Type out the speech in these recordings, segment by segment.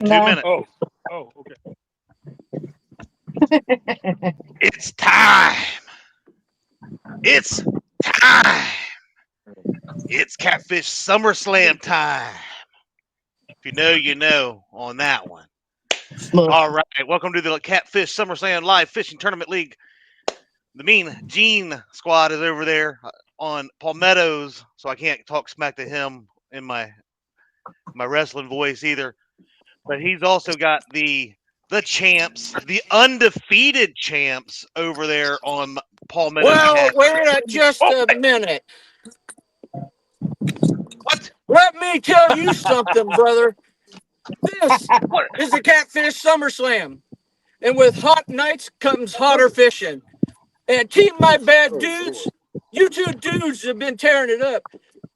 2 No. minutes. Oh, okay. It's time. It's time. It's Catfish Summer Slam time. If you know, you know on that one. Look. All right. Welcome to the Catfish Summer Slam Live Fishing Tournament League. The Mean Gene squad is over there on Palmettos, so I can't talk smack to him in my wrestling voice either. But he's also got the champs, the undefeated champs over there on Palmetto Well, Cat. wait just Oh, a minute. what? Let me tell you something, brother. This What? is the Catfish Summer Slam. And with hot nights comes hotter fishing. And Team My Bad Dudes, you two dudes have been tearing it up.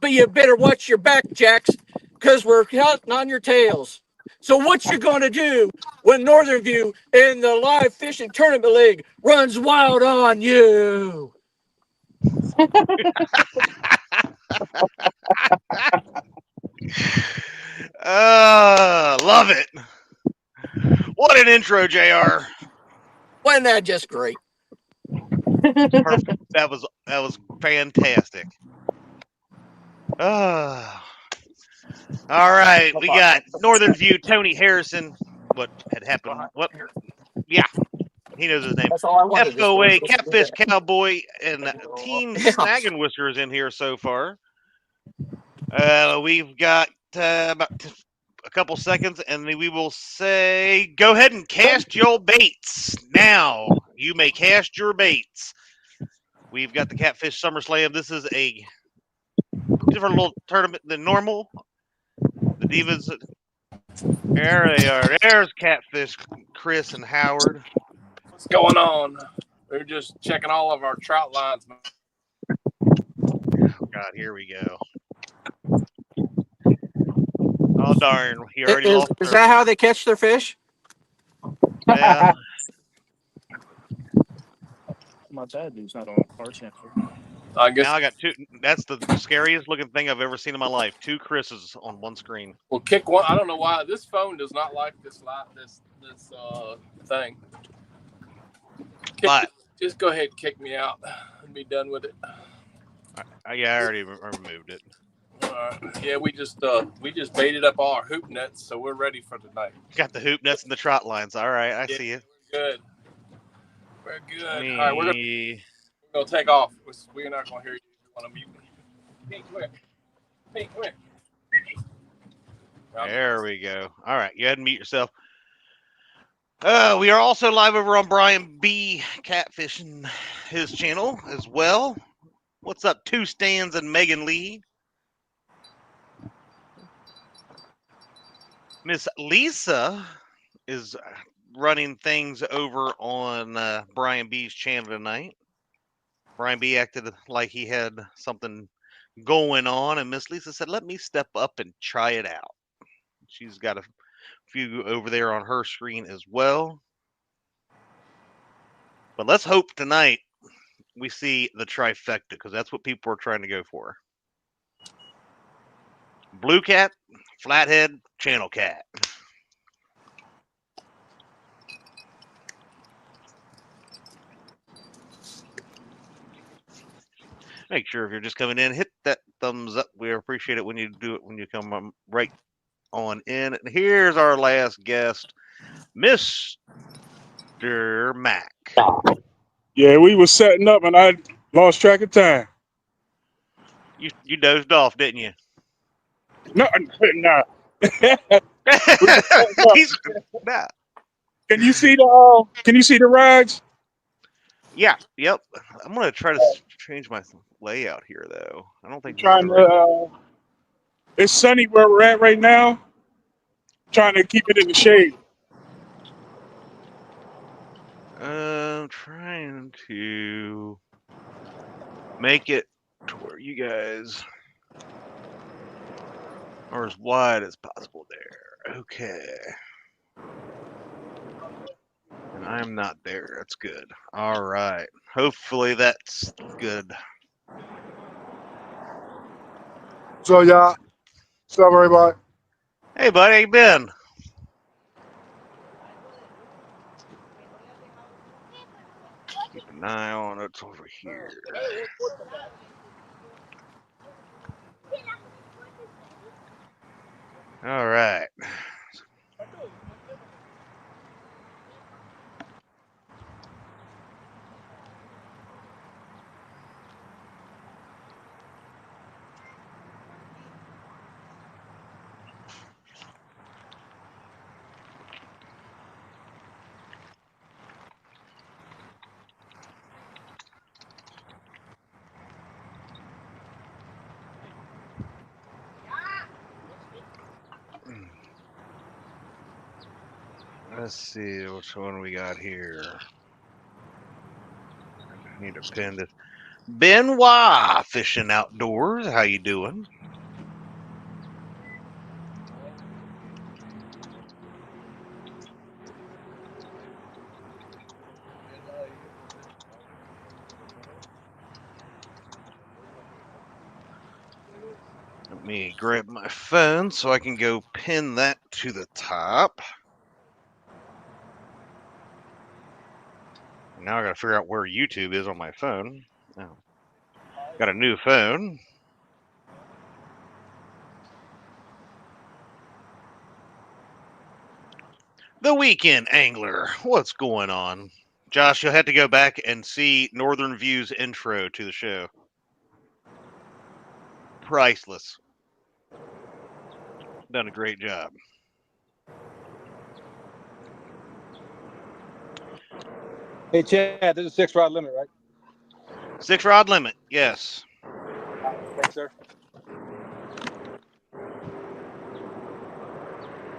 But you better watch your back, Jacks, because we're counting on your tails. So what you gonna do when Northern View in the Live Fishing Tournament League runs wild on you? Love it. What an intro, JR. Wasn't that just great? Perfect. That was fantastic. All right, we got Northern View, Tony Harrison. What had happened? What? Yeah, he knows his name. That's all I wanted this for. FOA, Catfish Cowboy, and Team Snagging Whiskers in here so far. We've got about a couple seconds, and we will say, go ahead and cast your baits now. You may cast your baits. We've got the Catfish Summer Slam. This is a different little tournament than normal. The Divas, there they are. There's Catfish, Chris, and Howard. What's going on? We're just checking all of our trout lines. Oh, God, here we go. Oh, darn. He already lost. Is that how they catch their fish? Yeah. My bad dude's not on our channel. I guess. Now I got two. That's the scariest looking thing I've ever seen in my life. Two Chris's on one screen. Well, kick one. I don't know why this phone does not like this thing. Just go ahead and kick me out and be done with it. Yeah, I already removed it. Yeah, we just baited up all our hoop nets, so we're ready for tonight. Got the hoop nets and the trot lines. All right, I see you. Good. We're good. All right, we're gonna take off. We're not gonna hear you. You want to mute me? Pink, come here. Pink, come here. There we go. All right, you had to mute yourself. We are also live over on Brian B. Catfishing his channel as well. What's up, Two Stands and Megan Lee? Miss Lisa is running things over on Brian B's channel tonight. Brian B acted like he had something going on, and Miss Lisa said, let me step up and try it out. She's got a few over there on her screen as well. But let's hope tonight we see the trifecta, because that's what people are trying to go for. Blue Cat, Flathead, Channel Cat. Make sure if you're just coming in, hit that thumbs up. We appreciate it when you do it, when you come right on in. And here's our last guest, Mr. Mac. Yeah, we was setting up and I lost track of time. You dozed off, didn't you? No. Nah. Can you see the rides? Yeah, yep. I'm gonna try to change my layout here, though. I don't think it's sunny where we're at right now. Trying to keep it in the shade. I'm trying to make it to where you guys are as wide as possible there. Okay. And I'm not there. That's good. All right. Hopefully that's good. So, y'all. What's up, everybody? Hey, buddy. How you been? Keep an eye on it over here. All right. Let's see which one we got here. I need to pin this. Benoit Fishing Outdoors. How you doing? Let me grab my phone so I can go pin that to the top. Now I gotta figure out where YouTube is on my phone. Oh. Got a new phone. The Weekend Angler. What's going on? Josh, you'll have to go back and see Northern View's intro to the show. Priceless. Done a great job. Hey, Chad, this is 6-rod limit, right? 6-rod limit, yes. Thanks, sir.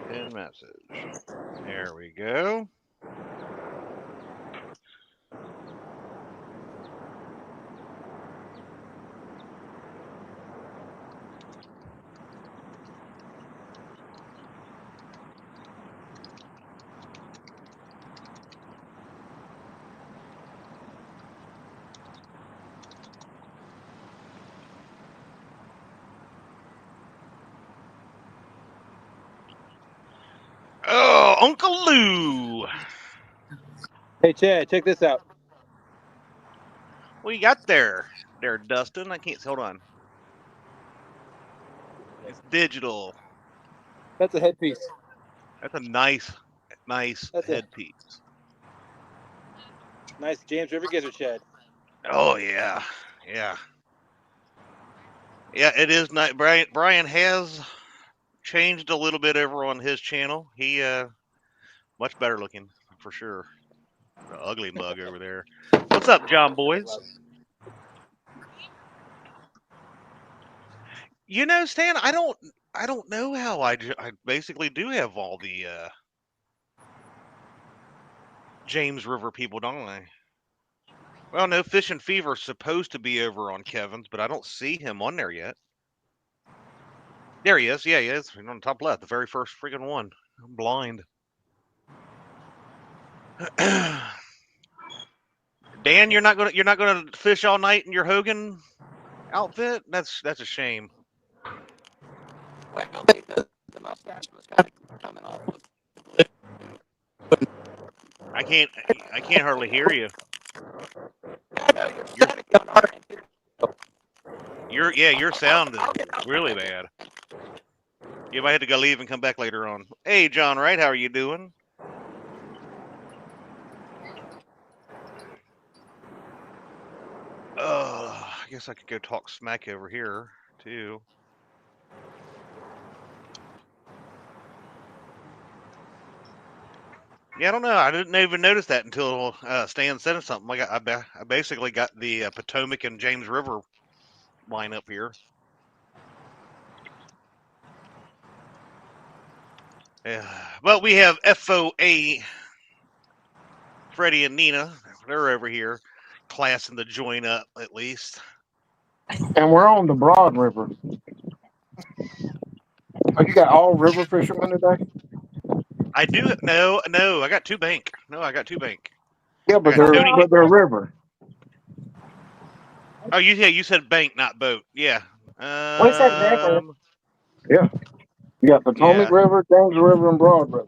Pin message. There we go. Oh, Uncle Lou. Hey, Chad, check this out. What you got there? There, Dustin. I can't. Hold on. It's digital. That's a headpiece. That's a nice That's headpiece. Nice James River gizzard, Chad. Oh yeah, yeah, yeah. It is nice. Brian has changed a little bit over on his channel. He much better looking for sure. The ugly mug over there. What's up, John boys? You know, Stan, I don't know how I basically do have all the James River people, don't I? Well, no, Fishing Fever's supposed to be over on Kevin's, but I don't see him on there yet. There he is. Yeah, he is. On the top left, the very first freaking one. I'm blind. Dan, you're not gonna fish all night in your Hogan outfit? That's a shame. Well, the mustache was kind of coming off. I can't hardly hear you. I know you're static on our end here. Your sound is really bad. You might have to go leave and come back later on. Hey, John Wright, how are you doing? I guess I could go talk smack over here too. Yeah, I don't know. I didn't even notice that until Stan said something. I basically got the Potomac and James River line up here. Well, we have FOA, Freddie and Nina. They're over here, classing the joint up at least. And we're on the Broad River. Oh, you got all river fishermen today? I do. No, I got two bank. No, I got two bank. Yeah, but they're river. Oh, you said bank, not boat. Yeah. What's that exactly? Yeah. You got Potomac River, James River, and Broad River.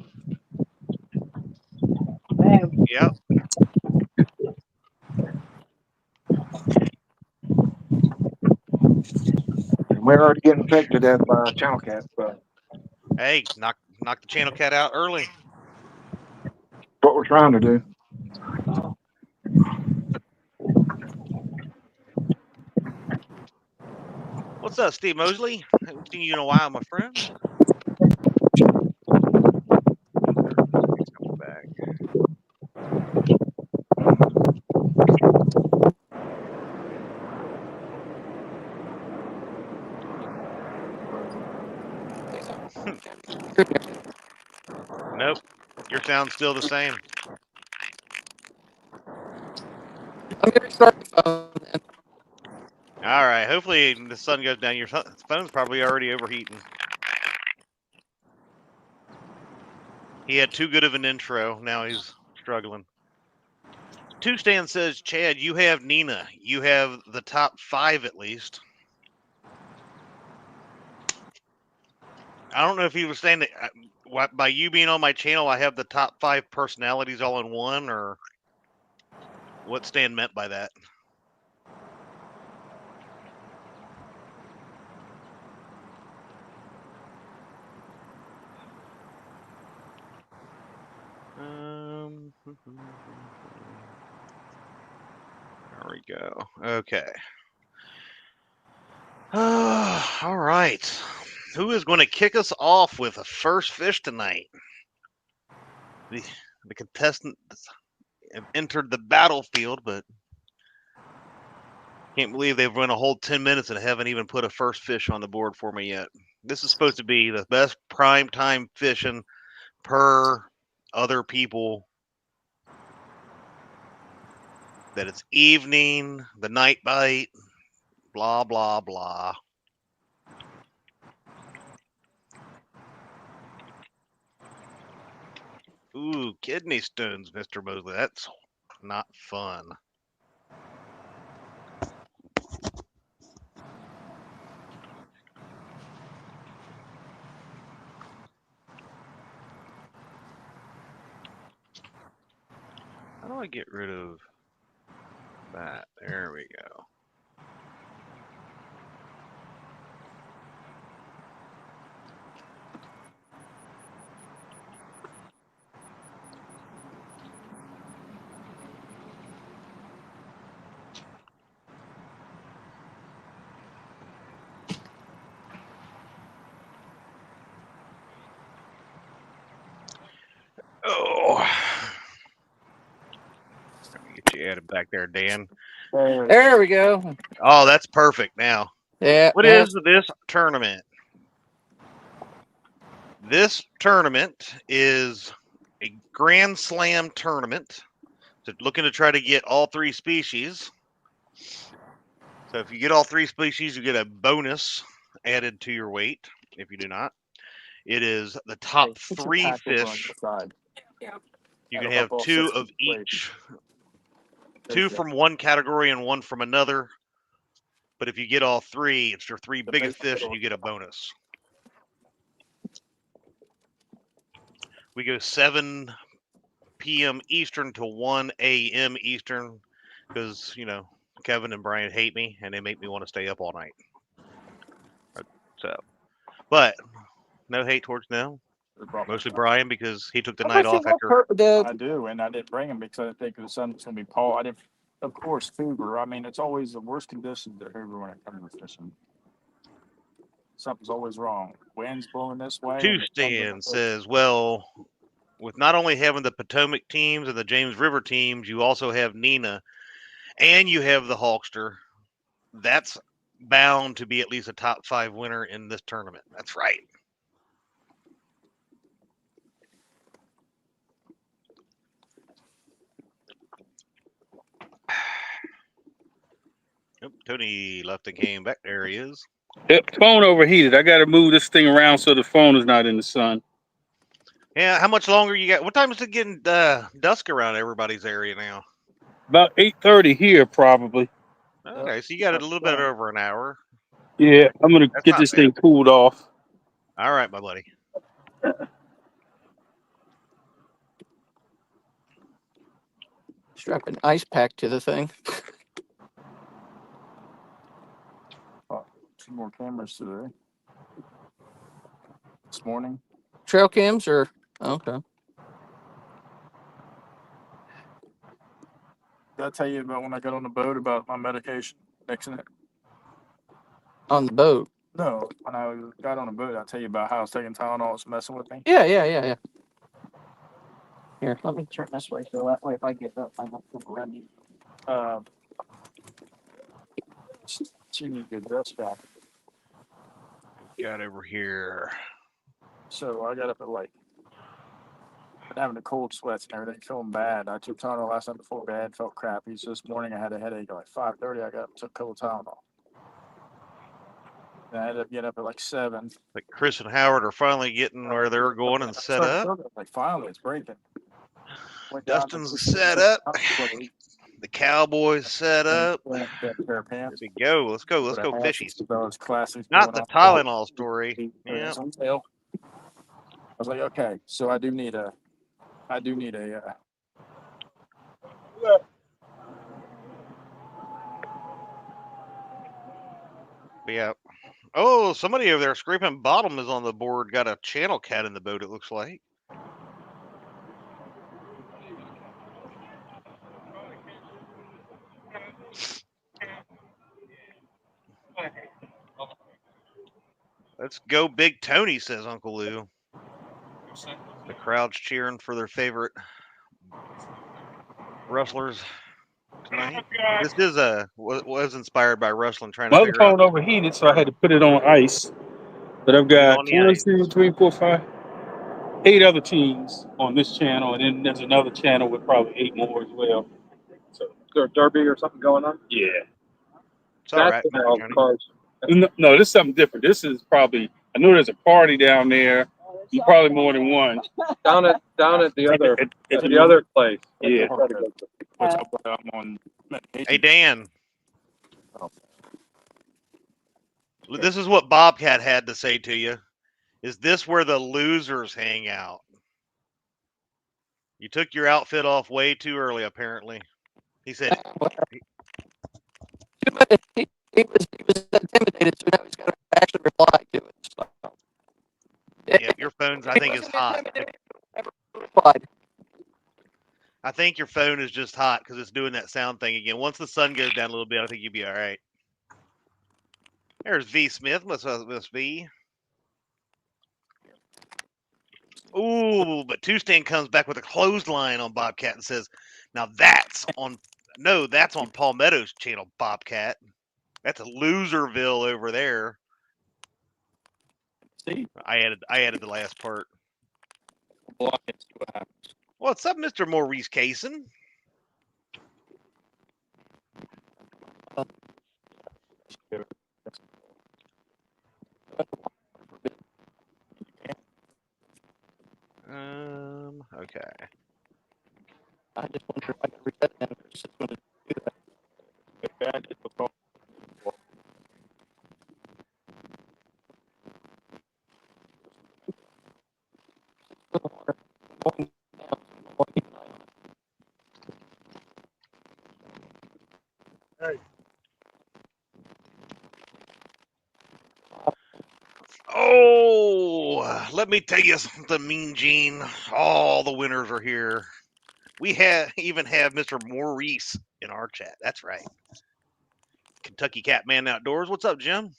Yep. We're already getting pecked to death by a channel cat. So Hey, knock the channel cat out early. what we're trying to do. What's up, Steve Mosley? Haven't seen you in a while, my friend. He's coming back. Nope. Your sound's still the same. I'm gonna start the phone. All right. Hopefully the sun goes down. Your phone's probably already overheating. He had too good of an intro. Now he's struggling. Two Stan says, Chad, you have Nina. You have the top 5 at least. I don't know if he was saying that by you being on my channel, I have the top 5 personalities all in one, or what Stan meant by that. There we go. Okay. All right. Who is going to kick us off with a first fish tonight? The contestants have entered the battlefield, but can't believe they've run a whole 10 minutes and haven't even put a first fish on the board for me yet. This is supposed to be the best prime time fishing per other people. That it's evening, the night bite, blah, blah, blah. Ooh, kidney stones, Mr. Mosley. That's not fun. How do I get rid of that? There we go. Oh. Let me get you added back there, Dan. There we go. Oh, that's perfect now. Yeah. What is this tournament? This tournament is a Grand Slam tournament. So looking to try to get all 3 species. So if you get all 3 species, you get a bonus added to your weight. If you do not, it is the top 3 fish. You can have 2 of each. 2 from one category and 1 from another. But if you get all 3, it's your 3 biggest fish and you get a bonus. We go 7 p.m. Eastern to 1 a.m. Eastern because, you know, Kevin and Brian hate me and they make me want to stay up all night. So, but no hate towards them. Mostly Brian because he took the night off after. I do, and I didn't bring him because I didn't think the sun was going to be Paul. I didn't, of course, Hoover. I mean, it's always the worst conditions at Hoover when it comes to fishing. Something's always wrong. Wind's blowing this way. Two Stan says, well, with not only having the Potomac teams and the James River teams, you also have Nina and you have the Hawkster. That's bound to be at least a top 5 winner in this tournament. That's right. Yep, Tony left and came back. There he is. Yep, phone overheated. I got to move this thing around so the phone is not in the sun. Yeah, how much longer you got? What time is it getting dusk around everybody's area now? About 8:30 here, probably. Okay, so you got a little bit over an hour. Yeah, I'm going to get this thing cooled off. All right, my buddy. Strap an ice pack to the thing. 2 more more cameras today. This morning. Trail cams or okay. Did I tell you about when I got on the boat about my medication, mixing it? On the boat. No, when I got on the boat, I tell you about how I was taking Tylenol, it's messing with me. Yeah. Here, let me turn this way so that way if I get up, I'm not ready. She needs to get dressed back. Got over here. So I got up at like, been having the cold sweats and everything, feeling bad. I took Tylenol last night before bed, felt crappy. So this morning I had a headache. At like 5:30, I got up, took a couple Tylenol. And I ended up getting up at like 7. Like Chris and Howard are finally getting where they're going and set up. Like finally, it's breaking. Dustin's set up. The Cowboys set up. Pair of pants. Here we go. Let's go. Let's go fishies. Classic. Not the Tylenol story. Yeah. I was like, okay, so I do need a. Yeah. Oh, somebody over there scraping bottom is on the board. Got a channel cat in the boat, it looks like. Let's go, Big Tony, says Uncle Lou. The crowd's cheering for their favorite rustlers tonight. This is was inspired by rustling, trying to My other figure out. phone overheated, so I had to put it on ice. But I've got On the ice. 2, 3, 4, 5, 8 other teams on this channel, and then there's another channel with probably 8 more as well. So Is there a derby or something going on? yeah. It's all right, That's Mr. Tony. cars. No, this is something different. This is probably, I know there's a party down there. There's probably more than one. Down at the other At the other place. Yeah. What's up? I'm on medication. Hey, Dan. This is what Bobcat had to say to you. Is this where the losers hang out? You took your outfit off way too early, apparently. He said. He was intimidated, so now he's got to actually reply to it. So. Yeah, your phone's, I think, is hot. Replied. I think your phone is just hot because it's doing that sound thing again. Once the sun goes down a little bit, I think you'll be all right. There's V Smith. What's up, Miss V? Ooh, but Two Stand comes back with a clothesline on Bobcat and says, "Now that's on Paul Meadows' channel, Bobcat. That's a Loserville over there." See? I added the last part. Block it, see what happens. What's up, Mr. Maurice Kaysen? Okay. I just wonder if I can reset that. If it's just going to do that. If that is the problem. Oh, let me tell you something, Mean Gene. All the winners are here. We even have Mr. Maurice in our chat. That's right. Kentucky Catman Outdoors. What's up, Jim?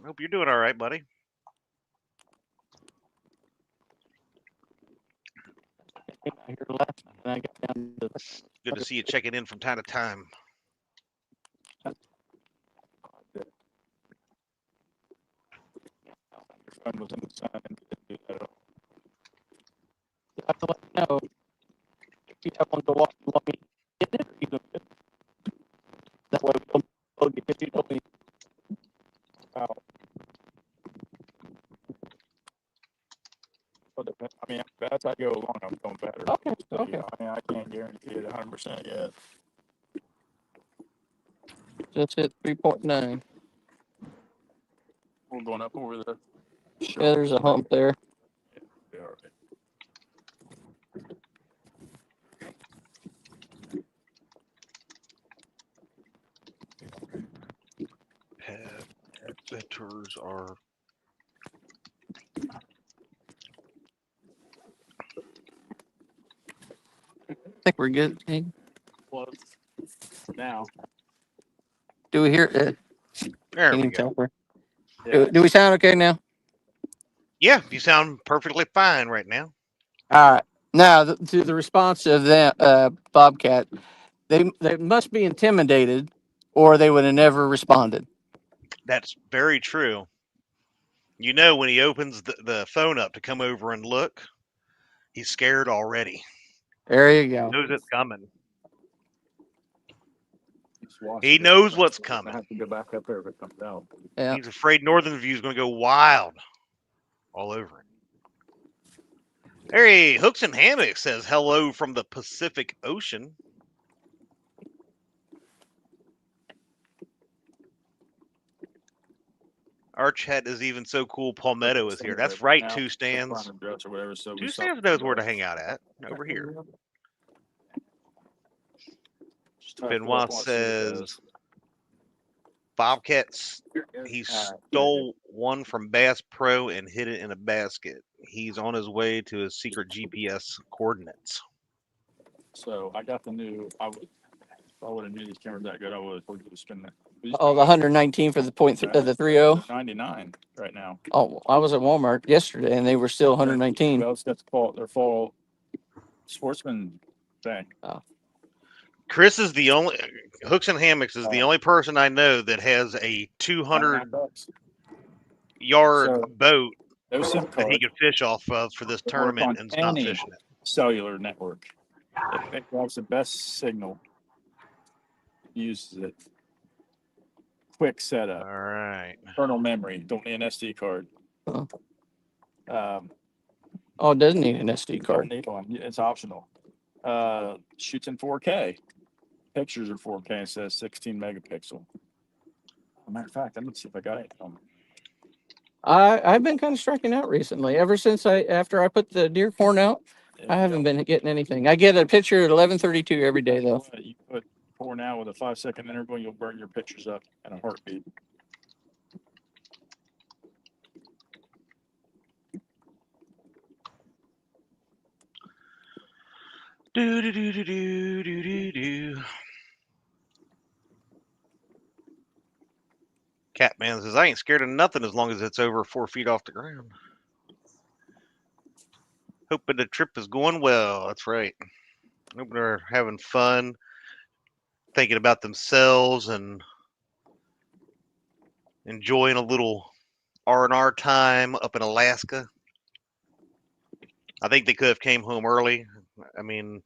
I hope you're doing all right, buddy. Good to see you checking in from time to time. Was in the sun and didn't do that at all. You have to let me know if you have one to walk and let me get it, or you can get it. That way we don't bug you if you told me. Wow. But I mean, as I go along, I'm going better. Okay. So, you know, I mean, I can't guarantee it 100% yet. Just hit 3.9. We're going up over the. Yeah, there's a hump there. Yeah, all right. Banters are. I think we're good. Hey, Well, now. do we hear? There Can we you go. tell her? Yeah. Do we sound okay now? Yeah, you sound perfectly fine right now. All right. Now, to the response of that Bobcat, they must be intimidated, or they would have never responded. That's very true. You know, when he opens the phone up to come over and look, he's scared already. There you He go. knows it's coming. Watching He it. knows what's I coming. have to go back up there if it comes out. Yeah. He's afraid Northern View is going to go wild all over him. Hey, Hooks and Hammock says hello from the Pacific Ocean. Our chat is even so cool. Palmetto is here. That's right, Now, Two Stands. prime address or whatever, so we Two stop Stands knows where to hang out at. Over here. Just try to pull Benoit up on it, see what it says does. Bobcats. He All right. stole one from Bass Pro and hid it in a basket. He's on his way to his secret GPS coordinates. So I got the new. If I would have knew these cameras that good, I would have told you to spin that. Oh, the 119 for the point the 30. 99 right now. Oh, I was at Walmart yesterday, and they were still 119. Well, it's got their fall sportsman thing. Chris is the only Hooks and Hammocks is the only person I know that has a 200-yard boat Those SIM that cards he can fish off of for this tournament and not fishing it. Cellular network. It grabs the best signal. Uses it. Quick setup. All right. Internal memory. Don't need an SD card. Oh, it doesn't need an SD card. Don't need one. It's optional. Shoots in 4K. Pictures are 4K instead of 16 megapixel. As a matter of fact, let me see if I got it. I've been kind of striking out recently. Ever since after I put the deer corn out, I haven't been getting anything. I get a picture at 11:32 every day though. You put 4 now with a 5-second interval, you'll burn your pictures up in a heartbeat. Do do do do do do do do. Catman says, I ain't scared of nothing as long as it's over 4 feet off the ground. Hoping the trip is going well. That's right. Hoping they're having fun, thinking about themselves and enjoying a little R&R time up in Alaska. I think they could have came home early. I mean,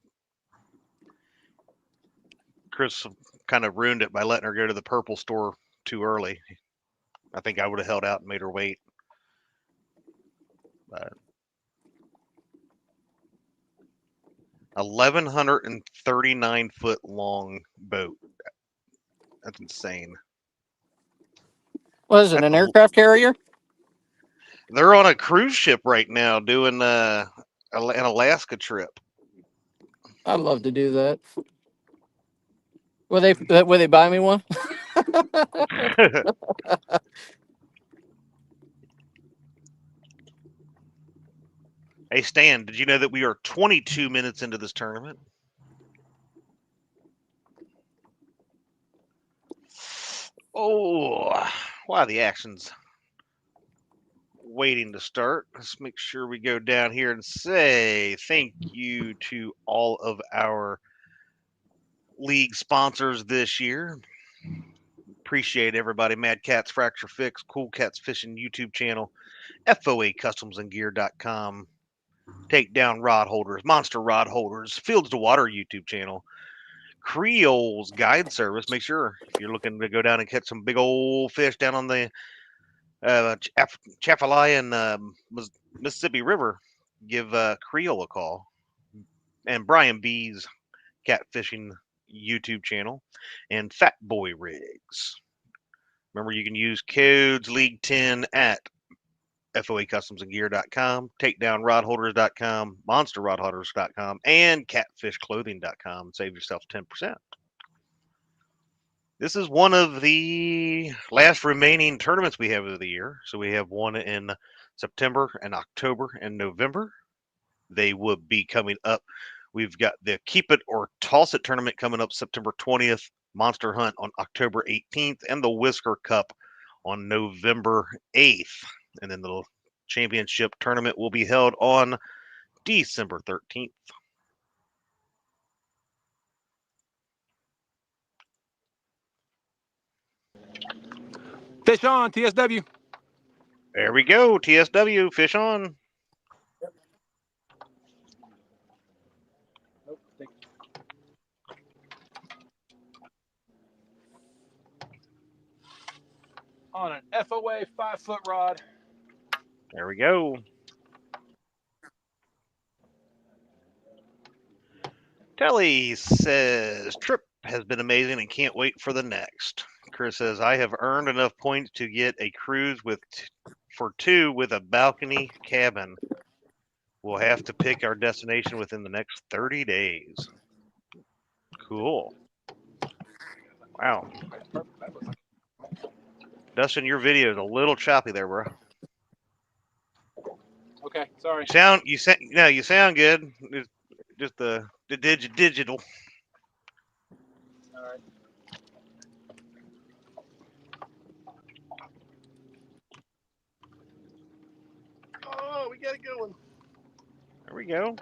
Chris kind of ruined it by letting her go to the Purple store too early. I think I would have held out and made her wait. But 1,139-foot long boat. That's insane. What is it, an aircraft carrier? They're on a cruise ship right now doing an Alaska trip. I'd love to do that. Will they buy me one? Hey, Stan, did you know that we are 22 minutes into this tournament? Oh, wow, the action's waiting to start. Let's make sure we go down here and say thank you to all of our league sponsors this year. Appreciate everybody. Mad Cats, Fracture Fix, Cool Cats Fishing YouTube channel, FOA Customs and Gear.com, Takedown Rod Holders, Monster Rod Holders, Fields to Water YouTube channel, Creole's Guide Service. Make sure if you're looking to go down and catch some big old fish down on the Chaffalaya and Mississippi River, give Creole a call. And Brian B's Catfishing YouTube channel, and Fat Boy Rigs. Remember, you can use codes League10 at FOACustomsandGear.com, TakedownRodHolders.com, MonsterRodHolders.com, and CatfishClothing.com. Save yourself 10%. This is one of the last remaining tournaments we have of the year. So we have one in September and October and November. They will be coming up. We've got the Keep It or Toss It tournament coming up September 20th, Monster Hunt on October 18th, and the Whisker Cup on November 8th. And then the championship tournament will be held on December 13th. Fish on, TSW. There we go, TSW, fish on. On an FOA 5-foot rod. There we go. Telly says, trip has been amazing and can't wait for the next. Chris says, I have earned enough points to get a cruise for two with a balcony cabin. We'll have to pick our destination within the next 30 days. Cool. Wow. Dustin, your video is a little choppy there, bro. Okay, sorry. You sound good. It's just the digital. All right. Oh, we got it going. There we go.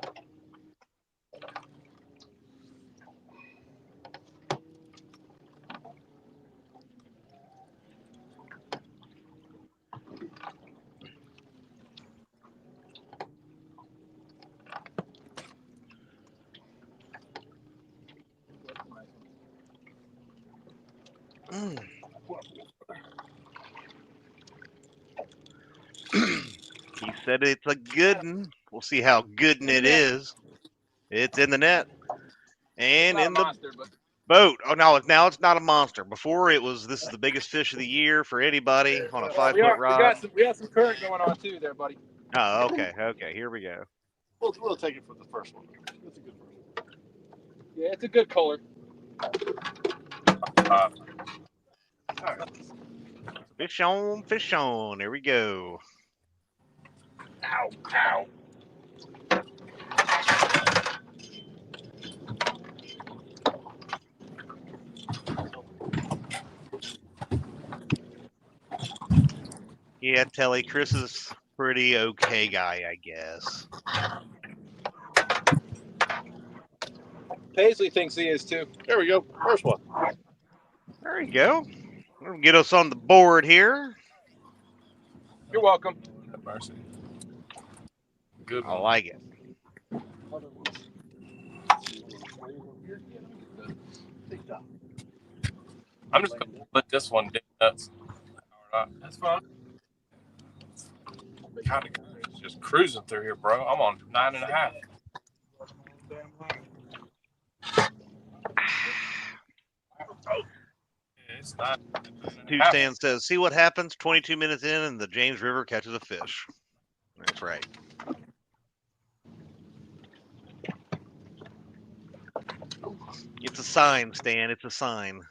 He said it's a good one. We'll see how good it is. It's in the net and in the boat. Oh no, now it's not a monster. Before it was. This is the biggest fish of the year for anybody on a 5-foot rod. We got some current going on too, there, buddy. Oh, okay, okay. Here we go. We'll take it for the first one. It's a good first one. Yeah, it's a good color. Fish on, fish on. There we go. Ow, ow. Yeah, Telly, Chris is pretty okay guy, I guess. Paisley thinks he is too. There we go. First one. There you go. We'll get us on the board here. You're welcome. Mercy. Good I like it. I'm just going to let this one dig nuts. That's fine. Kind of just cruising through here, bro. I'm on 9.5. It's not. Two Stan says, see what happens 22 minutes in and the James River catches a fish. That's right. It's a sign, Stan. It's a sign.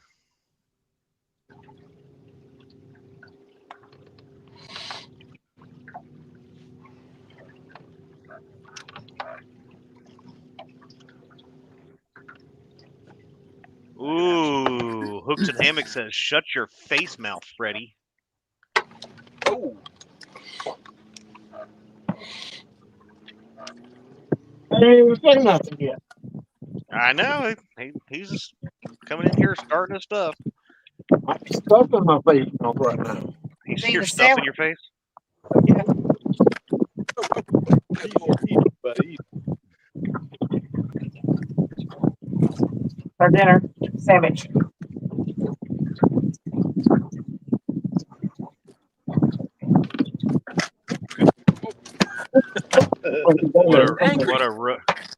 Ooh, Hooks and Hammock says, shut your face mouth, Freddy. Oh. I didn't even say nothing yet. I know. He's just coming in here starting his stuff. I'm stuffing my face mouth right now. You see your stuff in your face? Yeah. For dinner, sandwich.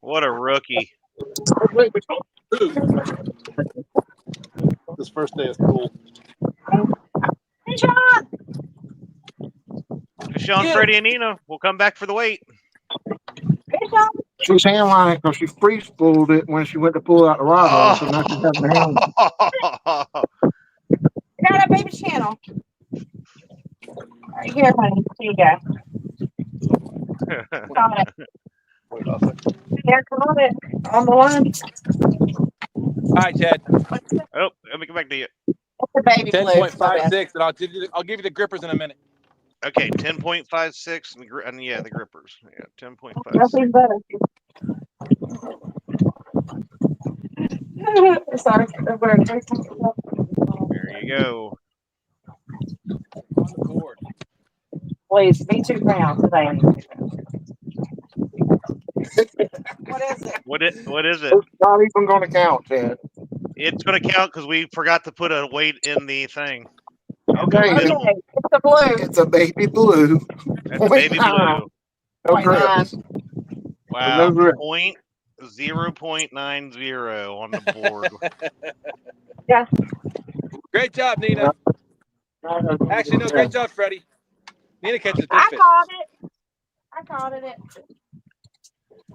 What a rookie. This first day of school. Hey, Sean! Sean, Freddie, and Nina will come back for the weight. Hey, Sean! She's handlining because she freeze spooled it when she went to pull out the rod. So now she's having to hand. baby channel. Right here, honey. Here you go. Got it. Yeah, come on in. On the line. All right, Ted. Oh, let me come back to you. What's the baby blue? 10.56, and I'll give you the grippers in a minute. Okay, 10.56, and yeah, the grippers. Yeah, 10.56. Nothing better. Sorry. There you go. On the board. Please, be 2 pounds today. What is it? What is it? It's not even going to count, Ted. It's going to count because we forgot to put a weight in the thing. Okay. Okay, it's a blue. It's a baby blue. That's baby blue. No 0.9. grips. Wow. No grip. 0.90 on the board. Yeah. Great job, Nina. Actually, no, great job, Freddie. Nina catches big fish. I caught it.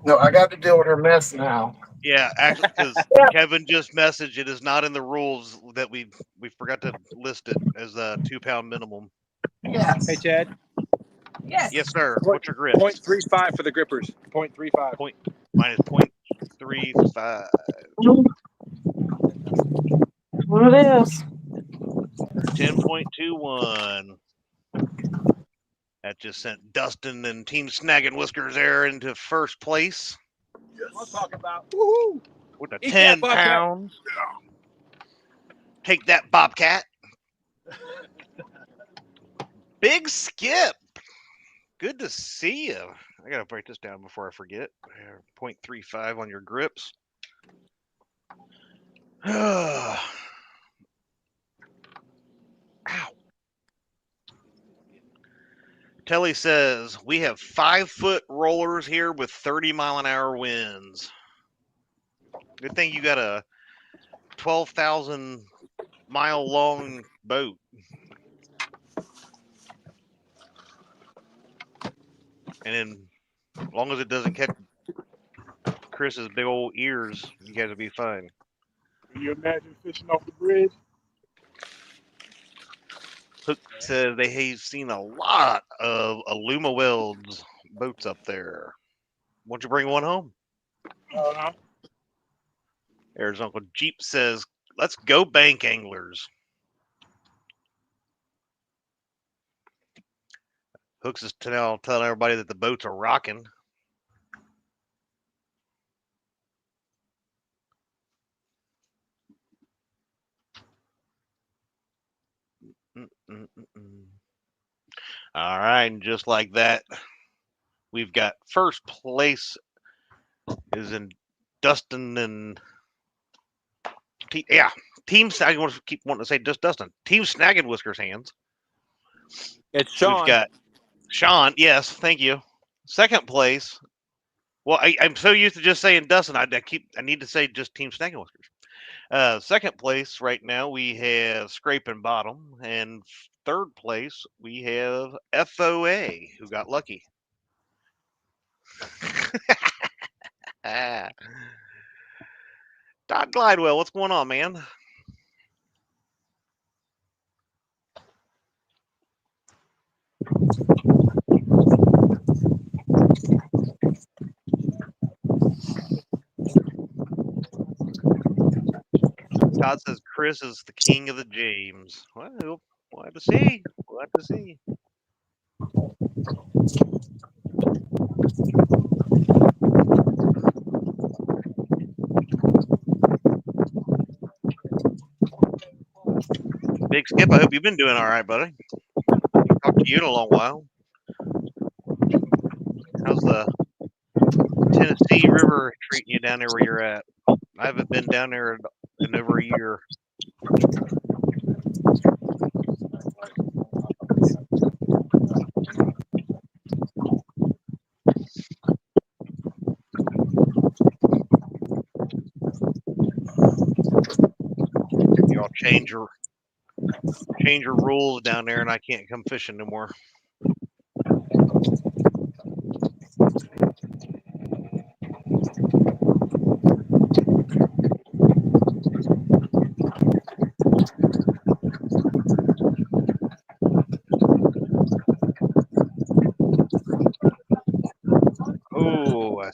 No, I got to deal with her mess now. Yeah, actually, because Kevin just messaged it is not in the rules that we forgot to list it as a 2 pound minimum. Yes. Hey, Chad. Yes. Yes, sir. What's your grip? 0.35 for the grippers. 0.35. Minus 0.35. What it is. 10.21. That just sent Dustin and Team Snagging Whiskers there into first place. Yes. I'll talk about. Woohoo! With a Eat 10 that, Bobcat. pounds. Take that, Bobcat. Big Skip. Good to see you. I got to break this down before I forget. 0.35 on your grips. Ow. Telly says, we have 5-foot rollers here with 30-mile-an-hour winds. Good thing you got a 12,000-mile-long boat. And then, as long as it doesn't catch Chris's big old ears, you guys will be fine. Can you imagine fishing off the bridge? Hook says they've seen a lot of Aluma Welds boats up there. Won't you bring one home? Uh-huh. There's Uncle Jeep says, let's go bank anglers. Hooks is now telling everybody that the boats are rocking. All right, and just like that, we've got first place is in Dustin and Team. I want to keep wanting to say just Dustin. Team Snagging Whiskers hands. It's Sean. We've got Sean. Yes, thank you. Second place. Well, I'm so used to just saying Dustin. I need to say just Team Snagging Whiskers. Second place right now we have Scraping Bottom, and third place we have FOA, who got lucky. Todd Glidewell, what's going on, man? Todd says Chris is the king of the James. Well, we'll have to see. We'll have to see. Big Skip, I hope you've been doing all right, buddy. Talked to you in a long while. How's the Tennessee River treating you down there where you're at? I haven't been down there in over a year. Y'all change your rules down there, and I can't come fishing no more.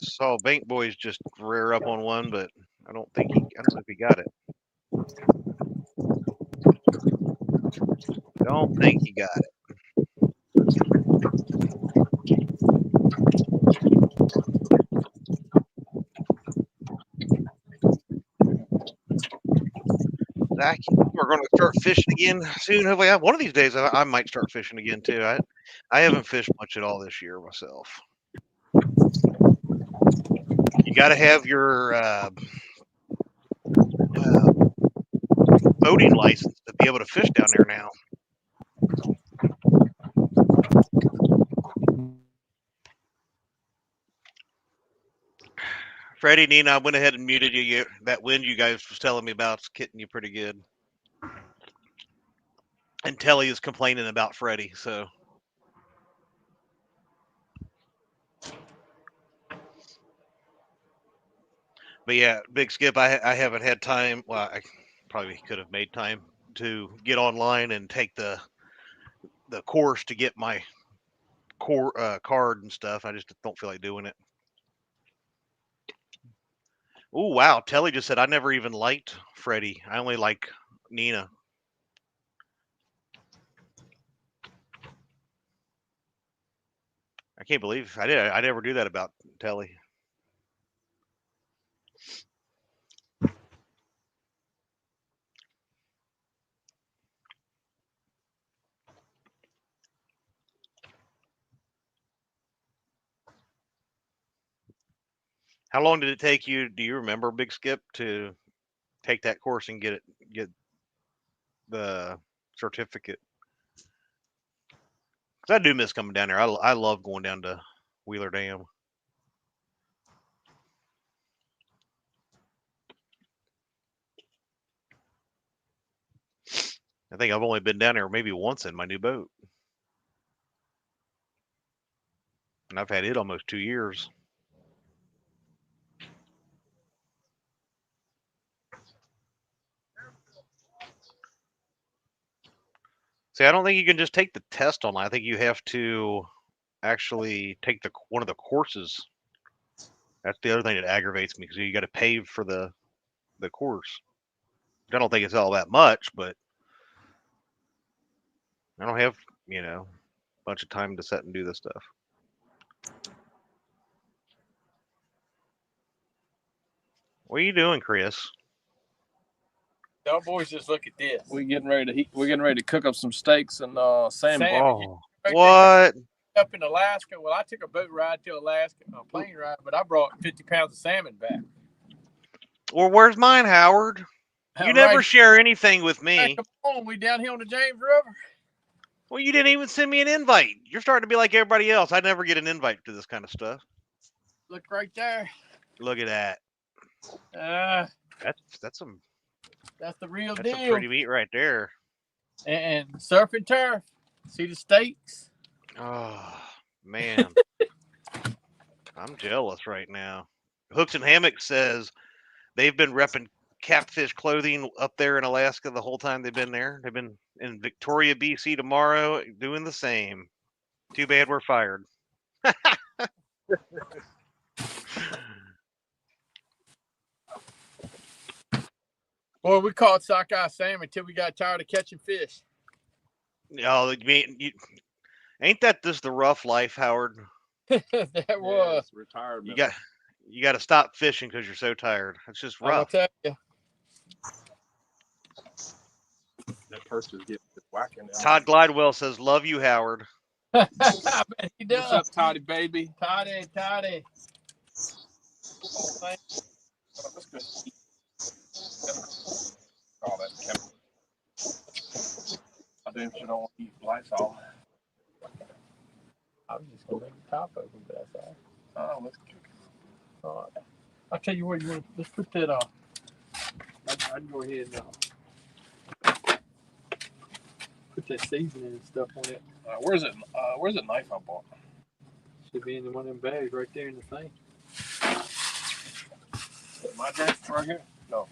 saw Bank Boys just rear up on one, but I don't know if he got it. Don't think he got it. Zach, we're going to start fishing again soon. Hopefully, one of these days I might start fishing again too. I haven't fished much at all this year myself. You got to have your boating license to be able to fish down there now. Freddie, Nina, I went ahead and muted you. That wind you guys was telling me about is hitting you pretty good. And Telly is complaining about Freddie, so. But yeah, Big Skip, I haven't had time. Well, I probably could have made time to get online and take the course to get my card and stuff. I just don't feel like doing it. Oh, wow. Telly just said, I never even liked Freddie. I only like Nina. I can't believe I did. I never do that about Telly. How long did it take you? Do you remember, Big Skip, to take that course and get the certificate? Because I do miss coming down there. I love going down to Wheeler Dam. I think I've only been down there maybe once in my new boat. And I've had it almost 2 years. See, I don't think you can just take the test online. I think you have to actually take one of the courses. That's the other thing that aggravates me because you got to pay for the course. I don't think it's all that much, but I don't have, a bunch of time to sit and do this stuff. What are you doing, Chris? Y'all boys, just look at this. We're getting ready to cook up some steaks and salmon. Oh, what? Up in Alaska. Well, I took a boat ride to Alaska, a plane ride, but I brought 50 pounds of salmon back. Well, where's mine, Howard? You never share anything with me. Hey, come on, we down here on the James River. Well, you didn't even send me an invite. You're starting to be like everybody else. I never get an invite to this kind of stuff. Look right there. Look at that. That's some. That's the real deal. That's some pretty meat right there. And surf and turf. See the steaks? Oh, man. I'm jealous right now. Hooks and Hammocks says they've been repping Catfish clothing up there in Alaska the whole time they've been there. They've been in Victoria, BC tomorrow doing the same. Too bad we're fired. Boy, we caught sockeye salmon until we got tired of catching fish. Oh, ain't that just the rough life, Howard? That was retirement. You got to stop fishing because you're so tired. It's just rough. I'll tell you. That person is getting whacking. Todd Glidewell says, "Love you, Howard." I bet he does. What's up, Toddy baby? Toddy. Oh, that's chemical. I damn sure don't want to eat Lysol. I was just gonna leave the top open, but that's all. Oh, let's cook it. All right. I'll tell you what, let's put that on. I'd go ahead and Put that seasoning and stuff on it. where's it? Where's the knife I bought? Should be in one of them bags right there in the thing. Is that my drink right here? No.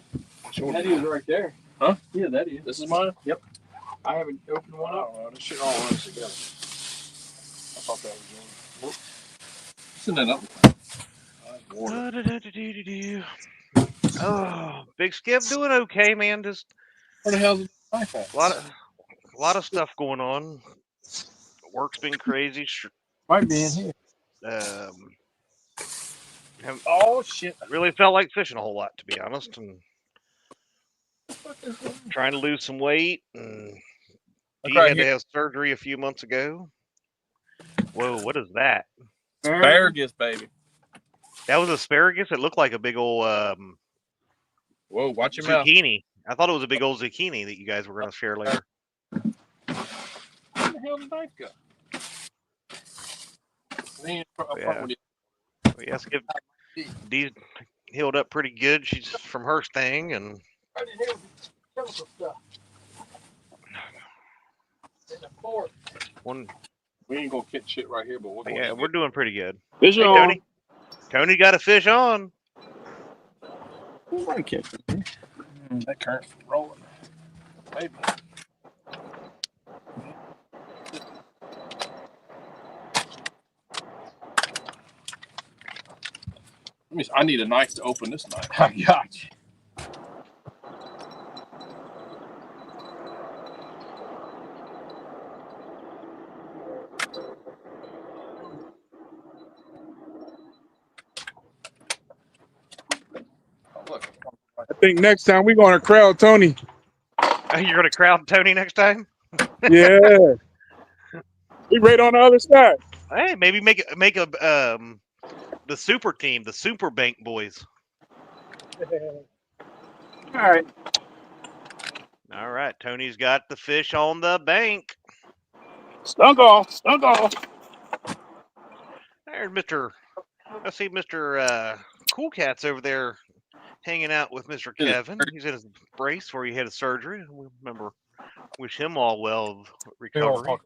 That is right there. Huh? Yeah, that is. This is mine? Yep. I haven't opened one up. Oh, this shit all runs together. I thought that was yours. Nope. Send that up. Oh, Big Skip doing okay, man. Just Where the hell's the knife at? a lot of stuff going on. Work's been crazy. Might be in here. Haven't Oh shit! really felt like fishing a whole lot, to be honest, and trying to lose some weight. And he right had to here. have surgery a few months ago. Whoa, what is that? Asparagus, baby. That was asparagus. It looked like a big old Whoa, watch your mouth. zucchini. I thought it was a big old zucchini that you guys were going to share later. Where the hell did the knife go? Yes, Dee's healed up pretty good. She's from her sting, and one. We ain't gonna catch shit right here, but We're doing pretty good. Fish Hey, on. Tony. Tony got a fish on. That current's rolling. Maybe. I need a knife to open this knife. I got you. Oh, look. I think next time we're going to crowd Tony. You're going to crowd Tony next time? Yeah. He right on the other side. Hey, maybe make a the super team, the Super Bank boys. All right. All right, Tony's got the fish on the bank. Stunk off. There's I see Mr. Cool Cat's over there hanging out with Mr. Kevin. He's in his brace where he had a surgery. We remember, wish him all well of recovery.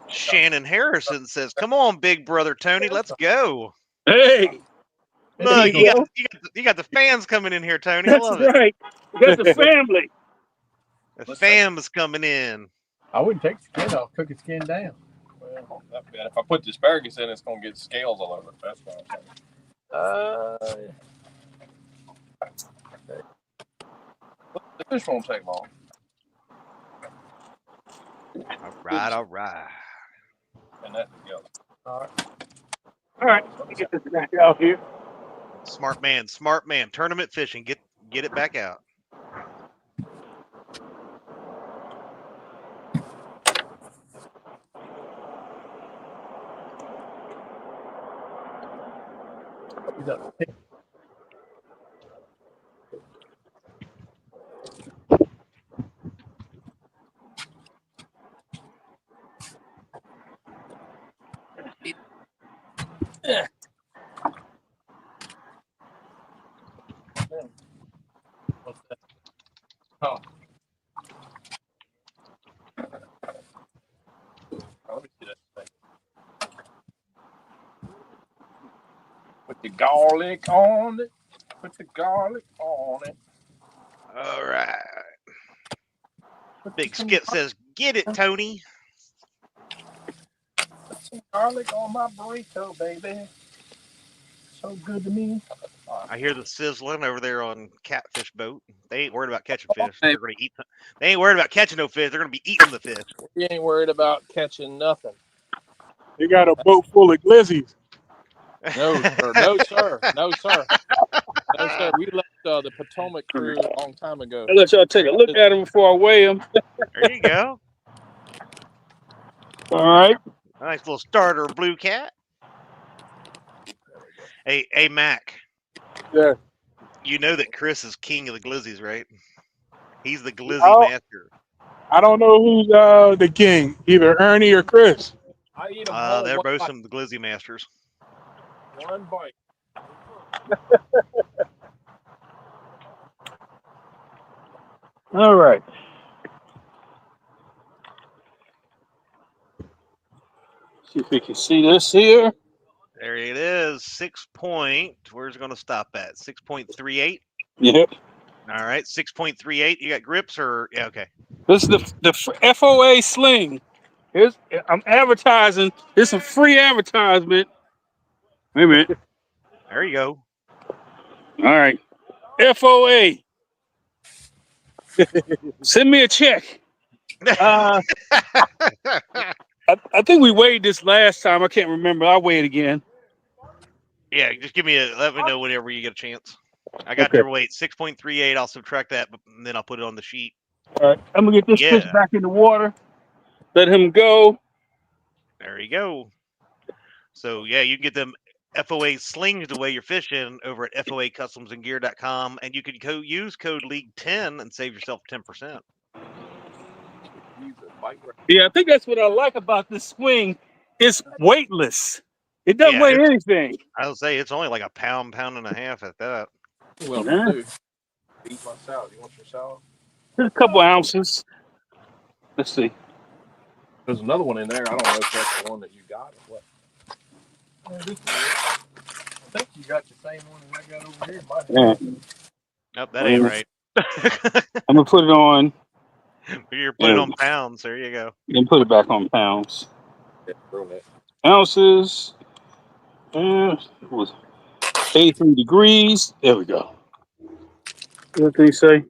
Shannon Harrison says, "Come on, big brother Tony, let's go." Hey. Look, you got the fans coming in here, Tony. I love That's right. You got the family. The fam's coming in. I wouldn't take the skin off, cook the skin down. Well, not bad. If I put the asparagus in, it's going to get scales all over it. That's what I'm saying. The fish won't take long. All right. And that together. All right. Let me get this back out here. Smart man. Tournament fishing. Get it back out. What's that? Oh. Let me see that thing. Put the garlic on it. All right. Big Skip says, "Get it, Tony." Put some garlic on my burrito, baby. So good to me. I hear the sizzling over there on Catfish boat. They ain't worried about catching fish. They're gonna eat. They ain't worried about catching no fish. They're gonna be eating the fish. We ain't worried about catching nothing. You got a boat full of glizzies. No, sir. No, sir. No, sir. No, sir. We left the Potomac crew a long time ago. I'll let y'all take a look at them before I weigh them. There you go. All right. Nice little starter blue cat. Hey, Mac. Yeah. You know that Chris is king of the glizzies, right? He's the glizzy master. I don't know who's the king, either Ernie or Chris. I eat them all. They're both some of the glizzy masters. One bite. All right. See if we can see this here. There it is. 6 point. Where's it going to stop at? 6.38? Yep. All right. 6.38. You got grips or? Yeah, okay. This is the FOA sling. I'm advertising. Here's some free advertisement. Wait a minute. There you go. All right. FOA. Send me a check. I think we weighed this last time. I can't remember. I'll weigh it again. Yeah, just let me know whenever you get a chance. I got Okay. their weight, 6.38. I'll subtract that, and then I'll put it on the sheet. All right. I'm gonna get this fish back in the water. Let him go. There you go. So yeah, you can get them FOA slings to weigh your fish in over at foacustomsandgear.com, and you can use code League10 and save yourself 10%. Yeah, I think that's what I like about this swing. It's weightless. It doesn't weigh anything. I'll say it's only like a pound and a half at that. Well, dude, eat my salad. You want your salad? There's a couple ounces. Let's see. There's another one in there. I don't know if that's the one that you got or what. I think you got the same one that I got over here. Yeah. Nope, that ain't right. I'm gonna put it on. You're putting it on pounds. There you go. Then put it back on pounds. Yeah, Ounces. It was 83 degrees. There we go. What did he say?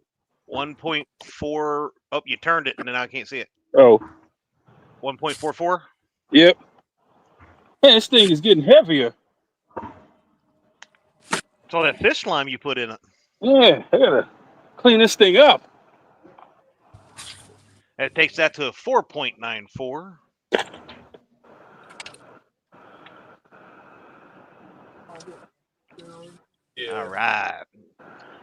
1.4. Oh, you turned it, and then I can't see it. Oh. 1.44? Yep. Man, this thing is getting heavier. It's all that fish slime you put in it. Yeah, I gotta clean this thing up. It takes that to a 4.94. Yeah. All right.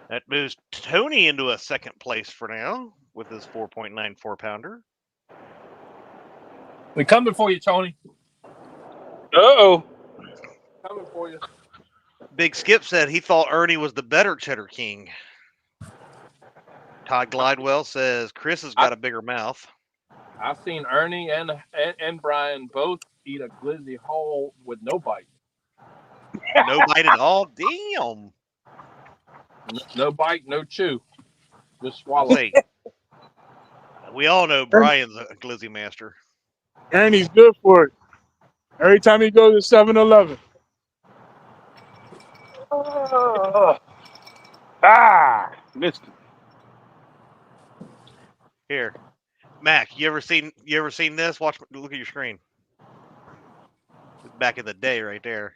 That moves Tony into a second place for now with his 4.94 pounder. We coming for you, Tony. Uh-oh. Coming for you. Big Skip said he thought Ernie was the better Cheddar King. Todd Glidewell says Chris has got a bigger mouth. I've seen Ernie and Brian both eat a glizzy whole with no bite. No bite at all? Damn. No bite, no chew. Just swallow. We all know Brian's a glizzy master. Ernie's good for it. Every time he goes to 7-Eleven. Missed it. Here, Mac, you ever seen this? Look at your screen. Back in the day, right there.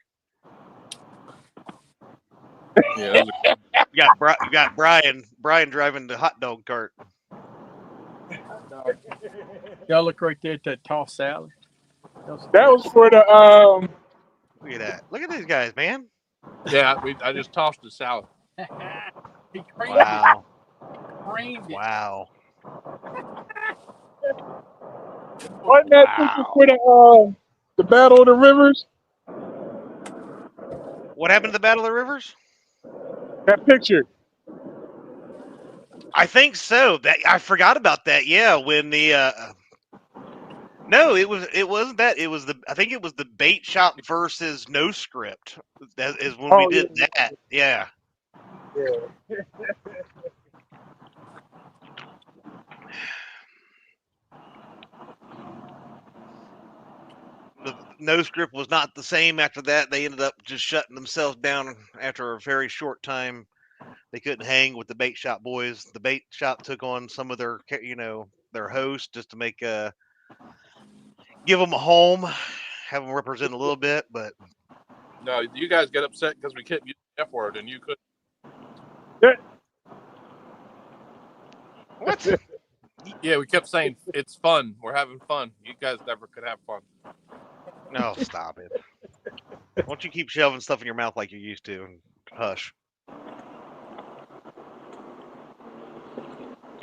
Yeah. You got Brian driving the hot dog cart. Y'all look right there at that tossed salad. That was for the Look at that. Look at these guys, man. Yeah, I just tossed the salad. Wow. Creamed it. Wow. wasn't that picture for the Battle of the Rivers? What happened to the Battle of the Rivers? That picture. I think so. I forgot about that. Yeah, when the no, it wasn't that. I think it was the bait shop versus no script. That is when we did that. Yeah. Yeah. The no script was not the same after that. They ended up just shutting themselves down after a very short time. They couldn't hang with the bait shop boys. The bait shop took on some of their, their hosts just to make give them a home, have them represent a little bit. But no, you guys get upset because we kept using the F word and you couldn't. What? Yeah, we kept saying it's fun. We're having fun. You guys never could have fun. No, stop it. Why don't you keep shoving stuff in your mouth like you used to and hush?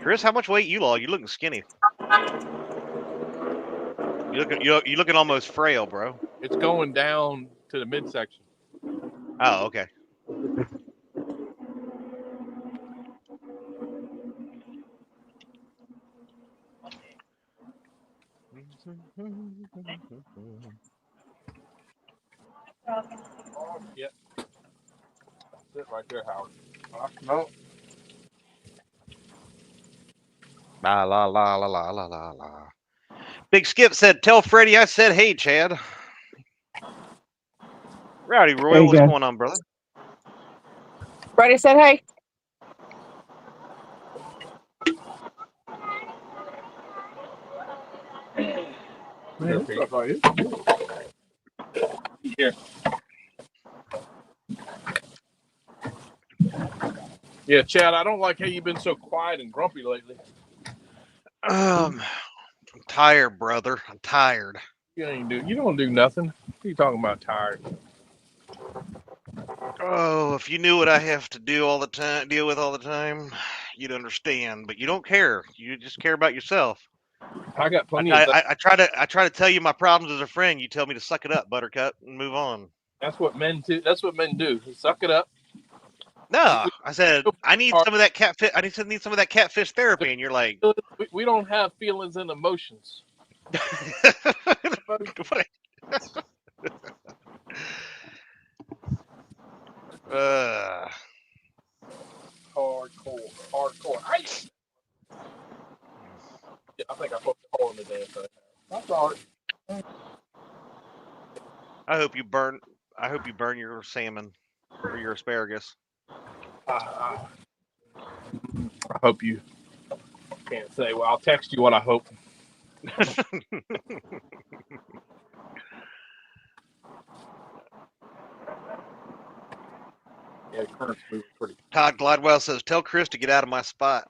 Chris, how much weight you lost? You're looking skinny. You're looking almost frail, bro. It's going down to the midsection. Oh, okay. Yeah. Sit right there, Howard. No. La la la la la la la la. Big Skip said, "Tell Freddie I said hey, Chad." Rowdy Roy, Hey, what's guys. going on, brother? Freddie said hey. Man, this stuff right here. Yeah, Chad, I don't like how you've been so quiet and grumpy lately. I'm tired, brother. I'm tired. You don't do nothing. What are you talking about, tired? Oh, if you knew what I have to do all the time, deal with all the time, you'd understand. But you don't care. You just care about yourself. I got plenty of. I try to tell you my problems as a friend. You tell me to suck it up, Buttercup, and move on. That's what men do. That's what men do. Suck it up. No, I said I need some of that catfish. I need some of that catfish therapy, and you're like, We don't have feelings and emotions. what? Hardcore. Yeah, I think I poked a hole in the damn thing. I'm sorry. I hope you burn your salmon or your asparagus. I hope you can't say. Well, I'll text you what I hope. Yeah, current's moving pretty. Todd Gladwell says, "Tell Chris to get out of my spot."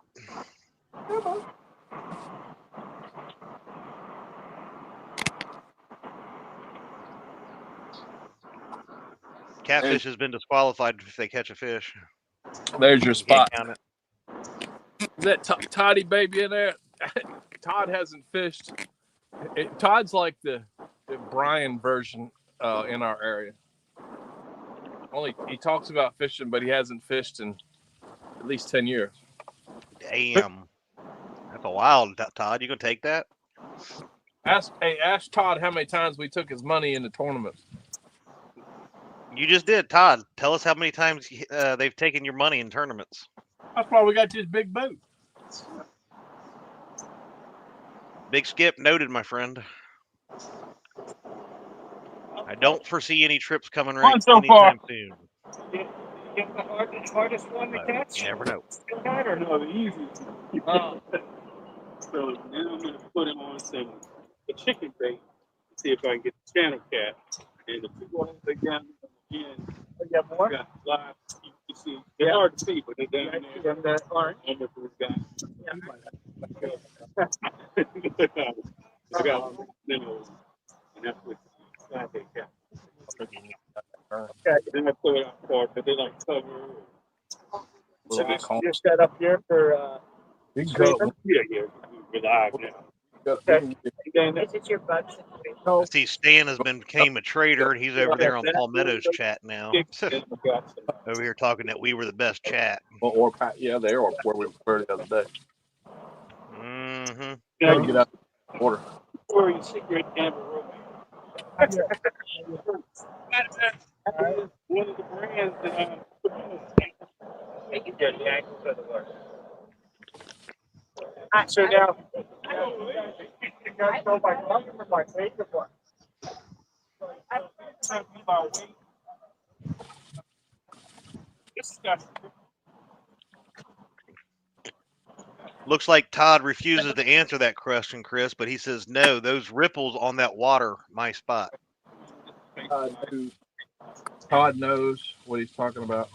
Catfish has been disqualified if they catch a fish. There's your spot. Count it. Is that Toddy baby in there? Todd hasn't fished. Todd's like the Brian version in our area. Only he talks about fishing, but he hasn't fished in at least 10 years. Damn, that's a wild, Todd. You gonna take that? Ask Todd how many times we took his money in the tournaments. You just did, Todd. Tell us how many times they've taken your money in tournaments. That's why we got this big boat. Big Skip noted, my friend. I don't foresee any trips coming right so anytime soon. Get the hardest one to catch? You never know. Or no, the easiest. So now I'm going to put him on a chicken bait to see if I can get the channel cat. And the people on the ground again, got live. You see, they're hard to see, but they're down there. Almost was got. I got one minnows, and that's what Flathead Catfish. Okay, then I pull it out far, but they like cover. So you're set up here for You can go. Yeah, we're live now. Okay. Is it your budget? I see Stan became a trader, and he's over there on Palmetto's chat now. Over here talking that we were the best chat. Or yeah, they are where we were the other day. Mm-hmm. Gotta get out of the water. Or you secret camera room. One of the brands that Make it good, Jack. So now, you guys know my mother or my favorite one? Looks like Todd refuses to answer that question, Chris, but he says, no, those ripples on that water, my spot. Todd knows what he's talking about.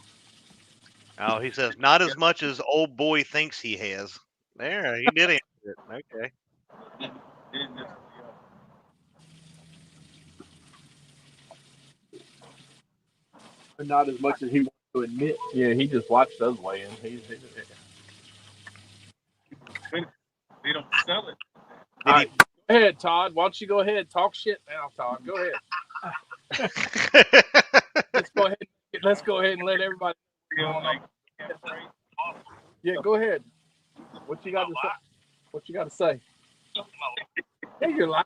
Oh, he says, not as much as old boy thinks he has. There, he did answer it. Okay. Not as much as he wants to admit. Yeah, he just watched us weigh in. they don't sell it. All right, go ahead, Todd. Why don't you go ahead? Talk shit now, Todd. Go ahead. Let's go ahead and let everybody. Yeah, go ahead. What you got to say? What you got to say? Hey, you're live.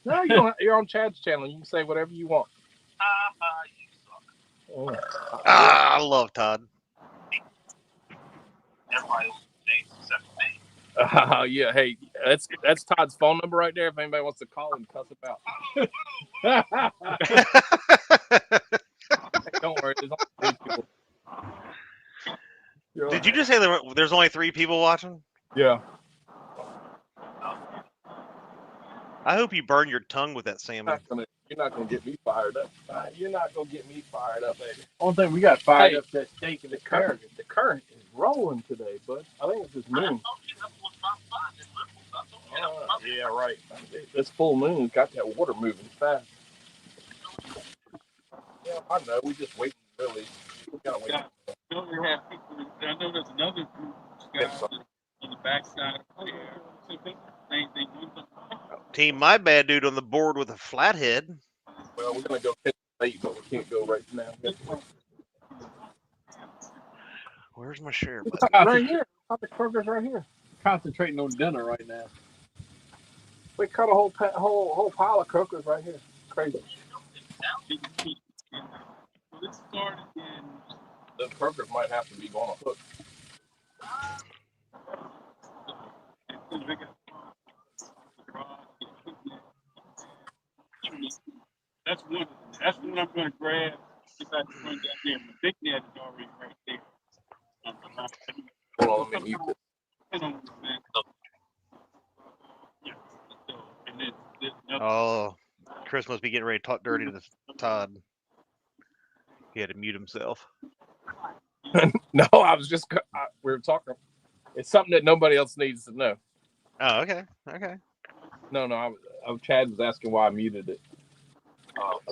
No, you don't. You're on Chad's channel. You can say whatever you want. I love Todd. Everybody thinks except me. Yeah, hey, that's Todd's phone number right there. If anybody wants to call him, cuss him out. Hey, don't worry, there's only 3 people. Did you just say there's only 3 people watching? Yeah. I hope you burn your tongue with that salmon. You're not gonna get me fired up. You're not gonna get me fired up, baby. Only thing we got fired up that steak and the current. The current is rolling today, bud. I think it's this moon. Yeah, right. This full moon's got that water moving fast. Yeah, I know. We just waiting, really. We gotta wait. I know there's another group of guys on the backside of the air. They Team My Bad Dude on the board with a flathead. Well, we're gonna go catch bait, but we can't go right now. Where's my share button? Right here. The burger's right here. Concentrating on dinner right now. We caught a whole pile of croakers right here. Crazy. The croakers might have to be on a hook. That's one. That's the one I'm going to grab. If I run down there, the big net is already right there. Hold on, let me mute this. Oh, Chris must be getting ready to talk dirty to Todd. He had to mute himself. No, I was just we were talking. It's something that nobody else needs to know. Oh, okay, okay. No, Chad was asking why I muted it.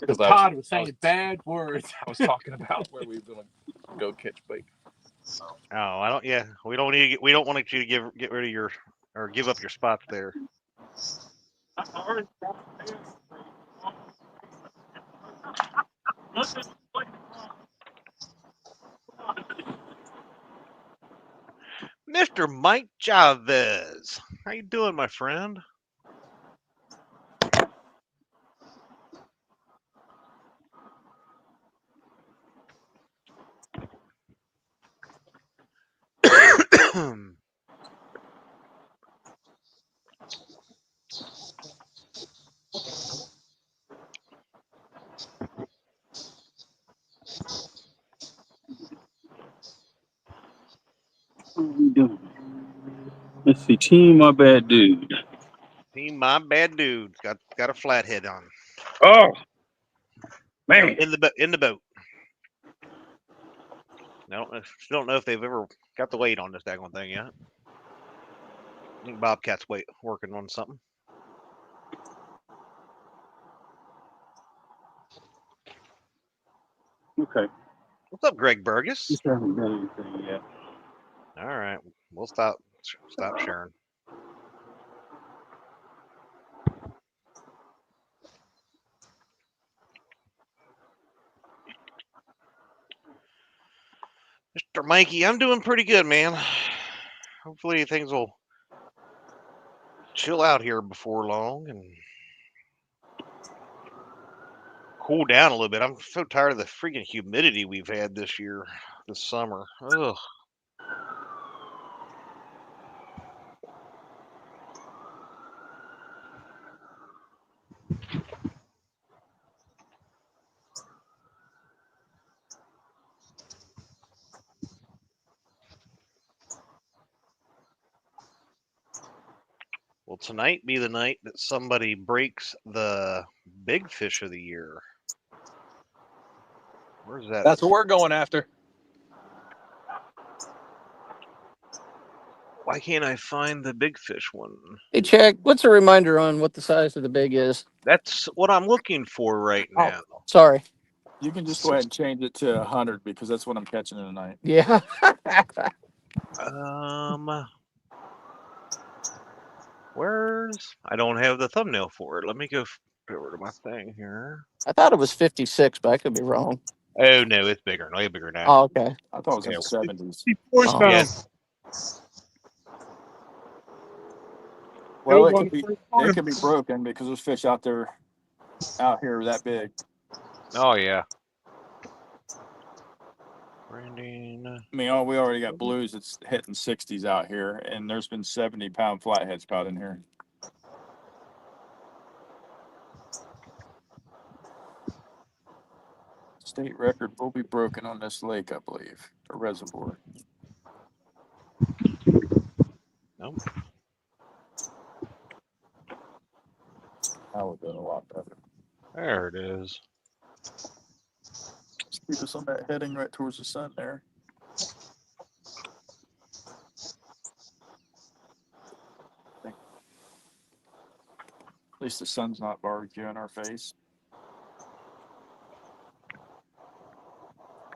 Because Todd was saying bad words. I was talking about where we were going to go catch bait. Oh, I don't. Yeah, we don't need. We don't want you to get rid of your or give up your spots there. Mr. Mike Chavez, how you doing, my friend? What are we doing? Let's see. Team My Bad Dude. Team My Bad Dude got a flathead on. Oh man! In the boat. I don't know if they've ever got the weight on this daggone thing yet. I think Bobcat's working on something. Okay. What's up, Greg Burgess? Just haven't done anything yet. All right, we'll stop sharing. Mr. Mikey, I'm doing pretty good, man. Hopefully things will chill out here before long and cool down a little bit. I'm so tired of the freaking humidity we've had this summer. Ugh. Will tonight be the night that somebody breaks the big fish of the year? Where's that? That's what we're going after. Why can't I find the big fish one? Hey, check. What's a reminder on what the size of the big is? That's what I'm looking for right now. Sorry. You can just go ahead and change it to 100 because that's what I'm catching tonight. Yeah. I don't have the thumbnail for it. Let me go over to my thing here. I thought it was 56, but I could be wrong. Oh no, it's bigger. Way bigger now. Oh, okay. I thought it was in the 70s. Oh. Yes. Well, it could be broken because there's fish out here that big. Oh yeah. Branding. I mean, we already got blues that's hitting 60s out here, and there's been 70-pound flatheads caught in here. State record will be broken on this lake, I believe, or reservoir. Nope. That would have been a lot better. There it is. Just keep us on that heading right towards the sun there. At least the sun's not barbecuing our face.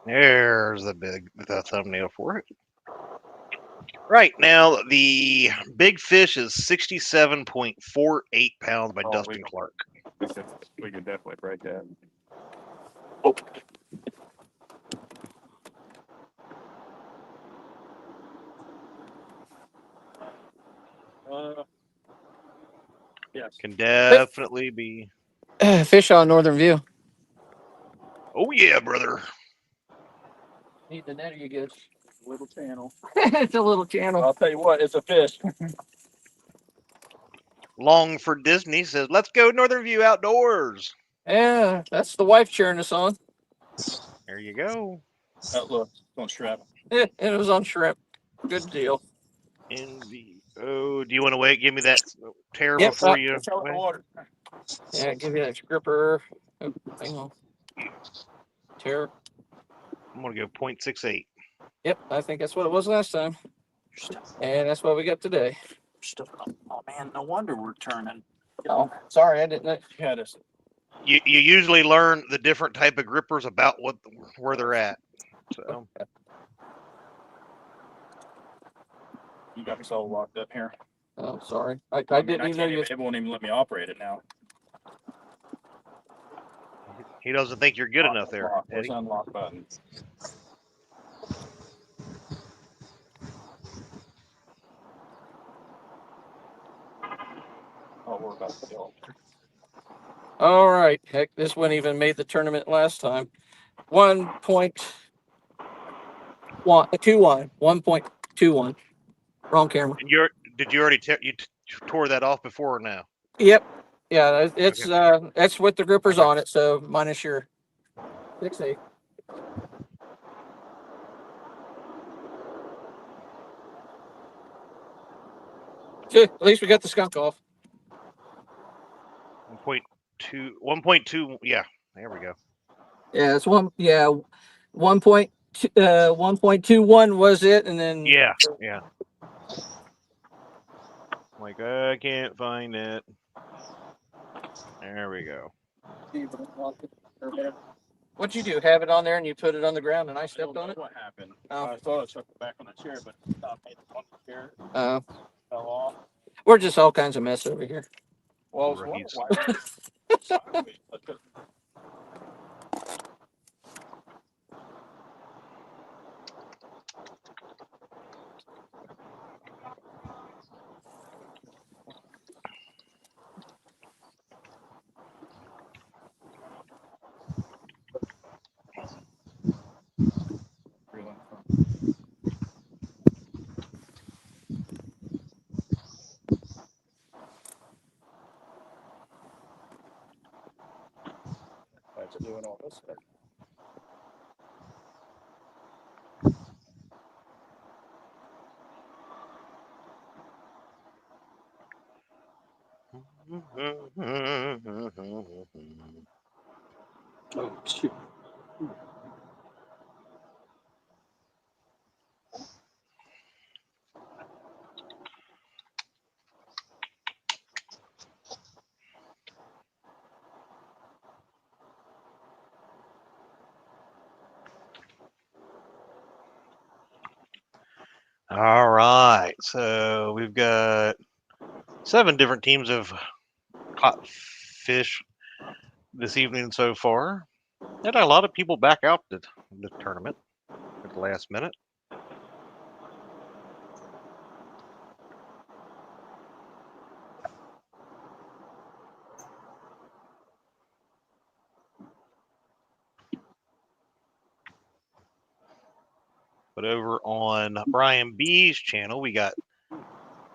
There's the thumbnail for it. Right now, the big fish is 67.48 pounds by Dustin Clark. We could definitely break that. Yes. Can definitely be. Fish on Northern View. Oh yeah, brother. Need the net, or you good? Little channel. It's a little channel. I'll tell you what, it's a fish. Longford Disney says, "Let's go Northern View outdoors." Yeah, that's the wife cheering us on. There you go. Oh, look, it's on shrimp. Yeah, it was on shrimp. Good deal. NVO. Do you want to wait? Give me that tear Yep, before you. It's out in the water. Yeah, give you that gripper. Oh, hang on. Tear. I'm gonna go 0.68. Yep, I think that's what it was last time. And that's what we got today. Oh man, no wonder we're turning. Oh, sorry, I didn't know. You had us. You usually learn the different type of grippers about where they're at. So You got me so locked up here. Oh, sorry. I mean, didn't even know you. It won't even let me operate it now. he doesn't think you're good enough there, Where's Eddie. the unlock button? Oh, we're about to go. All right. Heck, this one even made the tournament last time. 1.21. 1.21. Wrong camera. And did you already tore that off before or now? Yep. Yeah, it's that's with the grippers on it, so minus your 6.8. At least we got the skunk off. 1.2. 1.2. Yeah, there we go. Yeah, it's 1.21 was it, and then Yeah. Like I can't find it. There we go. What'd you do? Have it on there and you put it on the ground and I stepped on it? What happened? Oh. I thought I took it back on the chair, but I made the one chair Oh. fell off. We're just all kinds of mess over here. Well, I was wondering why. After doing all this stuff. Oh, shoot. All right, so we've got 7 different teams of caught fish this evening so far. Had a lot of people back out the tournament at the last minute. But over on Brian B's channel, we got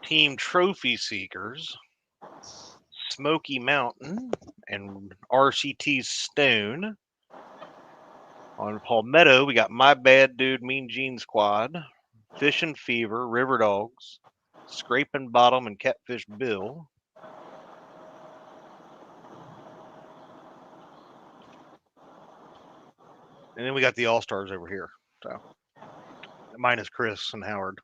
Team Trophy Seekers, Smoky Mountain, and RCT's Stone. On Palmetto, we got My Bad Dude, Mean Gene Squad, Fishing Fever, River Dogs, Scraping Bottom, and Catfish Bill. And then we got the All-Stars over here. So minus Chris and Howard.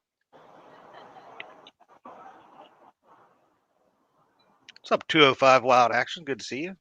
What's up, 205 Wild Action? Good to see you.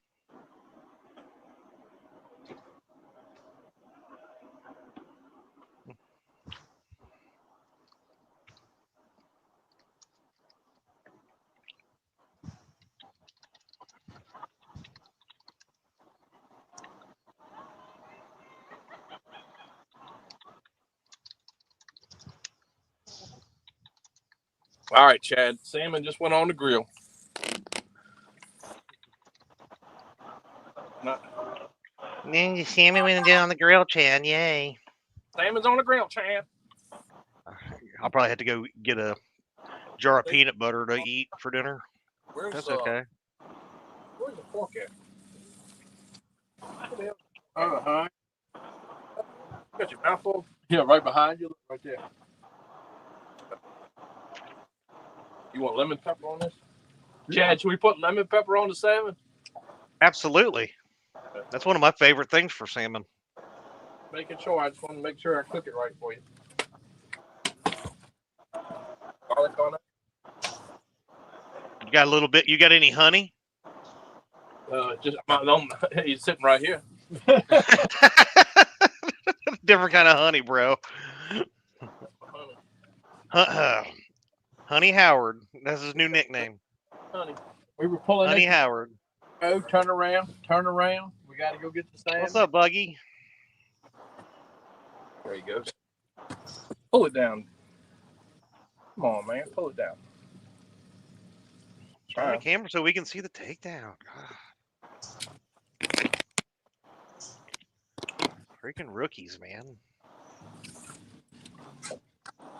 All right, Chad. Salmon just went on the grill. Then the salmon went on the grill, Chad. Yay. Salmon's on the grill, Chad. I'll probably have to go get a jar of peanut butter to eat for dinner. That's okay. Where's the fork at? Uh-huh. Got your mouth full? Yeah, right behind you. Look right there. You want lemon pepper on this? Chad, should we put lemon pepper on the salmon? Absolutely. That's one of my favorite things for salmon. Making sure. I just want to make sure I cook it right for you. Garlic on it. You got a little bit. You got any honey? Just he's sitting right here. Different kind of honey, bro. Honey Howard. That's his new nickname. Honey. We were pulling Honey Howard. Oh, turn around. Turn around. We got to go get the salmon. What's up, Buggy? There he goes. Pull it down. Come on, man. Pull it down. Turn the camera so we can see the takedown. Freaking rookies, man.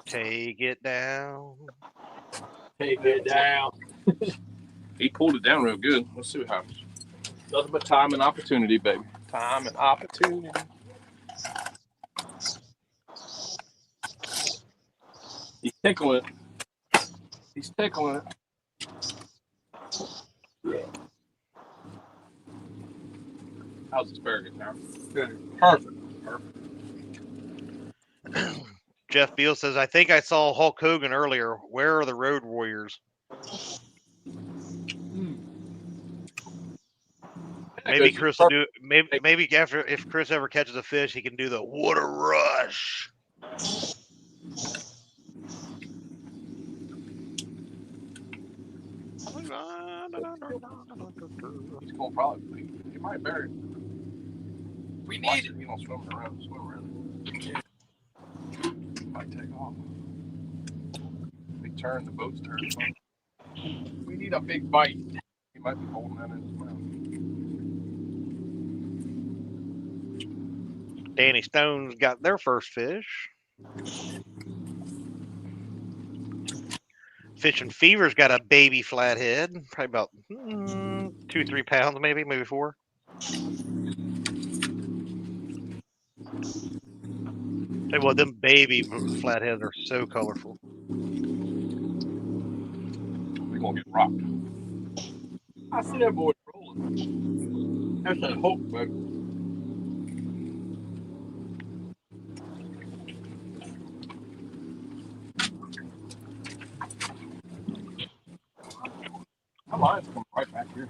Take it down. Take it down. He pulled it down real good. Let's see what happens. Nothing but time and opportunity, baby. Time and opportunity. He's tickling it. He's tickling it. Yeah. How's asparagus now? Good. Perfect. Jeff Beal says, I think I saw Hulk Hogan earlier. Where are the Road Warriors? Maybe Chris will do. Maybe after, if Chris ever catches a fish, he can do the what a rush. He's going to probably. He might bury it. We need it. You don't swim around. Yeah. Might take off. They turn. The boat's turning. We need a big bite. He might be holding that in his mouth. Danny Stone's got their first fish. Fishing Fever's got a baby flathead, probably about 2-3 pounds, maybe 4. Tell you what, them baby flatheads are so colorful. They're gonna get rocked. I see that boy rolling. That's that hook, baby. My line's coming right back here.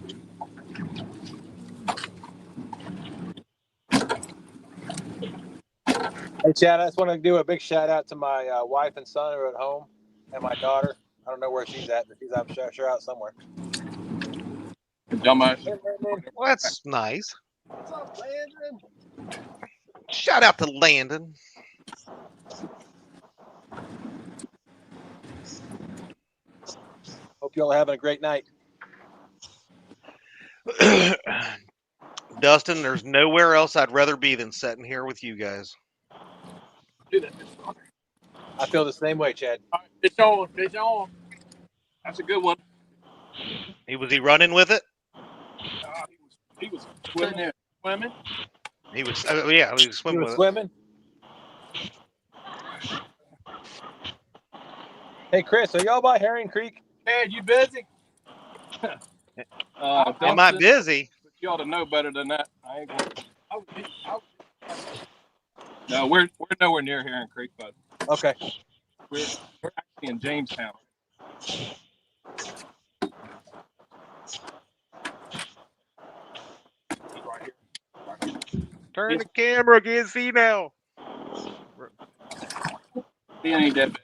Hey, Chad, I just want to do a big shout out to my wife and son who are at home, and my daughter. I don't know where she's at, but she's, I'm sure out somewhere. Dumbass. Well, that's nice. What's up, Landon? Shout out to Landon. Hope you all are having a great night. Dustin, there's nowhere else I'd rather be than sitting here with you guys. Do that. I feel the same way, Chad. All right, fish on, fish on. That's a good one. Was he running with it? He was swimming there. Swimming. He was. Yeah, he was He swimming was with swimming. Hey, Chris, are y'all by Herring Creek? Chad, you busy? it. Am I Dustin, busy? but you ought to know better than that. I ain't going. No, we're nowhere near Heron Creek, bud. Okay. We're actually in Jamestown. Right here. Turn the camera, can't see now. He ain't that big.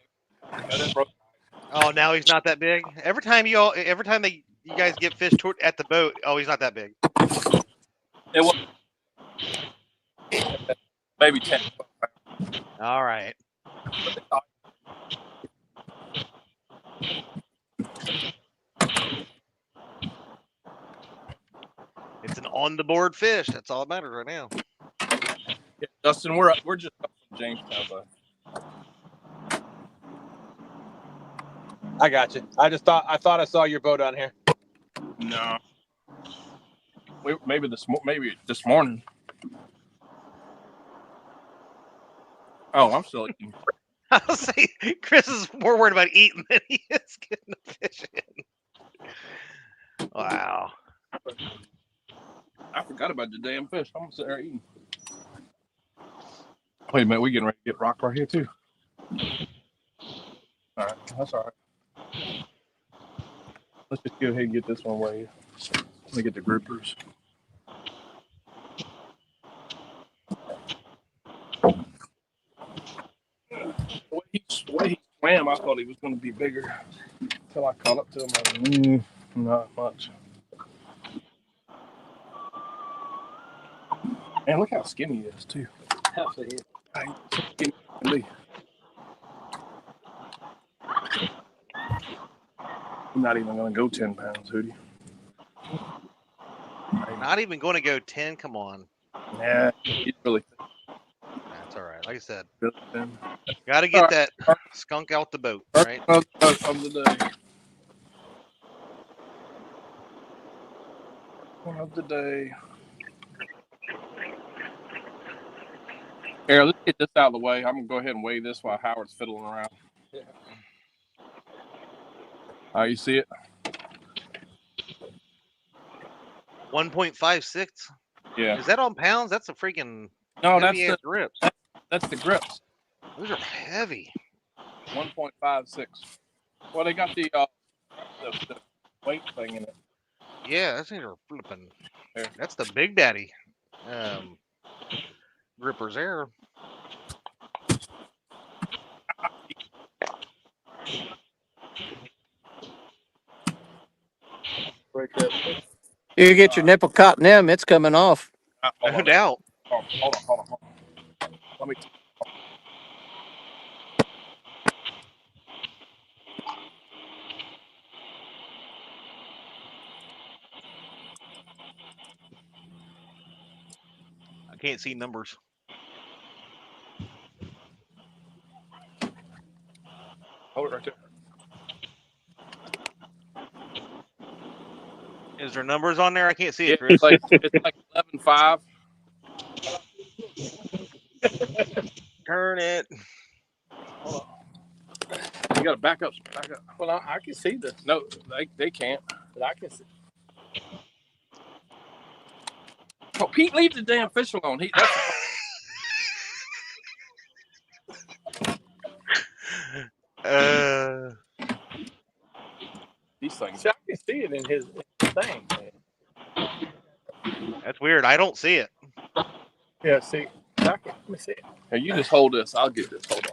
Oh, now he's not that big. Every time you guys get fish at the boat, oh, he's not that big. It was maybe 10. All right. It's an on the board fish. That's all that matters right now. Yeah, Dustin, we're just up from Jamestown, bud. I got you. I thought I saw your boat on here. No. Maybe this morning. Oh, I'm still eating. I'll say Chris is more worried about eating than he is getting the fish in. Wow. I forgot about the damn fish. I'm gonna sit there eating. Wait a minute, we getting ready to get rocked right here too. All right, that's all right. Let's just go ahead and get this one away. Let me get the groupers. The way he swam, I thought he was going to be bigger. Until I caught up to him, I was like, not much. Man, look how skinny he is, too. How skinny he can be. I'm not even going to go 10 pounds, Hootie. Not even going to go 10. Come on. Yeah, he's really thin. That's all right. Like I said, Really thin. got to get that skunk out the boat, right? Of the day. One of the day. Here, let's get this out of the way. I'm going to go ahead and weigh this while Howard's fiddling around. Yeah. You see it? 1.56. Yeah. Is that on pounds? That's a freaking heavy ass grips. That's the grips. Those are heavy. 1.56. Well, they got the weight thing in it. Yeah, those things are flipping. That's the big daddy grippers there. You get your nipple caught in them, it's coming off. No doubt. Hold on. Let me. I can't see numbers. Hold it right there. Is there numbers on there? I can't see it, Chris. It's like 11.5. Turn it. Hold on. You got to back up. Well, I can see this. No, they can't. But I can see. Oh, Pete, leave the damn fish alone. These things. I can see it in his thing, man. That's weird. I don't see it. Yeah, see. Let me see it. Here, you just hold this. I'll get this. Hold on.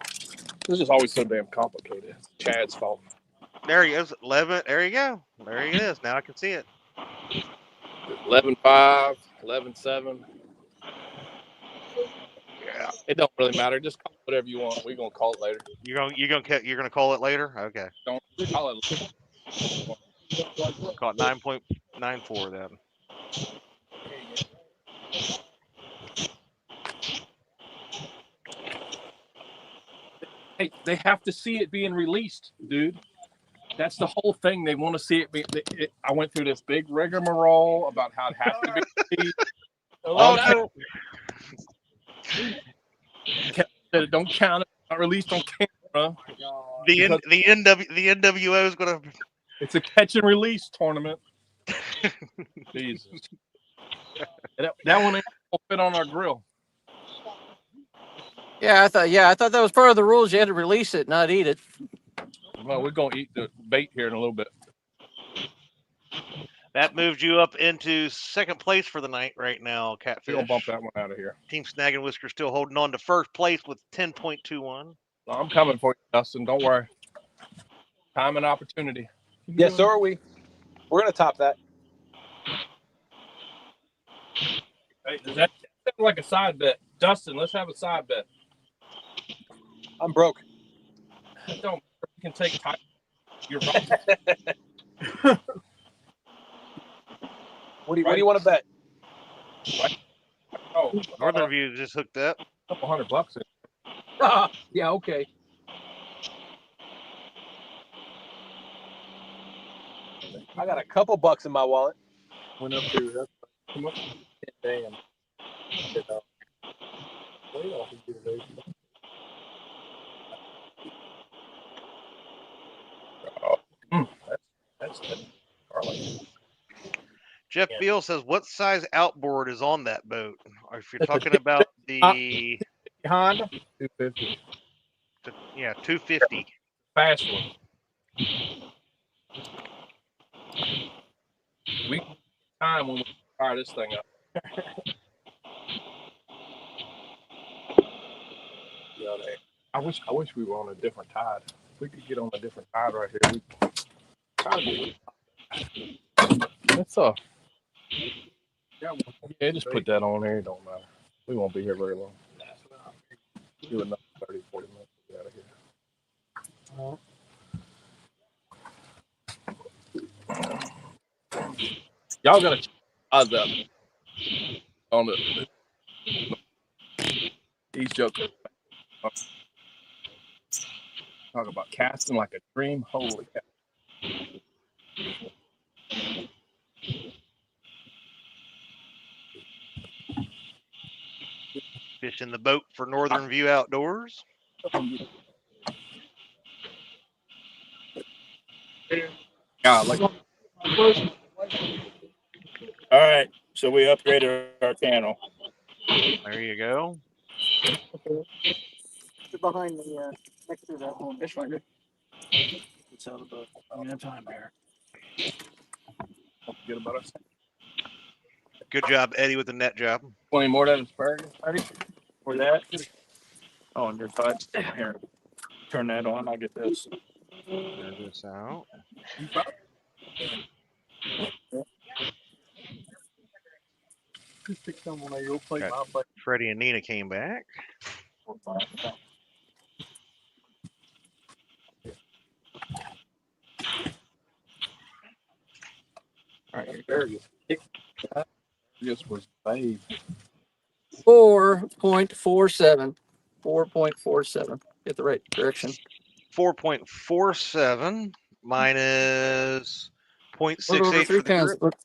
This is always so damn complicated. It's Chad's fault. There he goes. 11. There you go. There he is. Now I can see it. 11.5, 11.7. Yeah. It don't really matter. Just call it whatever you want. We're gonna call it later. You're gonna call it later? Okay. Don't call it later. Call it 9.94 then. Hey, they have to see it being released, dude. That's the whole thing. They want to see it. I went through this big rigmarole about how it has to be released. Oh, Don't count it. Not released on camera. the NWO is gonna. It's a catch and release tournament. Jesus, that one ain't gonna fit on our grill. Yeah, I thought that was part of the rules. You had to release it, not eat it. Well, we're gonna eat the bait here in a little bit. That moves you up into second place for the night right now, Catfish. We're gonna bump that one out of here. Team Snag and Whisker still holding on to first place with 10.21. I'm coming for you, Dustin. Don't worry. Time and opportunity. Yeah, so are we. We're gonna top that. Hey, does that sound like a side bet? Dustin, let's have a side bet. I'm broke. Don't you can take time. You're right. What do you want to bet? Oh, Northern View just hooked up. a couple $100 in. Yeah, okay. I got a couple bucks in my wallet. Went up to that's too much. Damn. That's Jeff Beal says, "What size outboard is on that boat?" Or if you're talking about the Honda 250. yeah 250. Fast one. We time when we fire this thing up. I wish we were on a different tide. If we could get on a different tide right here. That's yeah, just put that on there. It don't matter. We won't be here very long. Do another 30, 40 minutes to get out of here. Y'all gotta check odds up on the. He's joking. Talk about casting like a dream. Holy cow. Fishing the boat for Northern View Outdoors. Yeah, like. All right, so we upgraded our channel. There you go. Behind the next to that home fish finder. It's out of the time here. Don't forget about us. Good job, Eddie, with the net job. 20 more than asparagus. Ready? For that. Oh, and your touch. Here. Turn that on. I'll get this. Clear this out. Got Freddie and Nina came back. All right, there you go. This was babe. 4.47. 4.47. Get the right direction. 4.47 minus 0.68 3 for the pounds. grip.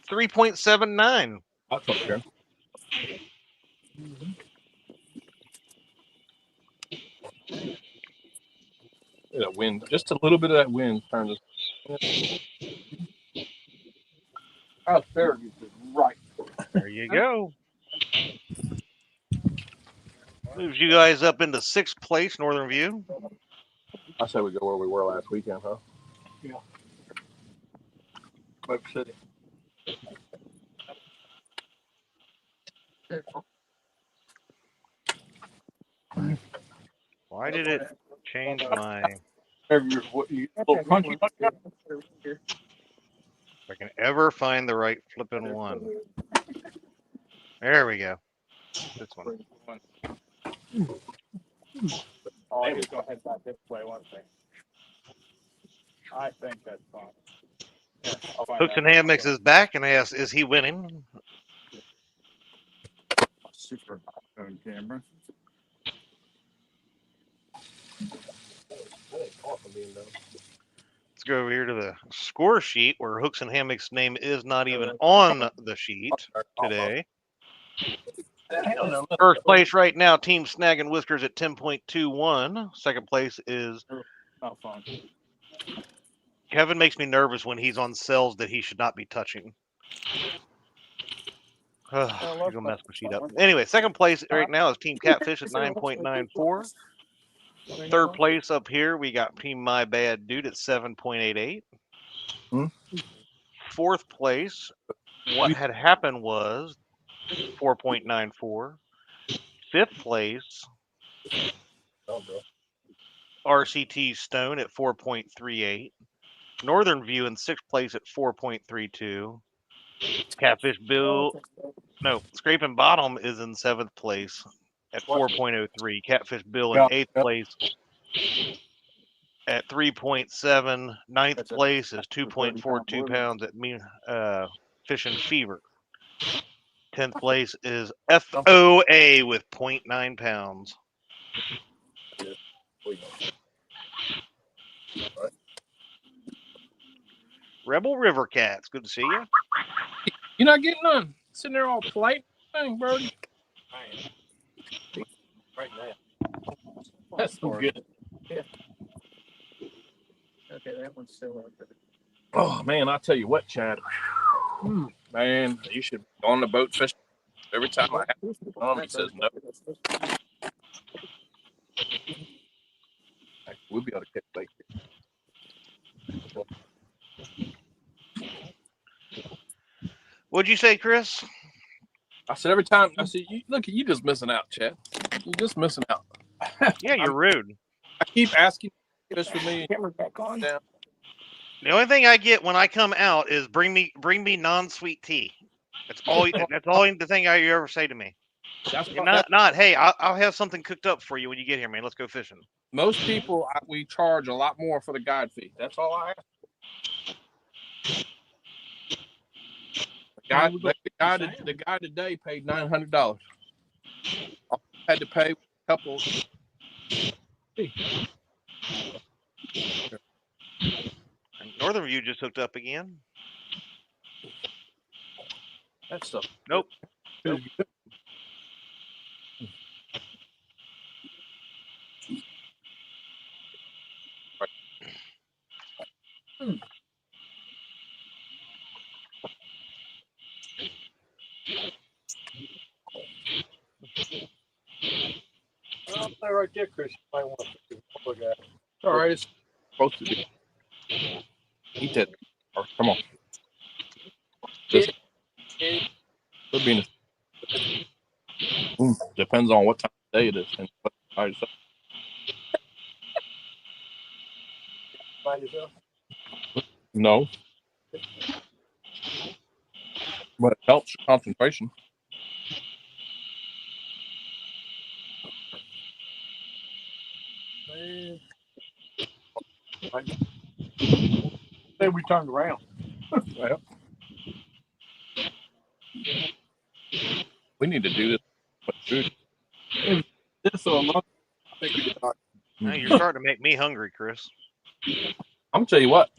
3.79. That's okay. That wind, just a little bit of that wind turned us. Asparagus is right. There you go. Moves you guys up into sixth place, Northern View. I say we go where we were last weekend, huh? Yeah. Lake City. Why did it change my... If I can ever find the right flipping one. There we go. This one. Oh, I just go ahead back this way one thing. I think that's fine. Yeah, I'll find Hooks out. and Hammocks is back and asks, is he winning? Super on camera. Let's go over here to the score sheet where Hooks and Hammock's name is not even on the sheet today. First place right now, Team Snag and Whiskers at 10.21. Second place is Not fun. Kevin. Makes me nervous when he's on cells that he should not be touching. You're gonna mess my sheet up. Anyway, second place right now is Team Catfish at 9.94. Third place up here, we got Team My Bad Dude at 7.88. Fourth place, what had happened was 4.94. Fifth place, RCT Stone at 4.38. Northern View in sixth place at 4.32. Catfish Bill, no, Scraping Bottom is in seventh place at 4.03. Catfish Bill in eighth place at 3.7. Ninth place is 2.42 pounds at Fishing Fever. 10th place is FOA with 0.9 pounds. Rebel River Cats, good to see you. You're not getting none. Sitting there all polite, thing, Brody. Right now. That's so good. Yeah. Okay, that one's still up there. Oh man, I tell you what, Chad. Man, you should be on the boat fishing. Every time I have he says no. We'll be able to catch bait. What'd you say, Chris? I said every time. I said, look, you just missing out, Chad. You're just missing out. Yeah, you're rude. I keep asking you to fish with me. Camera back on. Down. The only thing I get when I come out is bring me non-sweet tea. That's all. That's all the thing you ever say to me. That's Not. Hey, I'll have something cooked up for you when you get here, man. Let's go fishing. most people. We charge a lot more for the guide fee. That's all I ask. The guy today paid $900. I had to pay a couple. Northern View just hooked up again. That stuff. Nope. I'll right there, Chris. You might want to look at it. All right, it's supposed to be. Eat that. Come on. Could be depends on what time of day it is. And what time By yourself? no. But it helps your concentration. Say we turned around. Well, we need to do this. This or a month. I think we could talk. Now you're starting to make me hungry, Chris. I'm gonna tell you what.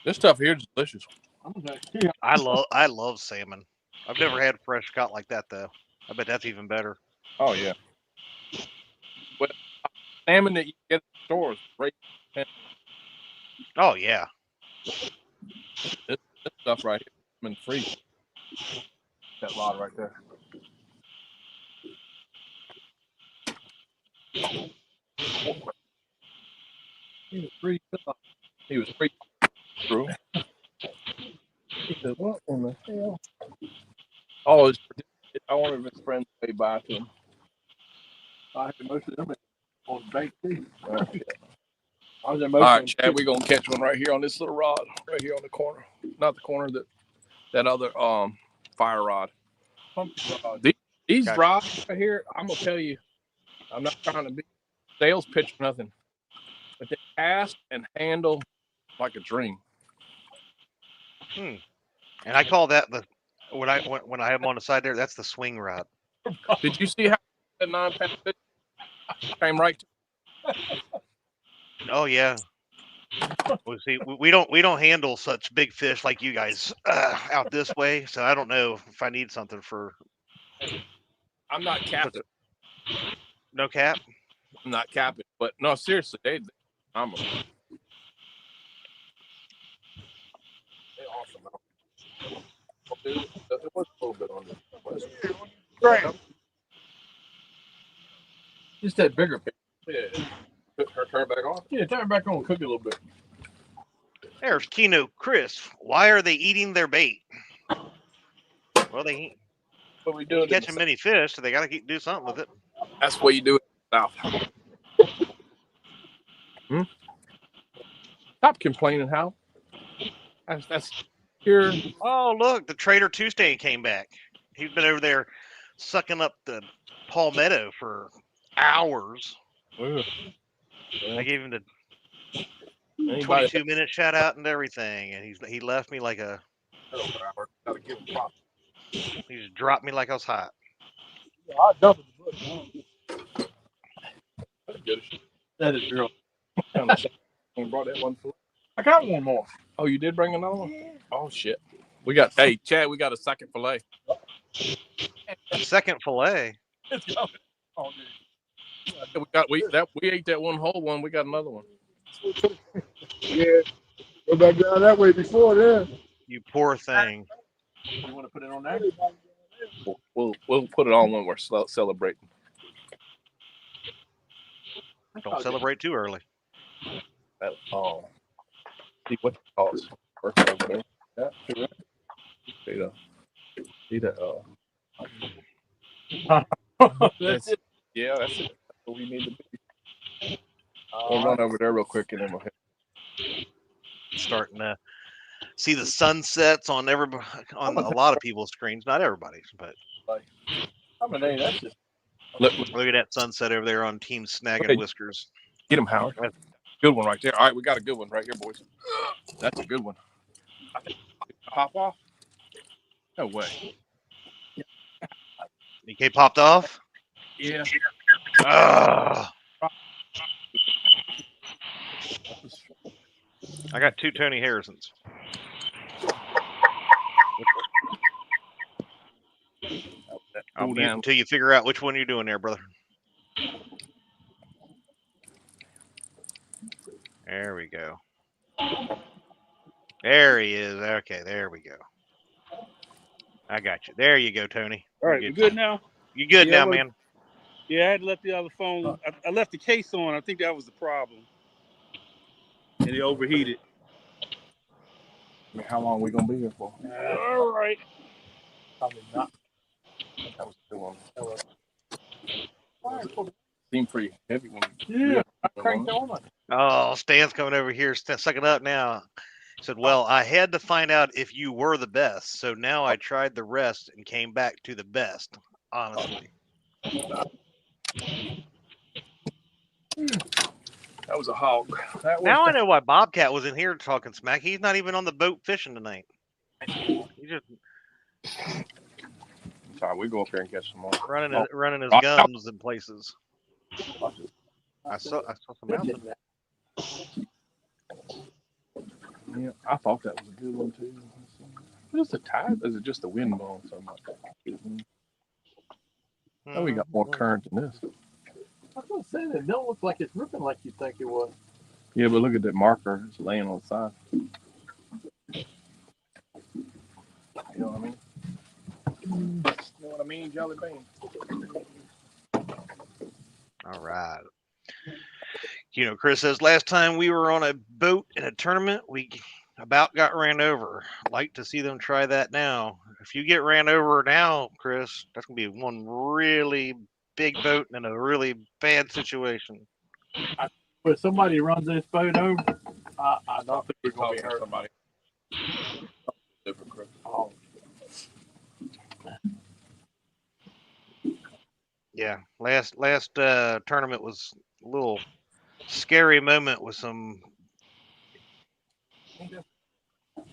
This stuff here is delicious. I love salmon. I've never had fresh caught like that though. I bet that's even better. Oh yeah. But salmon that you get at the store is great. Oh yeah. This stuff right here, salmon free. That rod right there. He was free. He was free. True. He said, "What in the hell?" Oh, I wonder if his friends say bye to him. I had most of them on bait too. All right, Chad, we're gonna catch one right here on this little rod, right here on the corner. Not the corner, that other fire rod. These Gotcha. rods right here, I'm gonna tell you, I'm not trying to be sales pitch or nothing, but they cast and handle like a dream. And I call that when I have them on the side there, that's the swing rod. Did you see how that 9-pound fish came right to Oh yeah. Well, see, we don't handle such big fish like you guys out this way, so I don't know if I need something for. I'm not capping. No cap. I'm not capping, but no, seriously, I'm a, they awesome. It was a little bit on this. Great. Just that bigger fish. Yeah. Turn it back on. Yeah, turn it back on. Cook it a little bit. There's Keno Chris. Why are they eating their bait? Well, they What we doing? catching many fish, so they got to do something with it. That's what you do in the South. Stop complaining, Hal. That's here. Oh, look, the Trader Tuesday came back. He's been over there sucking up the palmetto for hours. Yeah. I gave him the Anybody 22-minute shout out and everything, and he left me like a. gotta give him props. He just dropped me like I was hot. I doubled the book. That's good. That is real. Brought that one for. I got one more. Oh, you did bring another one? Yeah. Oh shit. We got Chad, we got a second fillet. Second fillet. It's coming. Oh, we ate that one whole one. We got another one. Yeah. Go back down that way before then. You poor thing. You want to put it on there? We'll put it on when we're celebrating. Don't celebrate too early. See what it costs. Over there. Yeah, see that. That's it. Yeah, that's it. That's what we need to be. We'll run over there real quick and then we'll hit. Starting to see the sunsets on a lot of people's screens. Not everybody's, but That's just look at that sunset over there on Team Snagging Whiskers. Get him, Howard. Good one right there. All right, we got a good one right here, boys. That's a good one. Pop off? No way. DK popped off? Yeah. I got 2 Tony Harrisons. I'll mute until you figure out which one you're doing there, brother. There we go. There he is. Okay, there we go. I got you. There you go, Tony. All right, you good now? You good now, man? Yeah, I had left the other phone. I left the case on. I think that was the problem. And it overheated. I mean, how long are we going to be here for? All right. Probably not. That was a good one. Seemed pretty heavy when I cranked on. Oh, Stan's coming over here, sucking up now. He said, well, I had to find out if you were the best, so now I tried the rest and came back to the best, honestly. That was a hog. Now I know why Bobcat was in here talking smack. He's not even on the boat fishing tonight. He just sorry, we go up there and catch some more. Running his gums in places. I saw some out of that. Yeah, I thought that was a good one too. Is it the tide? Or is it just the wind blowing so much? Oh, we got more current than this. I was gonna say that it don't look like it's ripping like you think it was. Yeah, but look at that marker. It's laying on the side. You know what I mean? You know what I mean, Jelly Bean? All right. You know, Chris says, last time we were on a boat in a tournament, we about got ran over. Like to see them try that now. If you get ran over now, Chris, that's going to be one really big boat in a really bad situation. But somebody runs this boat over, I don't think we're going to be hurt. Somebody. Oh. Yeah, last tournament was a little scary moment with some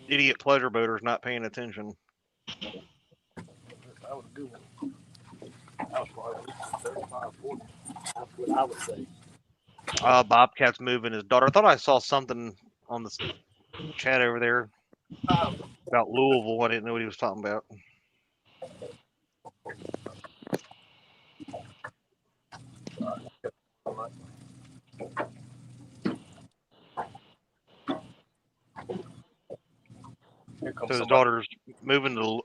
idiot pleasure boaters not paying attention. That was a good one. That was probably 35, 40. That's what I would say. Bobcat's moving his daughter. I thought I saw something on the chat over there about Louisville. I didn't know what he was talking about. Here comes So his somebody. daughter's moving to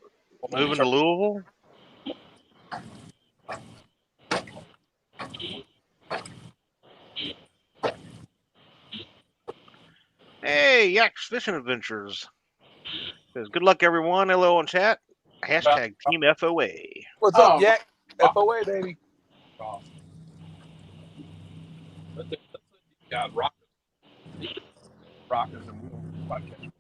Louisville. Hey, Yak's Fishing Adventures says, "Good luck, everyone." Hello on chat. Hashtag Team FOA. What's up, Jack? FOA, baby. Got rockers and we don't catch.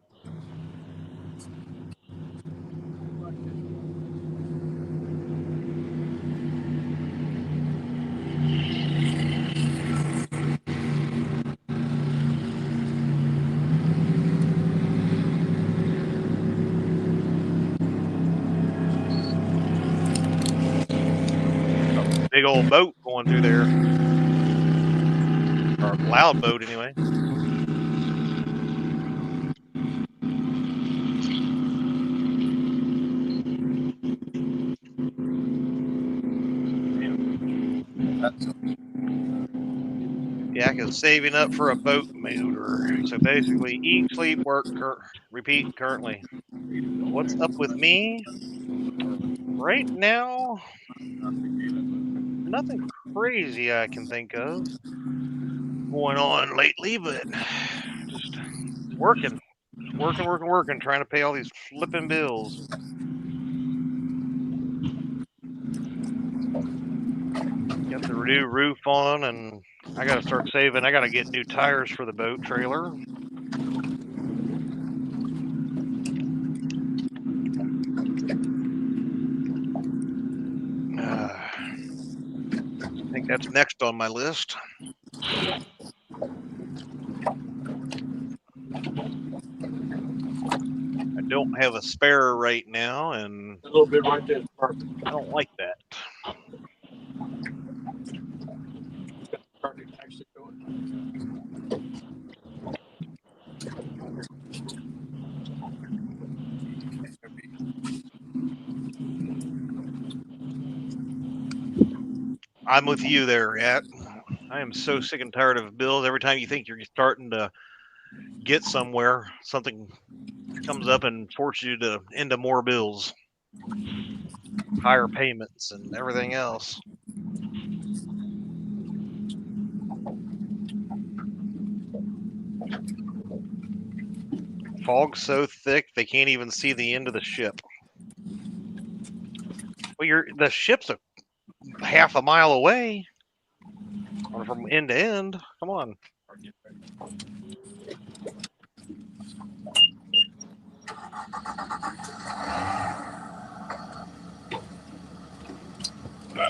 Big old boat going through there, or a loud boat anyway. Yak is saving up for a boat motor. So basically, eat, sleep, work, repeat currently. What's up with me? Right now, nothing crazy I can think of going on lately, but just working, trying to pay all these flipping bills. Got the new roof on, and I got to start saving. I got to get new tires for the boat trailer. I think that's next on my list. I don't have a spare right now, and A little bit right there. Perfect. I don't like that. Actually do it. I'm with you there, Rat. I am so sick and tired of bills. Every time you think you're starting to get somewhere, something comes up and forces you to into more bills, higher payments, and everything else. Fog's so thick they can't even see the end of the ship. Well, the ship's a half a mile away, or from end to end. Come on.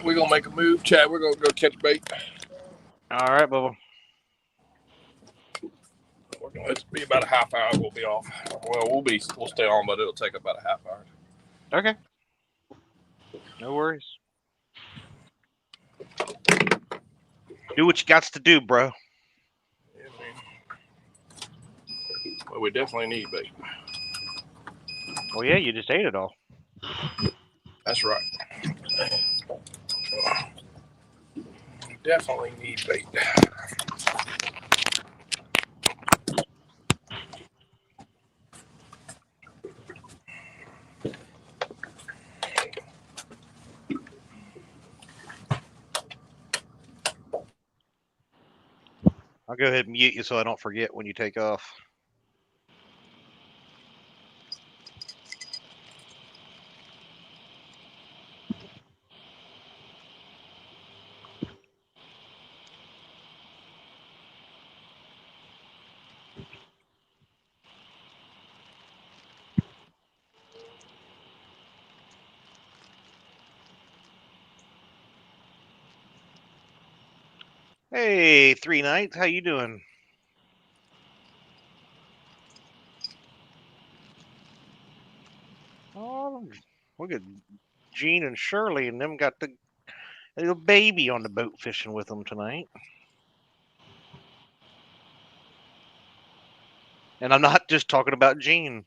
We're gonna make a move, Chad. We're gonna go catch bait. All right, Bubba. It's be about a half hour. We'll be off. Well, we'll stay on, but it'll take about a half hour. Okay. No worries. Do what you got to do, bro. Yeah, man. Well, we definitely need bait. Well, yeah, you just ate it all. That's right. Definitely need bait. I'll go ahead and mute you so I don't forget when you take off. Hey, 3 Nights, how you doing? Oh, look at Gene and Shirley, and them got the little baby on the boat fishing with them tonight. And I'm not just talking about Gene.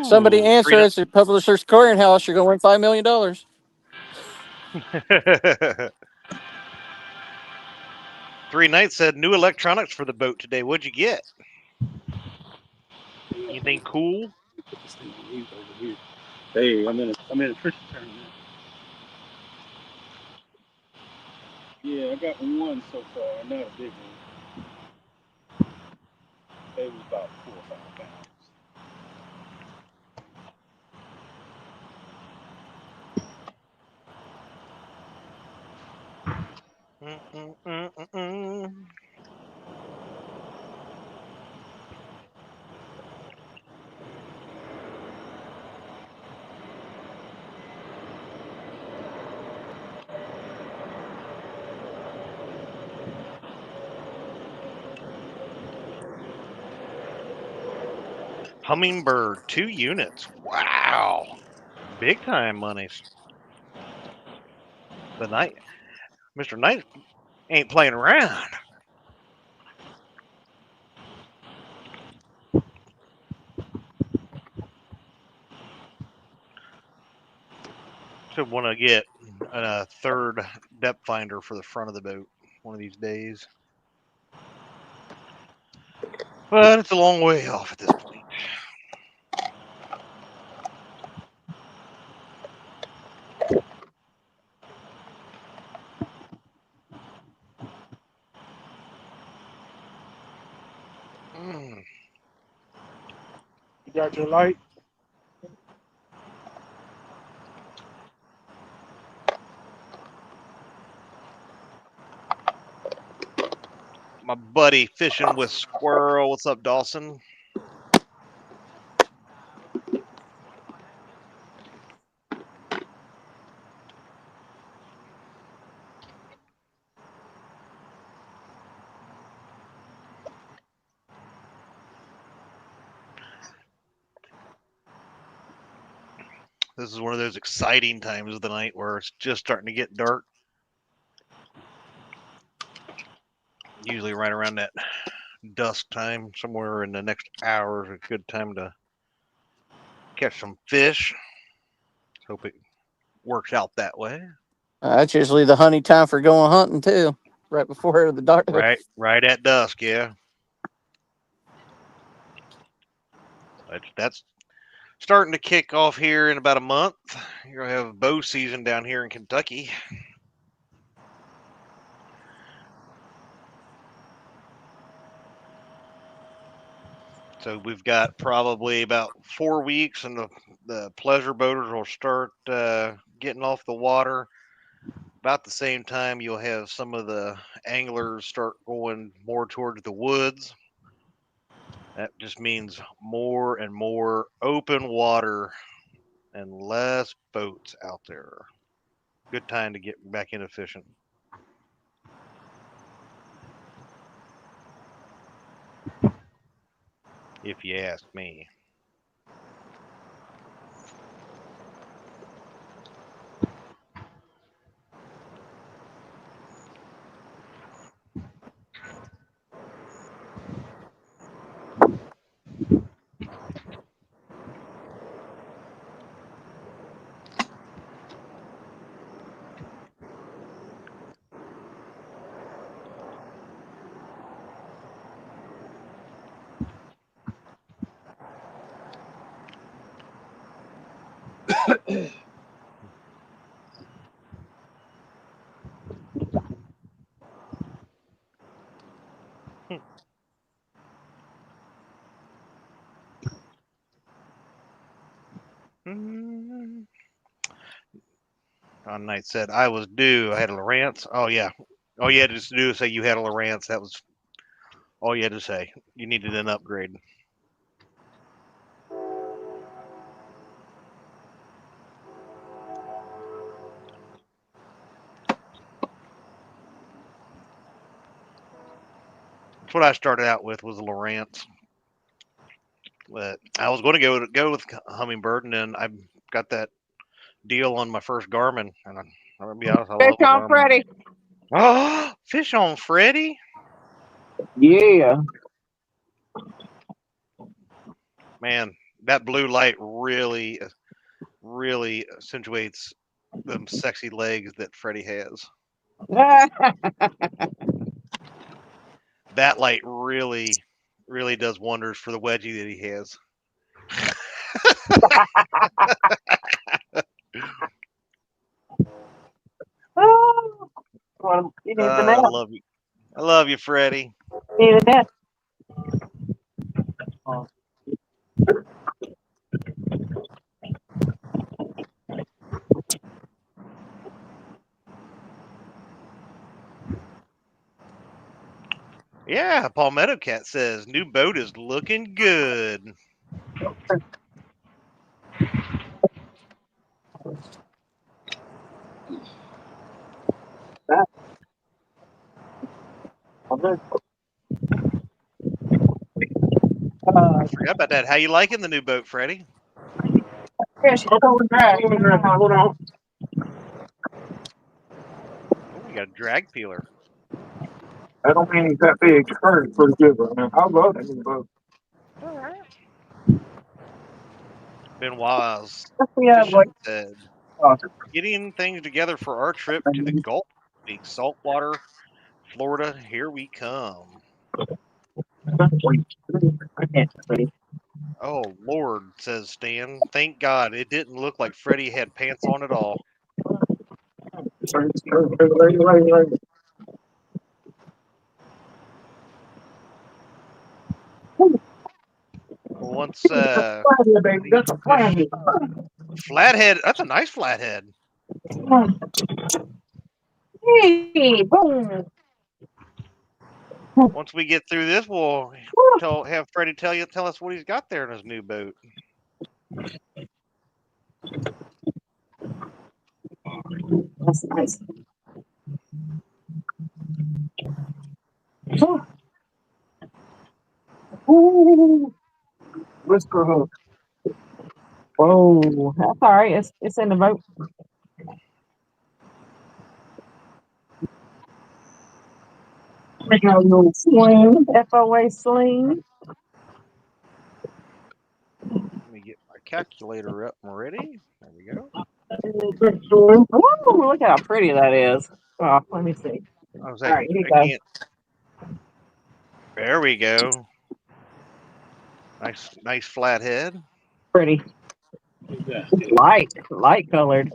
Somebody Ooh, answer it's a publisher's clearinghouse. You're going to win $5 million. Three Knights said new electronics for the boat today. What'd you get? Anything cool? Put this thing on mute over here. Hey, I'm in a fishing tournament. Yeah, I got one so far, not a big one. It was about 4 or 5 pounds. Hummingbird, 2 units. Wow. Big time monies. The Knight, Mr. Knight ain't playing around. Should want to get a third depth finder for the front of the boat one of these days. But it's a long way off at this point. You got your light? My buddy fishing with squirrel. What's up, Dawson? This is one of those exciting times of the night where it's just starting to get dark. Usually right around that dusk time, somewhere in the next hour is a good time to catch some fish. Hope it works out that way. That's usually the honey time for going hunting too, right before the dark. Right at dusk, yeah. That's starting to kick off here in about a month. You're gonna have bow season down here in Kentucky. So we've got probably about 4 weeks, and the pleasure boaters will start getting off the water. About the same time, you'll have some of the anglers start going more towards the woods. That just means more and more open water and less boats out there. Good time to get back into fishing. If you ask me. On night said I was due. I had a Lowrance. Oh yeah. All you had to do is say you had a Lowrance. That was all you had to say. You needed an upgrade. That's what I started out with was the Lowrance. But I was going to go with Hummingbird, and then I got that deal on my first Garmin, and I'm gonna be honest, I Fish love the on Garmin. Freddy. Oh, fish on Freddy. Yeah. Man, that blue light really accentuates them sexy legs that Freddy has. That light really does wonders for the wedgie that he has. Oh, well, you need the net. I love you, Freddy. You need the net. Yeah, Palmetto Cat says new boat is looking good. I forgot about that. How you liking the new boat, Freddy? Fish, hold on. Oh, we got a drag peeler. I don't mean he's that big. It's pretty good, but man, I love that new boat. All right. Been a while. Yeah, Fishing like, said, getting things together for our trip to the Gulf Week, saltwater, Florida. Here we come. I can't see. Oh Lord, says Stan. Thank God it didn't look like Freddy had pants on at all. Once That's a flathead. flathead, that's a nice flathead. Hey, boom. Once we get through this, we'll have Freddy tell us what he's got there in his new boat. That's nice. Ooh. Whisper hook. Whoa, that's all right. It's in the boat. We got a little sling, FOA sling. Let me get my calculator up and ready. There we go. Ooh, look how pretty that is. Oh, let me see. I was All like, right, here you I go. can't. There we go. Nice flathead. Pretty. It's light colored.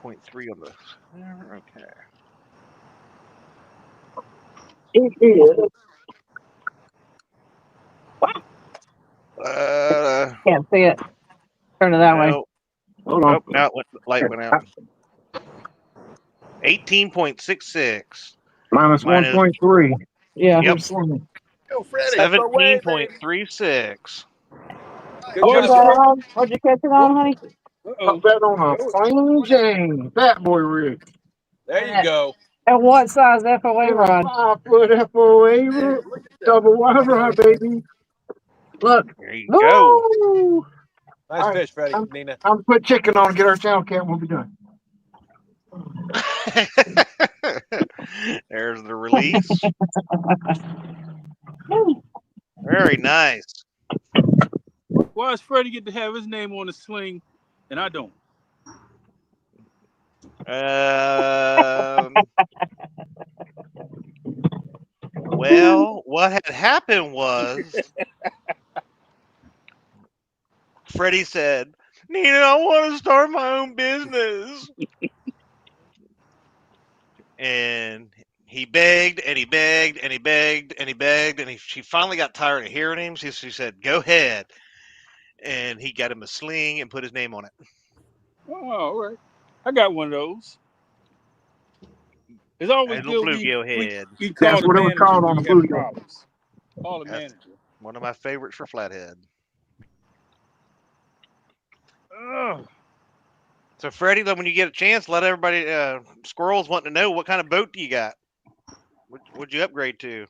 .3 on the. Okay. It is. Can't see it. Turn it that way. No. Hold on. Nope. Now light went out. 18.66 Minus minus 1.3. Yeah. Yep. Go, Freddy. 17.36. Good What'd you job. catch it on? What'd you catch it on, honey? Put that on a plain Jane fat boy rig. There you go. And what size FOA rod? 5-foot FOA double wide rod, baby. Look. There you go. Woo! Nice fish, Freddy. Nina. I'm gonna put chicken on and get our channel cat. We'll be done. There's the release. Very nice. Why does Freddie get to have his name on the sling and I don't? Well, what had happened was Freddie said, Nina, I want to start my own business. And he begged and he begged and he begged and he begged and she finally got tired of hearing him. She said, go ahead. And he got him a sling and put his name on it. Oh, all right. I got one of those. It's always And little good bluegill head. we call That's the what it was manager called when on you the have bluegill. problems. Call the That's manager. one of my favorites for flathead. Oh, So, Freddie, when you get a chance, let everybody, squirrels wanting to know what kind of boat do you got? What'd you upgrade to?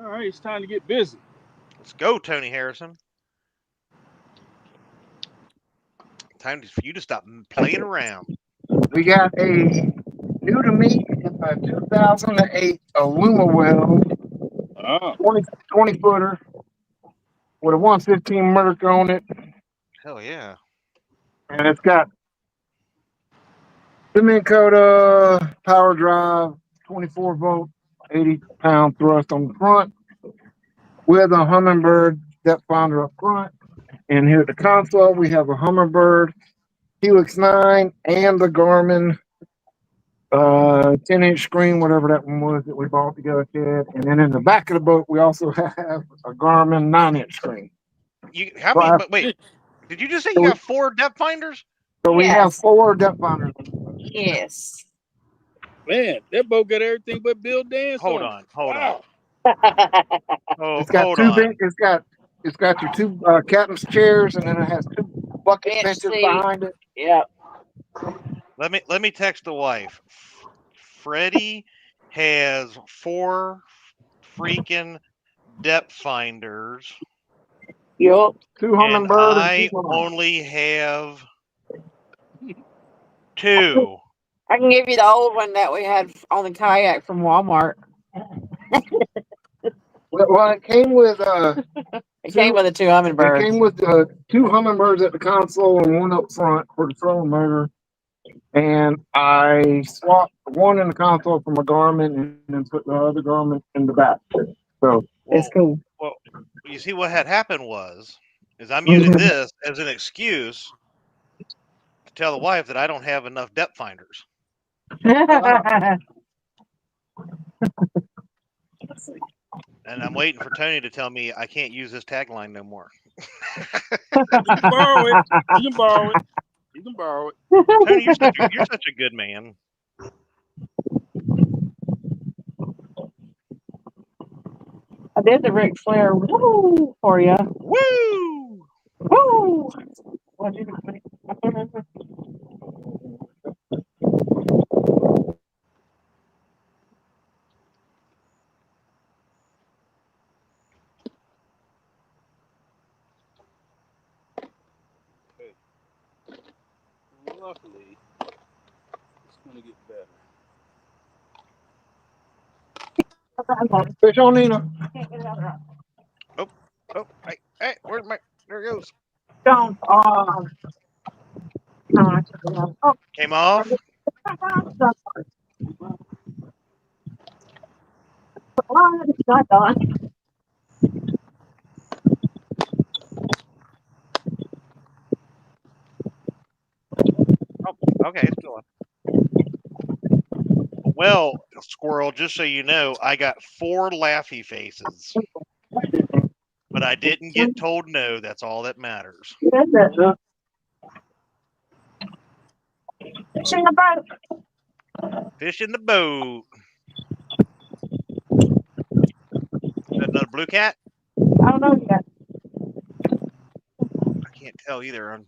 all right, it's time to get busy. Let's go, Tony Harrison. Time for you to stop playing around. We got a new to me, a 2008 Alumawell Oh, 20 footer with a 115 Merc on it, Hell yeah. and it's got Minn Kota power drive, 24 volt, 80-pound thrust on the front, with a Humminbird depth finder up front. And here at the console, we have a Humminbird Helix 9 and the Garmin 10-inch screen, whatever that one was that we bought together, kid. And then in the back of the boat, we also have a Garmin 9-inch screen. How many? But wait, did you just say you got 4 depth finders? So we have Yes. 4 depth finders. Yes. man, that boat got everything but Bill Dance Hold on. on, hold Wow. on. It's got Hold two on. big. It's got your 2 captain's chairs, and then it has 2 bucket Bench benches seat. behind it. Yep. Let me text the wife. Freddie has 4 freaking depth finders, Yep. 2 and Humminbird and I 2 Humminbird. only have 2. I can give you the old one that we had on the kayak from Walmart. Well, it came with It came with the 2 it Humminbirds. came with 2 Humminbirds at the console and 1 up front for the trolling motor. And I swapped 1 in the console from a Garmin and then put the other Garmin in the back. So It's cool. Well, you see what had happened is I'm using this as an excuse to tell the wife that I don't have enough depth finders. And I'm waiting for Tony to tell me I can't use this tagline no more. You can borrow it. You can borrow it. You can borrow it. Tony, you're such a good man. I did the Ric Flair woo for you. Woo! Woo! What you Luckily, it's going to get better. fish on Nina. Oh, hey, where's my? There it goes. don't. Came off. It's not done. Oh, okay, it's still on. Well, squirrel, just so you know, I got 4 laughy faces, but I didn't get told no. That's all that matters. Fish in the boat. Fish in the boat. Is that another blue cat? I don't know yet. I can't tell either. I'm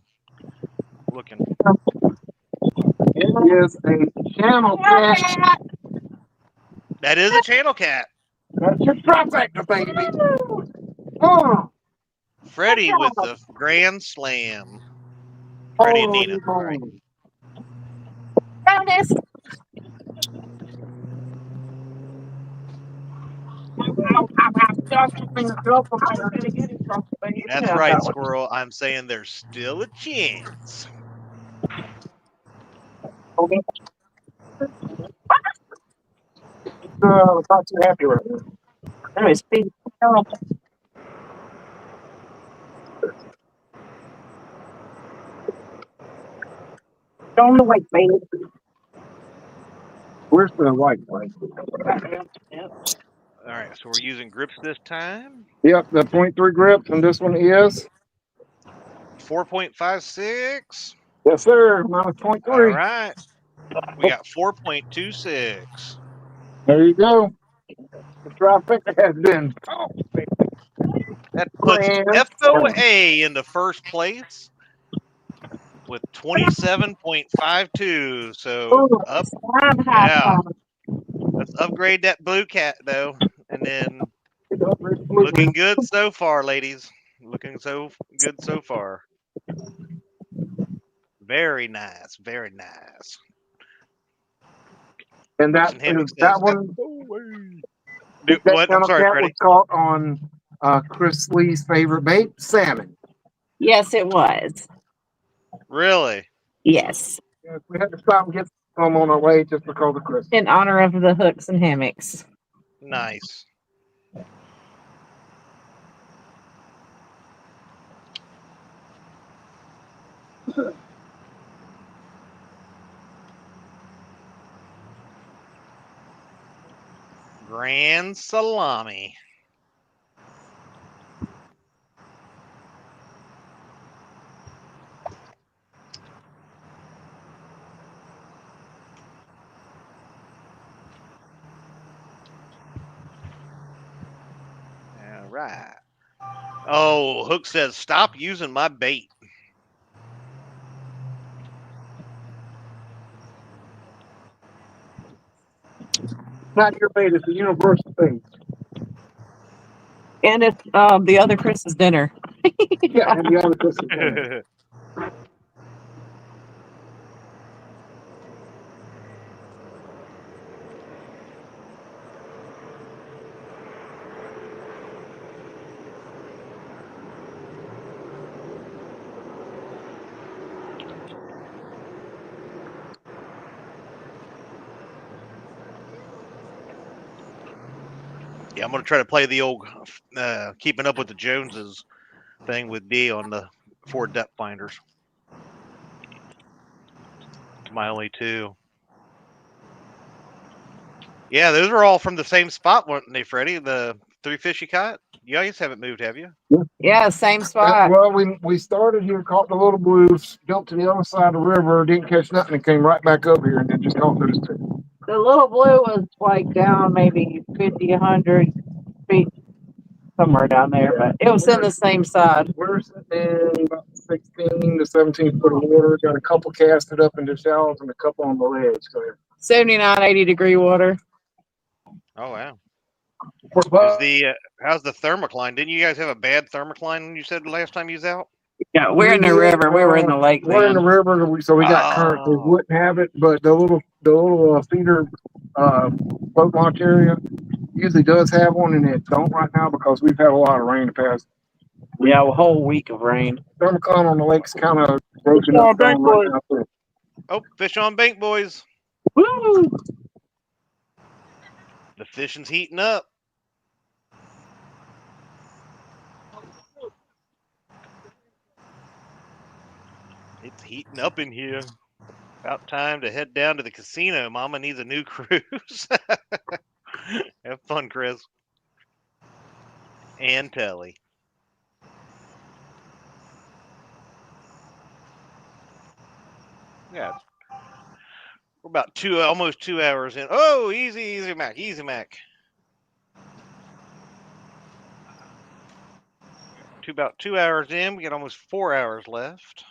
looking. It is a channel cat. That is a channel cat. That's your trifecta, baby. Oh, Freddie with the grand slam. Freddie and Nina. All right. Bonus. That's right, squirrel. I'm saying there's still a chance. not too happy right now. That was big. On the weight, baby. Where's the white one? All right, so we're using grips this time. Yep, the 0.3 grips, and this one is 4.56. yes, sir. Minus All 0.3. right, we got 4.26. There you go. The trifecta has been. Oh, That puts grand. FOA in the first place with 27.52. So up, Slime high yeah. five. Let's upgrade that blue cat though, and then Looking looking good so far, ladies. Looking so good so far. Very nice, very nice. And Hooks that and Hammock is says, that one. Do, That what? I'm channel sorry, cat was Freddie. caught on Chris Lee's favorite bait, salmon. Yes, it was. Really? Yes. Yes, we had to stop and get some on our way just because of Chris. In honor of the hooks and hammocks. Nice. Grand salami. All right. Oh, Hook says, stop using my bait. Not your bait; it's a universal thing. And it's the other Chris's dinner. Yeah, and the other Chris's dinner. Yeah, I'm going to try to play the old keeping up with the Joneses thing with D on the 4 depth finders. My only 2. Yeah, those are all from the same spot, weren't they, Freddie? The 3 fish you caught? You guys haven't moved, have you? Yeah, same spot. Well, we started here, caught the little blues, jumped to the other side of the river, didn't catch nothing, and came right back up here, and then just caught those 2. The little blue was like down maybe 50, 100 feet, somewhere down there, but it was in the same side. We're sitting in about 16 to 17 foot of water. Got a couple casted up into shallows and a couple on the ledge. So 79, 80-degree water. Oh, wow. we're Is above. the how's the thermocline? Didn't you guys have a bad thermocline you said the last time you was out? Yeah, we're in the river. We were in the lake We're in the then. river, so we got current. We Oh. wouldn't have it, but the little feeder boat launch area usually does have one, and it don't right now because we've had a lot of rain the past. Yeah, a whole week of rain. Thermocline on the lake's kind of broken Come up on, bank right boy. now. Too. Oh, fish on bank, boys. Woo! The fishing's heating up. It's heating up in here. About time to head down to the casino. Mama needs a new cruise. Have fun, Chris. And Telly. Yeah. We're about almost 2 hours in. Oh, easy, Mac. Easy, Mac. About 2 hours in. We got almost 4 hours left.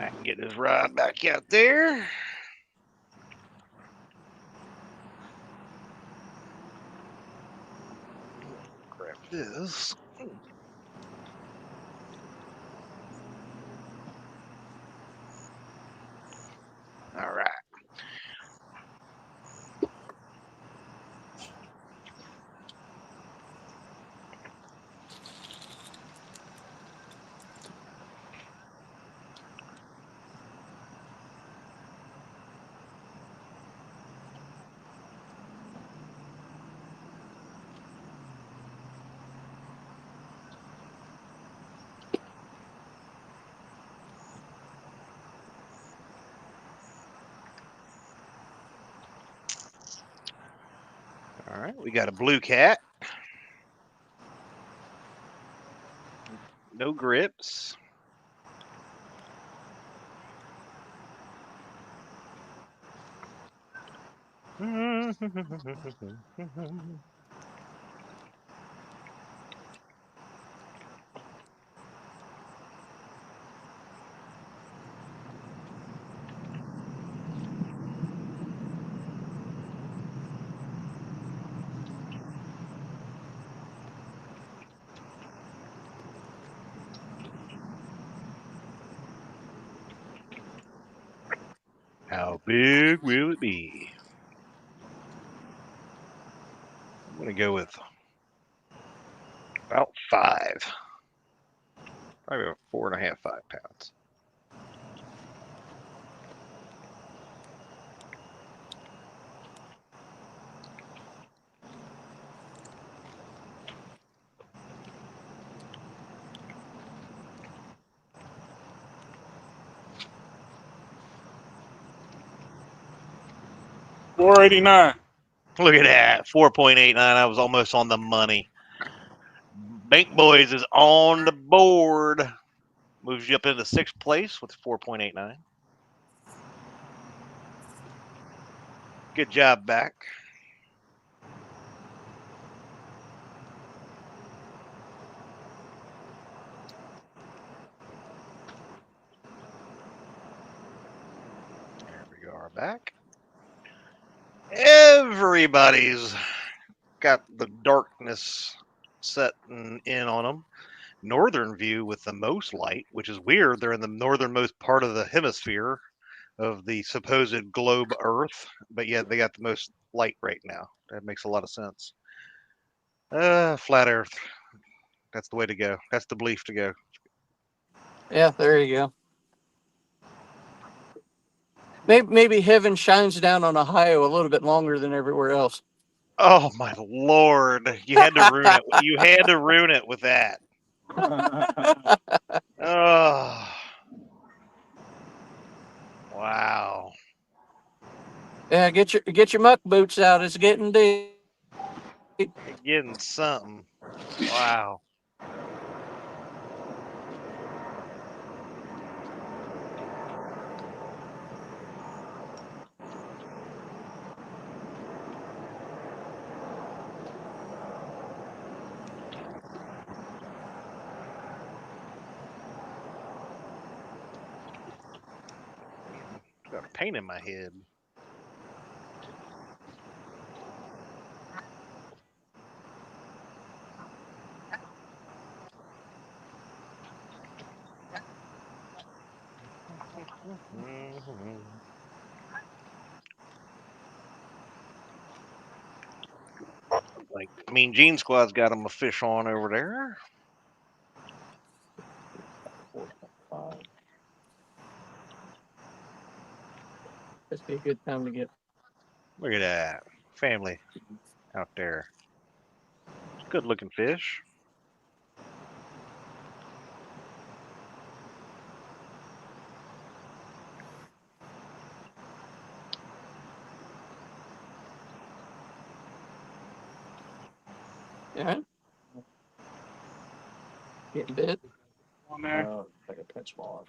I can get his rod back out there. Grab this. All right. All right, we got a blue cat. No grips. How big will it be? I'm going to go with about 5. Probably about 4.5, 5 pounds. $4.89. Look at that, 4.89. I was almost on the money. Bank Boys is on the board. Moves you up into 6th place with 4.89. Good job, back. There we are, back. Everybody's got the darkness setting in on them. Northern view with the most light, which is weird. They're in the northernmost part of the hemisphere of the supposed globe Earth, but yet they got the most light right now. That makes a lot of sense. Flat Earth. That's the way to go. That's the belief to go. Yeah, there you go. Maybe heaven shines down on Ohio a little bit longer than everywhere else. Oh my Lord! You had to ruin it. You had to ruin it with that. Oh, wow! Yeah, get your muck boots out. It's getting deep. You're getting something. Wow. Got a pain in my head. Like Mean Gene Squad's got him a fish on over there. This be a good time to get. Look at that family out there. Good looking fish. Yeah. Getting bit. On there. Like a pinch ball.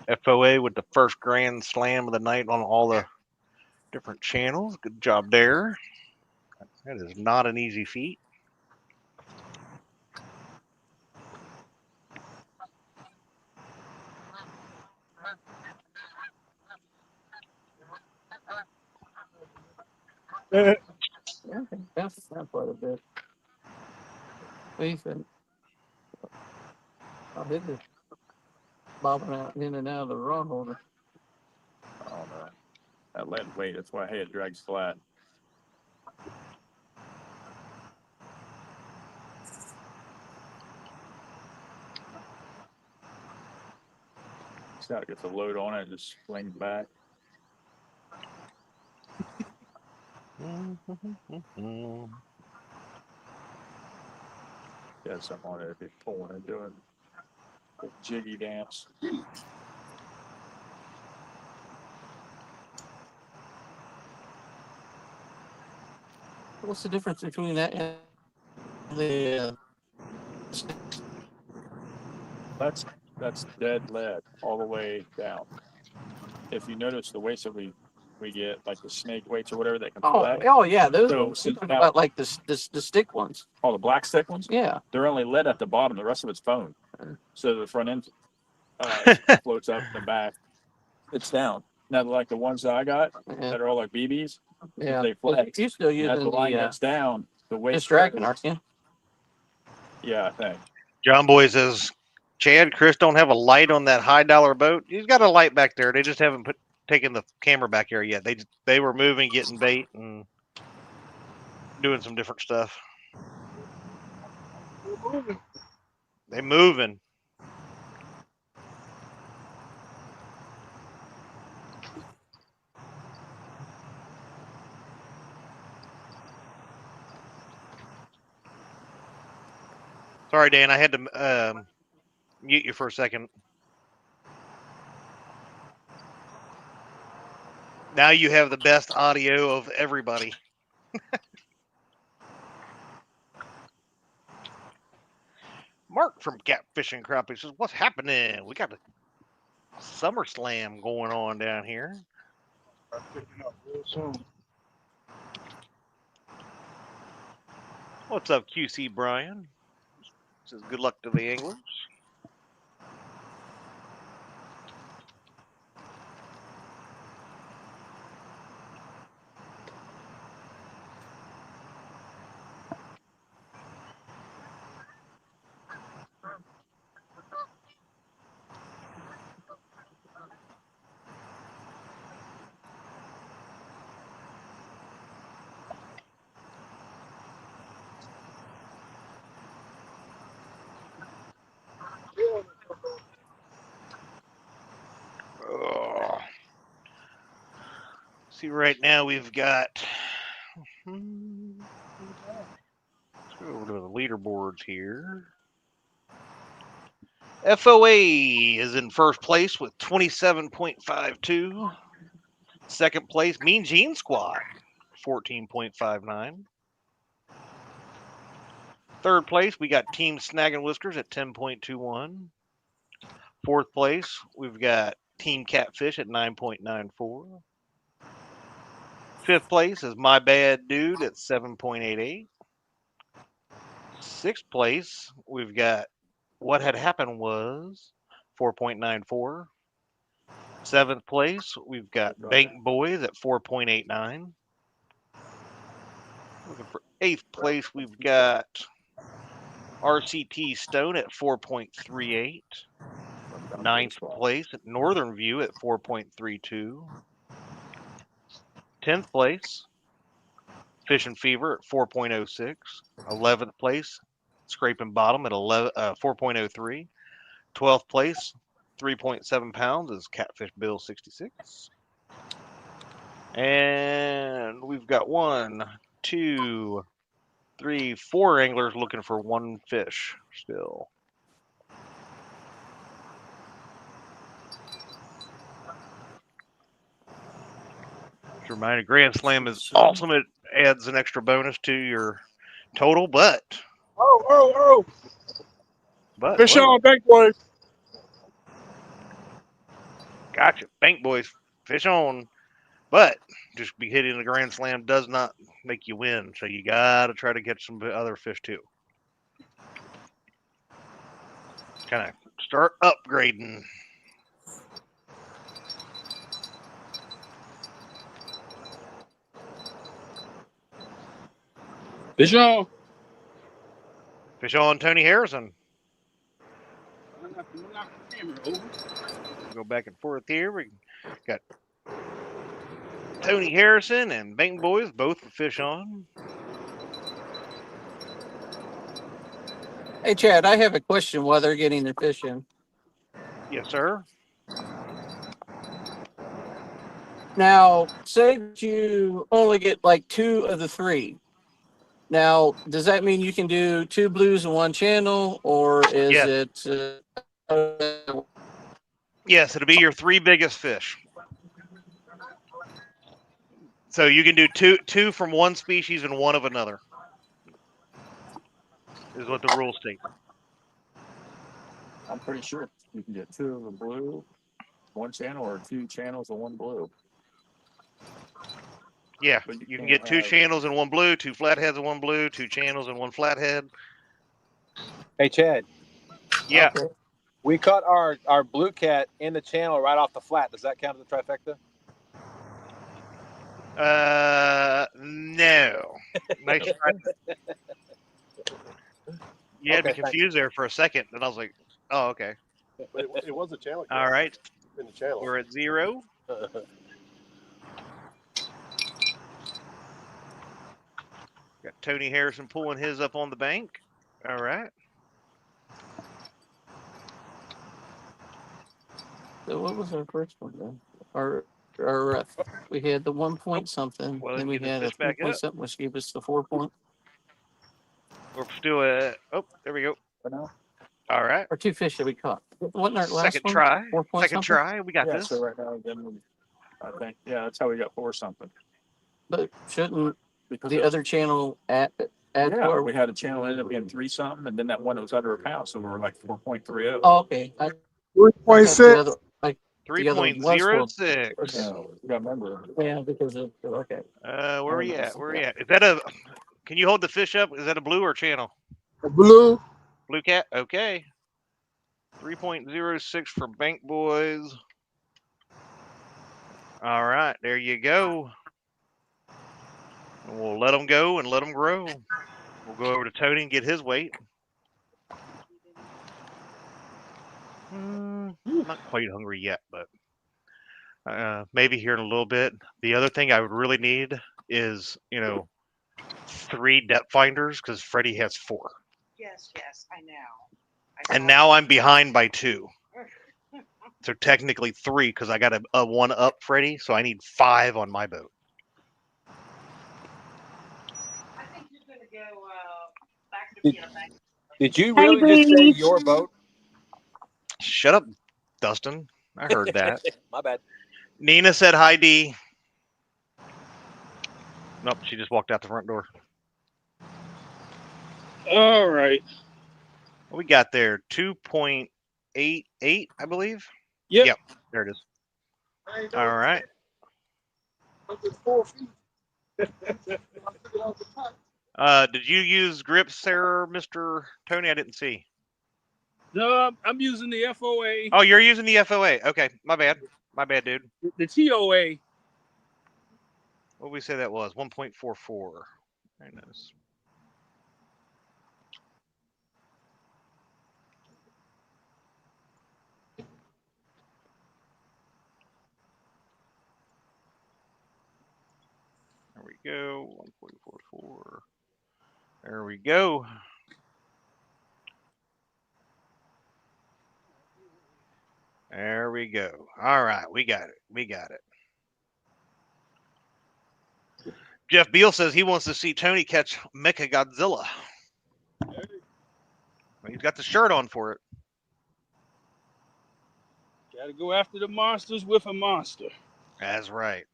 FOA with the first grand slam of the night on all the different channels. Good job there. That is not an easy feat. Yeah, that's quite a bit. Ethan, I did this bobbing out in and out of the rod holder. Oh, no. That lead weight, that's why, hey, it drags flat. It's got to get the load on it, just swing back. Yeah, something on it if you're pulling and doing a jiggy dance. What's the difference between that and the? That's dead lead all the way down. If you notice the weights that we get, like the snake weights or whatever, that can fly. Oh yeah, those So, ones. I'm talking about like the stick ones. Oh, the black stick ones? Yeah. They're only lead at the bottom. The rest of it's foam. So the front end floats up, the back it's down. Now, like the ones that I got that are all like BBs, Yeah. they flex. You still As using the line gets down, the weight. It's dragging, aren't you? Yeah, I think. John Boy says, Chad, Chris don't have a light on that $high boat. He's got a light back there. They just haven't taken the camera back here yet. They were moving, getting bait, and doing some different stuff. They moving. Sorry, Dan. I had to mute you for a second. Now you have the best audio of everybody. Mark from Catfish and Crappie says, what's happening? We got a Summer Slam going on down here. What's up, QC Brian? Says good luck to the anglers. Oh. See, right now we've got. Let's go over to the leaderboards here. FOA is in first place with 27.52. Second place, Mean Gene Squad, 14.59. Third place, we got Team Snag and Whiskers at 10.21. Fourth place, we've got Team Catfish at 9.94. Fifth place is My Bad Dude at 7.88. Sixth place, we've got What Had Happened Was 4.94. Seventh place, we've got Bank Boys at 4.89. Looking for eighth place, we've got RCT Stone at 4.38. Ninth place at Northern View at 4.32. 10th place, Fish and Fever at 4.06. 11th place, Scraping Bottom at 4.03. 12th place, 3.7 pounds is Catfish Bill 66. And we've got 1, 2, 3, 4 anglers looking for one fish still. Just a reminder, Grand Slam is awesome. It adds an extra bonus to your total, but But Fish whoa, on, bank boys. gotcha. Bank boys, fish on. But just be hitting the Grand Slam does not make you win. So you got to try to get some other fish too. Kind of start upgrading. Fish on. Fish on Tony Harrison. Go back and forth here. We got Tony Harrison and Bank Boys both fish on. Hey, Chad, I have a question while they're getting their fish in. Yes, sir. Now, say that you only get like 2 of the 3. Now, does that mean you can do 2 blues in one channel, or is Yes. it? Yes, it'll be your 3 biggest fish. So you can do two from one species and 1 of another. Is what the rules state. I'm pretty sure you can get 2 of the blue, 1 channel, or 2 channels and 1 blue. Yeah, But you can can't get 2 have- channels and 1 blue, 2 flatheads and 1 blue, 2 channels and 1 flathead. Hey, Chad, Yeah. Okay. we caught our blue cat in the channel right off the flat. Does that count as a trifecta? No. Nice try. You had me Okay, thanks. confused there for a second, and I was like, "Oh, okay." But it was a channel. All right, In the channel. we're at 0. Got Tony Harrison pulling his up on the bank. All right. So what was our first one then? Our we had the 1 point something, Well, then we get the had a fish 3 back point up. something, which gave us the 4 point, We're still at. Oh, there we go. All right. or 2 fish that we caught. Wasn't our last Second one try. 4 point Second something? try. We got Yeah, this. so right now, then I think, yeah, that's how we got 4 something. But shouldn't Because the other channel add yeah, to our? we had a channel ended up being 3 something, and then that one that was under a pound, so we were like 4.30. Oh, okay. I thought 3.6. the other, like the other one was 3.06. Yeah, you got to remember. yeah, because of okay. Where we at? Where we at? Is that a? Can you hold the fish up? Is that a blue or channel? Blue. Blue cat. Okay. 3.06 for Bank Boys. All right, there you go. And we'll let them go and let them grow. We'll go over to Tony and get his weight. Not quite hungry yet, but maybe here in a little bit. The other thing I would really need is, 3 depth finders because Freddie has 4. Yes, I know. And now I'm behind by 2. So technically 3 because I got a 1 up Freddie, so I need 5 on my boat. I think you're going to go back to bank. Did you really just say your boat? Shut up, Dustin. I heard that. My bad. Nina said hi, D. Nope, she just walked out the front door. All right. What we got there? 2.88, I believe. Yep. There it is. All right. Did you use grips there, Mr. Tony? I didn't see. No, I'm using the FOA. Oh, you're using the FOA. Okay, my bad. My bad, dude. The TOA. What did we say that was? 1.44. Very nice. There we go. 1.44. There we go. There we go. All right, we got it. We got it. Jeff Beal says he wants to see Tony catch Mecha Godzilla. He's got the shirt on for it. Got to go after the monsters with a monster. That's right.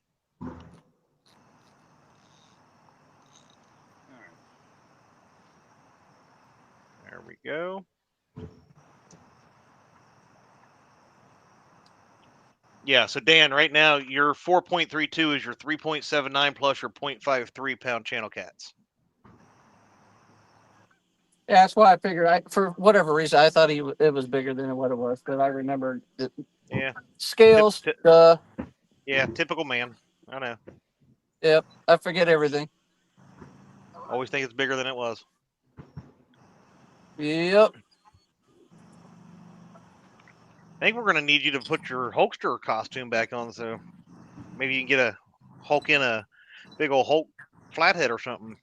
There we go. Yeah, so Dan, right now your 4.32 is your 3.79 plus your 0.53 pound channel cats. Yeah, that's why I figured. For whatever reason, I thought it was bigger than what it was, because I remembered the Yeah. scales. Yeah, typical man. I know. Yep, I forget everything. Always think it's bigger than it was. Yep. I think we're gonna need you to put your Hulkster costume back on, so maybe you can get a Hulk in a big old Hulk flathead or something.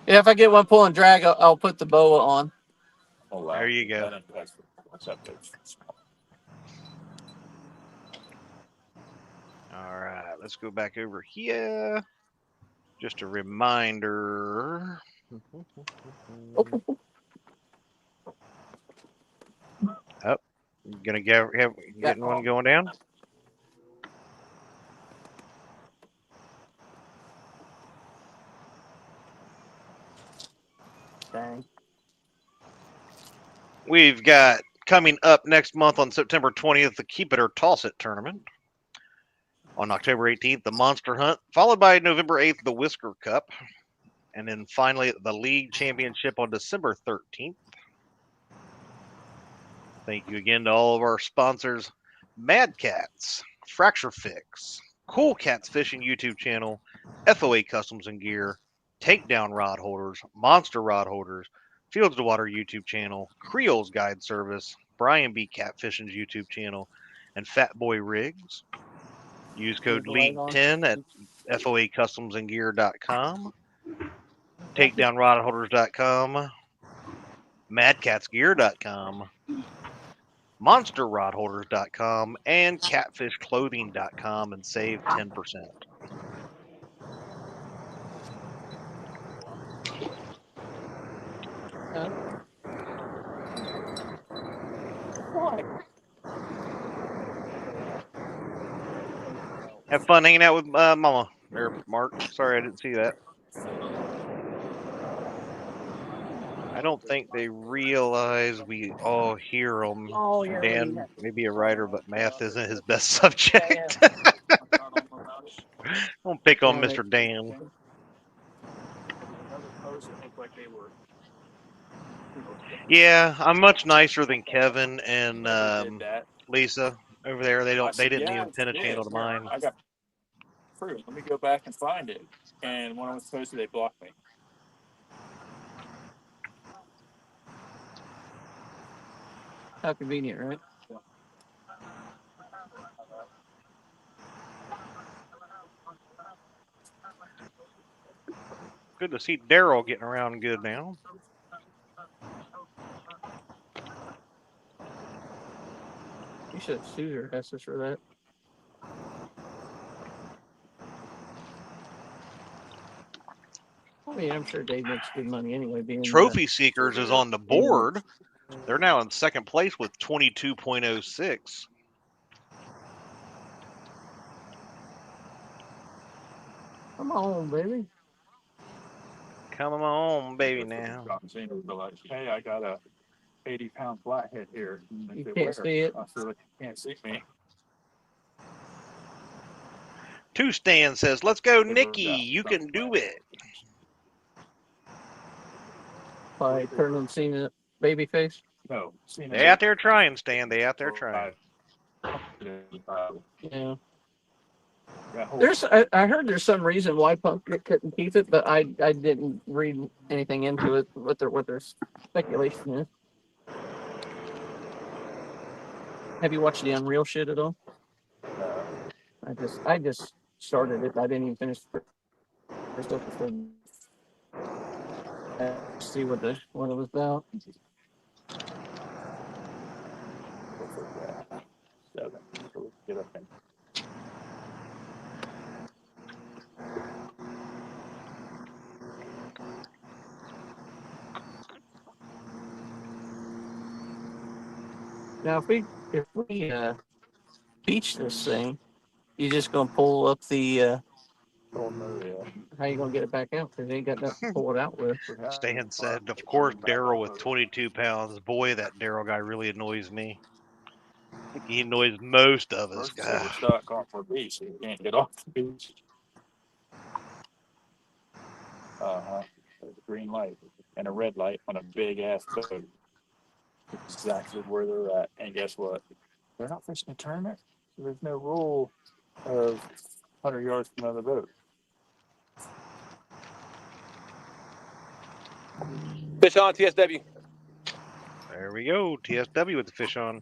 Yeah, if I get one pull and drag, I'll put the boa on. Oh, wow. There you go. What's up, dude? All right, let's go back over here. Just a reminder. Oh, gonna getting one going down. Dang. We've got coming up next month on September 20th the Keep It or Toss It tournament. On October 18th, the Monster Hunt, followed by November 8th, the Whisker Cup, and then finally the League Championship on December 13th. Thank you again to all of our sponsors, Mad Cats, Fracture Fix, Cool Cats Fishing YouTube channel, FOA Customs and Gear, Takedown Rod Holders, Monster Rod Holders, Fields to Water YouTube channel, Creole's Guide Service, Brian B. Catfishing's YouTube channel, and Fat Boy Rigs. Use code LEAGUE10 at FOACustomsandGear.com, TakedownRodHolders.com, MadCatsGear.com, MonsterRodHolders.com, and CatfishClothing.com and save 10%. Have fun hanging out with Mama or Mark. Sorry I didn't see that. I don't think they realize we all hear them. Dan may be a writer, but math isn't his best subject. Don't pick on Mr. Dan. Yeah, I'm much nicer than Kevin and Lisa over there. They didn't even pin a channel to mine. I got proof. Let me go back and find it. And when I was supposed to, they blocked me. How convenient, right? Good to see Daryl getting around good now. You should have sued her Hesses for that. I mean, I'm sure Dave makes good money anyway. Being Trophy Seekers is on the board. They're now in second place with 22.06. Come on, baby. Come on, baby, now. Hey, I got a 80-pound flathead here. You can't see it. I feel like you can't see me. Two Stan says, let's go, Nikki. You can do it. By turning Cena baby face? No. They out there trying, Stan. They out there trying. Yeah. I heard there's some reason why Punk couldn't keep it, but I didn't read anything into it. What their speculation is. Have you watched the Unreal shit at all? I just started it. I didn't even finish the first episode. See what it was about. Get up in. Now, if we beach this thing, you just gonna pull up the How you gonna get it back out? Because they ain't got nothing to pull it out with. Stan said, of course, Daryl with 22 pounds. Boy, that Daryl guy really annoys me. I think he annoys most of us. First, we're stuck off our beach. So you can't get off the beach. There's a green light and a red light on a big ass boat. Exactly where they're at. And guess what? They're not fishing a tournament. So there's no rule of 100 yards from another boat. Fish on TSW. There we go. TSW with the fish on.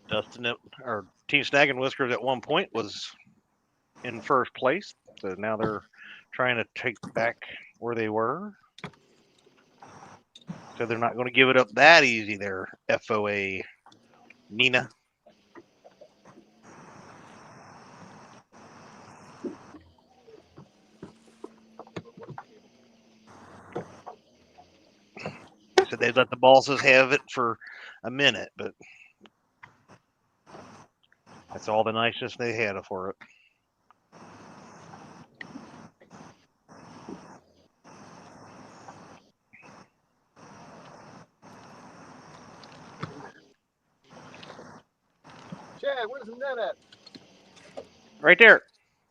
Dustin, or Team Snagging Whiskers at one point was in first place. So now they're trying to take back where they were. So they're not going to give it up that easy there, FOA Nina. So they let the bosses have it for a minute, but that's all the niceness they had for it. Chad, where's the net at? Right there.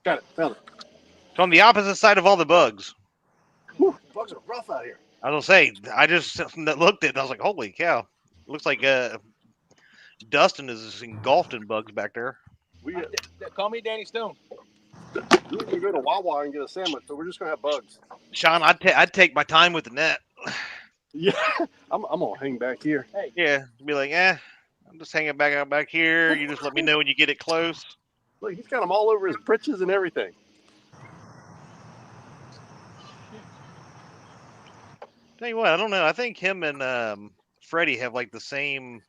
Got it. Found it. It's on the opposite side of all the bugs. Whew, bugs are rough out here. I was gonna say, I just looked at it and I was like, holy cow. It looks like Dustin is engulfed in bugs back there. We Call me Danny Stone. we can go to Wawa and get a sandwich, but we're just gonna have bugs. Sean, I'd take my time with the net. Yeah, I'm gonna hang back here. Hey, Yeah, be like, I'm just hanging back here. You just let me know when you get it close. Look, he's got them all over his britches and everything. Tell you what, I don't know. I think him and Freddie have like the same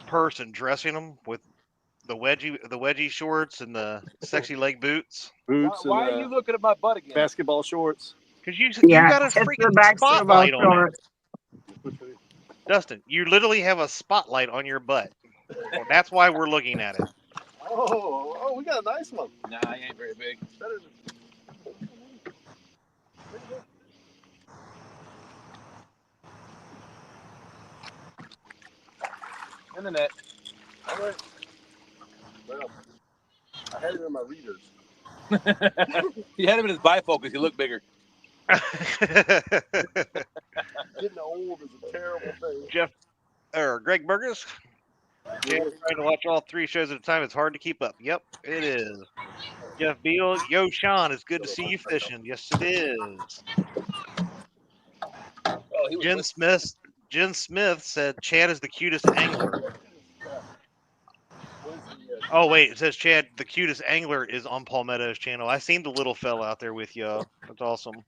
person dressing them with the wedgie shorts and the sexy leg boots. Boots why and are you looking at my butt again? basketball shorts. Because you Yeah, got a it's the freaking basketball spotlight on it. shorts. Dustin, you literally have a spotlight on your butt. Well, that's why we're looking at it. Oh, we got a nice one. Nah, he ain't very big. Better than... In the net. All right. Well, I had it in my readers. He had him in his bifocus. He looked bigger. Getting old is a terrible thing. Greg Burgess. Trying to watch all 3 shows at a time. It's hard to keep up. Yep, it is. Jeff Beal. Yo, Sean, it's good to see you fishing. Yes, it is. Oh, he was Jen Smith said Chad is the cutest angler. Oh, wait. It says Chad, the cutest angler, is on Palmetto's channel. I seen the little fella out there with you. That's awesome.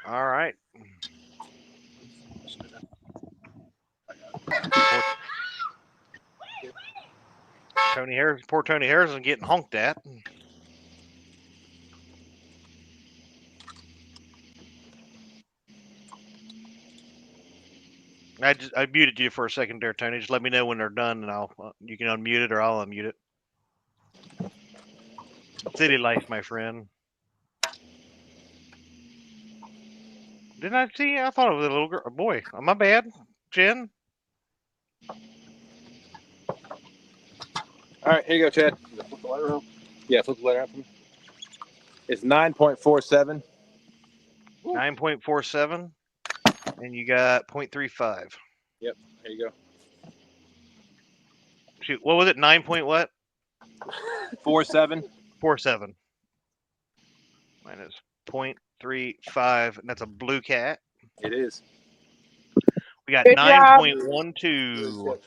All right. Poor Tony Harrison getting honked at. I muted you for a second there, Tony. Just let me know when they're done, and you can unmute it or I'll unmute it. City life, my friend. Didn't I see? I thought it was a little girl. Boy, my bad, Jen. All right, here you go, Chad. Flip the light around. Yeah, flip the light around for me. It's 9.47. 9.47, and you got 0.35. Yep, there you go. Shoot, what was it? 9 point what? 47. 47 minus 0.35, and that's a blue cat. It is. We got Good job. 9.12.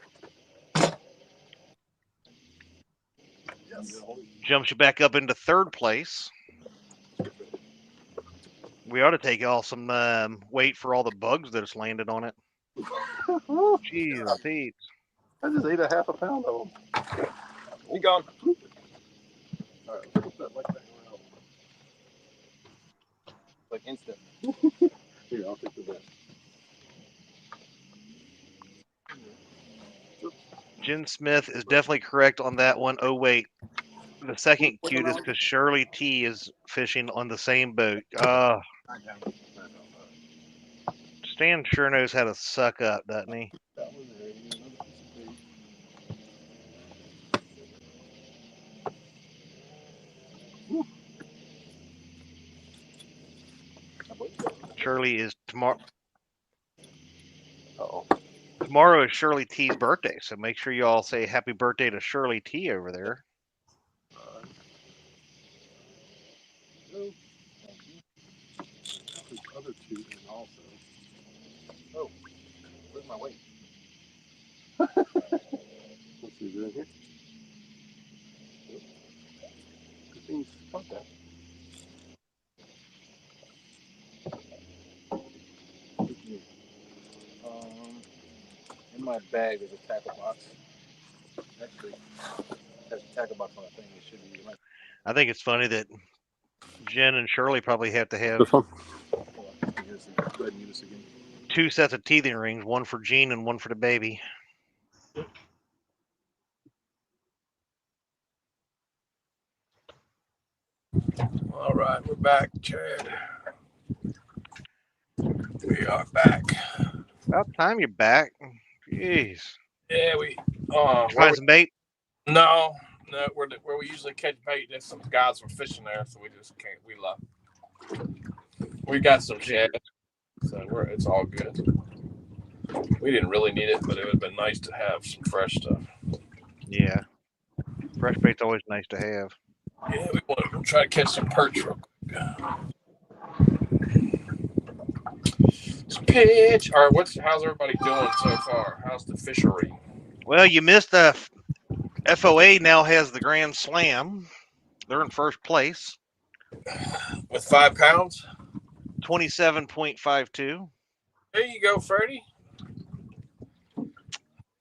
Jumps you back up into third place. We ought to take off some weight for all the bugs that's landed on it. Jeez, Pete. I just ate a half a pound of them. He gone. All right, put that like that around. Like instant. Here, I'll take the best. Jen Smith is definitely correct on that one. Oh, wait. The second cute is because Shirley T is fishing on the same boat. Stan sure knows how to suck up, doesn't he? Shirley is tomorrow. Tomorrow is Shirley T's birthday, so make sure you all say happy birthday to Shirley T over there. Other two also. Oh, where's my weight? Let's see, is it in here? Good things contact. In my bag there's a tackle box. Actually, there's a tackle box on that thing. It should be. I think it's funny that Jen and Shirley probably have to have This one? Go ahead and use this again. 2 sets of teething rings, one for Jean and one for the baby. All right, we're back, Chad. We are back. About time you're back. Jeez. Yeah, we. Find some bait? No, where we usually catch bait. There's some guys were fishing there, so we just can't. We left. We got some shad, so it's all good. We didn't really need it, but it would have been nice to have some fresh stuff. Yeah. Fresh bait's always nice to have. Yeah, we'll try to catch some perch real quick. Pitch. All right, how's everybody doing so far? How's the fishery? Well, you missed the FOA now has the Grand Slam. They're in first place. With 5 pounds? 27.52. There you go, Freddie.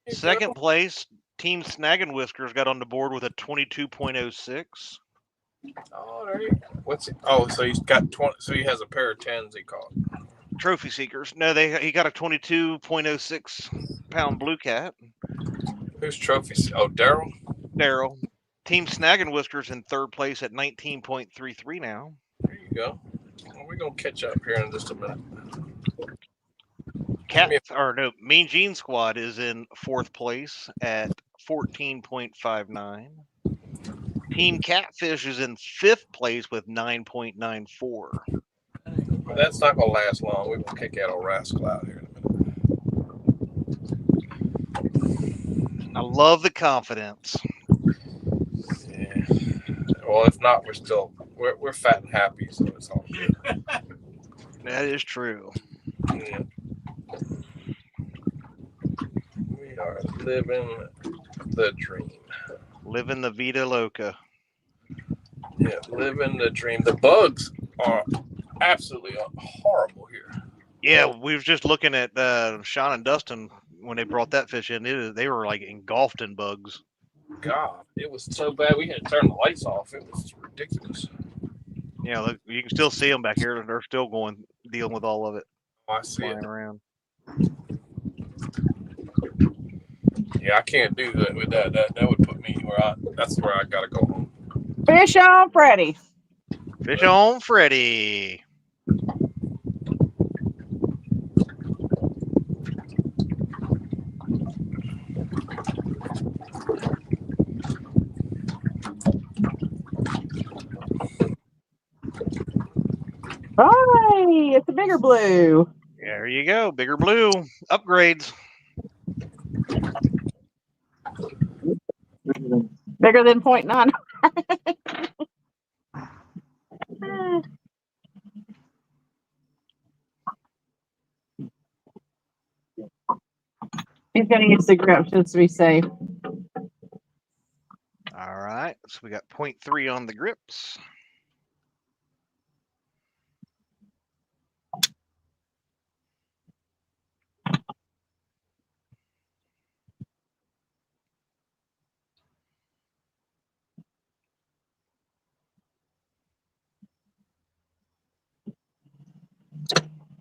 Second place, Team Snagging Whiskers got on the board with a 22.06. Oh, there you go. What's it? Oh, so he's got 20. So he has a pair of 10s he caught. Trophy Seekers. No, he got a 22.06 pound blue cat. Who's Trophy? Oh, Daryl. Daryl. Team Snagging Whiskers in third place at 19.33 now. There you go. Well, we're gonna catch up here in just a minute. Mean Gene Squad is in fourth place at 14.59. Team Catfish is in fifth place with 9.94. Well, that's not gonna last long. We're gonna kick out old rascal out here in a minute. I love the confidence. Yeah. Well, if not, we're fat and happy, so it's all good. That is true. Yeah. We are living the dream. Living the Vida Loca. Yeah, living the dream. The bugs are absolutely horrible here. Yeah, we were just looking at Sean and Dustin when they brought that fish in. They were like engulfed in bugs. God, it was so bad we had to turn the lights off. It was ridiculous. Yeah, look, you can still see them back here. They're still dealing with all of it. Oh, I see it around. Yeah, I can't do that with that. That would put me that's where I gotta go home. Fish on Freddie. Fish on Freddie. Hi, it's a bigger blue. There you go. Bigger blue. Upgrades. Bigger than 0.9. He's gonna use the grip just to be safe. All right. So we got 0.3 on the grips.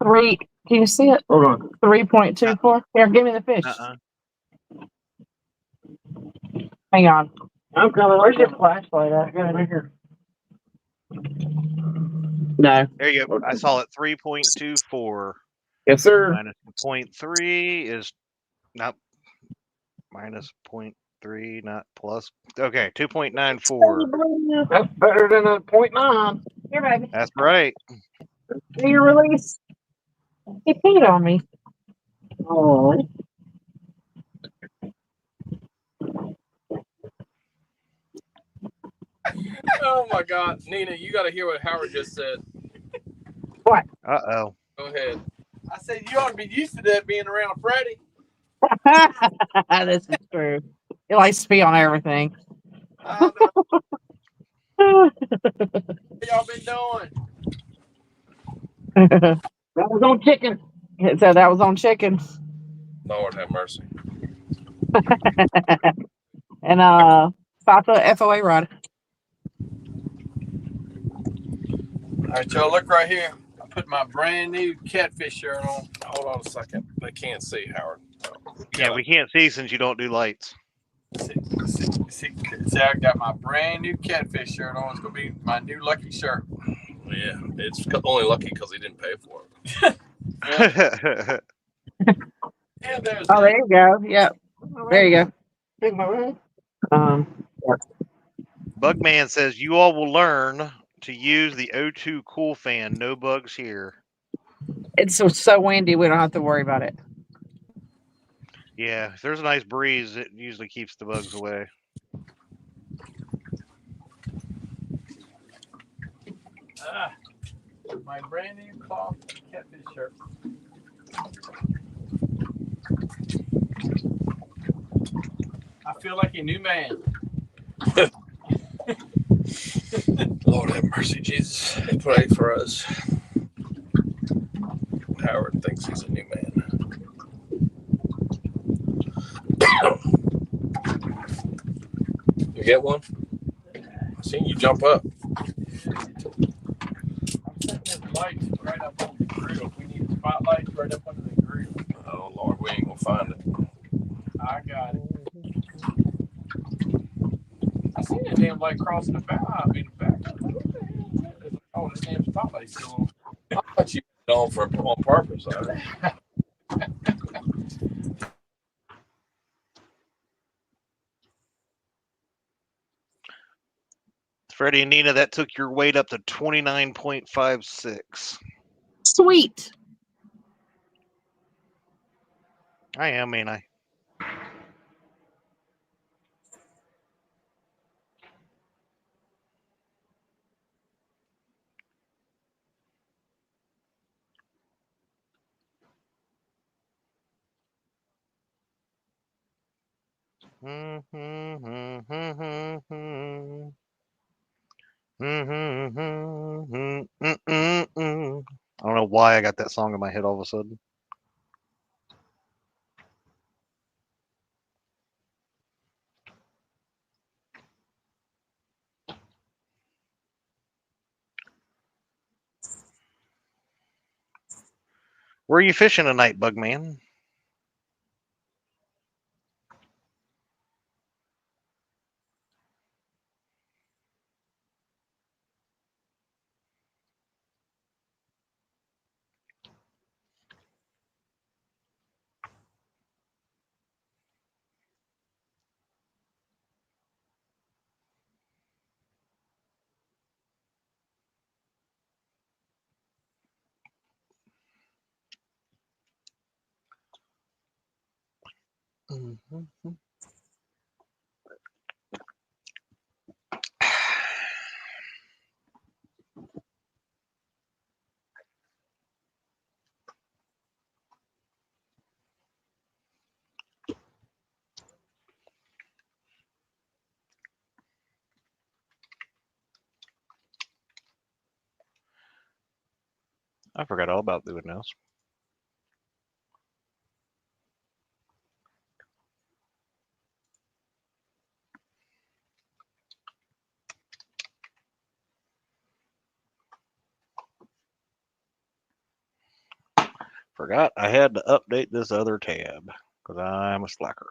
Three. Can you see it? Hold on. 3.24. Here, give me the fish. Hang on. I'm coming. Where's your flashlight at? I got it right here. No. There you go. I saw it 3.24. Yes, sir. Minus 0.3 is not minus 0.3, not plus. Okay, 2.94. That's better than a 0.9. Here, baby. That's right. Do your release. He peed on me. Oh. Oh my God, Nina, you got to hear what Howard just said. What? Uh-oh. Go ahead. I said you ought to be used to that being around Freddie. This is true. He likes to pee on everything. I know. What y'all been doing? That was on chicken. So that was on chicken. Lord have mercy. And stop the FOA rod. All right, y'all, look right here. I put my brand new Catfish shirt on. Hold on a second. They can't see, Howard. Yeah, we can't see since you don't do lights. See, I got my brand new Catfish shirt on. It's going to be my new lucky shirt. Yeah, it's only lucky because he didn't pay for it. Yeah, there's Oh, there you go. Yep. There you go. Bugman says you all will learn to use the O2 cool fan. No bugs here. It's so windy, we don't have to worry about it. Yeah, if there's a nice breeze, it usually keeps the bugs away. My brand new cloth Catfish shirt. I feel like a new man. Lord have mercy, Jesus. Pray for us. Howard thinks he's a new man. You get one? I seen you jump up. I'm setting this light right up on the grill. We need spotlights right up under the grill. Oh, Lord, we ain't gonna find it. I got it. I seen that damn light crossing the back. I mean, the back. Oh, this damn spotlight's still on. I thought you had it on purpose. Freddie and Nina, that took your weight up to 29.56. Sweet. I am, ain't I? I don't know why I got that song in my head all of a sudden. Where are you fishing tonight, Bugman? I forgot all about doing this. Forgot I had to update this other tab because I'm a slacker.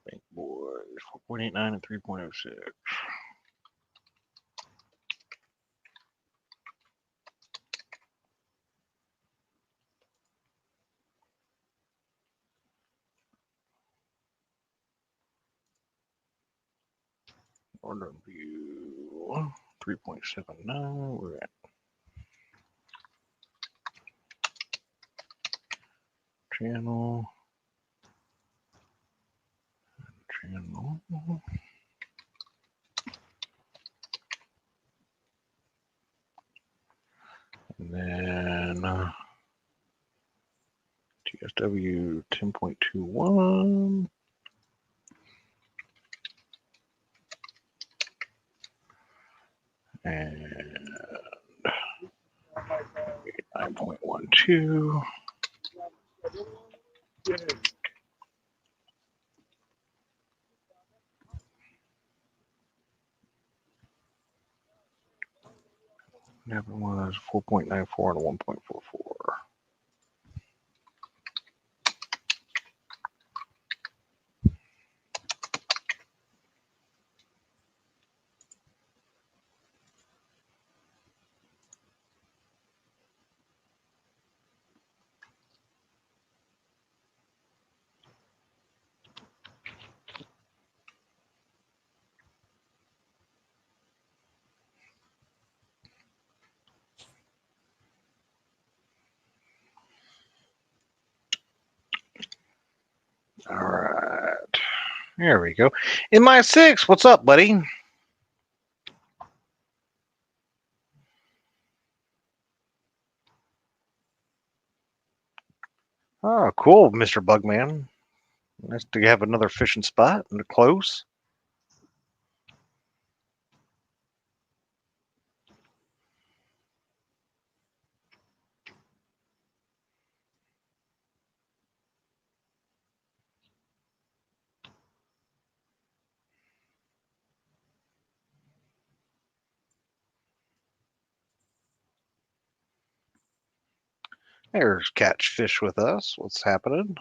Bank boys 4.89 and 3.06. Order view 3.79. We're at channel. And then TSW 10.21. And 9.12. Never was 4.94 and a 1.44. All right. There we go. In my 6, what's up, buddy? Oh, cool, Mr. Bugman. Nice to have another fishing spot and close. There's Catfish with us. What's happening?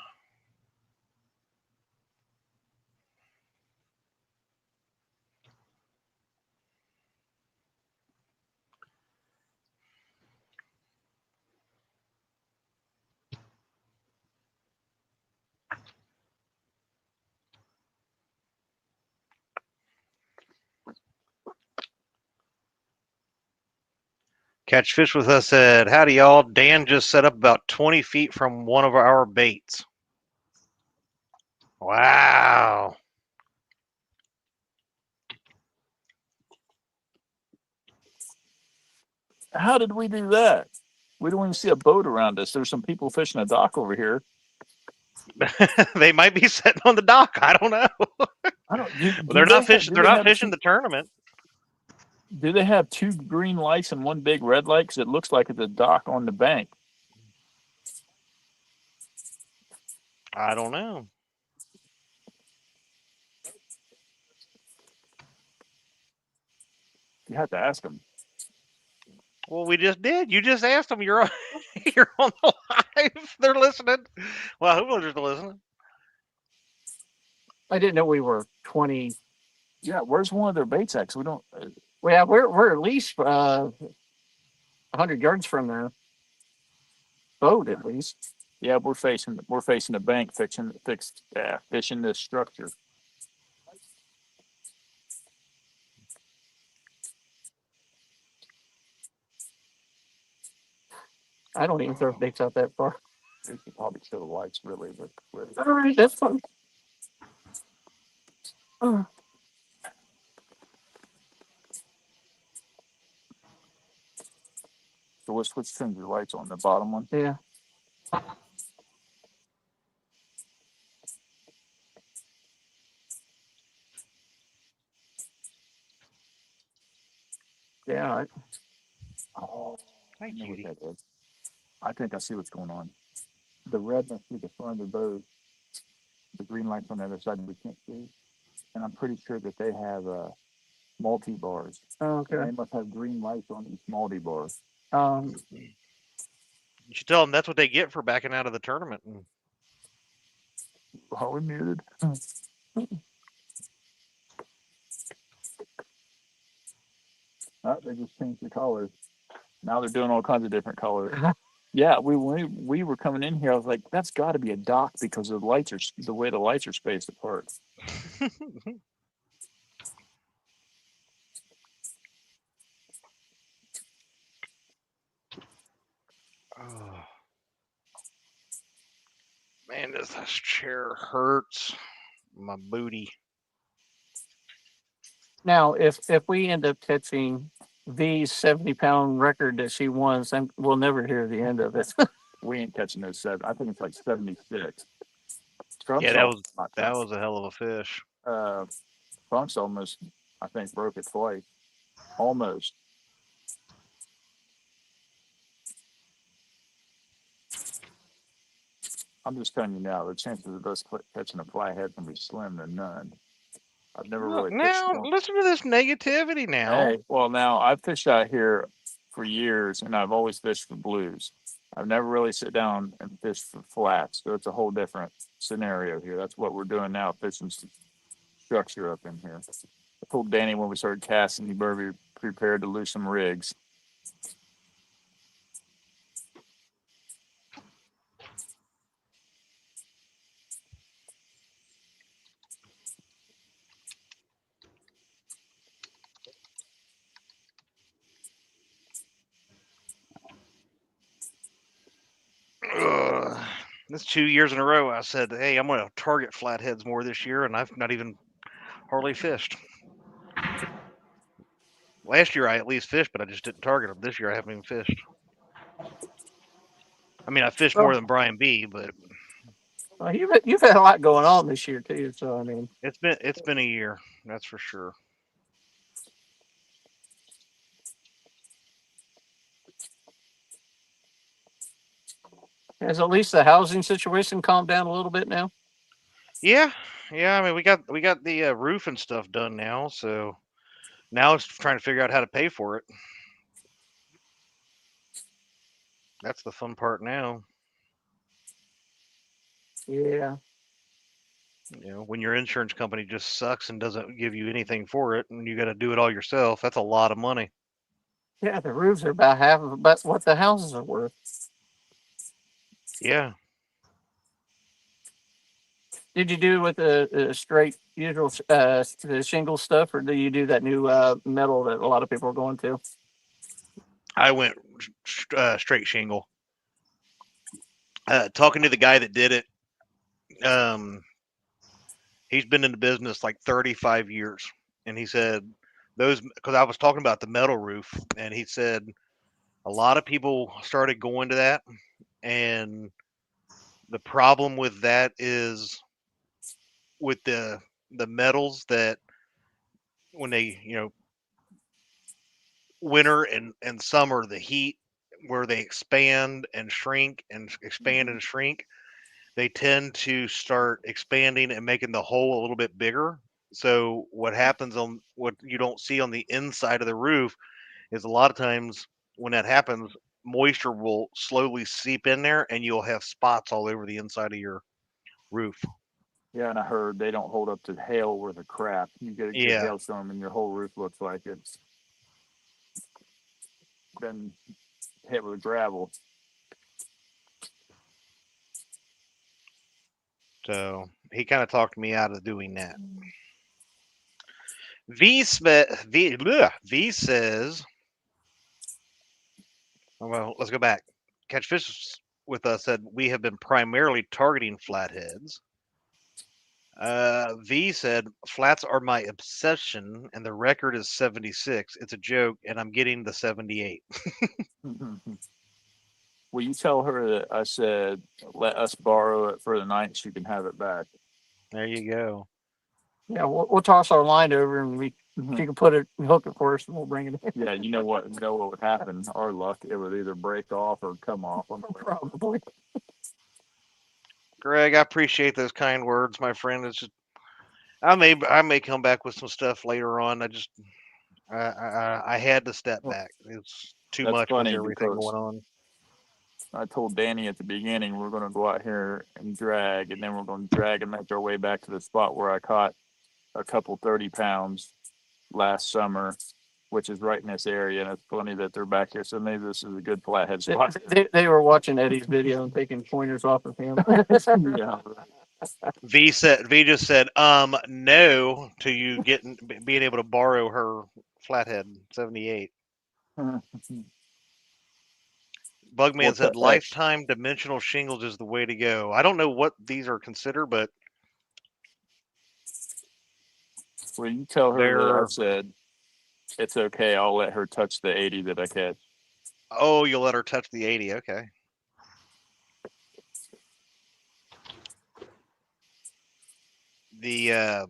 Catfish with us said, howdy, y'all. Dan just set up about 20 feet from one of our baits. Wow. How did we do that? We don't even see a boat around us. There's some people fishing a dock over here. They might be sitting on the dock. I don't know. I don't. Do They're they not fishing. They're not fishing the tournament. Do they have 2 green lights and 1 big red light? Because it looks like it's a dock on the bank. I don't know. You have to ask them. Well, we just did. You just asked them. You're on, you're on the live. They're listening. Well, who was listening? I didn't know we were 20. Yeah, where's one of their baits at? 'Cause we don't. Well, we're at least 100 yards from there. boat at least. Yeah, we're facing the bank, fishing this structure. I don't even throw baits out that far. We could probably show the lights really, but All right, that's fine. Oh, so which turns your lights on? The bottom one? yeah. Yeah. Oh, Hi, I know what cutie. that is. I think I see what's going on. The red must be the front of the boat. The green lights on the other side we can't see. And I'm pretty sure that they have multi-bars. Oh, And okay. they must have green lights on each multi-bar. You should tell them that's what they get for backing out of the tournament. Oh, we muted. Oh, they just changed the colors. Now they're doing all kinds of different colors. Yeah, we were coming in here. I was like, that's got to be a dock because the way the lights are spaced apart. Oh. Man, this chair hurts my booty. Now, if we end up catching V's 70-pound record that she won, then we'll never hear the end of it. We ain't catching those 7. I think it's like 76. Yeah, that was a hell of a fish. Trump's almost, I think, broke it twice. Almost. I'm just telling you now, the chances of us catching a flathead can be slim to none. I've never really fished Now, one. listen to this negativity now. Hey, well, now I've fished out here for years, and I've always fished for blues. I've never really sit down and fished for flats, so it's a whole different scenario here. That's what we're doing now, fishing structure up in here. I told Danny when we started casting, he better be prepared to lose some rigs. This 2 years in a row, I said, "Hey, I'm going to target flatheads more this year," and I've not even hardly fished. Last year, I at least fished, but I just didn't target them. This year, I haven't even fished. I mean, I fished more than Brian B, but Well, you've had a lot going on this year too, so I mean, it's been a year, that's for sure. has at least the housing situation calmed down a little bit now? Yeah, yeah. I mean, we got the roof and stuff done now, so now it's trying to figure out how to pay for it. That's the fun part now. Yeah. You know, when your insurance company just sucks and doesn't give you anything for it, and you got to do it all yourself, that's a lot of money. Yeah, the roofs are about half of about what the houses are worth. Yeah. Did you do with the straight usual the shingle stuff, or do you do that new metal that a lot of people are going to? I went straight shingle. Talking to the guy that did it, he's been in the business like 35 years, and he said those because I was talking about the metal roof, and he said a lot of people started going to that, and the problem with that is with the metals that when they winter and summer the heat where they expand and shrink and expand and shrink, they tend to start expanding and making the hole a little bit bigger. So what happens on what you don't see on the inside of the roof is a lot of times when that happens, moisture will slowly seep in there and you'll have spots all over the inside of your roof. Yeah, and I heard they don't hold up to hail worth of crap. You get a good Yeah. hailstorm and your whole roof looks like it's been hit with gravel. So he kind of talked me out of doing that. V says, well, let's go back. Catfish with us said we have been primarily targeting flatheads. V said flats are my obsession, and the record is 76. It's a joke, and I'm getting the 78. Will you tell her that I said let us borrow it for the night? She can have it back. There you go. Yeah, we'll toss our line over and she can put it, hook it for us, and we'll bring it in. Yeah, you know what would happen? Our luck, it would either break off or come off. Probably. Greg, I appreciate those kind words, my friend. It's just I may come back with some stuff later on. I had to step back. It's too That's much with funny everything because going on. I told Danny at the beginning we're going to go out here and drag, and then we're going to drag and make our way back to the spot where I caught a couple 30 pounds last summer, which is right in this area. And it's funny that they're back here. So maybe this is a good flathead spot. They were watching Eddie's video and taking pointers off of him. Yeah. V just said no to you being able to borrow her Flathead 78. Bugman What's said that? lifetime dimensional shingles is the way to go. I don't know what these are considered, but Well, you tell her that they're I said it's okay. I'll let her touch the 80 that I catch. oh, you'll let her touch the 80. Okay. I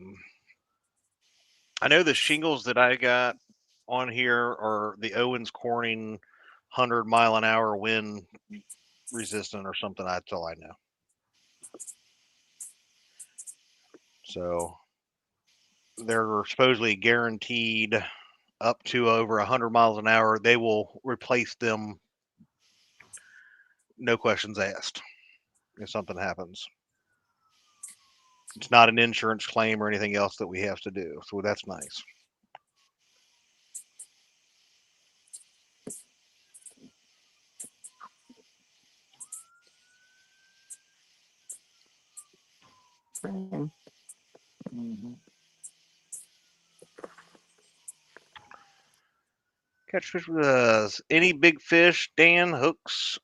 know the shingles that I got on here are the Owens Corning 100-mile-an-hour wind resistant or something. That's all I know. So they're supposedly guaranteed up to over 100 miles an hour. They will replace them, no questions asked, if something happens. It's not an insurance claim or anything else that we have to do, so that's nice. Catfish with us. Any big fish, Dan, hooks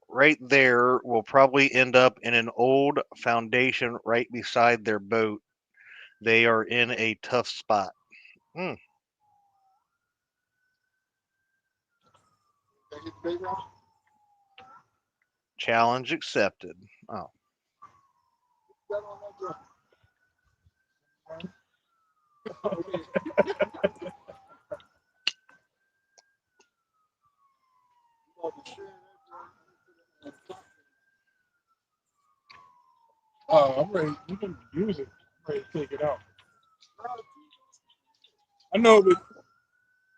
right there will probably end up in an old foundation right beside their boat. They are in a tough spot. Challenge accepted. Oh. I'm ready. You can use it. I'm ready to take it out. I know, but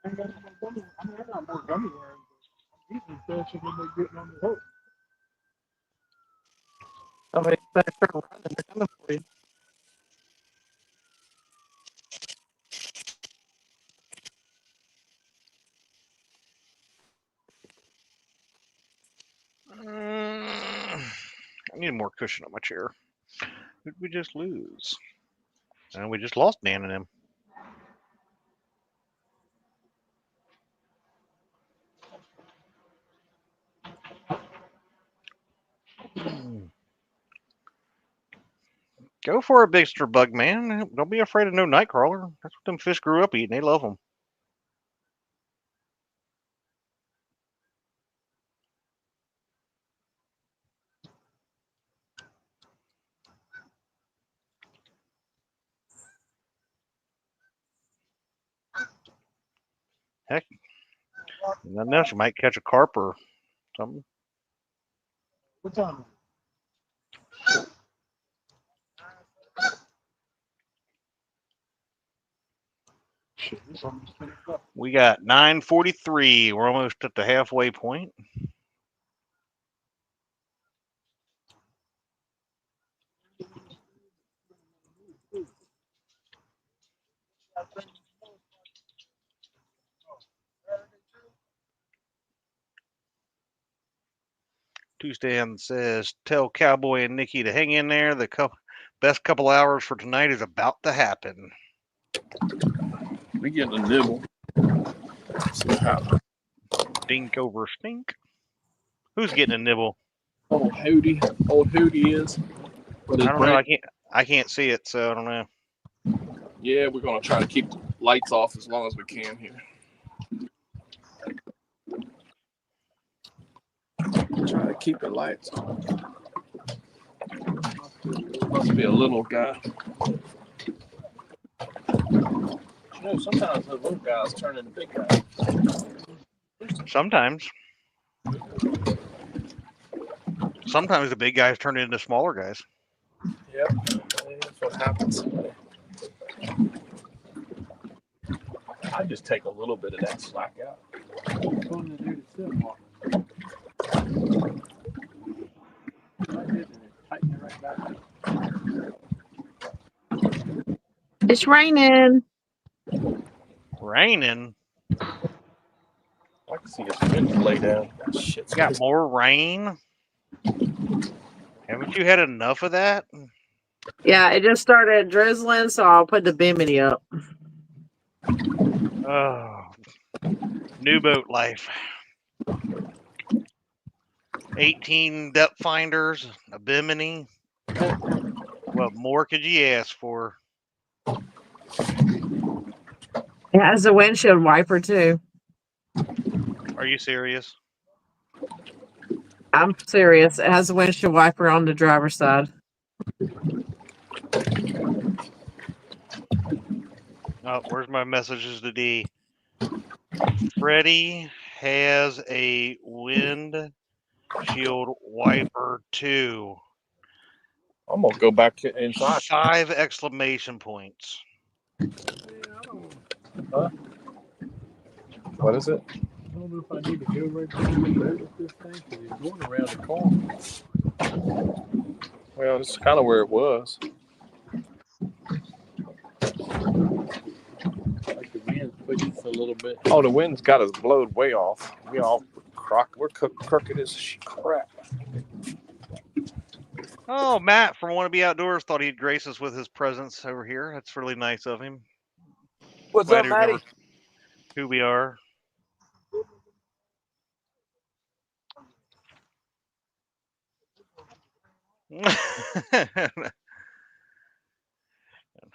I got more gummy. I mean, I got more gummy worms. I'm usually catching when they're getting on the hook. Somebody better start running. They're coming for you. I need more cushion on my chair. Did we just lose? And we just lost Dan and him. Go for it, Bigster Bug Man. Don't be afraid of no nightcrawler. That's what them fish grew up eating. They love them. Heck, nothing else. You might catch a carp or something. What time? Shit, this almost finished up. We got 9:43. We're almost at the halfway point. Stan says, "Tell Cowboy and Nikki to hang in there. The best couple hours for tonight is about to happen." We getting a nibble. See what happens. Stink over stink. Who's getting a nibble? Old Hootie is. But I his don't know. brain. I can't see it, so I don't know. Yeah, we're gonna try to keep the lights off as long as we can here. Try to keep the lights on. Must be a little guy. You know, sometimes the little guys turn into big guys. Sometimes the big guys turn into smaller guys. Yep, that's what happens. I just take a little bit of that slack out. It's raining. Raining. I can see his wind lay down. Shit's You got more rain? Haven't you had enough of that? Yeah, it just started drizzling, so I'll put the bimini up. Oh, new boat life. 18 depth finders, a bimini. What more could you ask for? It has a windshield wiper too. Are you serious? I'm serious. It has a windshield wiper on the driver's side. Oh, where's my messages to D? Freddie has a windshield wiper too. I'm gonna go back inside. 5 exclamation points. Huh? What is it? I don't know if I need to go right down the road with this thing because it's going around the corner. Well, this is kind of where it was. Like the wind pushes a little bit. Oh, the wind's got us blowed way off. We're crooked as crap. Oh, Matt from Want to Be Outdoors thought he'd grace us with his presence over here. That's really nice of him. What's Glad up, he Matty? remembers who we are.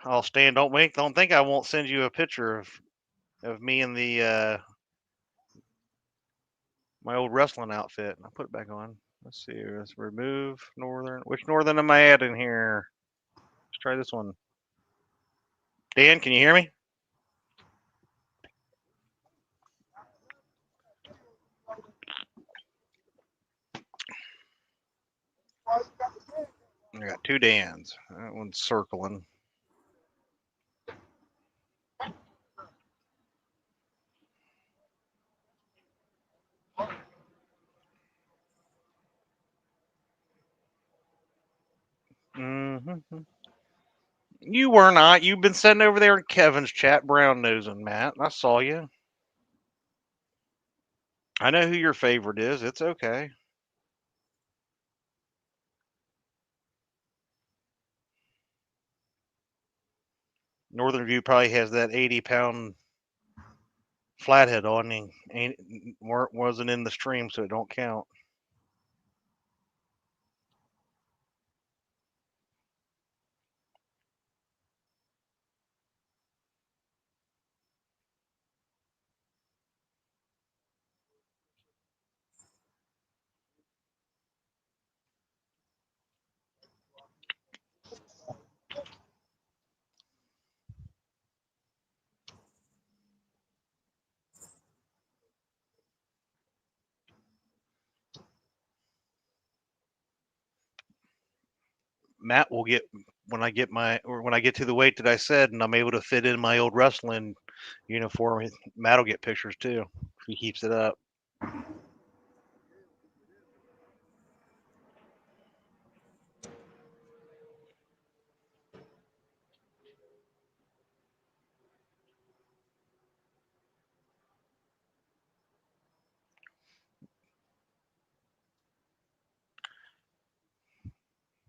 Oh, Stan, don't think I won't send you a picture of me in the my old wrestling outfit. I'll put it back on. Let's see. Let's remove northern. Which northern am I at in here? Let's try this one. Dan, can you hear me? I got 2 Dans. That one's circling. Mm-hmm. You were not. You've been sitting over there in Kevin's chat, brown nosing, Matt. I saw you. I know who your favorite is. It's okay. Northern View probably has that 80-pound flathead on him. Wasn't in the stream, so it don't count. Matt will get when I get to the weight that I said, and I'm able to fit in my old wrestling uniform. Matt will get pictures too if he keeps it up.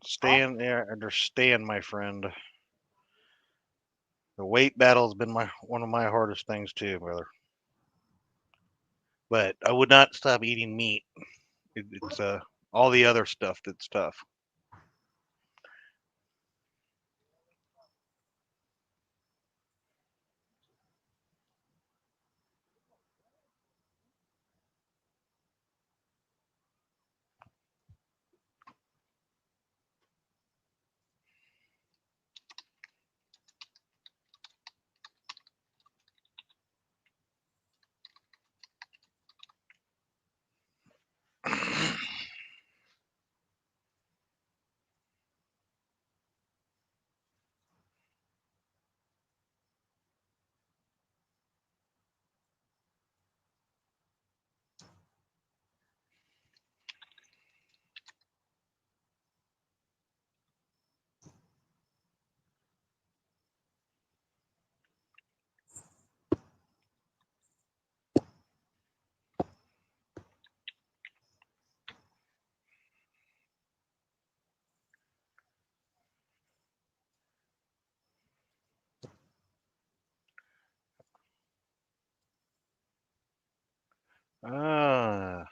Stand there, understand, my friend. The weight battle's been one of my hardest things too, brother. But I would not stop eating meat. It's all the other stuff that's tough. Ah.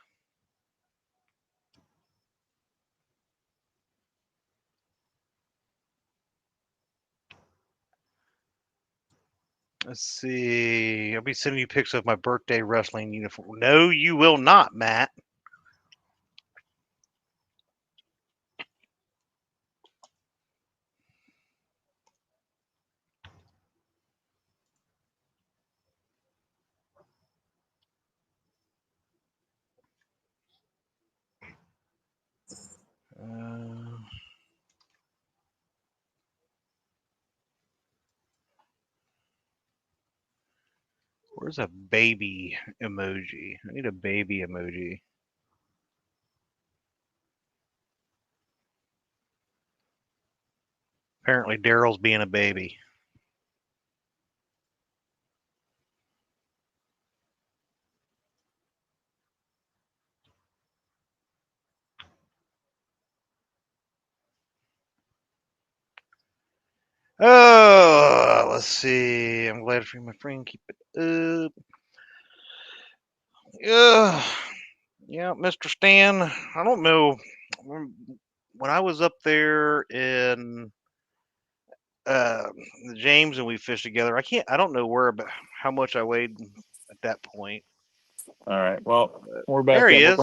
Let's see. I'll be sending you pics of my birthday wrestling uniform. No, you will not, Matt. Where's a baby emoji? I need a baby emoji. Apparently, Daryl's being a baby. Oh, let's see. I'm glad for my friend. Keep it up. Yeah, Mr. Stan. I don't know. When I was up there in James and we fished together, I don't know how much I weighed at that point. All right. Well, we're back There he in. is.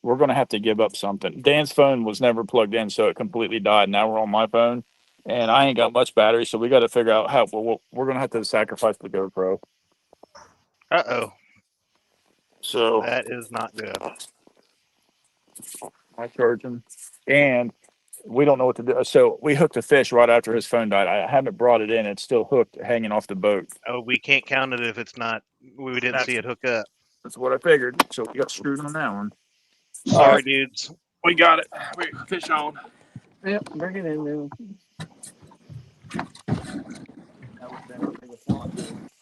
We're gonna have to give up something. Dan's phone was never plugged in, so it completely died. Now we're on my phone, and I ain't got much battery, so we got to figure out how. We're gonna have to sacrifice the GoPro. Uh-oh. So That is not good. I charge him, and we don't know what to do. So we hooked a fish right after his phone died. I haven't brought it in. It's still hooked, hanging off the boat. Oh, we can't count it if it's not. We didn't see it hook up. That's what I figured. So we got screwed on that one. Sorry, dudes. We got it. We fish on. Yep, bring it in there.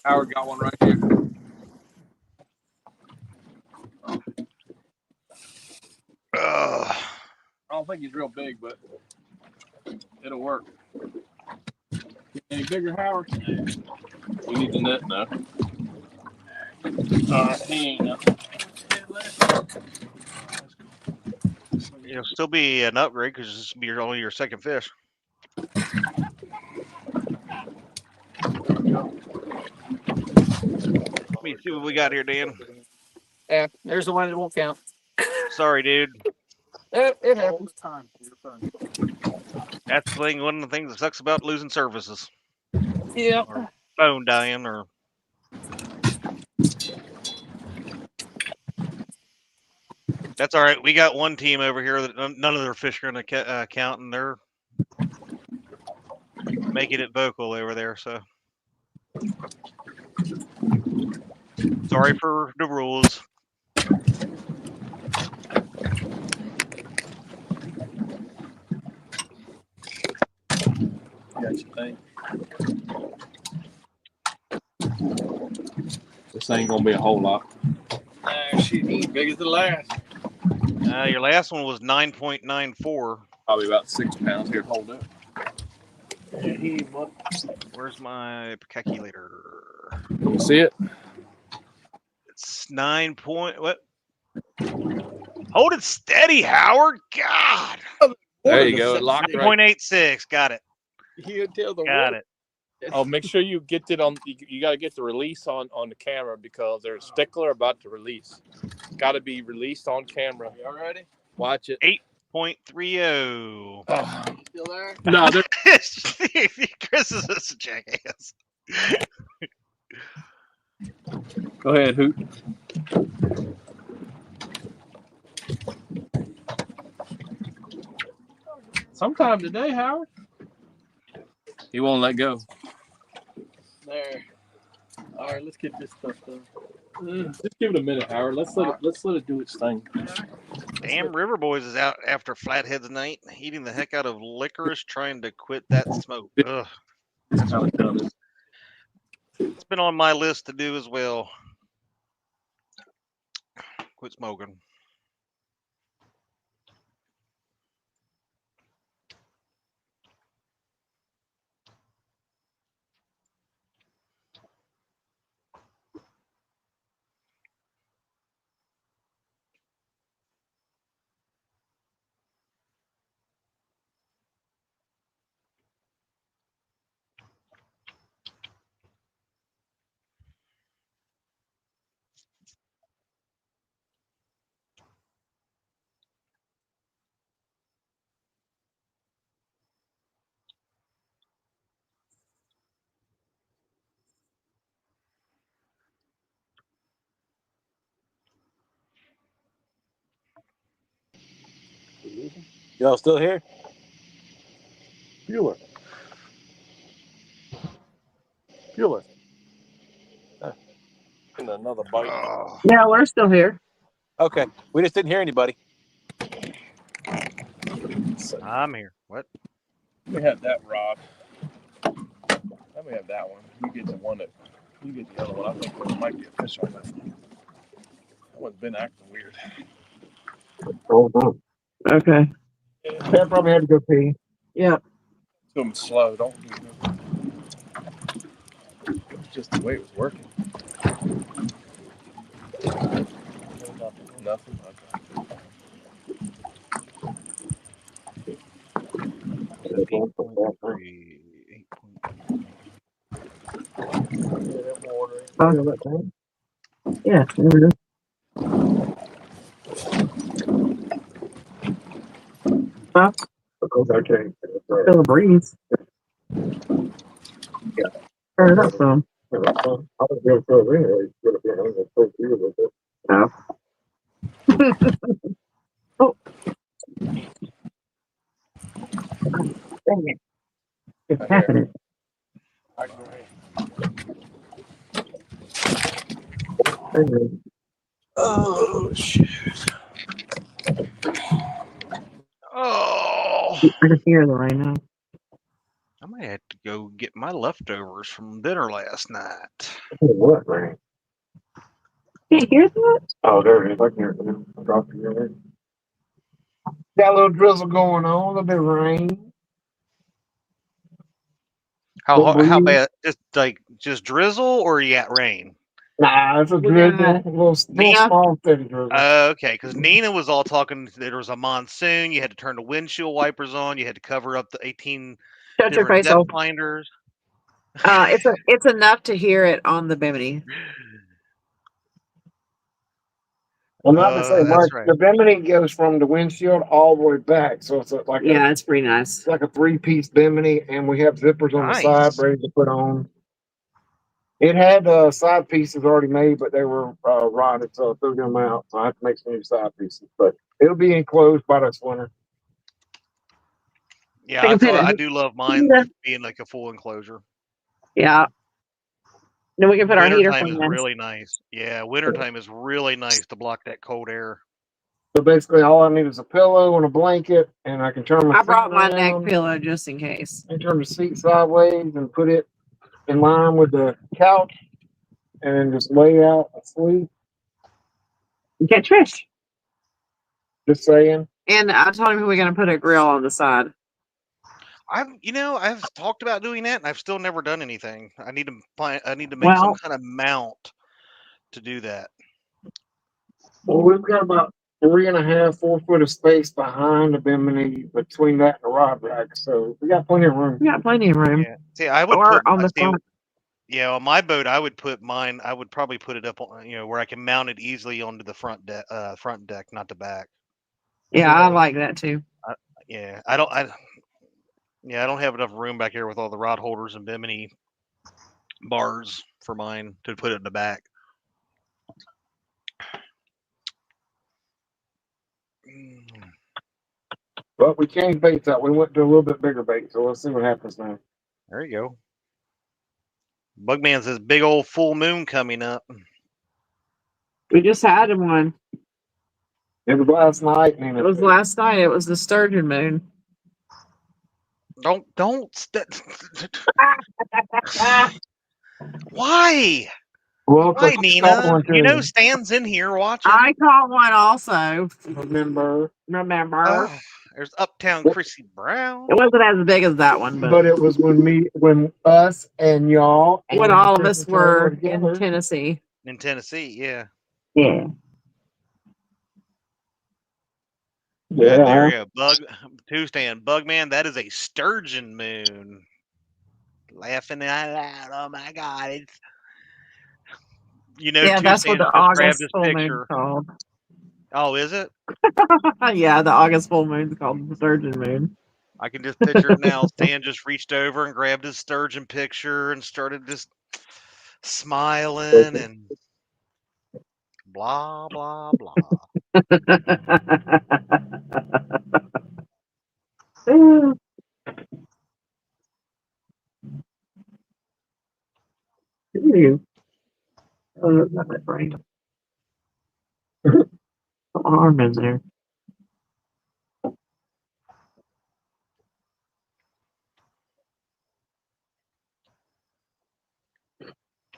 Howard got one right here. I don't think he's real big, but it'll work. Any bigger, Howard? We need the net now. He ain't nothing. It'll still be an upgrade because this will be only your second fish. Let me see what we got here, Dan. Yeah, there's the one that won't count. Sorry, dude. It happens. That's the thing. One of the things that sucks about losing services. Yeah. Or phone dying, or that's all right. We got one team over here that none of their fish are going to count, and they're making it vocal over there. So sorry for the rules. Got your thing. This ain't gonna be a whole lot. Shit, he's big as the last. Your last one was 9.94. Probably about 6 pounds. Here, hold it. Where's my calculator? You see it? It's 9 point. What? Hold it steady, Howard. God. There you go. It locked right. 9.86. Got it. You tell the Got it. Oh, make sure you get it on. You got to get the release on the camera because they're a stickler about the release. Got to be released on camera. You all ready? Watch it. 8.30. Oh. Still there? No, they're. Chris is a jackass. Go ahead, Hoot. Sometime today, Howard. He won't let go. There. All right, let's get this stuff done. Just give it a minute, Howard. Let's let it do its thing. Damn River Boys is out after Flathead's night, eating the heck out of licorice, trying to quit that smoke. Ugh. That's how it done. It's been on my list to do as well. Quit smoking. Y'all still here? Bueller. Another bite. Oh. Yeah, we're still here. Okay. We just didn't hear anybody. I'm here. What? Let me have that rod. Let me have that one. You get the one that. You get the other one. I think there might be a fish on that one. That one's been acting weird. Okay. Dad probably had to go pee. Yep. Do them slow. Don't do just the way it was working. Nothing. Okay. 8.3. 8.3. Yeah. There it is. Huh? Feel a breeze. Yeah. Turn it up some. No. Oh. Dang it. It's happening. Oh shit! Oh. I can hear the rain now. I might have to go get my leftovers from dinner last night. What, man? Can't hear that? Oh, there it is. I can hear it. I'm dropping it. Got a little drizzle going on, a little bit of rain. How bad? Just drizzle, or you got rain? Nah, it's a drizzle. A little small, steady drizzle. Okay, because Nina was all talking. There was a monsoon. You had to turn the windshield wipers on. You had to cover up the 18 Shut your different face depth off. finders. It's enough to hear it on the Bimini. Well, not to say That's much. right. The Bimini goes from the windshield all the way back, so it's like it's pretty nice. It's like a 3-piece Bimini, and we have zippers on the side ready to put on. It had side pieces already made, but they were rotted, so I threw them out. So I have to make some new side pieces, but it'll be enclosed by this winter. Yeah, I do love mine being like a full enclosure. Yeah. Then we can put our heater Wintertime from is this. really nice. Yeah, wintertime is really nice to block that cold air. So basically, all I need is a pillow and a blanket, and I can turn my I brought my seat neck around pillow just in case. and turn the seat sideways and put it in line with the couch, and then just lay out asleep. You catch fish. Just saying. And I told him we were going to put a grill on the side. I've talked about doing that, and I've still never done anything. I need to make some Well, kind of mount to do that. Well, we've got about 3.5, 4 foot of space behind the bimini between that and the rod rack, so we got plenty of room. we got plenty of room. Yeah. See, I would Or put on the front. on my boat. I would put mine. I would probably put it up on where I can mount it easily onto the front deck, not the back. Yeah, I like that too. Yeah, I don't have enough room back here with all the rod holders and bimini bars for mine to put it in the back. But we changed baits out. We went to a little bit bigger bait, so we'll see what happens now. There you go. Bugman says big old full moon coming up. We just had one. It was last night. It was last night. It was the sturgeon moon. Don't. Why? Well, Why, Nina? Stan's in here watching. I caught one also. Remember? There's Uptown Chrissy Brown. It wasn't as big as that one, But it was when us and y'all, when all of us were in Tennessee. In Tennessee, yeah. Yeah. Yeah, there you go. Stan, Bugman, that is a sturgeon moon. Laughing out loud. Oh my God. It's yeah, that's what the August full moon called. Oh, is it? Yeah, the August full moon's called the sturgeon moon. I can just picture it now. Stan just reached over and grabbed his sturgeon picture and started just smiling and blah, blah, blah. Oh, not that brain. Arm in there.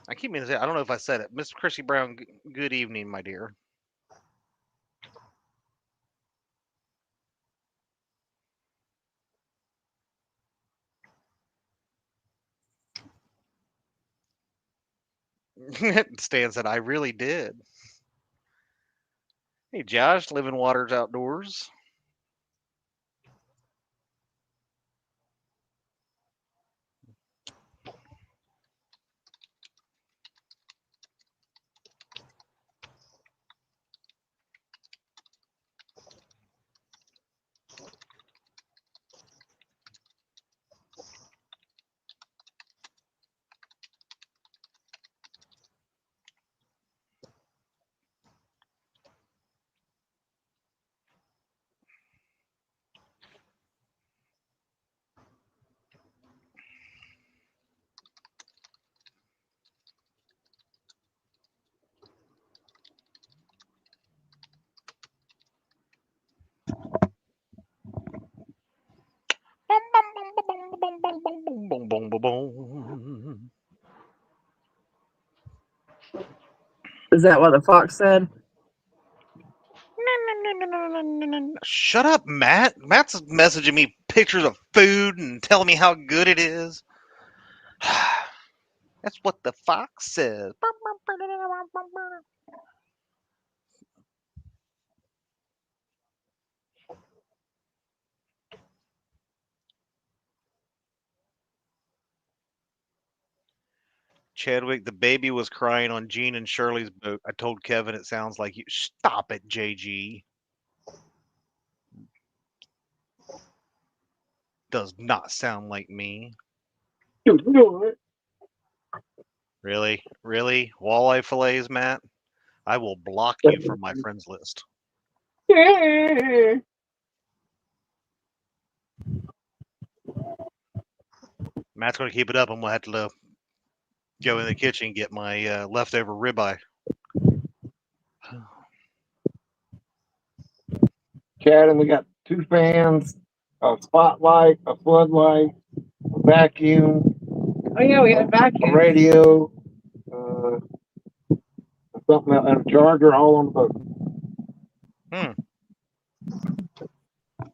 I keep meaning to say, I don't know if I said it. Miss Chrissy Brown, good evening, my dear. Stan said, I really did. Hey, Josh, living waters outdoors. Is that what the fox said? Shut up, Matt. Matt's messaging me pictures of food and telling me how good it is. That's what the fox says. Chadwick, the baby was crying on Gene and Shirley's boat. I told Kevin it sounds like you. Stop it, JG. Does not sound like me. Really? Really? Walleye fillets, Matt? I will block you from my friends list. Matt's going to keep it up. I'm going to have to go in the kitchen and get my leftover ribeye. Chad, and we got 2 fans, a spotlight, a floodlight, a vacuum. Oh yeah, we had a vacuum. A radio, something else, and a charger all on the boat.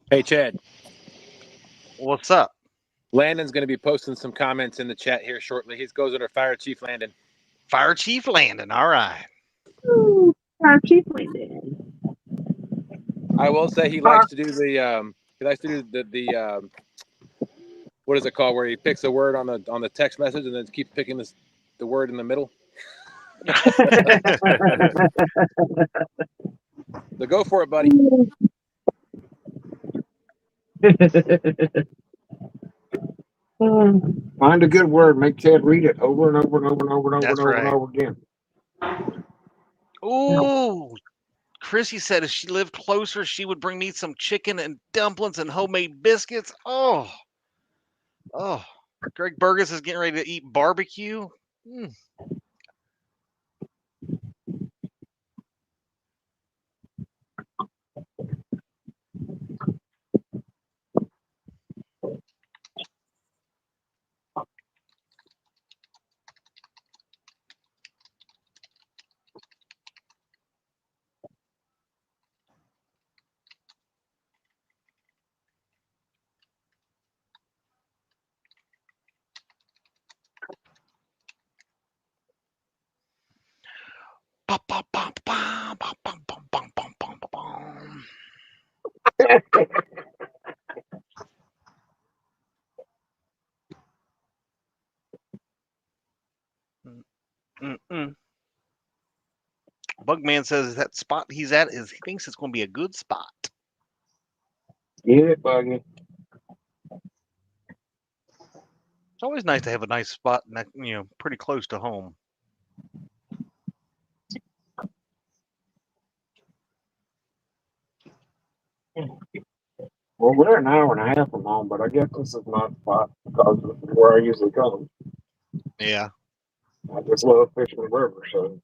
Hey, Chad. What's up? Landon's going to be posting some comments in the chat here shortly. He goes under Fire Chief Landon. Fire Chief Landon. All right. Ooh, our chief landed. I will say he likes to do the what is it called, where he picks a word on the text message and then keeps picking the word in the middle. So go for it, buddy. Find a good word, make Ted read it over and over and over and over and over That's and over right. and over again. Ooh, Chrissy said if she lived closer, she would bring me some chicken and dumplings and homemade biscuits. Oh, Greg Burgess is getting ready to eat barbecue. Mm. Ba, ba, ba, ba, ba, ba, ba, ba, ba, ba, ba, ba. Mm-mm. Bugman says that spot he's at he thinks it's going to be a good spot. Get it, Buggy. It's always nice to have a nice spot, pretty close to home. Well, we're an hour and a half from home, but I guess this is not a spot because of where I usually come. Yeah. I just love fishing the river, so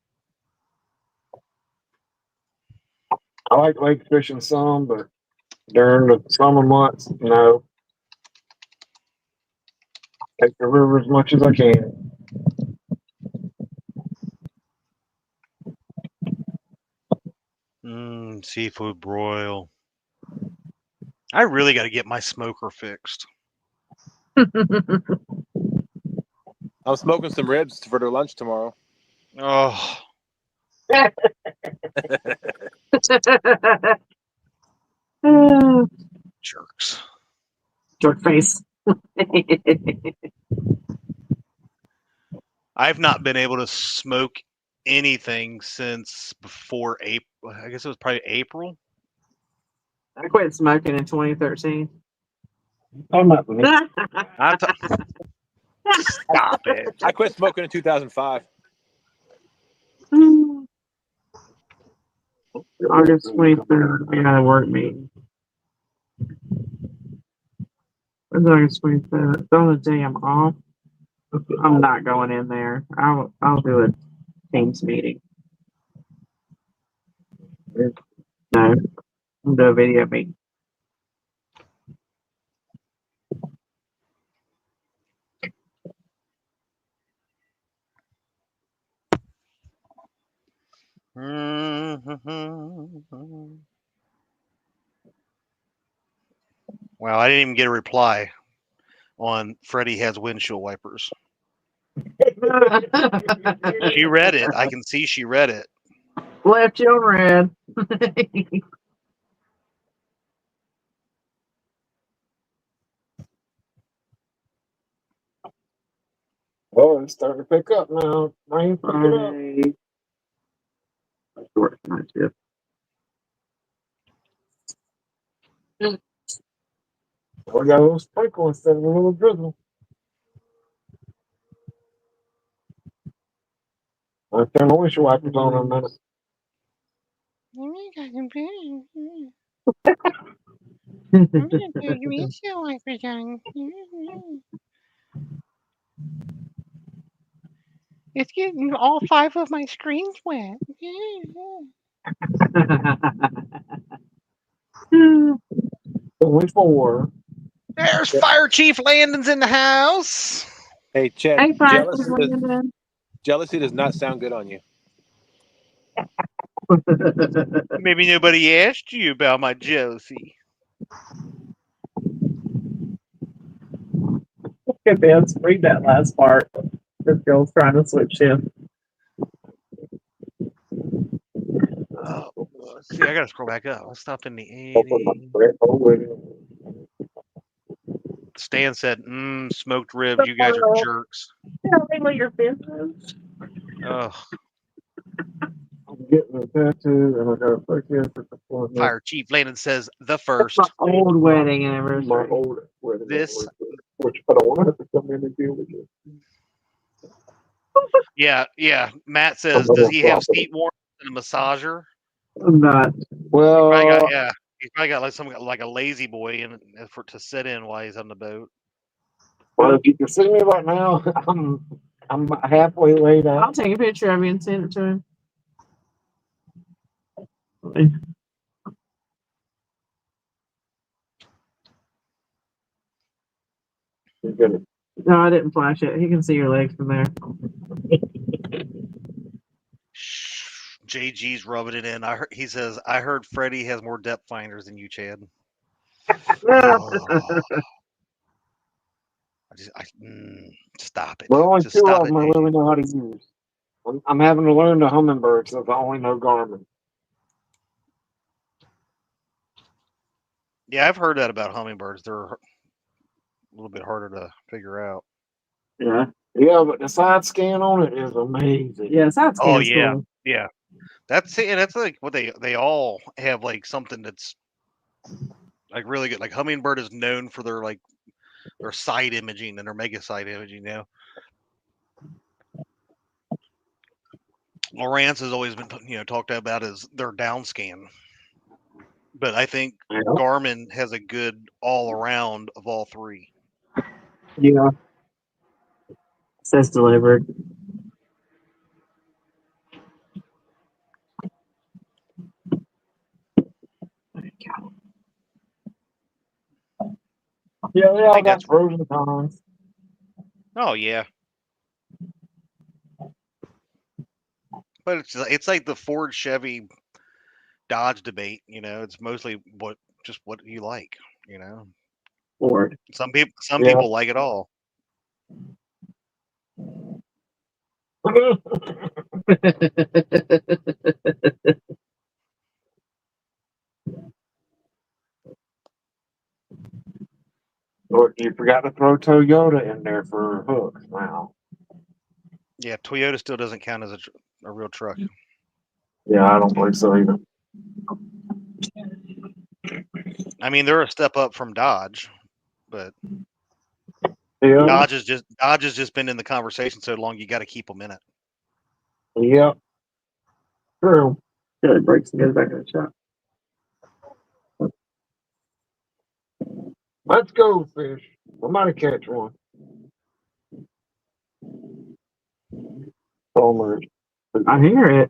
I like lake fishing some, but during the summer months, take the river as much as I can. Seafood broil. I really got to get my smoker fixed. I'm smoking some ribs for their lunch tomorrow. Oh, jerks. Jerk face. I've not been able to smoke anything since before April. I guess it was probably April. I quit smoking in 2013. I'm not me. Stop it. I quit smoking in 2005. August 23rd, we had a work meeting. When's August 23rd? It's on the day I'm off. I'm not going in there. I'll do a Teams meeting. No, I'll do a video meeting. Well, I didn't even get a reply on Freddie has windshield wipers. She read it. I can see she read it. Left you red. Well, it's starting to pick up now. Rain picking up. Short night shift. We got a little sprinkle instead of a little drizzle. I'll turn my windshield wipers on in a minute. It's getting all 5 of my screens wet. Only 4. There's Fire Chief Landon's in the house. Hey, Chad, Hey, jealousy does not sound good on you. Maybe nobody asked you about my jealousy. Okay, Vince, read that last part. This girl's trying to switch in. Oh, see, I gotta scroll back up. Let's stop in the 80. Stan said, smoked ribs. You guys are jerks. Tell me what your business. Ugh. I'm getting a tattoo and I got a picture for the Fire Chief Landon says, the My first. old wedding anniversary. my old wedding This. anniversary, which I don't want to have to come in and deal with you. Yeah. Matt says, does he have seat warmers and a massager? I'm not. Well, He's probably got like a lazy boy to sit in while he's on the boat. well, if you can see me right now, I'm halfway laid I'll out. take a picture of you and send it to him. No, I didn't flash it. He can see your legs from there. JG's rubbing it in. He says, I heard Freddie has more depth finders than you, Chad. Oh, stop it. Well, only Just two stop of it, them I JG. really know how to use. I'm having to learn the Hummingbird since I only know Garmin. Yeah, I've heard that about hummingbirds. They're a little bit harder to figure out. Yeah. Yeah, but the side scan on it is amazing. Yeah, side scan Oh is yeah, cool. yeah. That's like what they all have, like something that's like really good. Like hummingbird is known for their side imaging and their mega side imaging. Lowrance has always been talked about as their down scan, but I think Yeah. Garmin has a good all around of all three. Yeah. Says delivered. Yeah, they all think got that's- pros and cons. Oh yeah, but it's like the Ford Chevy Dodge debate. It's mostly what you like. Ford. Some people like it all. Or you forgot to throw Toyota in there for hooks now. Yeah, Toyota still doesn't count as a real truck. Yeah, I don't believe so either. I mean, they're a step up from Dodge, but Yeah. Dodge has just been in the conversation so long. You got to keep them in it. Yep. True. Good, breaks and goes back in the shop. Let's go, fish. We might catch one. Homer. I hear it.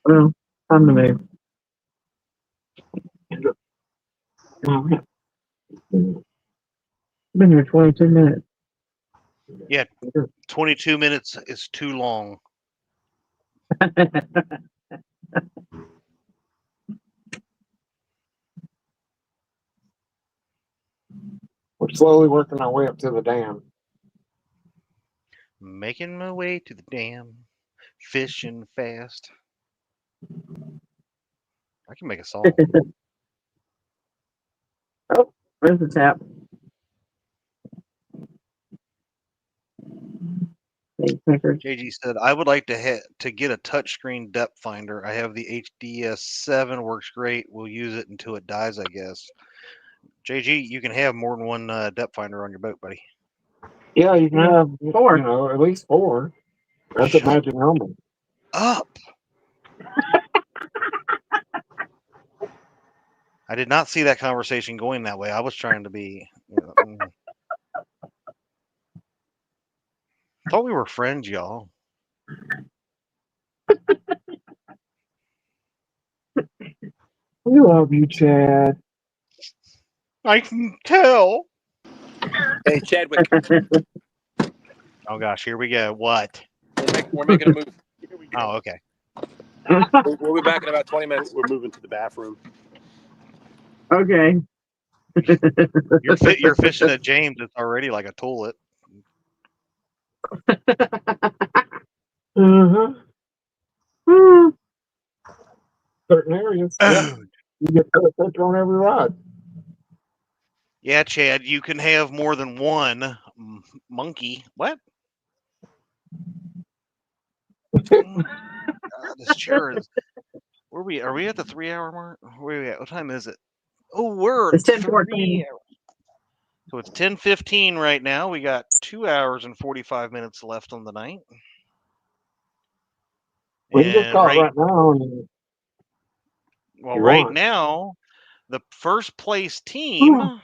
Well, time to move. Oh, yeah. Been here 22 minutes. Yeah, 22 minutes is too long. We're slowly working our way up to the dam. Making my way to the dam, fishing fast. I can make a song. Oh, where's the tap? JG said, I would like to get a touchscreen depth finder. I have the HDS7, works great. We'll use it until it dies, I guess. JG, you can have more than one depth finder on your boat, buddy. Yeah, you can have 4. At least 4. That's a magic number. Up. I did not see that conversation going that way. I was trying to be. Thought we were friends, y'all. We love you, Chad. I can tell. Hey, Chadwick, Oh gosh, here we go. What? we're making a move. Oh, okay. We'll be back in about 20 minutes. We're moving to the bathroom. Okay. You're fishing at James. It's already like a toilet. Uh-huh. Certain areas. Yeah. Oh, You get put a picture on every rod. yeah, Chad. You can have more than one monkey. What? This chair is. Where are we at the 3-hour mark? Where are we at? What time is it? Oh, we're It's at 10:14. 3 hours. So it's 10:15 right now. We got 2 hours and 45 minutes left on the night. We can just And call it right now. And well, you right want. now, the first place team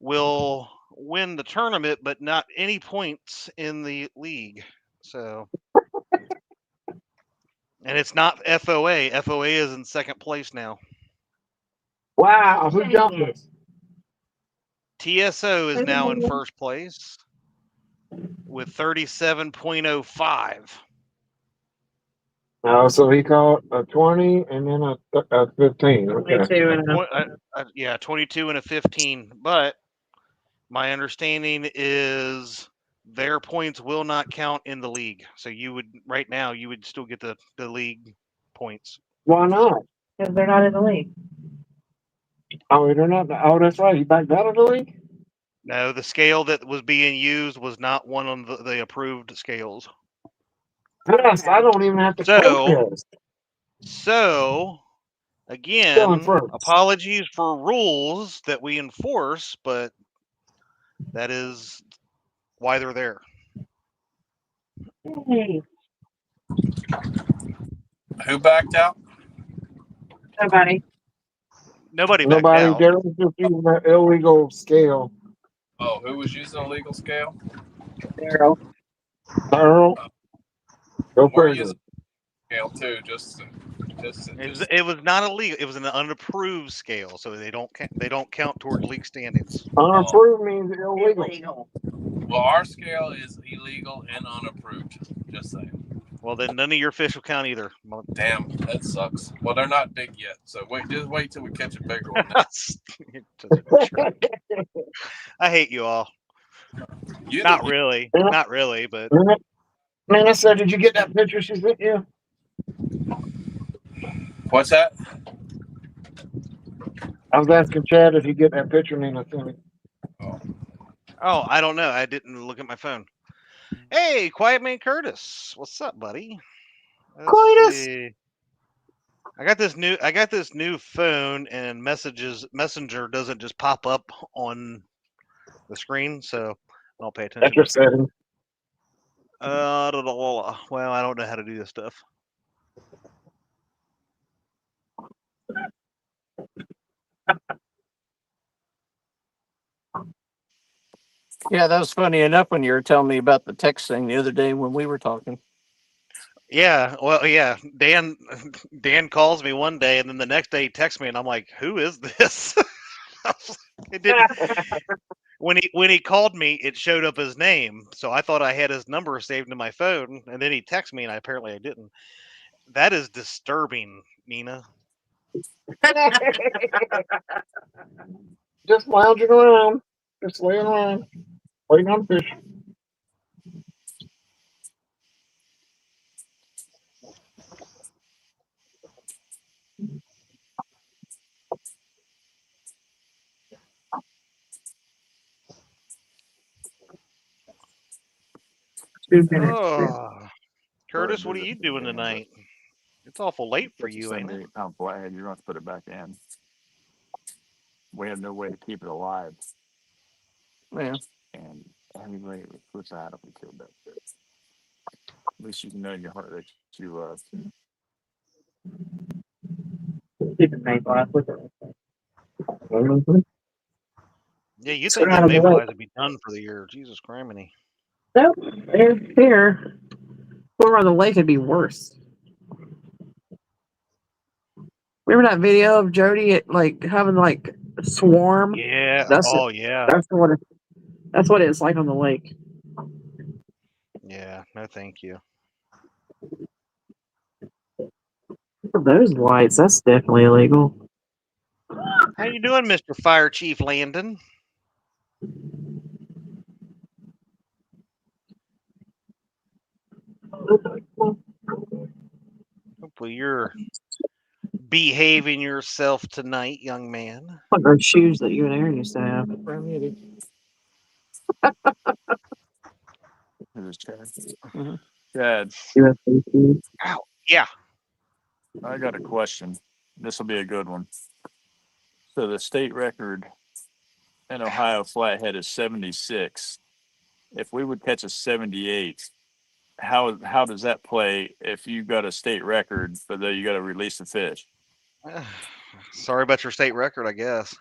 will win the tournament, but not any points in the league. So, and it's not FOA. FOA is in second place now. Wow, who jumped us? TSO is now in first place with 37.05. Oh, so he caught a 20 and then a 15. Okay. 22 and Yeah, 22 and a 15. But my understanding is their points will not count in the league. So you would right now you would still get the league points. Why not? because they're not in the league. Oh, they're not. Oh, that's right. You backed out of the league? No, the scale that was being used was not one of the approved scales. Yes, I don't even have to protest. So Still in again, first. apologies for rules that we enforce, but that is why they're there. Hey, Who backed out? nobody. Nobody backed Nobody. out. They're just using that illegal scale. Oh, who was using a legal scale? Daryl. Earl, go We're figure. using scale too, just It was not illegal. It was an unapproved scale, so they don't count towards league standings. Unapproved means illegal. Illegal. well, our scale is illegal and unapproved. Just saying. Well, then none of your fish will count either. Damn, that sucks. Well, they're not big yet, so just wait till we catch a bigger one. I hate you all. Not really, but Nina said, "Did you get that picture she sent you?" What's that? I was asking Chad if you get that picture Nina sent me. Oh, I don't know. I didn't look at my phone. Hey, Quiet Man Curtis, what's up, buddy? Let's see. I got this new phone, and Messenger doesn't just pop up on the screen, so I don't pay attention. That's your setting. Well, I don't know how to do this stuff. Yeah, that was funny enough when you were telling me about the text thing the other day when we were talking. Yeah, well, yeah. Dan calls me one day, and then the next day he texts me, and I'm like, "Who is this?" It didn't. When he called me, it showed up his name, so I thought I had his number saved in my phone, and then he texted me, and apparently I didn't. That is disturbing, Nina. Just lounging around, just laying around, waiting on fish. Oh, Curtis, what are you doing tonight? It's awful late for you, ain't it? I'm glad you're going to put it back in. We have no way to keep it alive. Yeah. And anyway, we push that up and kill that fish. At least you know in your heart that you Keep it main glass with it. Yeah, you think that Mayflies would be done for the year? Jesus criminy. Nope, they're here. Over on the lake, it'd be worse. Remember that video of Jody at, like, having like a swarm? Yeah. That's Oh, yeah. that's what it's like on the lake. Yeah. No, thank you. Look at those lights. That's definitely illegal. How you doing, Mr. Fire Chief Landon? Hopefully you're behaving yourself tonight, young man. Like those shoes that you and Aaron used to have. Chad, USA shoes. Ow. Yeah. I got a question. This will be a good one. So the state record in Ohio Flathead is 76. If we would catch a 78, how does that play if you got a state record, but then you got to release the fish? Sorry about your state record, I guess.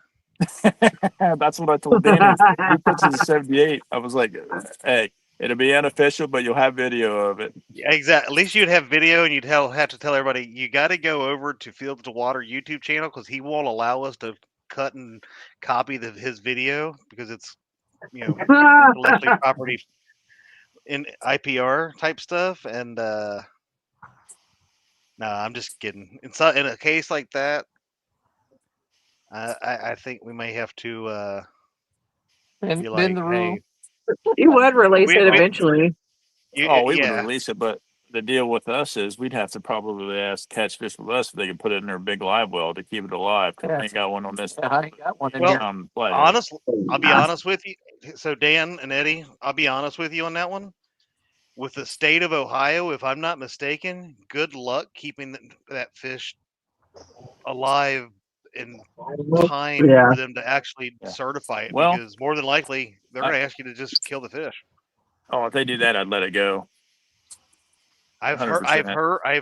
That's what I told Danny. He catches a 78. I was like, hey, it'll be unofficial, but you'll have video of it. Yeah, exactly. At least you'd have video, and you'd have to tell everybody you got to go over to Field to Water YouTube channel because he won't allow us to cut and copy his video because it's intellectually property in IPR type stuff. And no, I'm just kidding. In a case like that, I think we may have to And be bend like, the rule. hey, You would release it we eventually. you, Oh, we would yeah. release it, but the deal with us is we'd have to probably ask Catfish with us if they could put it in their big live well to keep it alive. 'Cause Yeah. we ain't got one on this. Yeah, I ain't got one in Well, here. Flathead. honestly, I'll be honest with you. So Dan and Eddie, I'll be honest with you on that one. With the state of Ohio, if I'm not mistaken, good luck keeping that fish alive in time Yeah. for them to actually Yeah. certify it, Well, because more than likely they're I- going to ask you to just kill the fish. Oh, if they do that, I'd let it go. I've 100%.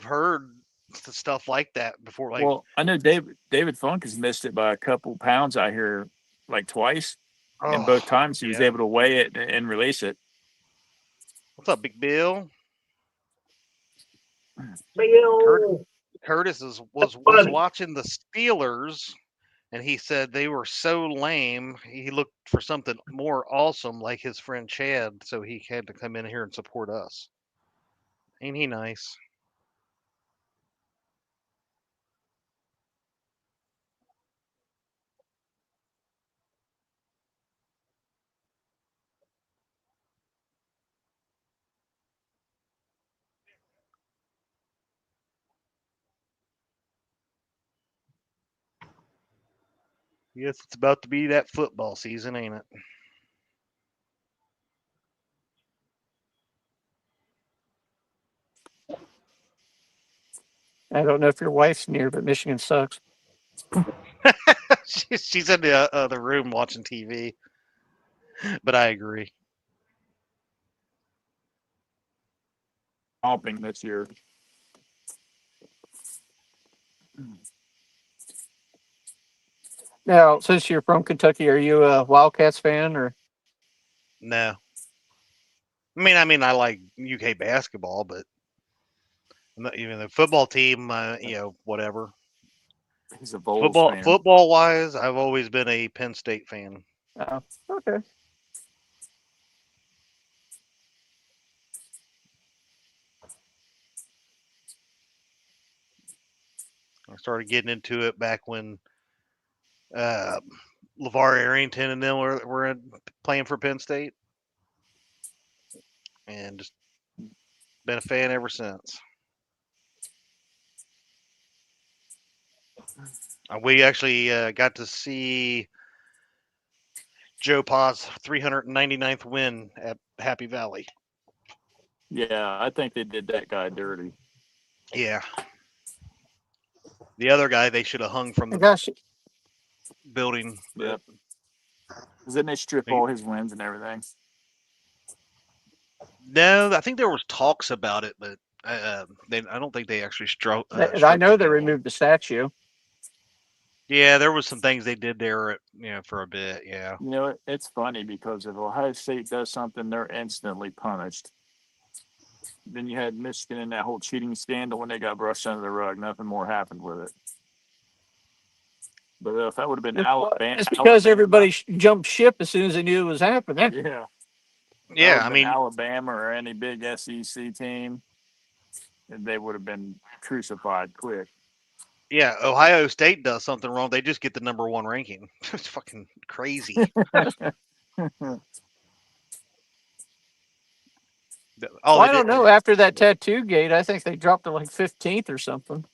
heard stuff like that before. Like, Well, I know David Funk has missed it by a couple pounds out here, like twice, and oh, both times he was yeah. able to weigh it and release it. What's up, Big Bill? Curtis was watching the Steelers, and he said they were so lame. He looked for something more awesome, like his friend Chad, so he had to come in here and support us. Ain't he nice? Yes, it's about to be that football season, ain't it? I don't know if your wife's near, but Michigan sucks. She's in the other room watching TV, but I agree. Hopping this year. Now, since you're from Kentucky, are you a Wildcats fan or? No, I mean, I like UK basketball, but even the football team, whatever. He's a Bulls fan. Football wise, I've always been a Penn State fan. Oh, okay. I started getting into it back when LeVar Arrington and them were playing for Penn State, and just been a fan ever since. We actually got to see Joe Pa's 399th win at Happy Valley. Yeah, I think they did that guy dirty. Yeah. The other guy they should have hung from the Gosh, building. Yep. Because then they strip all his wins and everything. No, I think there was talks about it, but I don't think they actually struck. I know they removed the statue. Yeah, there was some things they did there, for a bit. Yeah. You know, it's funny because if Ohio State does something, they're instantly punished. Then you had Michigan in that whole cheating scandal when they got brushed under the rug. Nothing more happened with it. But if that would have been It's Alabama, because everybody jumped ship as soon as they knew it was happening. yeah, Yeah, I mean, Alabama or any big SEC team, they would have been crucified quick. yeah, Ohio State does something wrong, they just get the #1 ranking. It's fucking crazy. Well, I don't know. After that tattoo gate, I think they dropped to like 15th or something.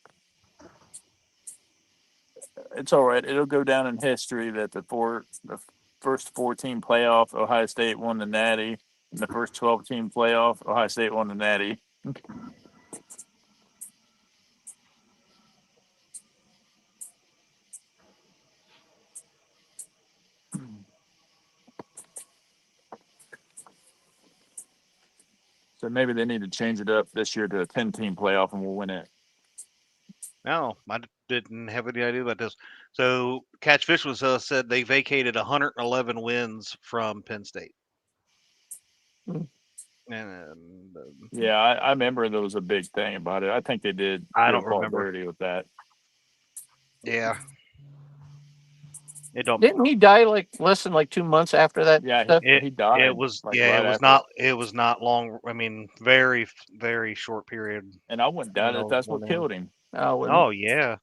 It's all right. It'll go down in history that the first 4-team playoff, Ohio State won the Natty, and the first 12-team playoff, Ohio State won the Natty. So maybe they need to change it up this year to a 10-team playoff, and we'll win it. No, I didn't have any idea about this. So Catfish was said they vacated 111 wins from Penn State. And Yeah, I remember there was a big thing about it. I think they did. I don't remember. Dirty with that. Yeah. It don't. Didn't he die like less than like 2 months after that? Yeah, stuff? he died. It was like, yeah. right It was after. not. It was not long. I mean, very very short period. And I wouldn't doubt it. That's what killed him. Oh yeah.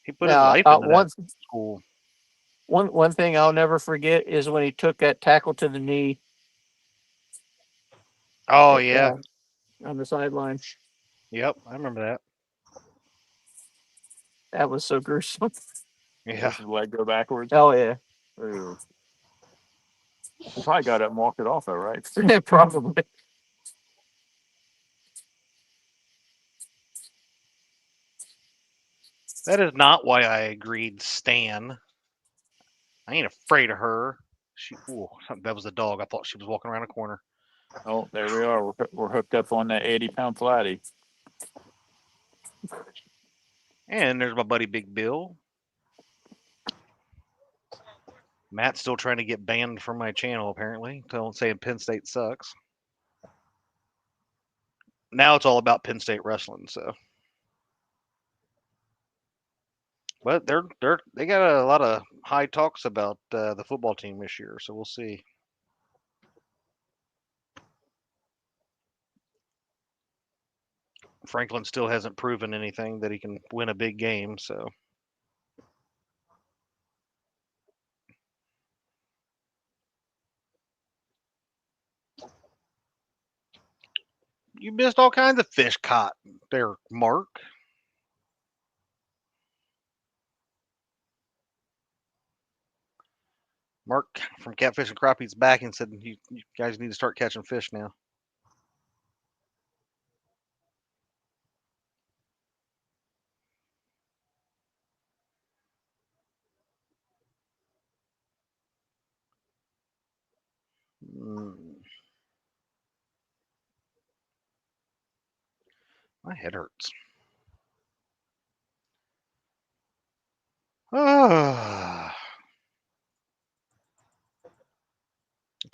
He put his Now, life into that school. One thing I'll never forget is when he took that tackle to the knee. Oh yeah. On the sideline. Yep, I remember that. That was so gruesome. Yeah. His leg go backwards. Oh yeah. Ooh. He probably got up and walked it off, though, right? Probably. That is not why I agreed, Stan. I ain't afraid of her. That was a dog. I thought she was walking around a corner. Oh, there we are. We're hooked up on that 80-pound flatty. And there's my buddy Big Bill. Matt's still trying to get banned from my channel, apparently. Saying Penn State sucks. Now it's all about Penn State wrestling, so. But they got a lot of high talks about the football team this year, so we'll see. Franklin still hasn't proven anything that he can win a big game, so. You missed all kinds of fish caught there, Mark. Mark from Catfish and Crappie's back and said, you guys need to start catching fish now. My head hurts.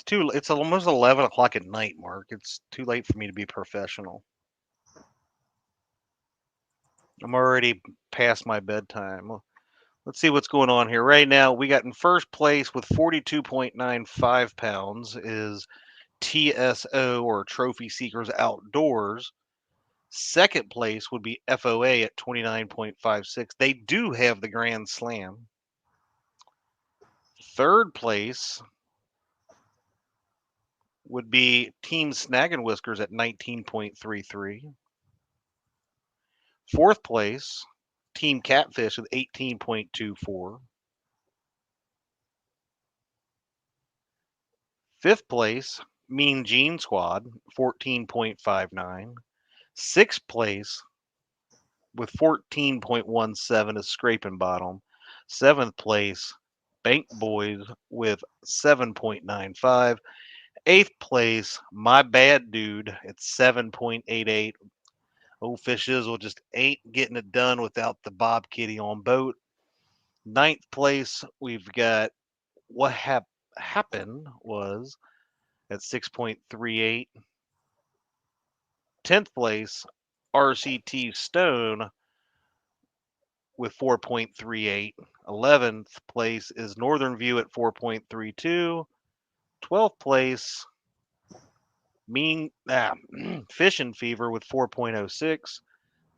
It's almost 11 o'clock at night, Mark. It's too late for me to be professional. I'm already past my bedtime. Let's see what's going on here. Right now, we got in first place with 42.95 pounds is TSO, or Trophy Seekers Outdoors. Second place would be FOA at 29.56. They do have the Grand Slam. Third place would be Team Snag and Whiskers at 19.33. Fourth place, Team Catfish with 18.24. Fifth place, Mean Gene Squad, 14.59. Sixth place with 14.17 is Scraping Bottom. Seventh place, Bank Boys with 7.95. Eighth place, My Bad Dude at 7.88. Old Fish Izzle just ain't getting it done without the Bob Kitty on boat. Ninth place, we've got What Happened was at 6.38. 10th place, RCT Stone with 4.38. 11th place is Northern View at 4.32. 12th place, Fishing Fever with 4.06.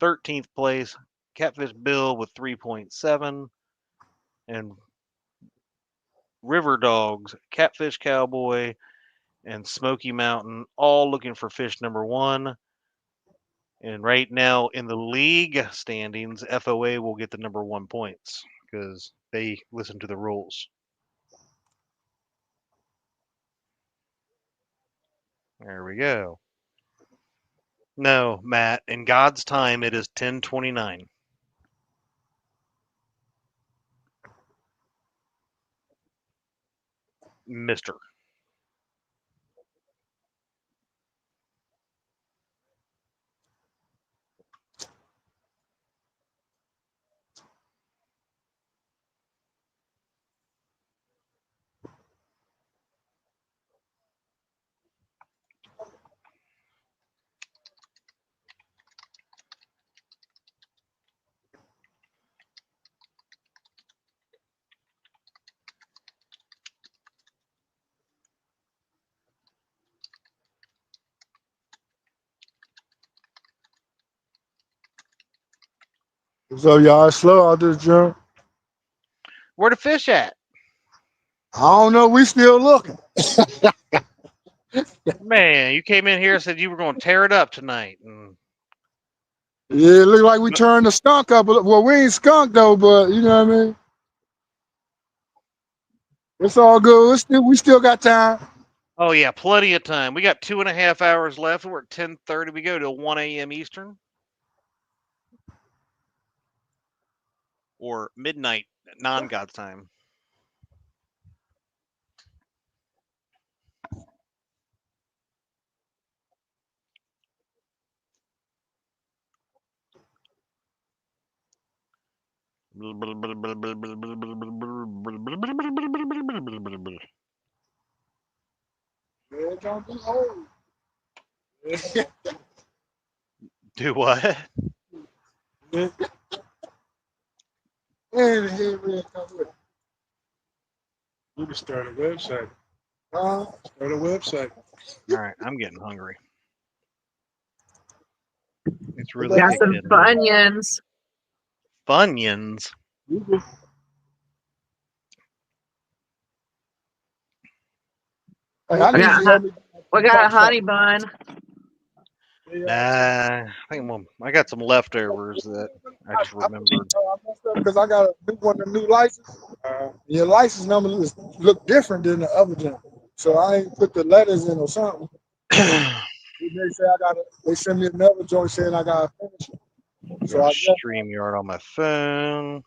13th place, Catfish Bill with 3.7. And River Dogs, Catfish Cowboy, and Smoky Mountain all looking for fish number 1. And right now in the league standings, FOA will get the number 1 points because they listen to the rules. There we go. No, Matt, in God's time, it is 10:29. Mister. So y'all slow out this jump. Where the fish at? I don't know. We still looking. Man, you came in here and said you were going to tear it up tonight. And Yeah, it look like we turned the skunk up. Well, we ain't skunk though, but you know what I mean. It's all good. We still got time. oh yeah, plenty of time. We got 2.5 hours left. We're at 10:30. We go to 1 a.m. Eastern or midnight non-God's time. Yeah, don't be old. Do what? And the head red come with it. We can start a website. Start a website. All right, I'm getting hungry. It's We really Got big some head. Funyuns. Funyuns. Hey, I need you to help me. We got a honey bun. Nah, I got some leftovers that I just remembered. I messed up because I got a new license. Your license number look different than the other one, so I ain't put the letters in or something. They say they send me another joint saying I gotta finish it. So Got I a guess StreamYard on my phone.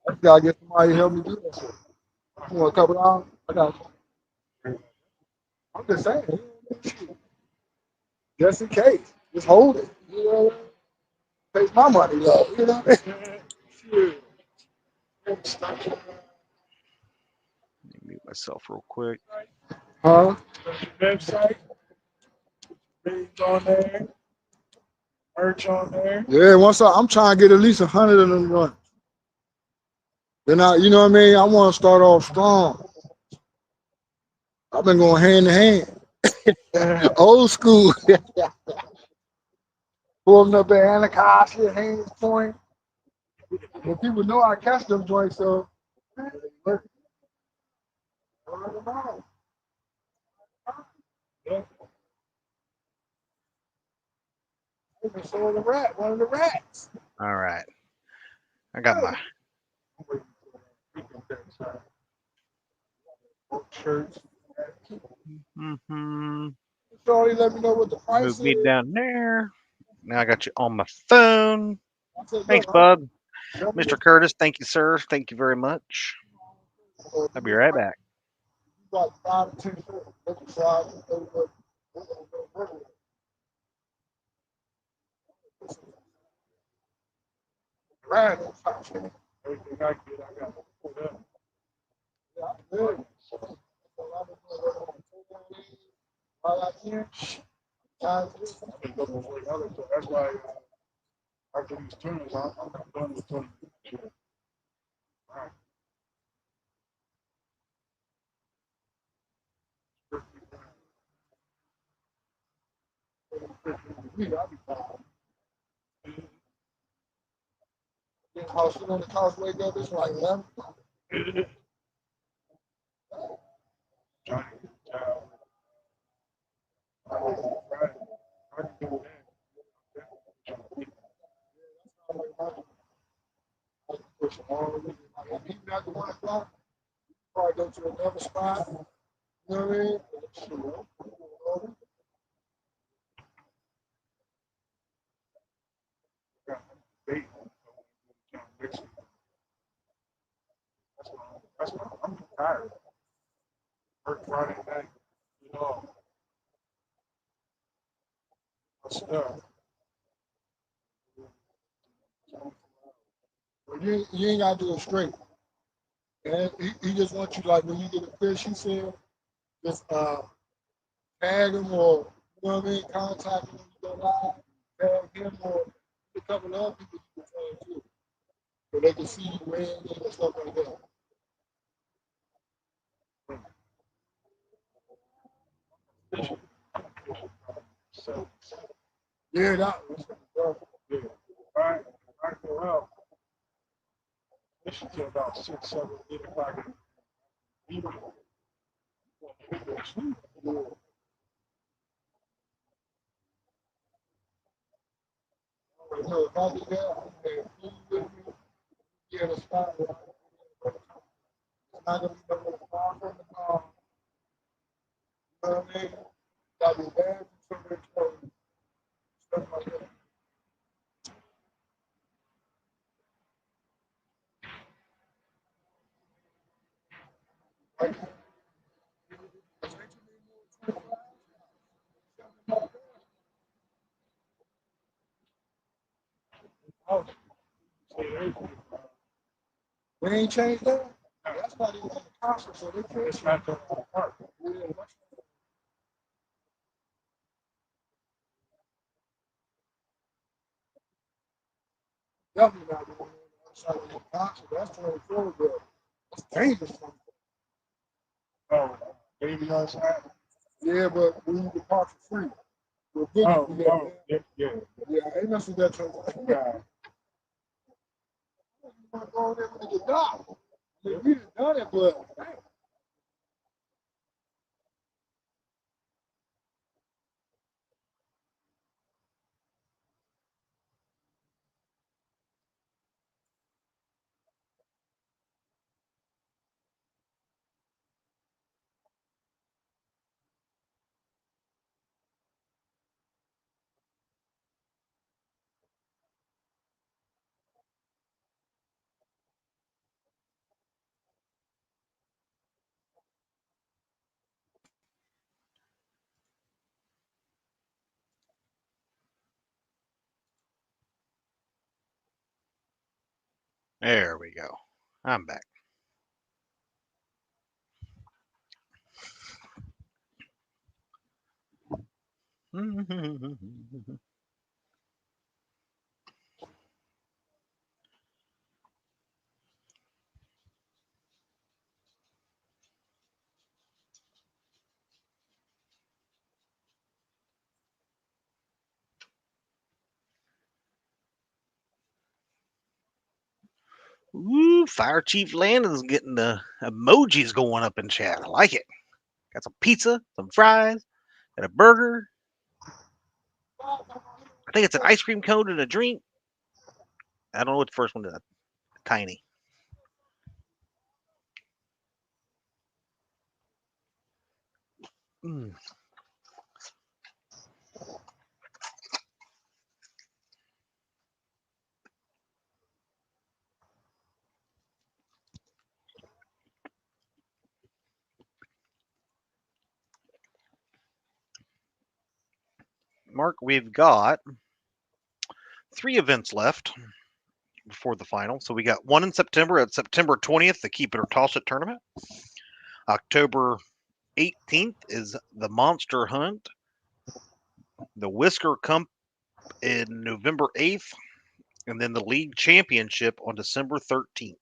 I gotta get somebody to help me do that shit. You want a couple of hours? I'm just saying, just in case, just hold it. You know what I mean? Take my money, though. You know what I mean? Let me mute myself real quick. Huh? Website, things on there, merch on there. Yeah, I'm trying to get at least 100 of them runs. Then you know what I mean? I want to start off strong. I've been going hand to hand. Old school. Pulling up at Anacostia, Haynes Point. Well, people know I catch them joints, so. Yeah. One of the rats. All right. I got my Shirts. mm-hmm. Sorry, let me know what the price Move me is. down there. Now I got you on my phone. I said, Thanks, look, bud. show me Mr. Curtis, thank you, sir. Thank you very much. I'll be right back. about 5 to 10 shirts. Let me try it. Right. Everything I get, I got to put up. Yeah, I'm good. All I can. That's why after these tournaments, I'm done with tournaments. Right. I'll be fine. House on the causeway go this like 11. Even after 1 o'clock, probably go to another spot. You know what I mean? That's what I'm tired. Work Friday night, you know, my stuff. But you ain't gotta do it straight. And he just wants you like when you get a fish, he said, just tag him or you know what I mean, contact him when you go live, tag him or a couple of other people you can tag too. So they can see you weighing in and stuff like that. So yeah, that was yeah. Right, go out. This is till about 6, 7, 8 o'clock. Even if I do that, I'm with me, get a spot where it's not gonna be no far from the car. You know what I mean? Got your bag from somewhere close, stuff like that. Oh, they ain't changed that? That's not even in the concert, so they can't. It's not the park. Yeah, definitely not the one outside of the concert. That's 24, but it's dangerous. Oh, baby outside? Yeah, but we need to park for free. Yeah. Yeah, I ain't messing with that transaction. Yeah. You want to go in there with the dock. I mean, we done it, but There we go. I'm back. Ooh, Fire Chief Landon's getting the emojis going up in chat. I like it. Got some pizza, some fries, and a burger. I think it's an ice cream cone and a drink. I don't know what the first one is. Tiny. Mm. Mark, we've got 3 events left before the final. So we got one in September at September 20th, the Keep It or Toss It tournament. October 18th is the Monster Hunt. The Whisker Cup in November 8th. and then the league championship on December 13th.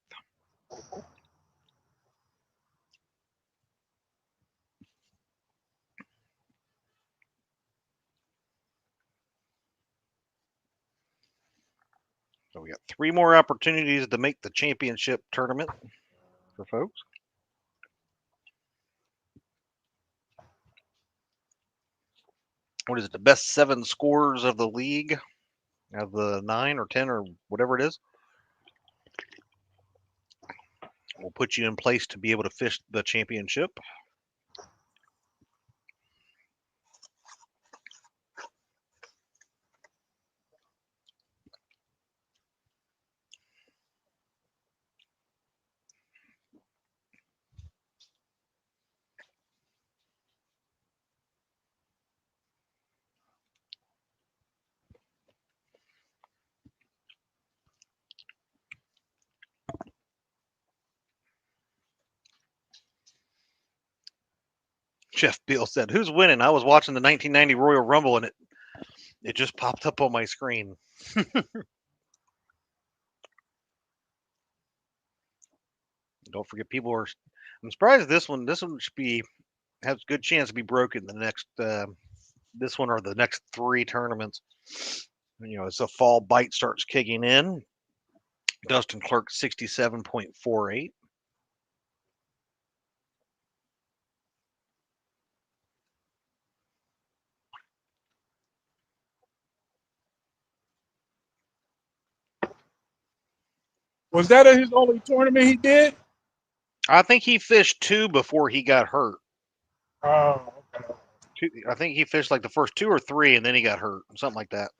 So we got 3 more opportunities to make the championship tournament for folks. What is it? The best 7 scorers of the league, of the 9 or 10 or whatever it is, will put you in place to be able to fish the championship. Jeff Beal said, "Who's winning?" I was watching the 1990 Royal Rumble, and it just popped up on my screen. Don't forget, people are. I'm surprised this one should be has a good chance to be broken the next this one or the next 3 tournaments. You know, as the fall bite starts kicking in. Dustin Clark 67.48. Was that his only tournament he did? I think he fished 2 before he got hurt. Oh, okay. I think he fished like the first 2 or 3, and then he got hurt, something like that.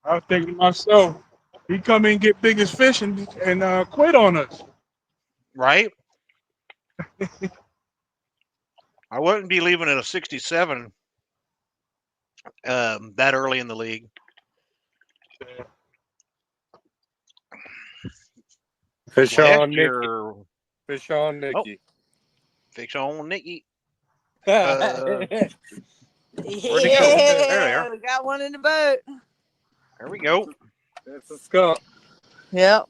I was thinking to myself, he come in, get biggest fish, and quit on us. Right? I wouldn't be leaving at a 67 that early in the league. Fish Last on year, Nikki. Fish on Nikki. Fish on Nikki. Yeah, Where'd he go? There they are. we got one in the boat. There we go. That's a skunk. Yep.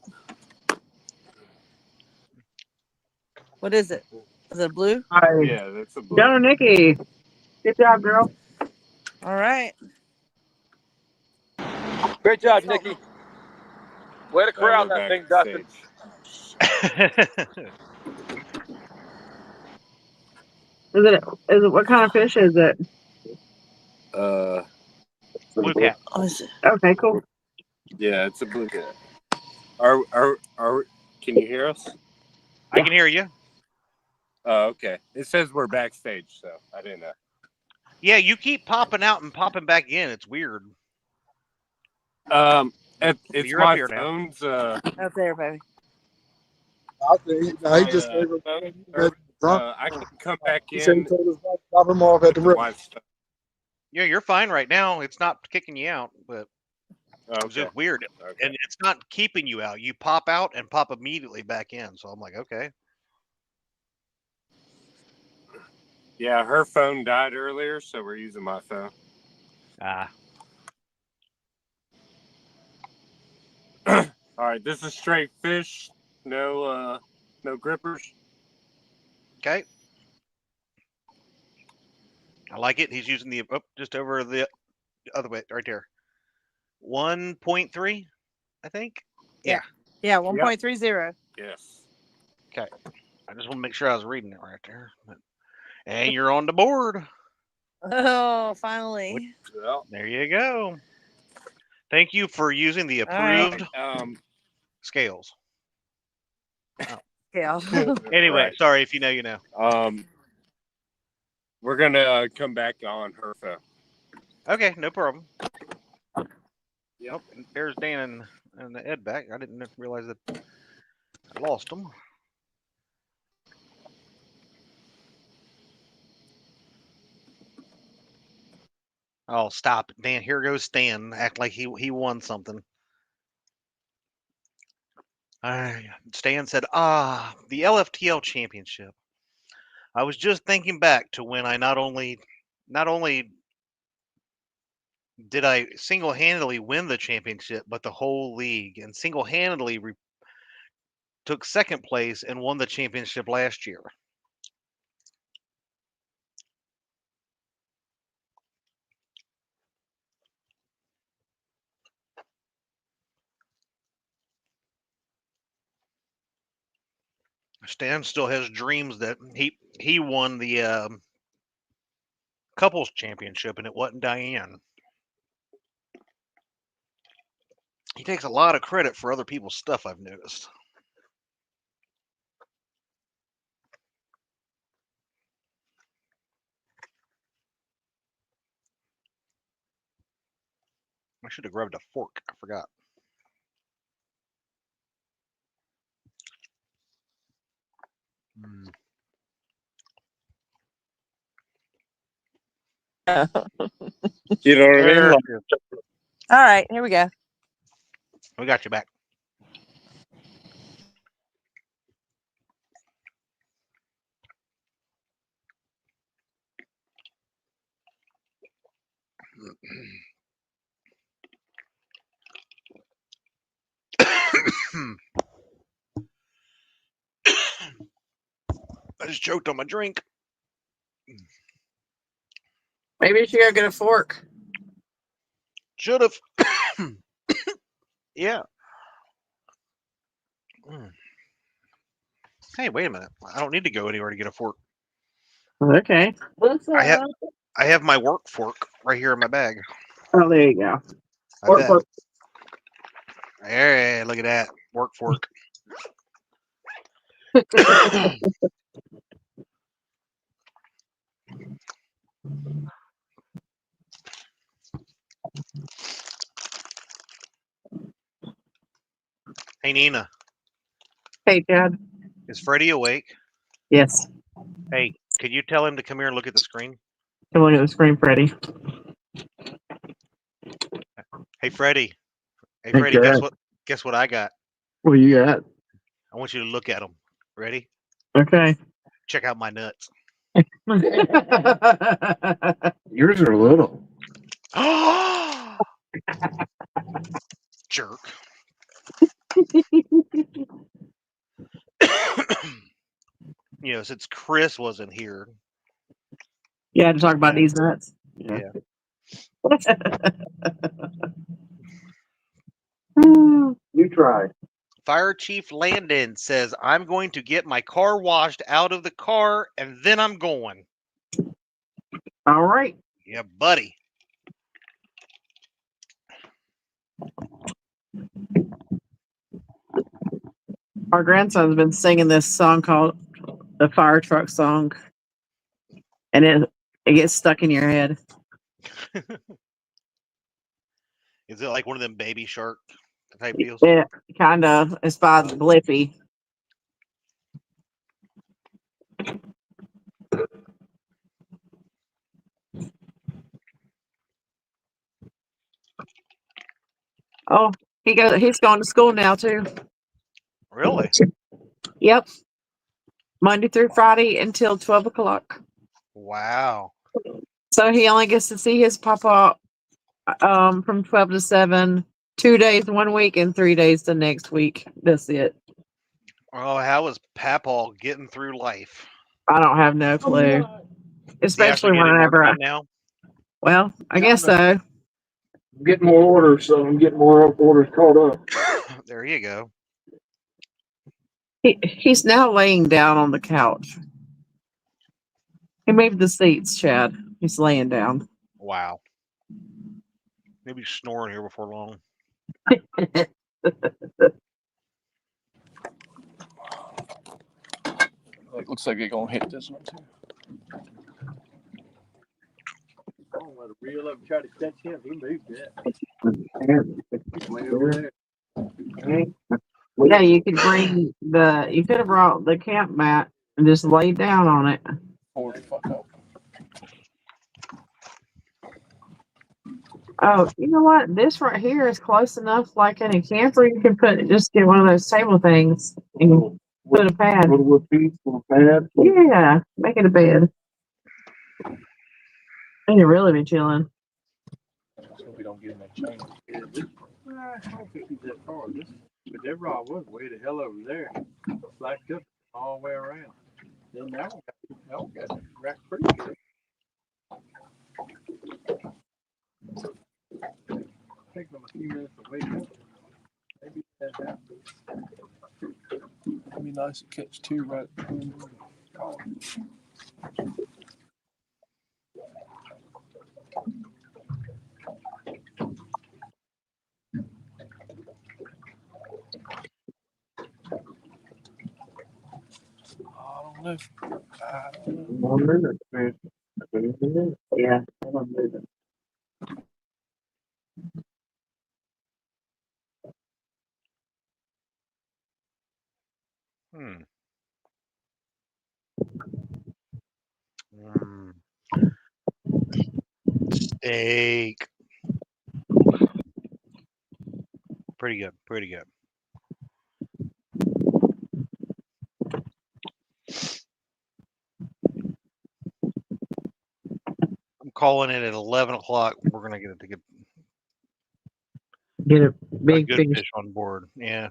What is it? Is it blue? Hi. Yeah, that's a blue. Go, Nikki. Good job, girl. All right. Great job, Nikki. Way to corral that thing, Dustin. Is it what kind of fish is it? Blue cat. Oh, is it? Okay, cool. Yeah, it's a blue cat. Can you hear us? I can hear you. Oh, okay. It says we're backstage, so I didn't know. Yeah, you keep popping out and popping back in. It's weird. It's You're up my here now. phone's Up there, baby. He just gave him I can come back He said he in. told us not to drop him off at the The river. wife's stuff. Yeah, you're fine right now. It's not kicking you out, but it's Okay. just weird. Okay. And it's not keeping you out. You pop out and pop immediately back in. So I'm like, okay. Yeah, her phone died earlier, so we're using my phone. Ah. All right, this is straight fish. No grippers. Okay. I like it. He's using the just over the other way, right there. 1.3, I think. Yeah. Yeah, 1.30. Yes. Okay. I just want to make sure I was reading it right there. And you're on the board. Oh, finally. Well, There you go. Thank you for using the approved scales. Oh. Yeah. Anyway, Right. sorry if you know, you know. We're gonna come back on her phone. Okay, no problem. Yep. Nope. There's Dan and the Ed back. I didn't realize that I lost them. Oh, stop it, Dan. Here goes Stan. Act like he won something. Stan said, the LFTL championship. I was just thinking back to when I not only did I single-handedly win the championship, but the whole league, and single-handedly took second place and won the championship last year. Stan still has dreams that he won the couples championship, and it wasn't Diane. He takes a lot of credit for other people's stuff, I've noticed. I should have grabbed a fork. I forgot. You know what I mean? Like, All right, here we go. We got you back. I just choked on my drink. Maybe you should go get a fork. Should have. Yeah. Hey, wait a minute. I don't need to go anywhere to get a fork. Okay. I have my work fork right here in my bag. Oh, there you go. I bet. Hey, look at that. Work fork. Hey, Nina. Hey, Dad. Is Freddie awake? Yes. Hey, could you tell him to come here and look at the screen? Come on, it was screen, Freddie. Hey, Freddie. Hey, Freddie. Dad. Guess what I got? What you got? I want you to look at them. Ready? Okay. Check out my nuts. Yours are little. Jerk. Since Chris wasn't here. Yeah, to talk about these nuts. Yeah. You tried. Fire Chief Landon says, I'm going to get my car washed out of the car, and then I'm going. All right. Yeah, buddy. Our grandson's been singing this song called the fire truck song, and it gets stuck in your head. Is it like one of them Baby Shark type deals? Yeah, kind of. It's by Blippi. Oh, he's going to school now too. Really? Yep. Monday through Friday until 12 o'clock. Wow. So he only gets to see his papa from 12 to 7, 2 days one week and 3 days the next week. That's it. Oh, how is Papaw getting through life? I don't have no clue. Especially getting whenever work done now. Well, I guess so. I'm getting more orders, so I'm getting more orders caught up. There you go. He's now laying down on the couch. He moved the seats, Chad. He's laying down. Wow. Maybe snoring here before long. It looks like they're gonna hit this one too. I don't want to reel up and try to catch him. He moved that. He's way over there. Yeah, you could have brought the camp mat and just laid down on it. Hold the fuck up. Oh, you know what? This right here is close enough, like in a camper, you can just get one of those table things and put a pad. Little piece for a pad. Yeah, make it a bed. And you'll really be chilling. we don't get in that chain. Yeah, I don't think he's that far. But that rod was way the hell over there. Slacked up all the way around. Then that one got racked pretty good. Take them a few minutes to wake up. Maybe that happens. It'd be nice to catch two right between them. I don't know. I don't know. 1 minute, man. Yeah, I don't do that. Hmm. Steak. Pretty good. Pretty good. I'm calling it at 11 o'clock. We're gonna get Get a a big good fish. fish on board. Yeah.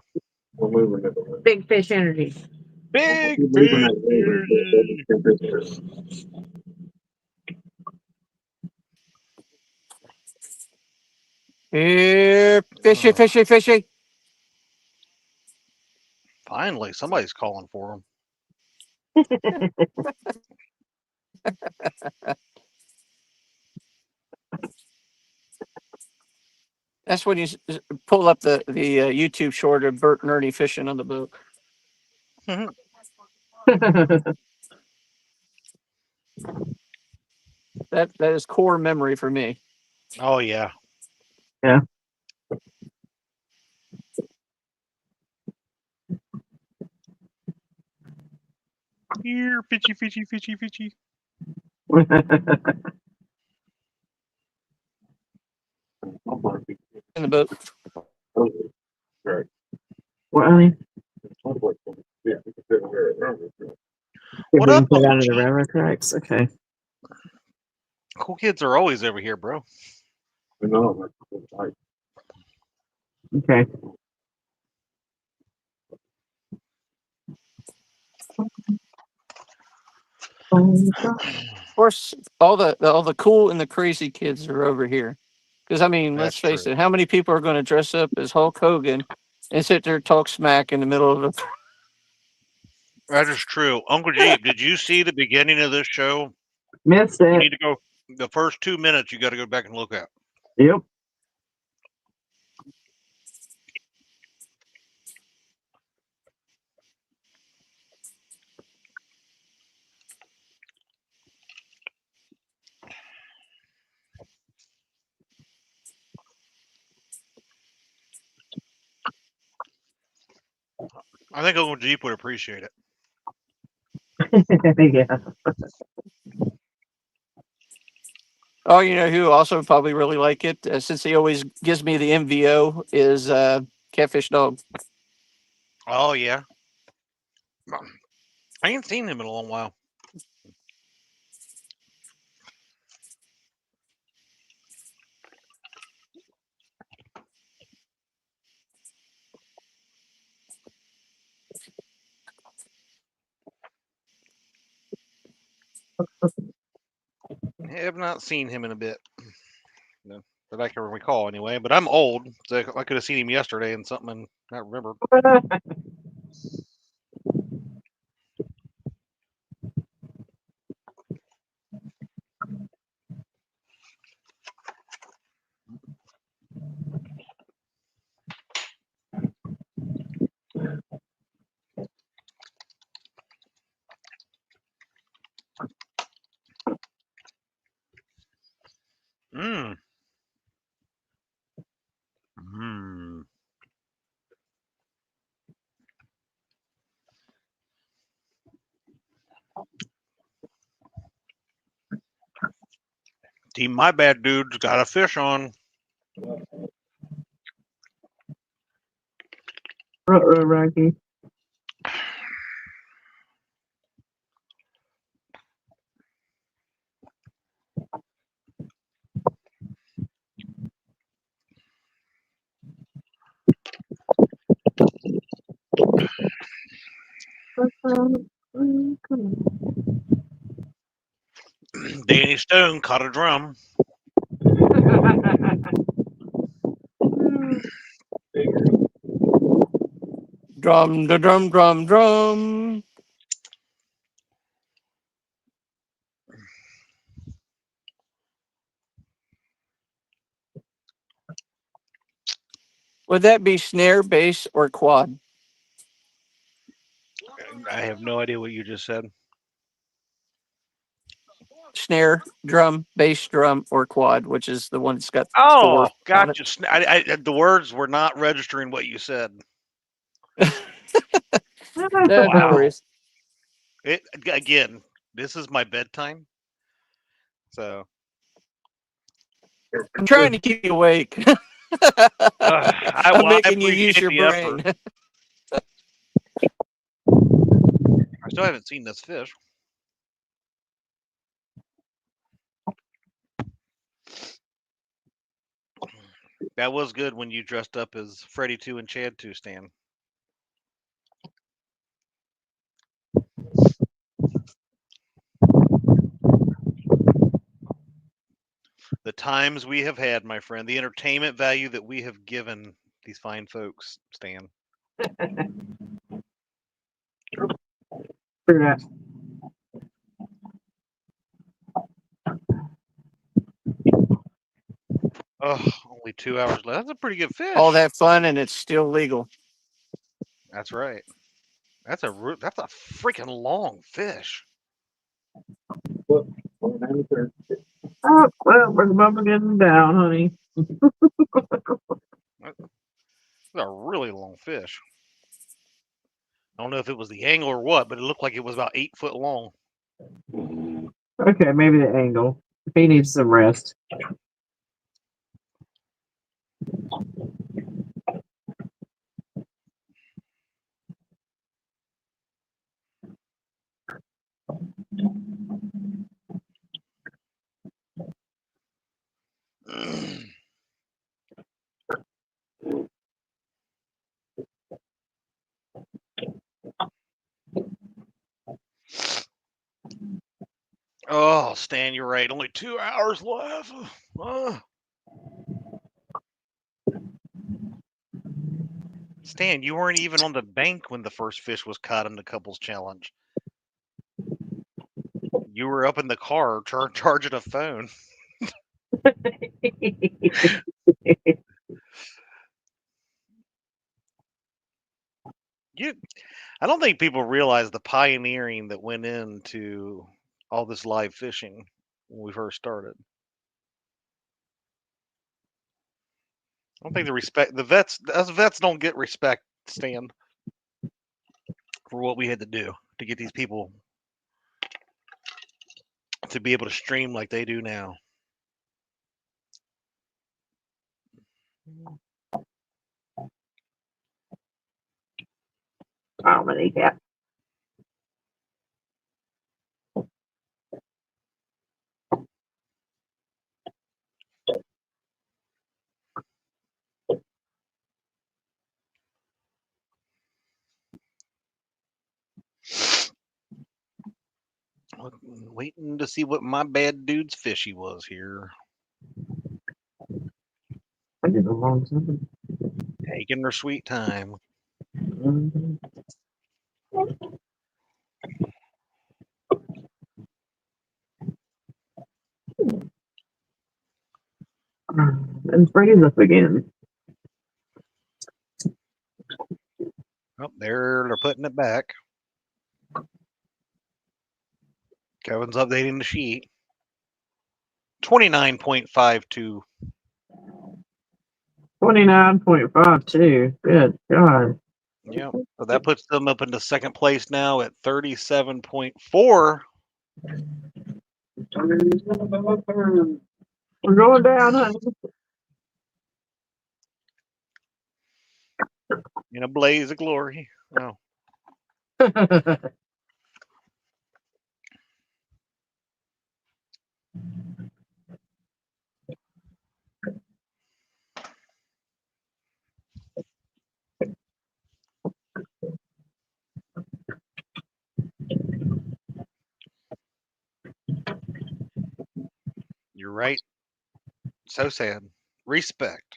Big fish energy. Big fish. Here, fishy, fishy, fishy. Finally, somebody's calling for him. That's when you pull up the YouTube short of Bert and Ernie fishing on the boat. That is core memory for me. Oh yeah. Yeah. Here, fishy, fishy, fishy, fishy. In the boat. What, honey? What We up, can put Uncle out of the G? railroad tracks. Okay. Cool kids are always over here, bro. Okay. Of course, all the cool and the crazy kids are over here. Because I mean, let's That's face true. it, how many people are going to dress up as Hulk Hogan and sit there and talk smack in the middle of the? That is true. Uncle Jeep, did you see the beginning of this show? Missed You it. need to go. The first 2 minutes, you got to go back and look at. Yep. I think Uncle Jeep would appreciate it. Yeah. Oh, you know who also probably really like it, since he always gives me the MVO, is Catfish Dog. Oh yeah. I ain't seen him in a long while. I have not seen him in a bit. No, that I can recall anyway. But I'm old, so I could have seen him yesterday and something and not remember. Mmm. Mmm. Team My Bad Dude's got a fish on. Rocky. Danny Stone caught a drum. Drum, da, drum, drum, drum. Would that be snare, bass, or quad? I have no idea what you just said. Snare, drum, bass, drum, or quad, which is the one that's got Oh, four on it. gotcha. The words were not registering what you said. No Wow. worries. Again, this is my bedtime. So I'm trying to keep you awake. I'm making you use your brain. I still haven't seen this fish. That was good when you dressed up as Freddy 2 and Chad 2, Stan. The times we have had, my friend, the entertainment value that we have given these fine folks, Stan. Oh, only 2 hours left. That's a pretty good fish. All that fun and it's still legal. That's right. That's a freaking long fish. Oh, well, we're bumping getting down, honey. That's a really long fish. I don't know if it was the angle or what, but it looked like it was about 8 foot long. Okay, maybe the angle. He needs some rest. Oh, Stan, you're right. Only 2 hours left. Stan, you weren't even on the bank when the first fish was caught in the couples challenge. You were up in the car charging a phone. I don't think people realize the pioneering that went into all this live fishing when we first started. I don't think us vets don't get respect, Stan, for what we had to do to get these people to be able to stream like they do now. How many cats? Waiting to see what my bad dude's fishy was here. I did a long time. Taking their sweet time. And Freddie's up again. Oh, they're putting it back. Kevin's updating the sheet. 29.52. 29.52. Good God. Yep. So that puts them up into second place now at 37.4. We're going down, honey. In a blaze of glory. Oh. You're right. So sad. Respect.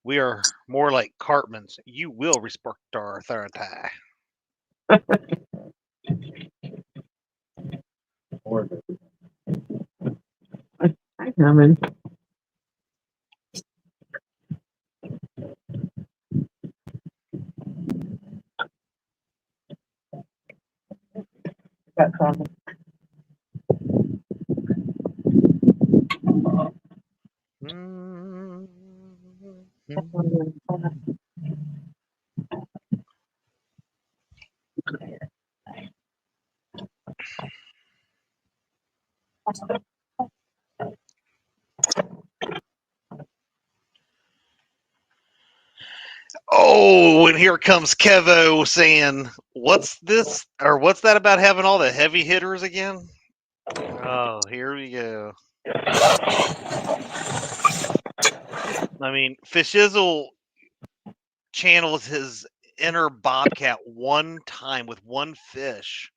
We are more like Cartmans. You will respect our authority. Hi, Herman. Got Carmen. Oh, and here comes Kevo saying, "What's this or what's that about having all the heavy hitters again?" Oh, here we go. I mean, Fishizzle channels his inner bobcat one time with one fish,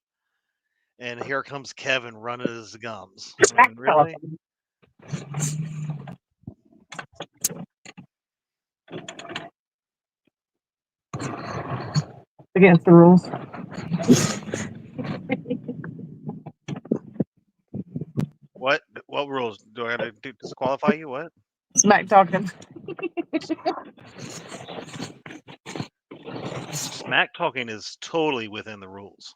and here comes Kevin running his gums. I mean, really? Against the rules. What? What rules do I have to disqualify you? What? Smack talking. Smack talking is totally within the rules.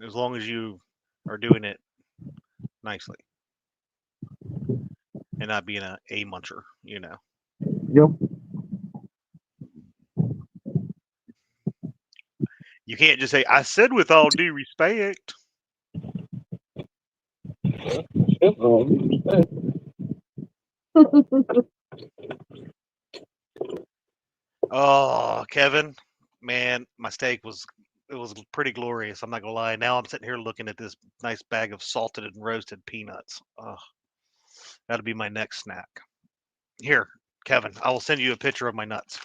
As long as you are doing it nicely and not being a muncher, you know. Yep. You can't just say, "I said with all due respect." Oh, Kevin, man, my steak was pretty glorious. I'm not gonna lie. Now I'm sitting here looking at this nice bag of salted and roasted peanuts. Oh, that'll be my next snack. Here, Kevin, I will send you a picture of my nuts.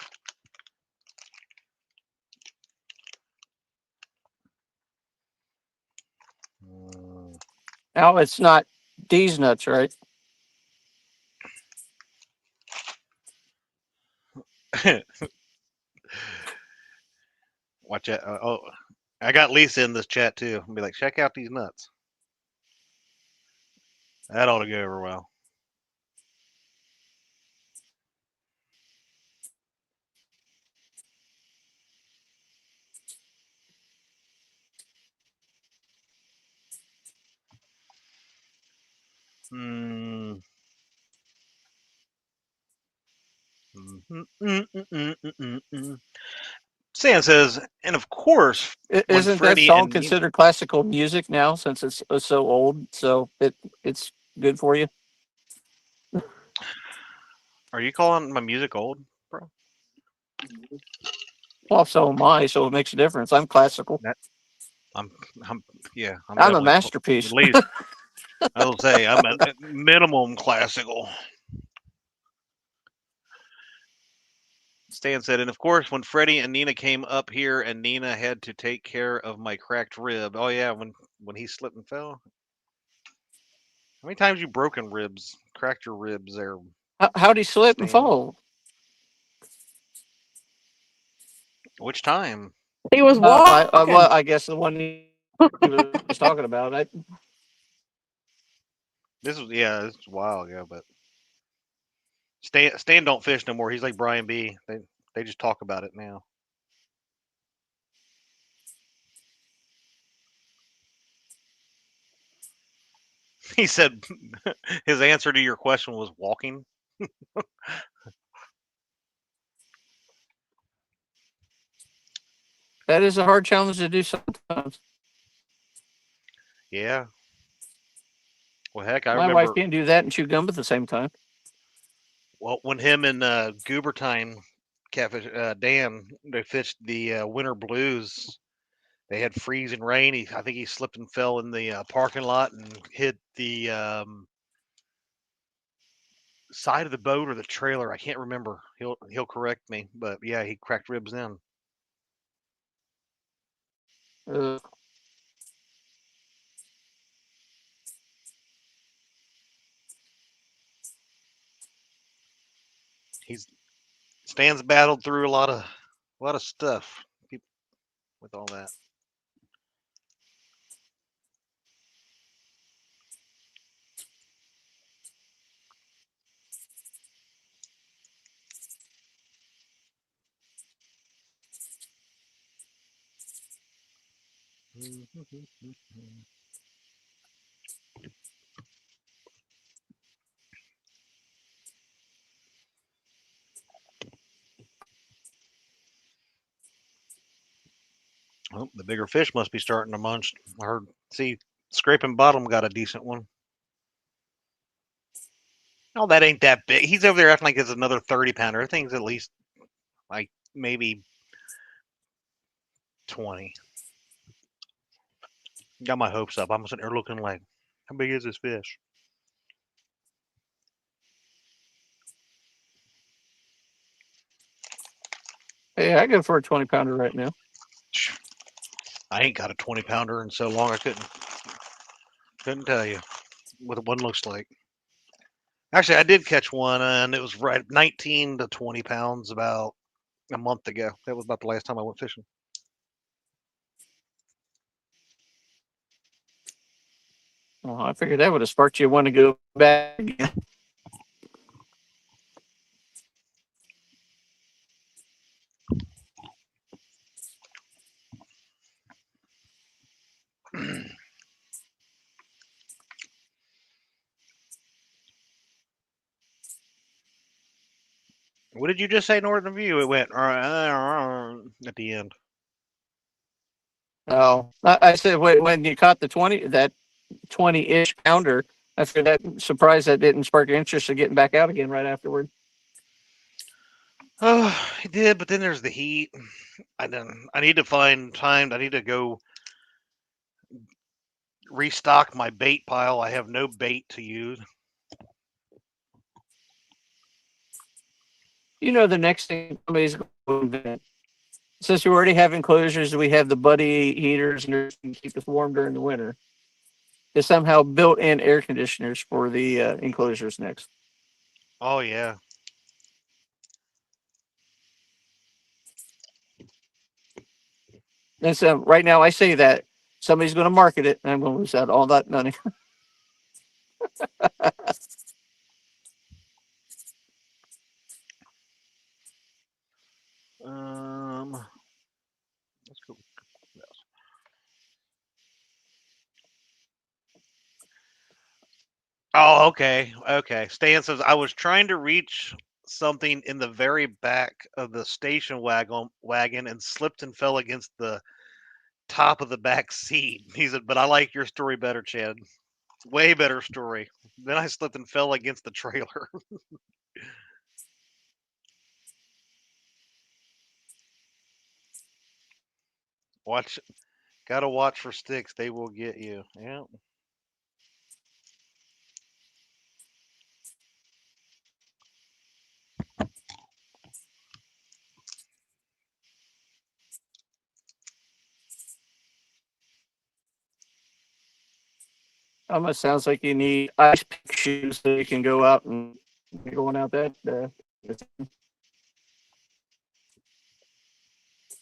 Now it's not D's nuts, right? Watch it. Oh, I got Lisa in this chat too. I'll be like, check out these nuts. That ought to go over well. Mm. Stan says, and of course, when Isn't that Freddie song and Nina, considered classical music now since it's so old? So it's good for you. are you calling my music old, bro? Well, so am I. So it makes a difference. I'm classical. That, I'm, yeah, I'm I'm a definitely at masterpiece. least. I will say I'm at minimum classical. Stan said, and of course, when Freddie and Nina came up here, and Nina had to take care of my cracked rib. Oh yeah, when he slipped and fell. How many times you broken ribs, cracked your ribs there, How'd he slip and Stan? fall? Which time? He was walking. Well, I guess the one he was talking about. This was this was a while ago, but Stan don't fish no more. He's like Brian B. They just talk about it now. He said his answer to your question was walking. That is a hard challenge to do sometimes. Yeah. Well, heck, I My wife remember. can't do that and chew gum at the same time. Well, when him and Goobertine Catfish Dan they fished the Winter Blues, they had freezing rain. I think he slipped and fell in the parking lot and hit the side of the boat or the trailer. I can't remember. He'll correct me, but yeah, he cracked ribs then. Uh, He's Stan's battled through a lot of stuff people, with all that. Well, the bigger fish must be starting to munch. I heard, see, scraping bottom got a decent one. Oh, that ain't that big. He's over there acting like it's another 30-pounder. I think it's at least like maybe 20. Got my hopes up. I'm sitting there looking like, how big is this fish? hey, I go for a 20-pounder right now. I ain't got a 20-pounder in so long I couldn't tell you what one looks like. Actually, I did catch one, and it was right 19 to 20 pounds about a month ago. That was about the last time I went fishing. Well, I figured that would have sparked you want to go back again. What did you just say, Northern View? It went at the end. Oh, I said when you caught the 20, that 20-ish pounder, I figured that surprised that didn't spark your interest of getting back out again right afterward. Oh, he did, but then there's the heat. I need to find time. I need to go restock my bait pile. I have no bait to use. You know, the next thing somebody's going to invent. Since we already have enclosures, we have the buddy heaters and keep us warm during the winter. Is somehow built-in air conditioners for the enclosures next. Oh yeah. And so right now I say that somebody's going to market it, and I'm going to lose out all that money. Let's go. Oh, okay. Okay. Stan says I was trying to reach something in the very back of the station wagon and slipped and fell against the top of the back seat. He said, but I like your story better, Chad. Way better story. Then I slipped and fell against the trailer. Watch, gotta watch for sticks. They will get you. Yeah. Almost sounds like you need ice pick shoes so you can go out and going out that.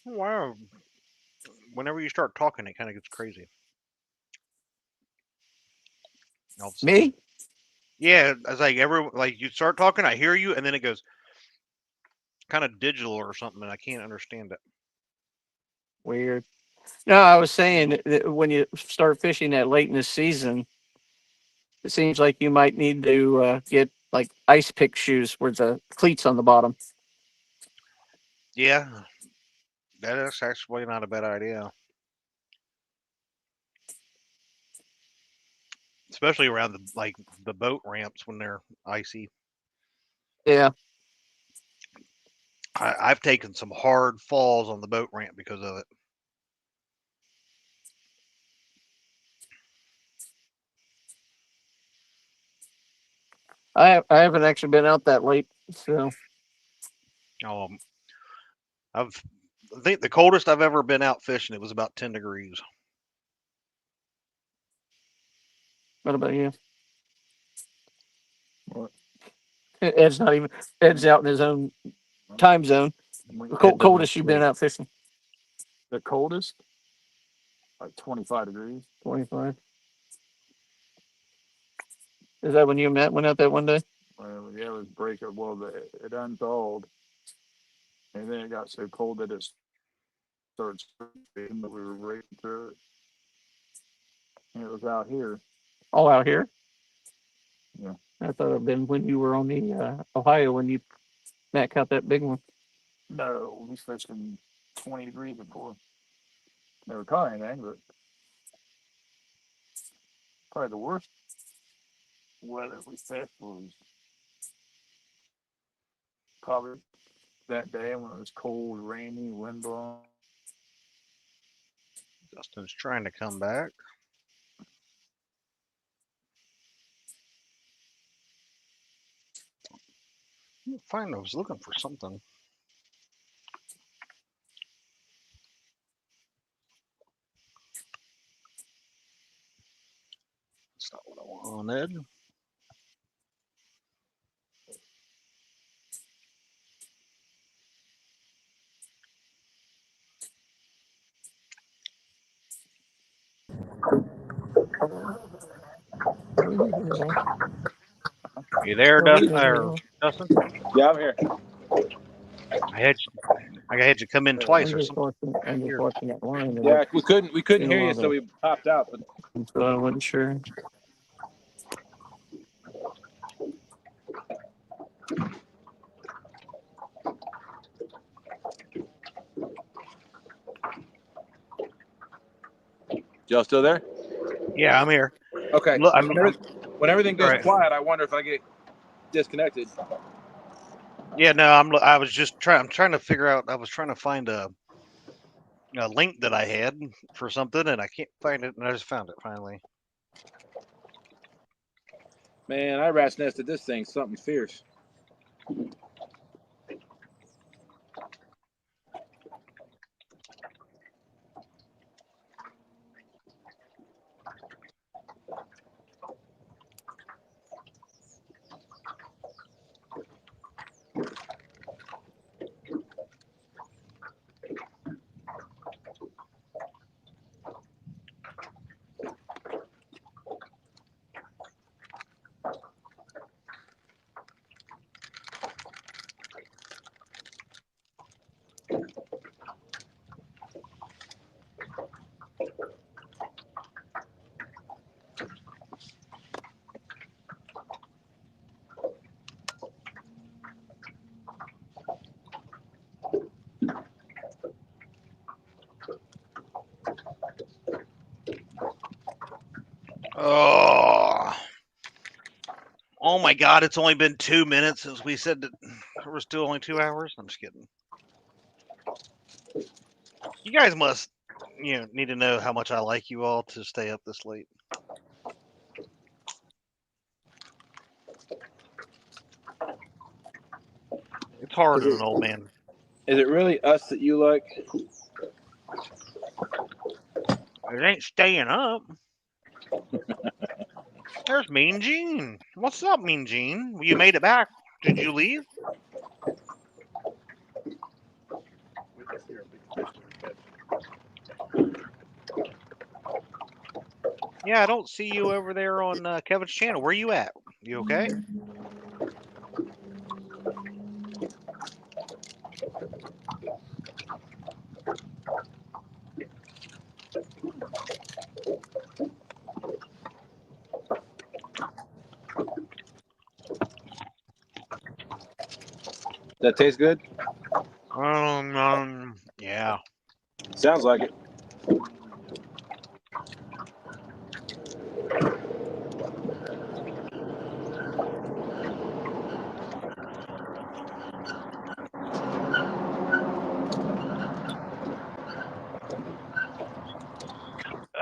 Wow. Whenever you start talking, it kind of gets crazy. All of a sudden. Me? Yeah, it's like you start talking, I hear you, and then it goes kind of digital or something, and I can't understand it. Weird. No, I was saying that when you start fishing that late in the season, it seems like you might need to get like ice pick shoes with the cleats on the bottom. Yeah, that is actually not a bad idea. Especially around the boat ramps when they're icy. Yeah. I've taken some hard falls on the boat ramp because of it. I haven't actually been out that late, so Um, I've I think the coldest I've ever been out fishing, it was about 10 degrees. What about you? Ed's not even. Ed's out in his own time zone. The coldest you've been out fishing? The coldest? Like 25 degrees. 25. Is that when you and Matt went out that one day? Well, yeah, it was breaker. Well, it unthawed, and then it got so cold that it started spitting, but we were racing through it. And it was out here. All out here? Yeah. I thought it had been when you were on the Ohio when you Matt caught that big one. No, we fished in 20 degrees before. Never caught anything, but probably the worst weather we fished was probably that day when it was cold, rainy, wind blowing. Dustin's trying to come back. Fine, I was looking for something. That's not what I wanted. You there, Dustin? Yeah, I'm here. I had you come in twice or something. I'm just watching that line. Yeah, we couldn't hear you, so we popped out. But so I wasn't sure. y'all still there? Yeah, I'm here. Okay. Look, when everything goes right. quiet, I wonder if I get disconnected. Yeah, no, I was just I'm trying to figure out. I was trying to find a link that I had for something, and I can't find it, and I just found it finally. Man, I rat's nested this thing something fierce. Oh my God! It's only been 2 minutes since we said that we're still only 2 hours. I'm just kidding. You guys must, need to know how much I like you all to stay up this late. It's hard as an old man. Is it really us that you like? It ain't staying up. There's Mean Gene. What's up, Mean Gene? You made it back. Did you leave? Yeah, I don't see you over there on Kevin's channel. Where you at? You okay? That tastes good? Yeah. Sounds like it.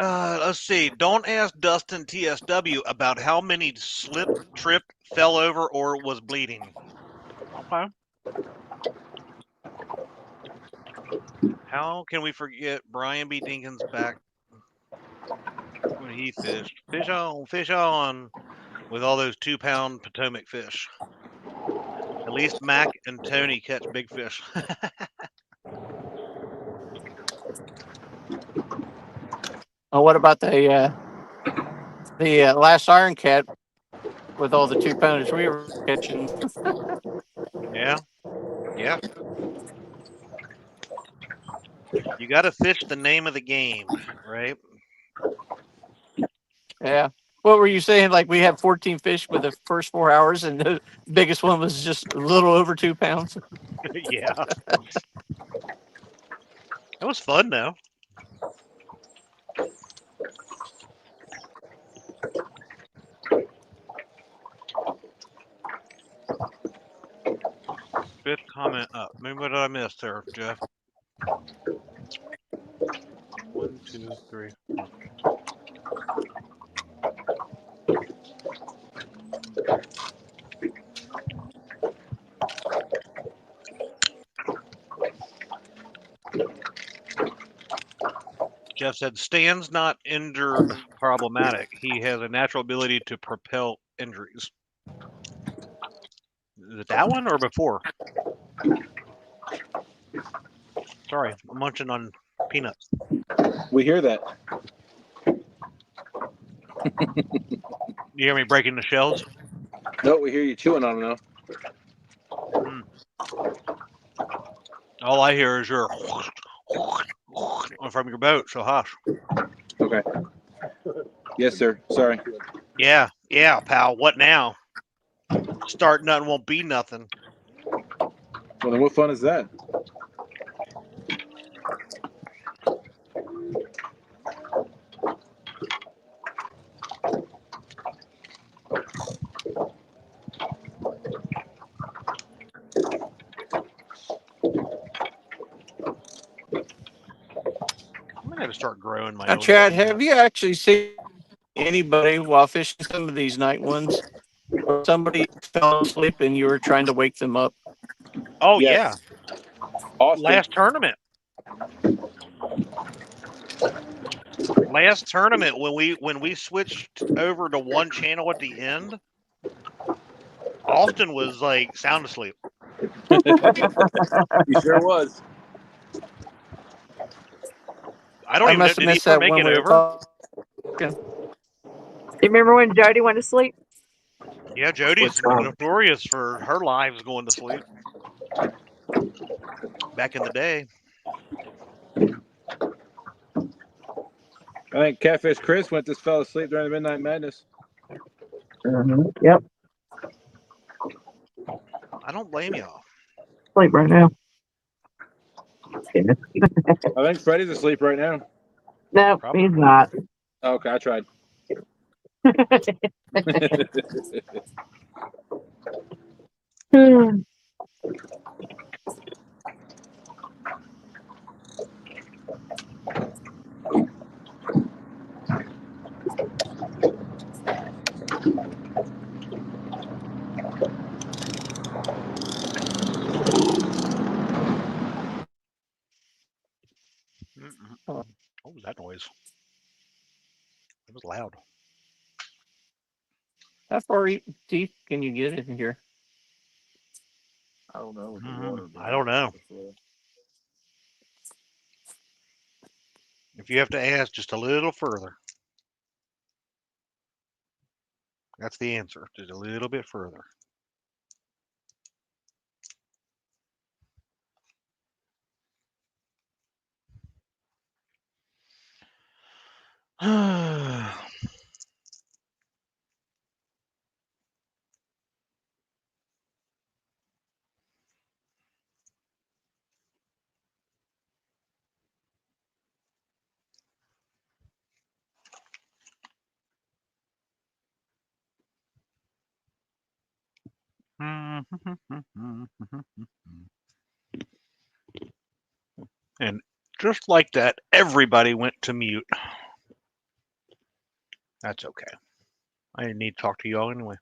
Let's see. Don't ask Dustin TSW about how many slipped, tripped, fell over, or was bleeding. Okay. How can we forget Brian B. Dinkins back when he fished? Fish on, with all those 2-pound Potomac fish. At least Mac and Tony catch big fish. Oh, what about the last Iron Cat with all the 2-pounders we were catching? Yeah. You got to fish the name of the game, right? Yeah. What were you saying? Like we had 14 fish with the first 4 hours, and the biggest one was just a little over 2 pounds. Yeah. That was fun, though. Fifth comment up. Maybe what did I miss there, Jeff? 1, 2, 3, 4. Jeff said Stan's not injured problematic. He has a natural ability to propel injuries. Is it that one or before? Sorry, I'm munching on peanuts. We hear that. You hear me breaking the shells? No, we hear you chewing on them now. All I hear is your from your boat, so hush. Okay. Yes, sir. Sorry. Yeah, pal. What now? Start nothing won't be nothing. Well, then what fun is that? I'm gonna have to start growing my Now, own. Chad, have you actually seen anybody while fishing some of these night ones where somebody fell asleep and you were trying to wake them up? Oh Yes. yeah, Austin. last tournament when we switched over to one channel at the end, Austin was like sound asleep. He sure was. I don't I even know. must have Did he missed ever that make when it we were over? talking. You remember when Jody went to sleep? Yeah, Jody's notorious for her lives going to sleep. Back in the day. I think Catfish Chris fell asleep during the Midnight Madness. Yep. I don't blame y'all. Sleep right now. I think Freddie's asleep right now. No, Probably. he's not. Okay, I tried. What was that noise? It was loud. How far deep can you get in here? I don't know. I don't know. If you have to ask just a little further, that's the answer. Just a little bit further. And just like that, everybody went to mute. That's okay. I didn't need to talk to y'all anyway.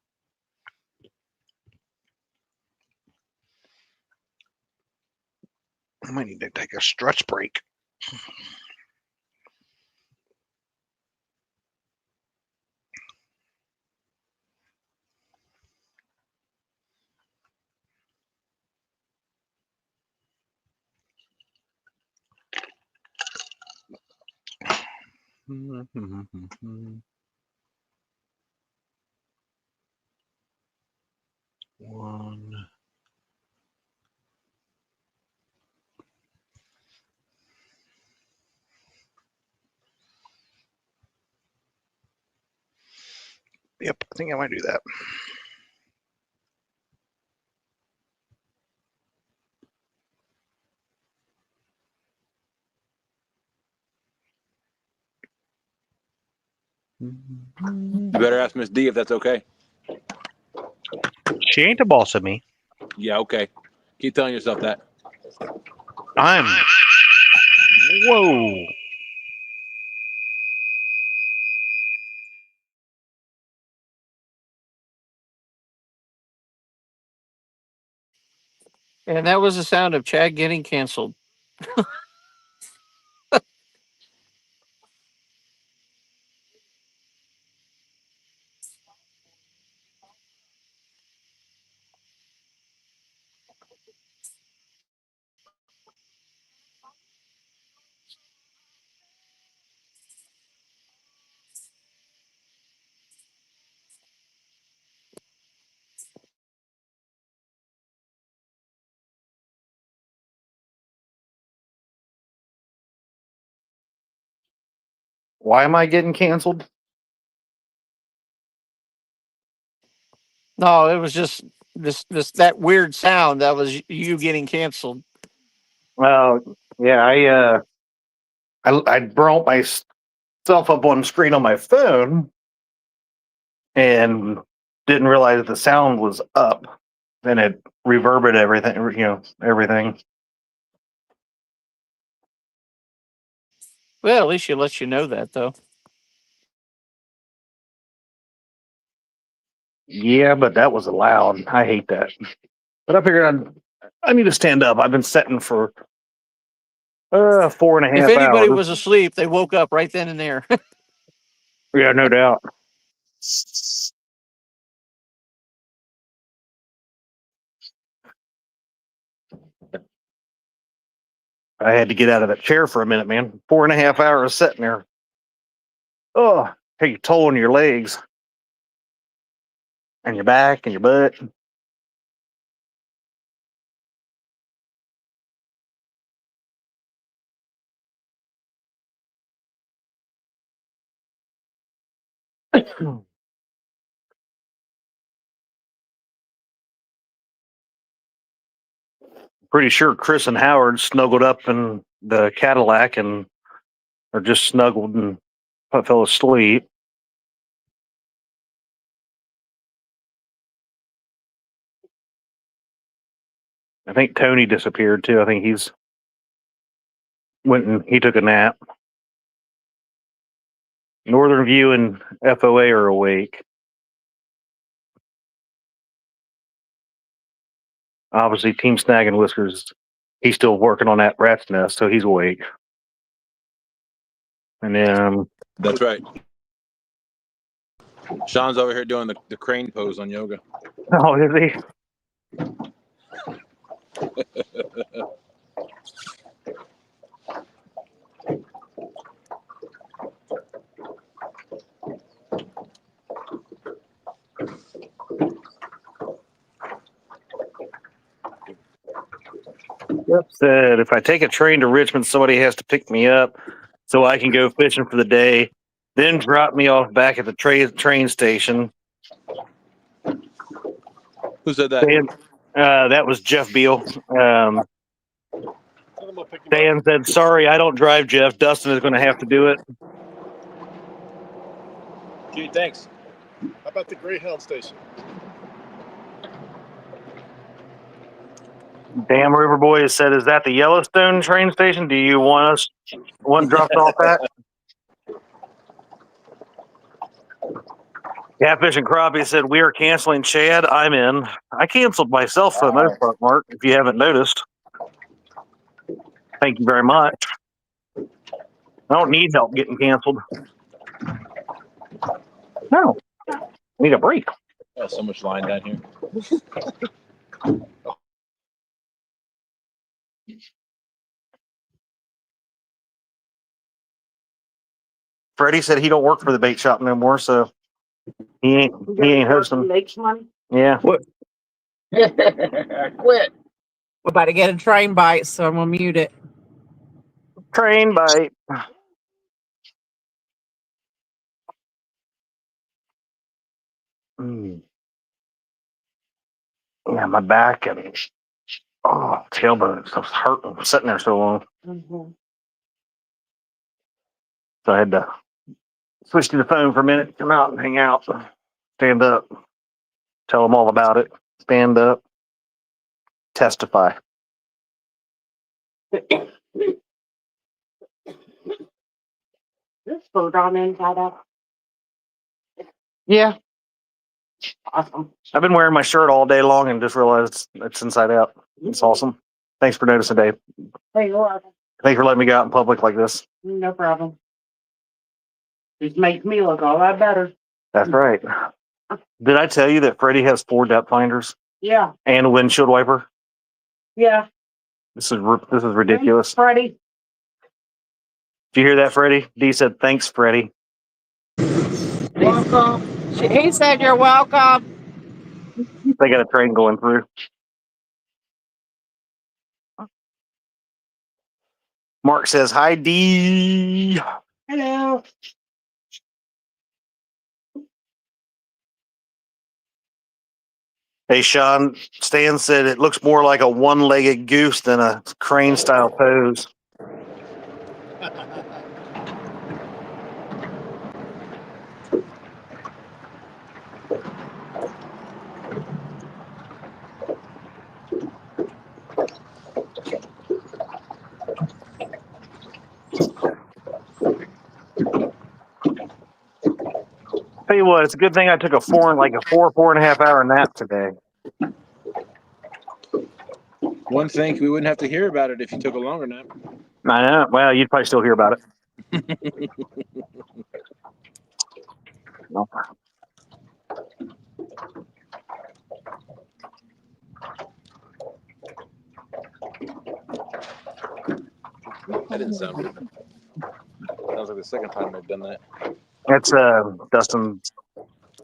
I might need to take a stretch break. One. Yep, I think I might do that. You better ask Miss D if that's okay. She ain't the boss of me. Yeah, okay. Keep telling yourself that. Whoa. And that was the sound of Chad getting canceled. Why am I getting canceled? No, it was just that weird sound. That was you getting canceled. Well, yeah, I brought myself up on screen on my phone and didn't realize the sound was up. Then it reverberated everything. Well, at least she lets you know that, though. Yeah, but that was loud. I hate that. But I figured I need to stand up. I've been setting for 4.5 If anybody hours. was asleep, they woke up right then and there. Yeah, no doubt. I had to get out of that chair for a minute, man. 4.5 hours sitting there. Oh, hey, you toll on your legs and your back and your butt. Pretty sure Chris and Howard snuggled up in the Cadillac and or just snuggled and fell asleep. I think Tony disappeared too. I think he took a nap. Northern View and FOA are awake. Obviously, Team Snag and Whiskers, he's still working on that rat's nest, so he's awake. And then That's right. Sean's over here doing the crane pose on yoga. oh, is he? Yep. Said if I take a train to Richmond, somebody has to pick me up so I can go fishing for the day, then drop me off back at the train station. Who said that? That was Jeff Beal. Dan said, sorry, I don't drive, Jeff. Dustin is going to have to do it. Gee, thanks. How about the Greyhound station? Damn River Boy said, is that the Yellowstone train station? Do you want dropped off at? Catfish and Crappie said, we are canceling Chad. I'm in. I canceled myself for the most part, Mark, if you haven't noticed. Thank you very much. I don't need help getting canceled. No. I need a break. Oh, so much line down here. Freddie said he don't work for the bait shop no more, so he ain't hosting. Makes money. Yeah. What? I quit. We're about to get a train bite, so I'm gonna mute it. Train bite. Yeah, my back and tailbone stuff's hurting. I'm sitting there so long. Mm-hmm. So I had to switch to the phone for a minute, come out and hang out, stand up, tell them all about it, stand up, testify. This food on inside out. Yeah. Awesome. I've been wearing my shirt all day long and just realized it's inside out. It's awesome. Thanks for noticing, Dave. Hey, you're welcome. Thanks for letting me go out in public like this. No problem. Just makes me look all that better. That's right. Did I tell you that Freddie has 4 depth finders Yeah. and a windshield wiper? Yeah. This is ridiculous. Thanks, Freddie. Did you hear that, Freddie? Dee said, "Thanks, Freddie." Welcome. He said you're welcome. They got a train going through. Mark says, "Hi, Dee." Hello. Hey, Sean. Stan said it looks more like a one-legged goose than a crane-style pose. Tell you what, it's a good thing I took a 4.5 hour nap today. One thing, we wouldn't have to hear about it if you took a longer nap. I know. Well, you'd probably still hear about it. No. That didn't sound good. Sounds like the second time they've done that. That's Dustin's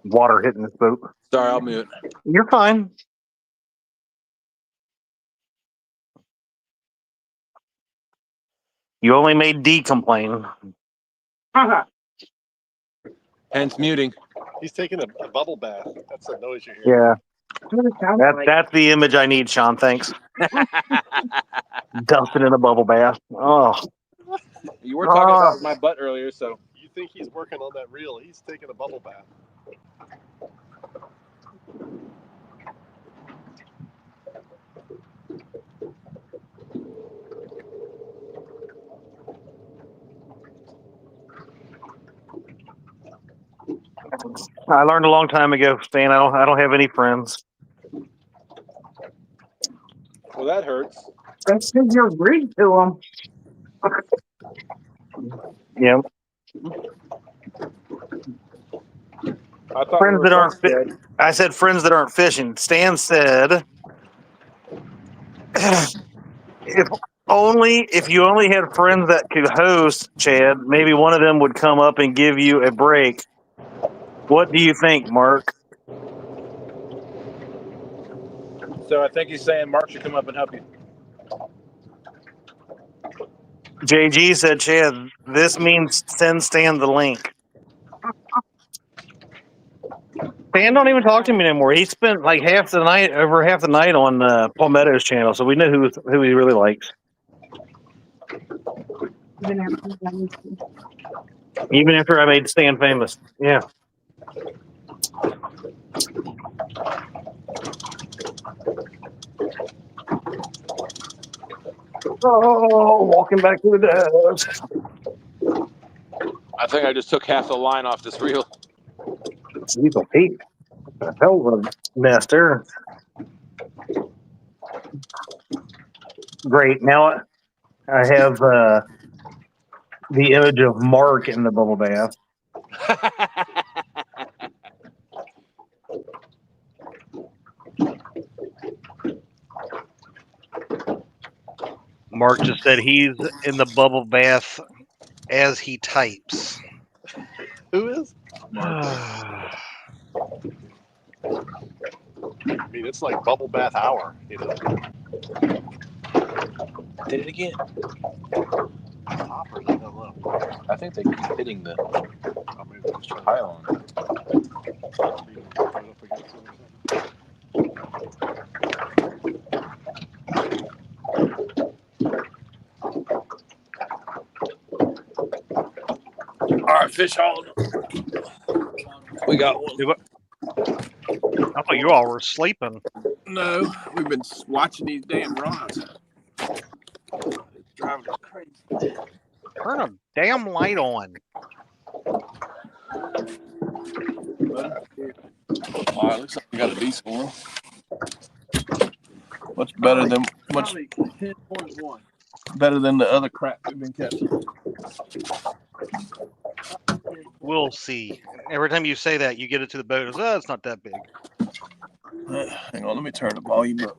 water hitting his boat. Sorry, I'll mute. You're fine. You only made D complain. Hence muting. He's taking a bubble bath. That's the noise you're hearing. Yeah. That's the image I need, Sean. Thanks. Dustin in a bubble bath. Oh. You were talking about my butt earlier, so. You think he's working on that reel? He's taking a bubble bath. I learned a long time ago, Stan. I don't have any friends. Well, that hurts. That's because you're rude to them. Yeah. I thought Friends we that aren't fishing. I said friends that aren't fishing. Stan said, if you only had friends that could host, Chad, maybe one of them would come up and give you a break. What do you think, Mark? So I think he's saying Mark should come up and help you. JG said, Chad, this means send Stan the link. Stan don't even talk to me anymore. He spent over half the night on Palmetto's channel, so we know who he really likes. Even after I made Stan famous. Yeah. Oh, walking back to the desk. I think I just took half the line off this reel. Jeez, Pete. What the hell of a mess there. Great. Now I have the image of Mark in the bubble bath. Mark just said he's in the bubble bath as he types. Who is? I I mean, it's like bubble bath hour. You know. Did it again. Hoppers, I don't know. I think they keep hitting the pylon. All right, fish hauling. We got one. thought you all were sleeping. No, we've been watching these damn rods. It's driving us crazy. Turn a damn light on. All right, looks like we got a decent one. Much better than better than the other crap we've been catching. We'll see. Every time you say that, you get it to the boat. It's, oh, it's not that big. Hang on, let me turn the volume up.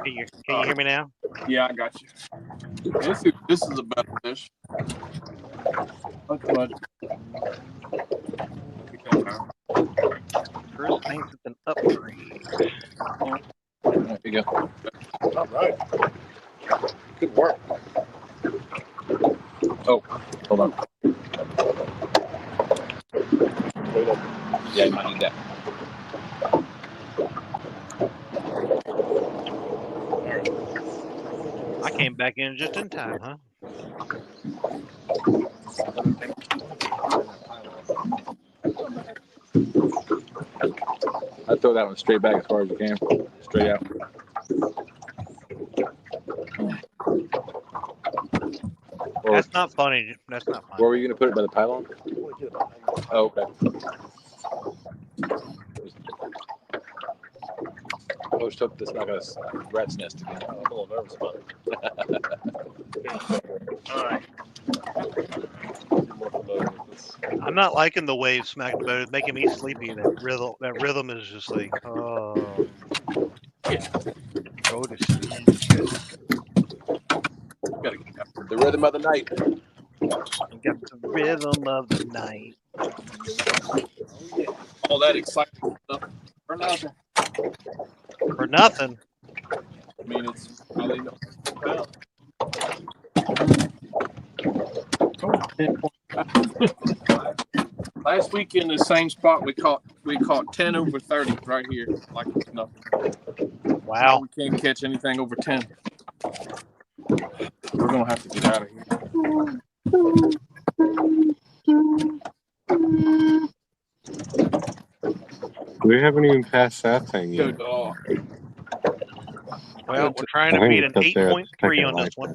Can you hear me now? Yeah, I got you. This is a better fish. Much. Chris thinks it's an upgrade. There you go. All right. Good work. Oh, hold on. Yeah, you might need that. I came back in just in time, huh? I'd throw that one straight back as far as you can. Straight out. That's not funny. That's not funny. Where were you going to put it, by the pylon? Oh, okay. Post up, that's not going to rat's nest again. I'm a little nervous about it. All right. I'm not liking the waves smacking the boat. It's making me sleepy. That rhythm is just like, oh. Go to sleep. The rhythm of the night. You got the rhythm of the night. All that exciting stuff for nothing. For nothing. I mean, it's probably no. Last week in the same spot we caught 10 over 30 right here, like it's nothing. Wow. We can't catch anything over 10. We're gonna have to get out of here. We haven't even passed that thing yet. Good dog. Well, we're trying to beat an 8.3 on this one.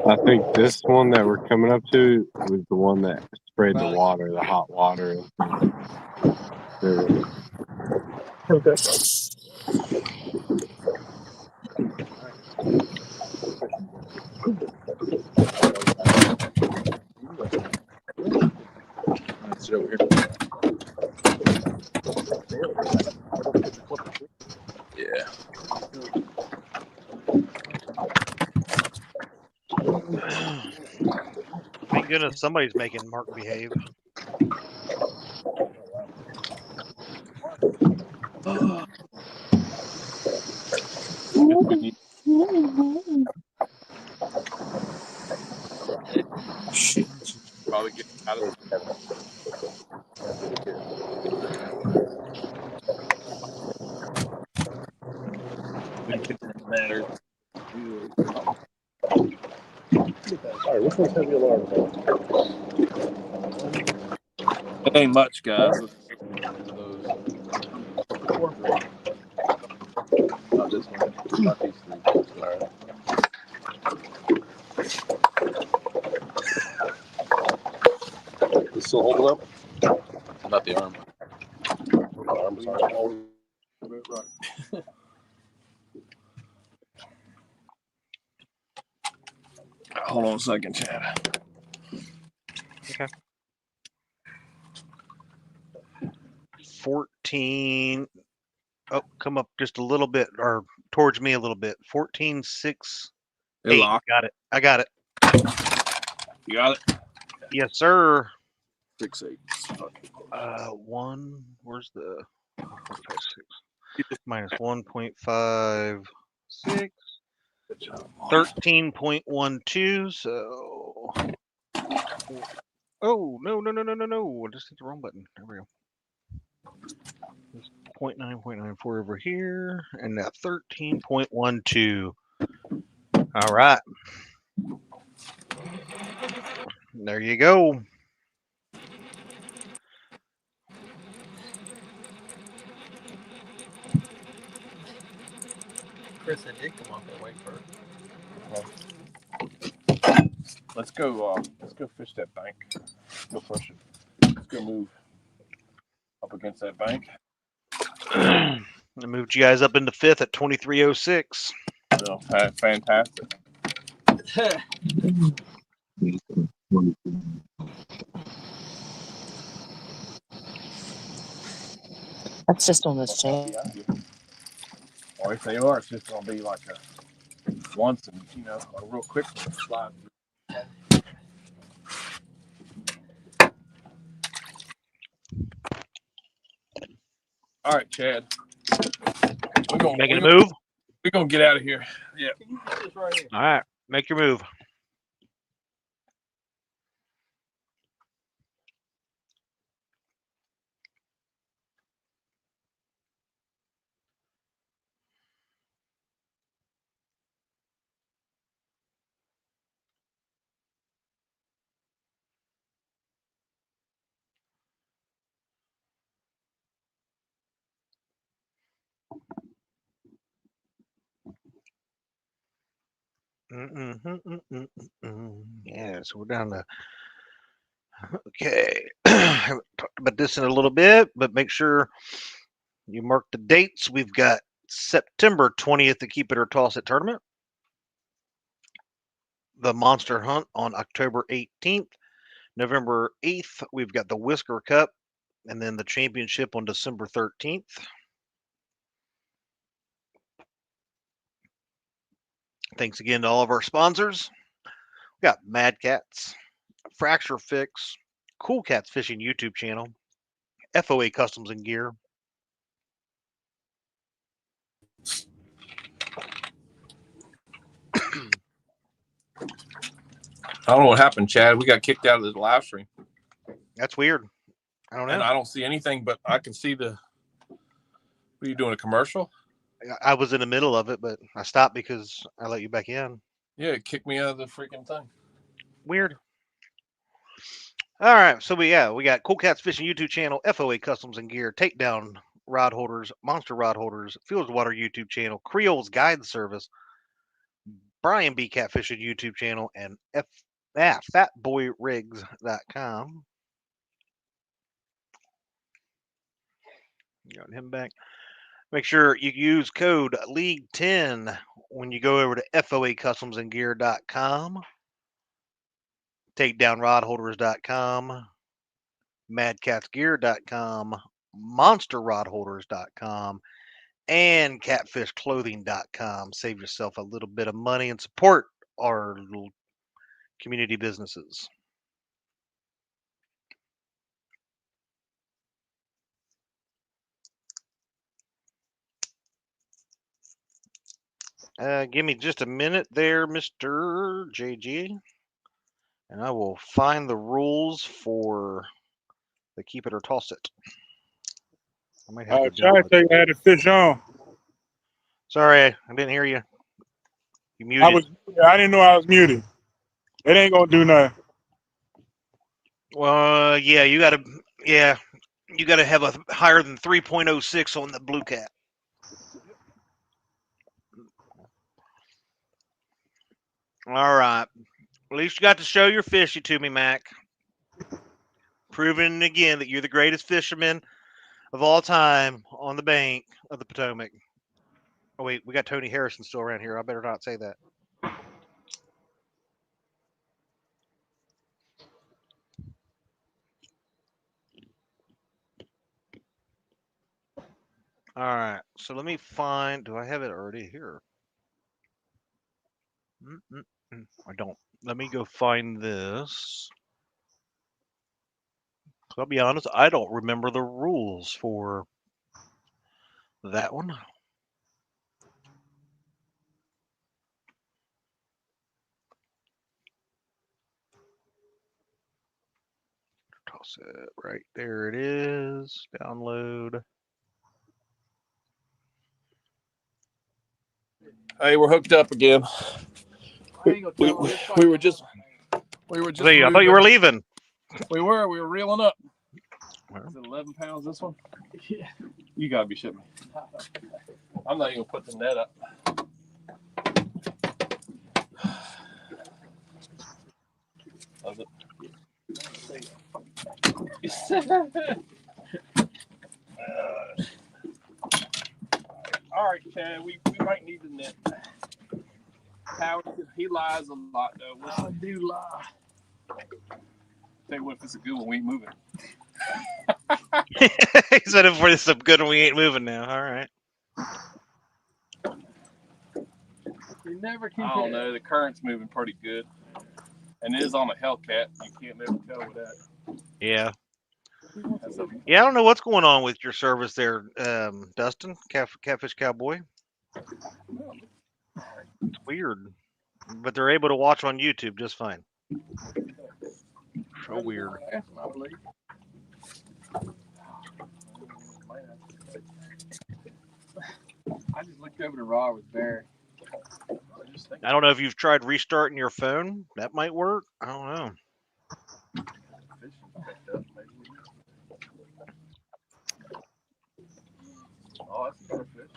I think this one that we're coming up to was the one that sprayed the water, the hot water. Okay. Sit over here. Yeah. Thank goodness somebody's making Mark behave. Probably get out of Matter. All right, which one's heavy alarm? It ain't much, guys. Not this one. Not these three. All right. You still holding up? Not the arm. Arms aren't holding. Right. Hold on a second, Chad. Okay. 14. Oh, come up just a little bit, or towards me a little bit. 14, 6, It 8. locked. Got it. I got it. You got it? Yes, sir. 6, 8. 1. Where's the 1.56? Minus 1.56. 13.12. So. Oh, no. I just hit the wrong button. There we go. 0.9.94 over here, and now 13.12. All right. There you go. Chris, it did come off that way first. Let's go fish that bank. Go push it. Let's go move up against that bank. I moved you guys up into 5th at 2306. Oh, fantastic. That's just on this channel. Or if they are, it's just gonna be like a once and a real quick slide. All right, Chad. Making a move? We're gonna get out of here. Yeah. All right. Make your move. Yeah, so we're down to. Okay. Haven't talked about this in a little bit, but make sure you mark the dates. We've got September 20th, the Keep It or Toss It tournament. The Monster Hunt on October 18th. November 8th, we've got the Whisker Cup, and then the championship on December 13th. Thanks again to all of our sponsors. We got Mad Cats, Fracture Fix, Cool Cats Fishing YouTube channel, FOA Customs and Gear. I don't know what happened, Chad. We got kicked out of the live stream. That's weird. I don't know. And I don't see anything, but I can see the. What are you doing? A commercial? I was in the middle of it, but I stopped because I let you back in. Yeah, it kicked me out of the freaking thing. Weird. All right, so we got Cool Cats Fishing YouTube channel, FOA Customs and Gear, Takedown Rod Holders, Monster Rod Holders, Fields Water YouTube channel, Creole's Guide Service, Brian B. Catfishing YouTube channel, and FatBoyRigs.com. Got him back. Make sure you use code LEAGUE10 when you go over to FOACustomsandGear.com, TakedownRodHolders.com, MadCatsGear.com, MonsterRodHolders.com, and CatfishClothing.com. Save yourself a little bit of money and support our little community businesses. Give me just a minute there, Mr. JG, and I will find the rules for the Keep It or Toss It. I might have to Try to take that fish on. Sorry, I didn't hear you. You muted. I didn't know I was muted. It ain't gonna do nothing. Well, yeah, you gotta have a higher than 3.06 on the Blue Cat. All right. At least you got to show your fishy to me, Mac. Proving again that you're the greatest fisherman of all time on the bank of the Potomac. Oh, wait, we got Tony Harrison still around here. I better not say that. All right. So let me find. Do I have it already here? I don't. Let me go find this. I'll be honest. I don't remember the rules for that one. Toss it right there. It is. Download. Hey, we're hooked up again. We were just Hey, I thought you were leaving. We were reeling up. Is it 11 pounds this one? Yeah. You gotta be shitting me. I'm not even gonna put the net up. Does it? All right, Chad, we might need the net. Howard, he lies a lot, though. I do lie. Tell you what, if it's a good one, we ain't moving. He said if we're some good and we ain't moving now. All right. You never can. I don't know. The current's moving pretty good, and it is on a Hellcat. You can't never tell with that. Yeah. Yeah, I don't know what's going on with your service there, Dustin, Catfish Cowboy. It's weird, but they're able to watch on YouTube just fine. So weird. I just looked over the rod with Barry. I don't know if you've tried restarting your phone. That might work. I don't know. Oh, that's a good fish.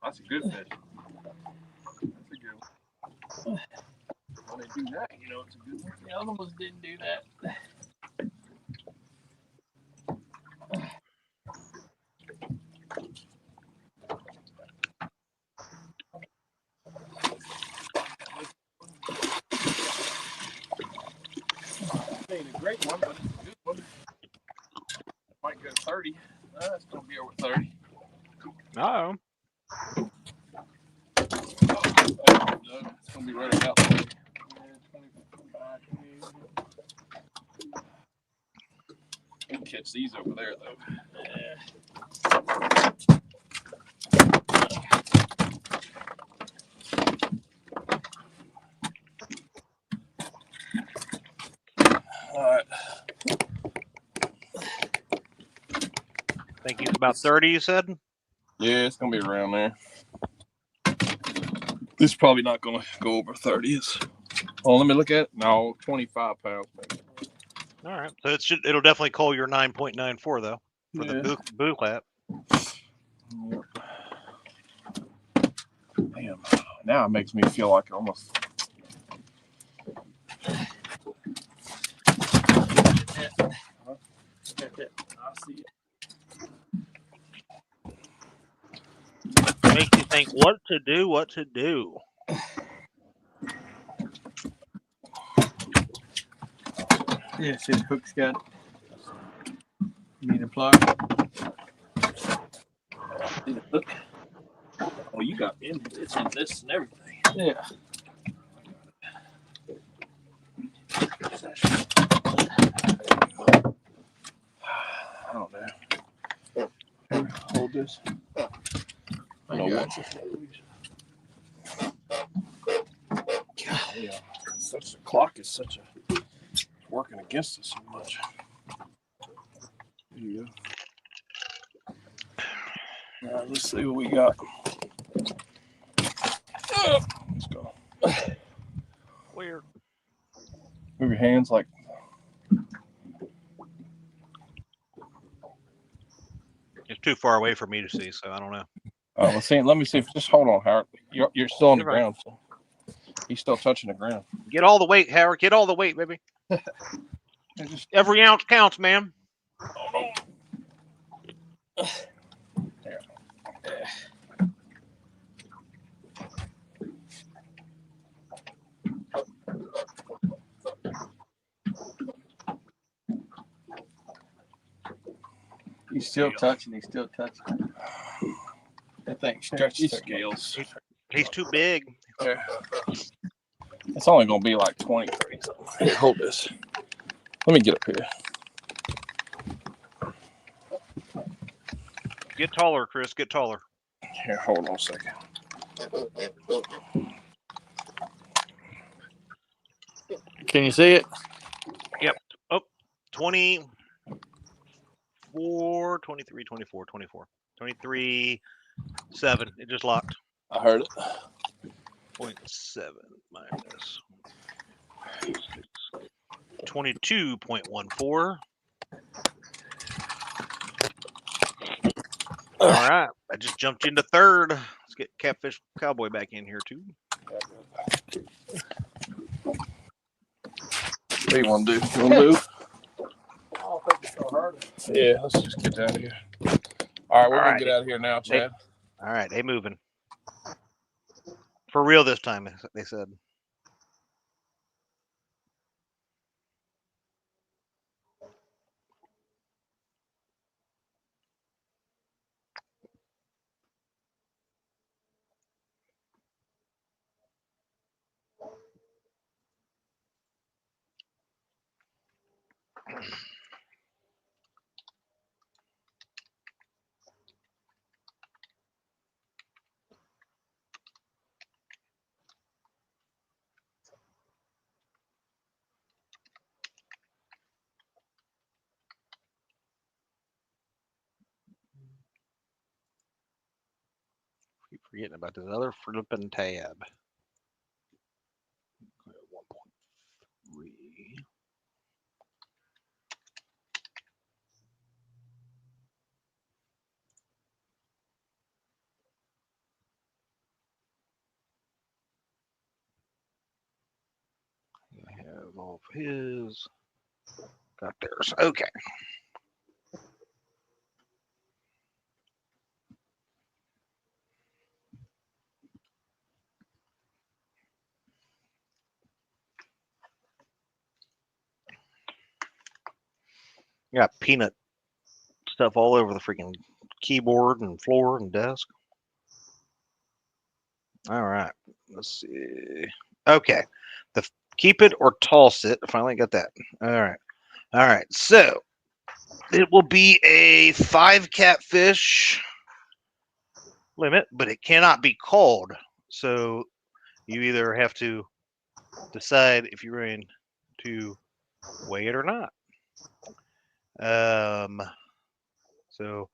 That's a good fish. That's a good one. When they do that, you know it's a good one. The other ones didn't do that. It ain't a great one, but it's a good one. It might go 30. It's going to be over 30. Uh-oh. It's going to be right about 30. We can catch these over there, though. All right. I think he's about 30, you said? Yeah, it's going to be around there. This is probably not going to go over 30. Oh, let me look at it. No, 25 pounds, maybe. All right. So it'll definitely call your 9.94, though, for the boo clap. Yep. Damn. Now it makes me feel like almost... I see it. Makes you think what to do. Yeah, see the hook's got. You need a plug? See the hook? Oh, you got it's in this and everything. Yeah. I don't know. Hold this. I got you. Yeah, such a clock is such a working against us so much. There you go. Let's see what we got. Let's go. Weird. Move your hands like. It's too far away for me to see, so I don't know. Let's see. Let me see. Just hold on, Howard. You're still on the You're right. ground. So he's still touching the ground. Get all the weight, Howard. Get all the weight, baby. Every ounce counts, man. There. He's still touching. think stretch the scales. He's too big. Yeah. It's only gonna be like 23. So here, hold this. Let me get up here. Get taller, Chris. Get taller. Here, hold on a second. Can you see it? Yep. Oh, 24, 23, 24, 24. 23, 7. It just locked. I heard it. 0.7 minus 22.14. All right. I just jumped into third. Let's get Catfish Cowboy back in here, too. What do you want to do? You want to move? I don't think it's so hard. Yeah, let's just get out of here. All right, we're going to get out of here now, Chad. All right, they moving. For real this time, they said. Keep forgetting about this other flipping tab. 1.3. I have all of his. Got theirs. Okay. Got peanut stuff all over the freaking keyboard and floor and desk. All right. Let's see. Okay. The keep it or toss it. I finally got that. All right. All right. So it will be a 5 catfish limit, but it cannot be called. So you either have to decide if you're going to weigh it or not. So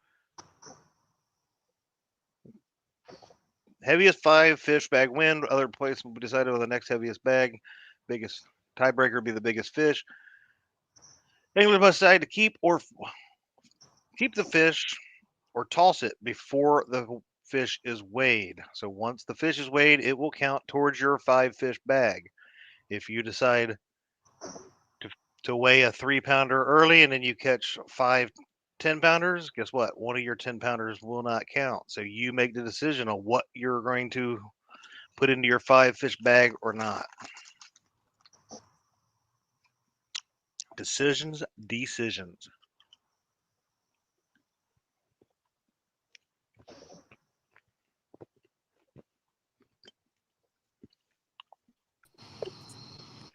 heaviest 5 fish bag win. Other place will be decided on the next heaviest bag. Biggest tiebreaker will be the biggest fish. Angler must decide to keep the fish or toss it before the fish is weighed. So once the fish is weighed, it will count towards your 5 fish bag. If you decide to weigh a 3-pounder early and then you catch 5 10-pounders, guess what? One of your 10-pounders will not count. So you make the decision on what you're going to put into your 5 fish bag or not. Decisions.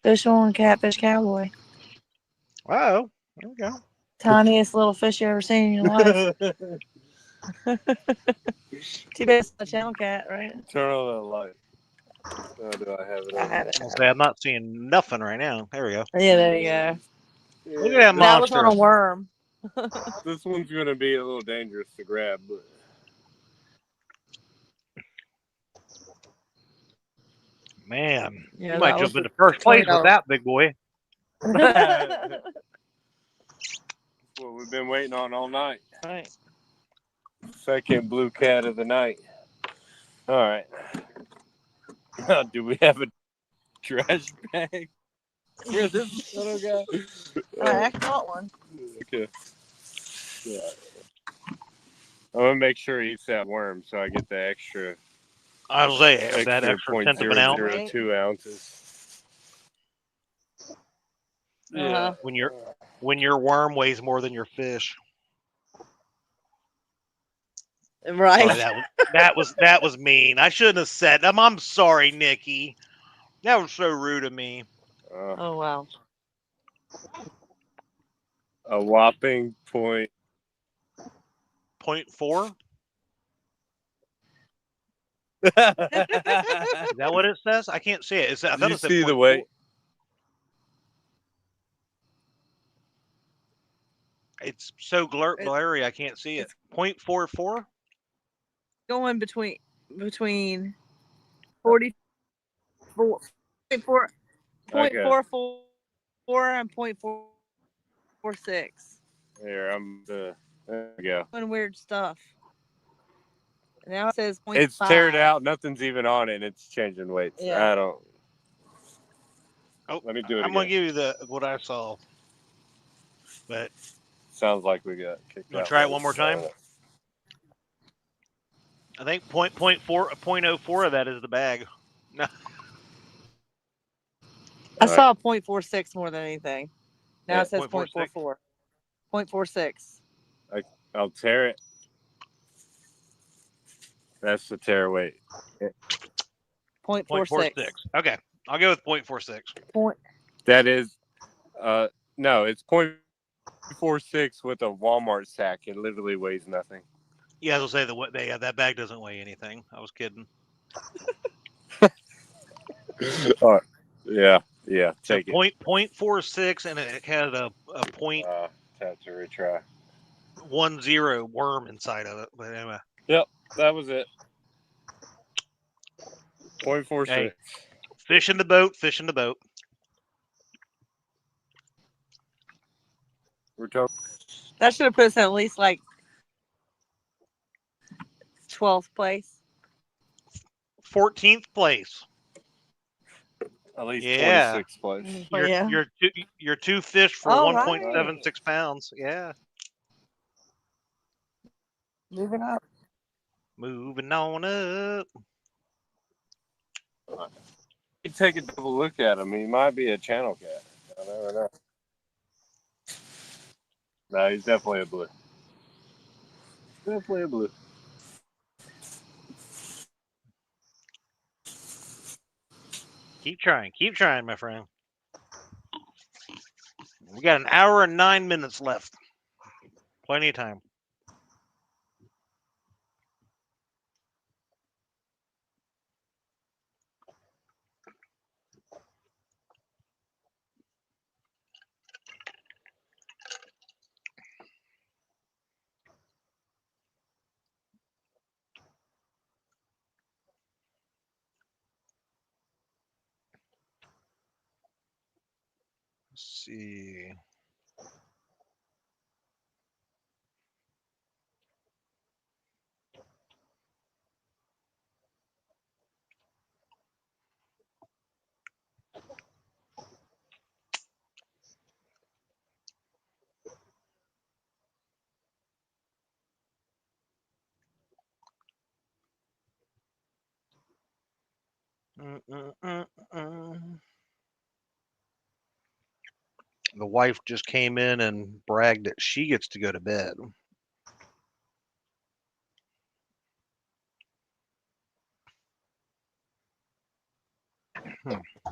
Fish on Catfish Cowboy. Wow. There we go. Tiniest little fish you ever seen in your life. Too bad it's a channel cat, right? Turn on that light. Oh, do I have it? I have it. I'm not seeing nothing right now. There we go. Yeah, there you go. Look at that That was monster. on a worm. This one's going to be a little dangerous to grab, but Man, Yeah, you might that jump was into first place with $20. that, big boy. that's what we've been waiting on all night. Right. Second blue cat of the night. All right. Do we have a trash bag for this little guy? I got one. Okay. Yeah. I'm gonna make sure he eats that worm, so I get the extra. I was saying that extra tenth of an ounce. 0.002 ounces. Yeah. When your worm weighs more than your fish. Right. Sorry, that was mean. I shouldn't have said them. I'm sorry, Nikki. That was so rude of me. Oh wow. A whopping point. 0.4? Did Is that what it says? I can't see it. I thought you it said see the 0.4. weight? It's so It, blurry, I can't see it. it's 0.44? going between 44 point Okay. 44 and 0.46. Here, there we go. Doing weird stuff. Now it says 0.5. It's teared out. Nothing's even on it. And it's changing weights. Yeah. I don't. Oh, Let me do it I'm again. going to give you what I saw. But Sounds like we got kicked you want out. to try it one more time? I think 0.04 of that is the bag. No. I saw 0.46 more than anything. Now Yeah. it says 0.46? 0.44. 0.46. I'll tear it. That's the tear weight. 0.46. Okay. I'll go with 0.46. That is, no, it's 0.46 with a Walmart sack. It literally weighs nothing. Yeah, I was going to say that bag doesn't weigh anything. I was kidding. All right. Yeah. Take so it. 0.46, and it had a Have to retry. 0.10 worm inside of it. But anyway. Yep, that was it. 0.46. Hey, fish in the boat. We're talking. That should have put us at least like 12th place. 14th place. At least Yeah. 26th place. You're two fish for All 1.76 pounds. Yeah. Moving up. Moving on up. You take a double look at him. He might be a channel cat. I never know. No, he's definitely a blue. Definitely a blue. Keep trying, my friend. We got an hour and 9 minutes left. Plenty of time. Let's see. The wife just came in and bragged that she gets to go to bed.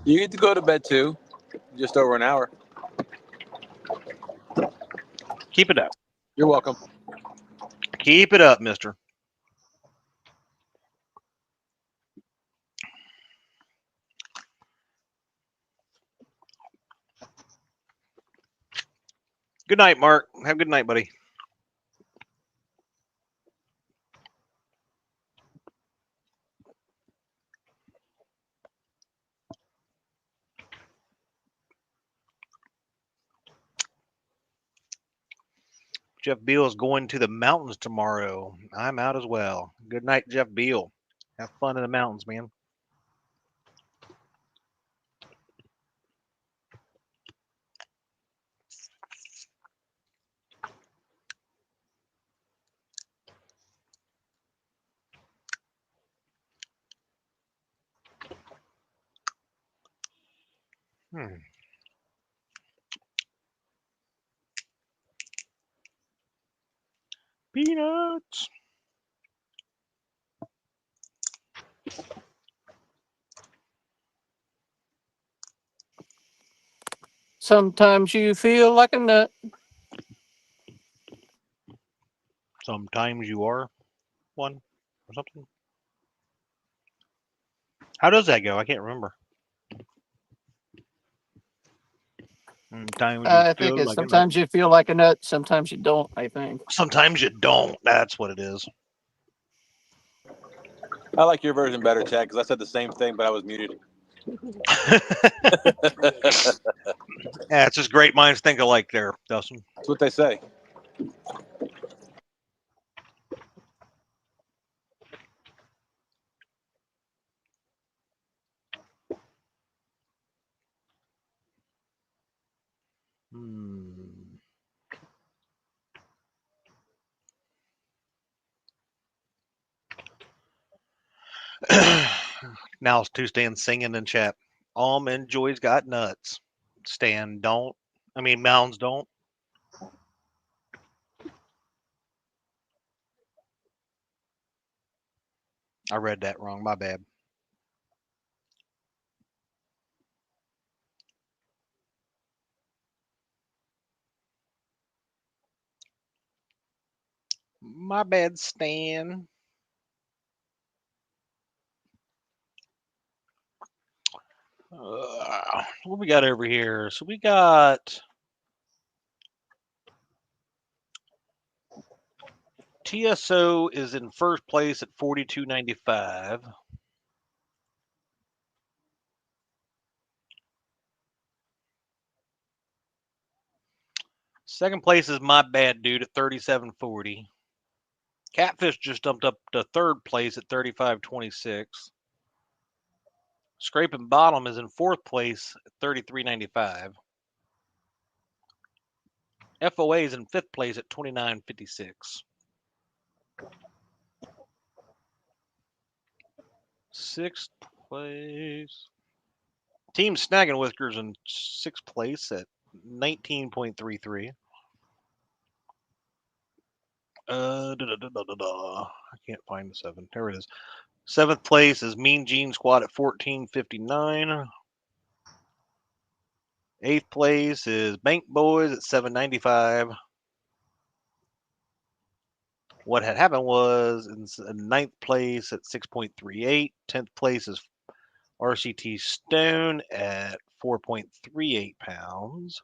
You get to go to bed too. Just over an hour. Keep it up. You're welcome. Keep it up, mister. Good night, Mark. Have a good night, buddy. Jeff Beal is going to the mountains tomorrow. I'm out as well. Good night, Jeff Beal. Have fun in the mountains, man. Peanuts. Sometimes you feel like a nut. Sometimes you are one or something. How does that go? I can't remember. Sometimes you I think feel it's like a nut. sometimes you feel like a nut, sometimes you don't, I think. Sometimes you don't. That's what it is. I like your version better, Chad, because I said the same thing, but I was muted. Yeah, it's just great minds think alike there, Dustin. That's what they say. Now it's two Stan singing in chat. And Joy's got nuts. Stan don't. I mean, Mounds don't. I read that wrong. My bad. My bad, Stan. What we got over here? So we got TSO is in first place at 42.95. Second place is My Bad Dude at 37.40. Catfish just jumped up to third place at 35.26. Scraping Bottom is in fourth place at 33.95. FOA is in fifth place at 29.56. Sixth place. Team Snagging Whiskers in sixth place at 19.33. I can't find the seven. There it is. Seventh place is Mean Gene Squad at 14.59. Eighth place is Bank Boys at 7.95. What had happened was in ninth place at 6.38. 10th place is RCT Stone at 4.38 pounds.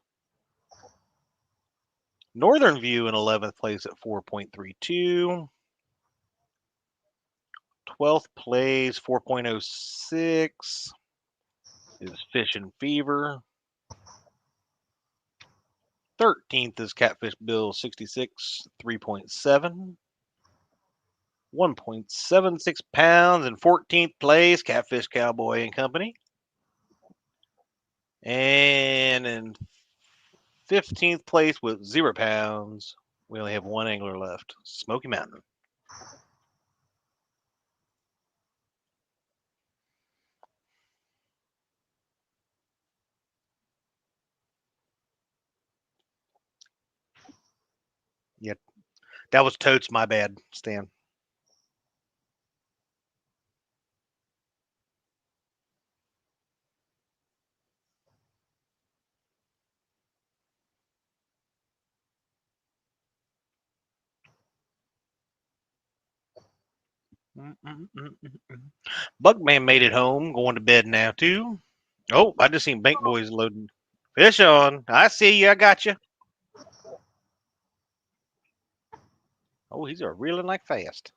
Northern View in 11th place at 4.32. 12th place, 4.06 is Fish and Fever. 13th is Catfish Bill 66, 3.7. 1.76 pounds in 14th place, Catfish Cowboy and Company. And in 15th place with 0 pounds, we only have one angler left, Smoky Mountain. Yep. That was totes my bad, Stan. Bugman made it home, going to bed now too. Oh, I just seen Bank Boys loading fish on. I see you. I got you. Oh, he's a reeling like fast.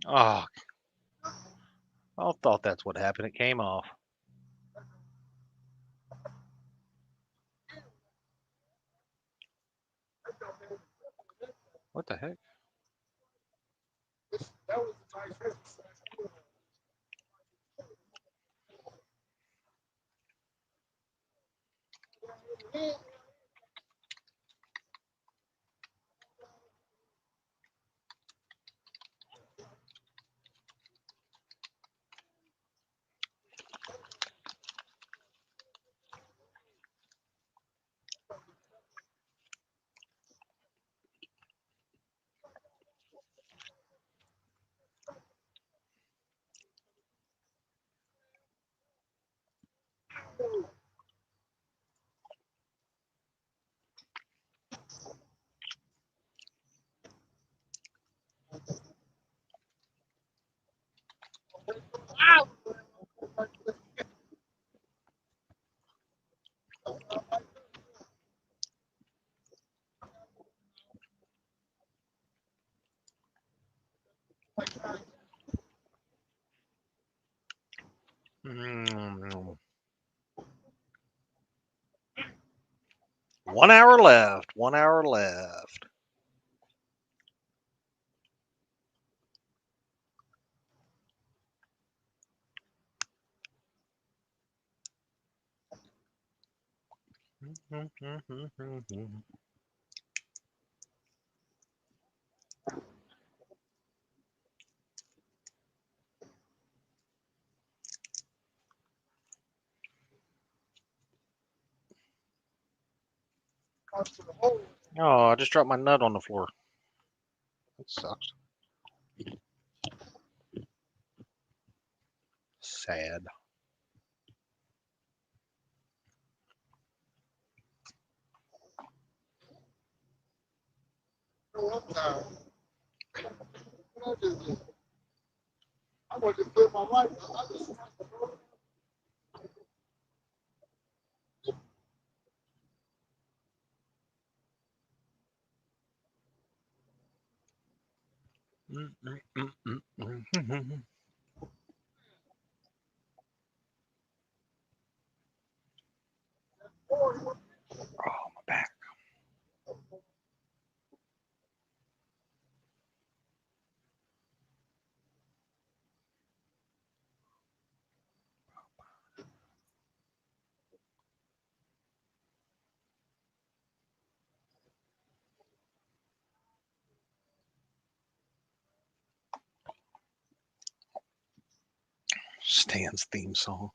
Oh, I thought that's what happened. It came off. What the heck? That was a nice hit. Mm. 1 hour left. 1 hour left. Oh, I just dropped my nut on the floor. That sucks. Sad. I want to put my life. I just Oh, my back. Stan's theme song.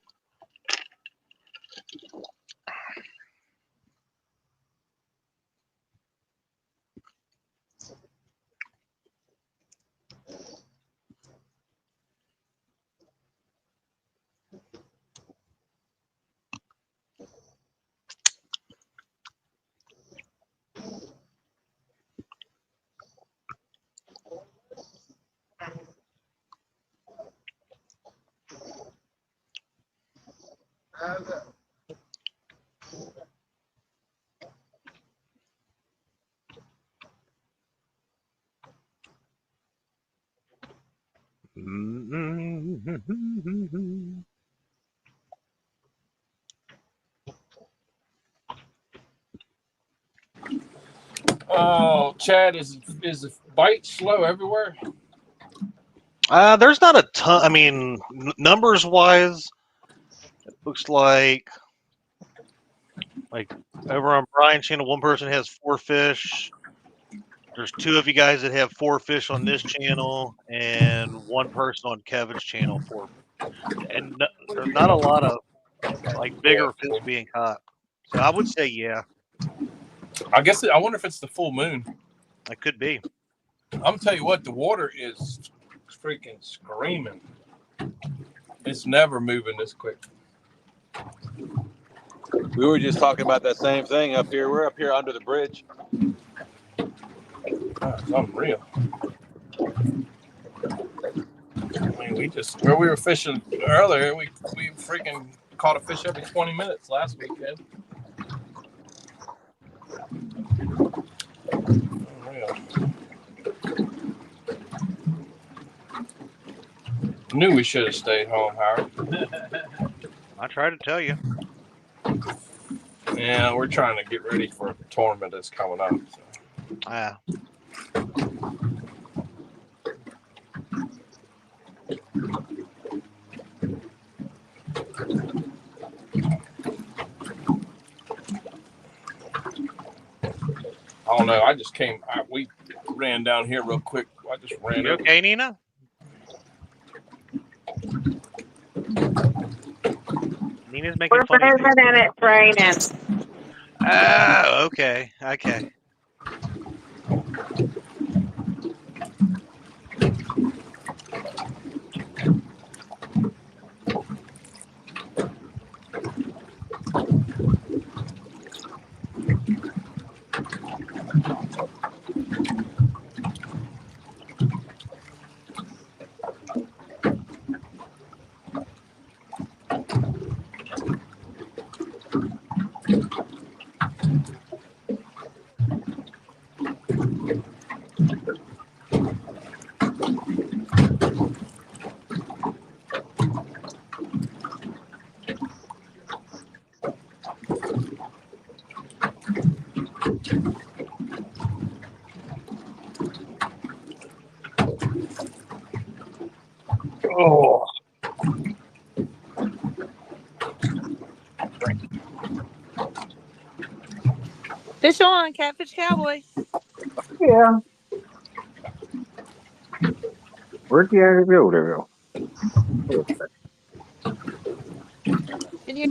Oh, Chad, is the bite slow everywhere? There's not a ton. I mean, numbers wise, it looks like over on Brian's channel, one person has 4 fish. There's 2 of you guys that have 4 fish on this channel, and 1 person on Kevin's channel 4. And there's not a lot of bigger fish being caught. So I would say yeah. I guess I wonder if it's the full moon. It could be. I'm gonna tell you what, the water is freaking screaming. It's never moving this quick. We were just talking about that same thing up here. We're up here under the bridge. It's unreal. I mean, where we were fishing earlier, we freaking caught a fish every 20 minutes last weekend. Unreal. Knew we should have stayed home, Howard. I tried to tell you. Yeah, we're trying to get ready for a tournament that's coming up. So. I don't know. I just came. We ran down here real quick. I just ran You over. okay, Nina? Nina's making We're funny faces. visiting it, raining. Oh, okay. Okay. Oh, Fish on, Catfish Cowboy. yeah. Where'd you go there? Can you?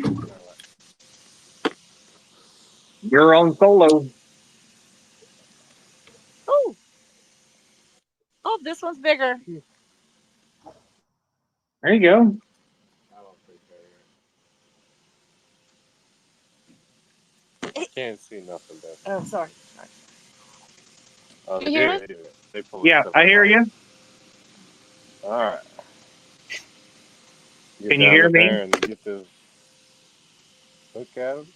You're on solo. Oh, oh, this one's bigger. There you go. Can't see nothing there. Oh, sorry. Oh, You hear it? they do it. They pull Yeah, stuff I hear apart. you. All right. Get Can you down hear to me? there and get the hook at him.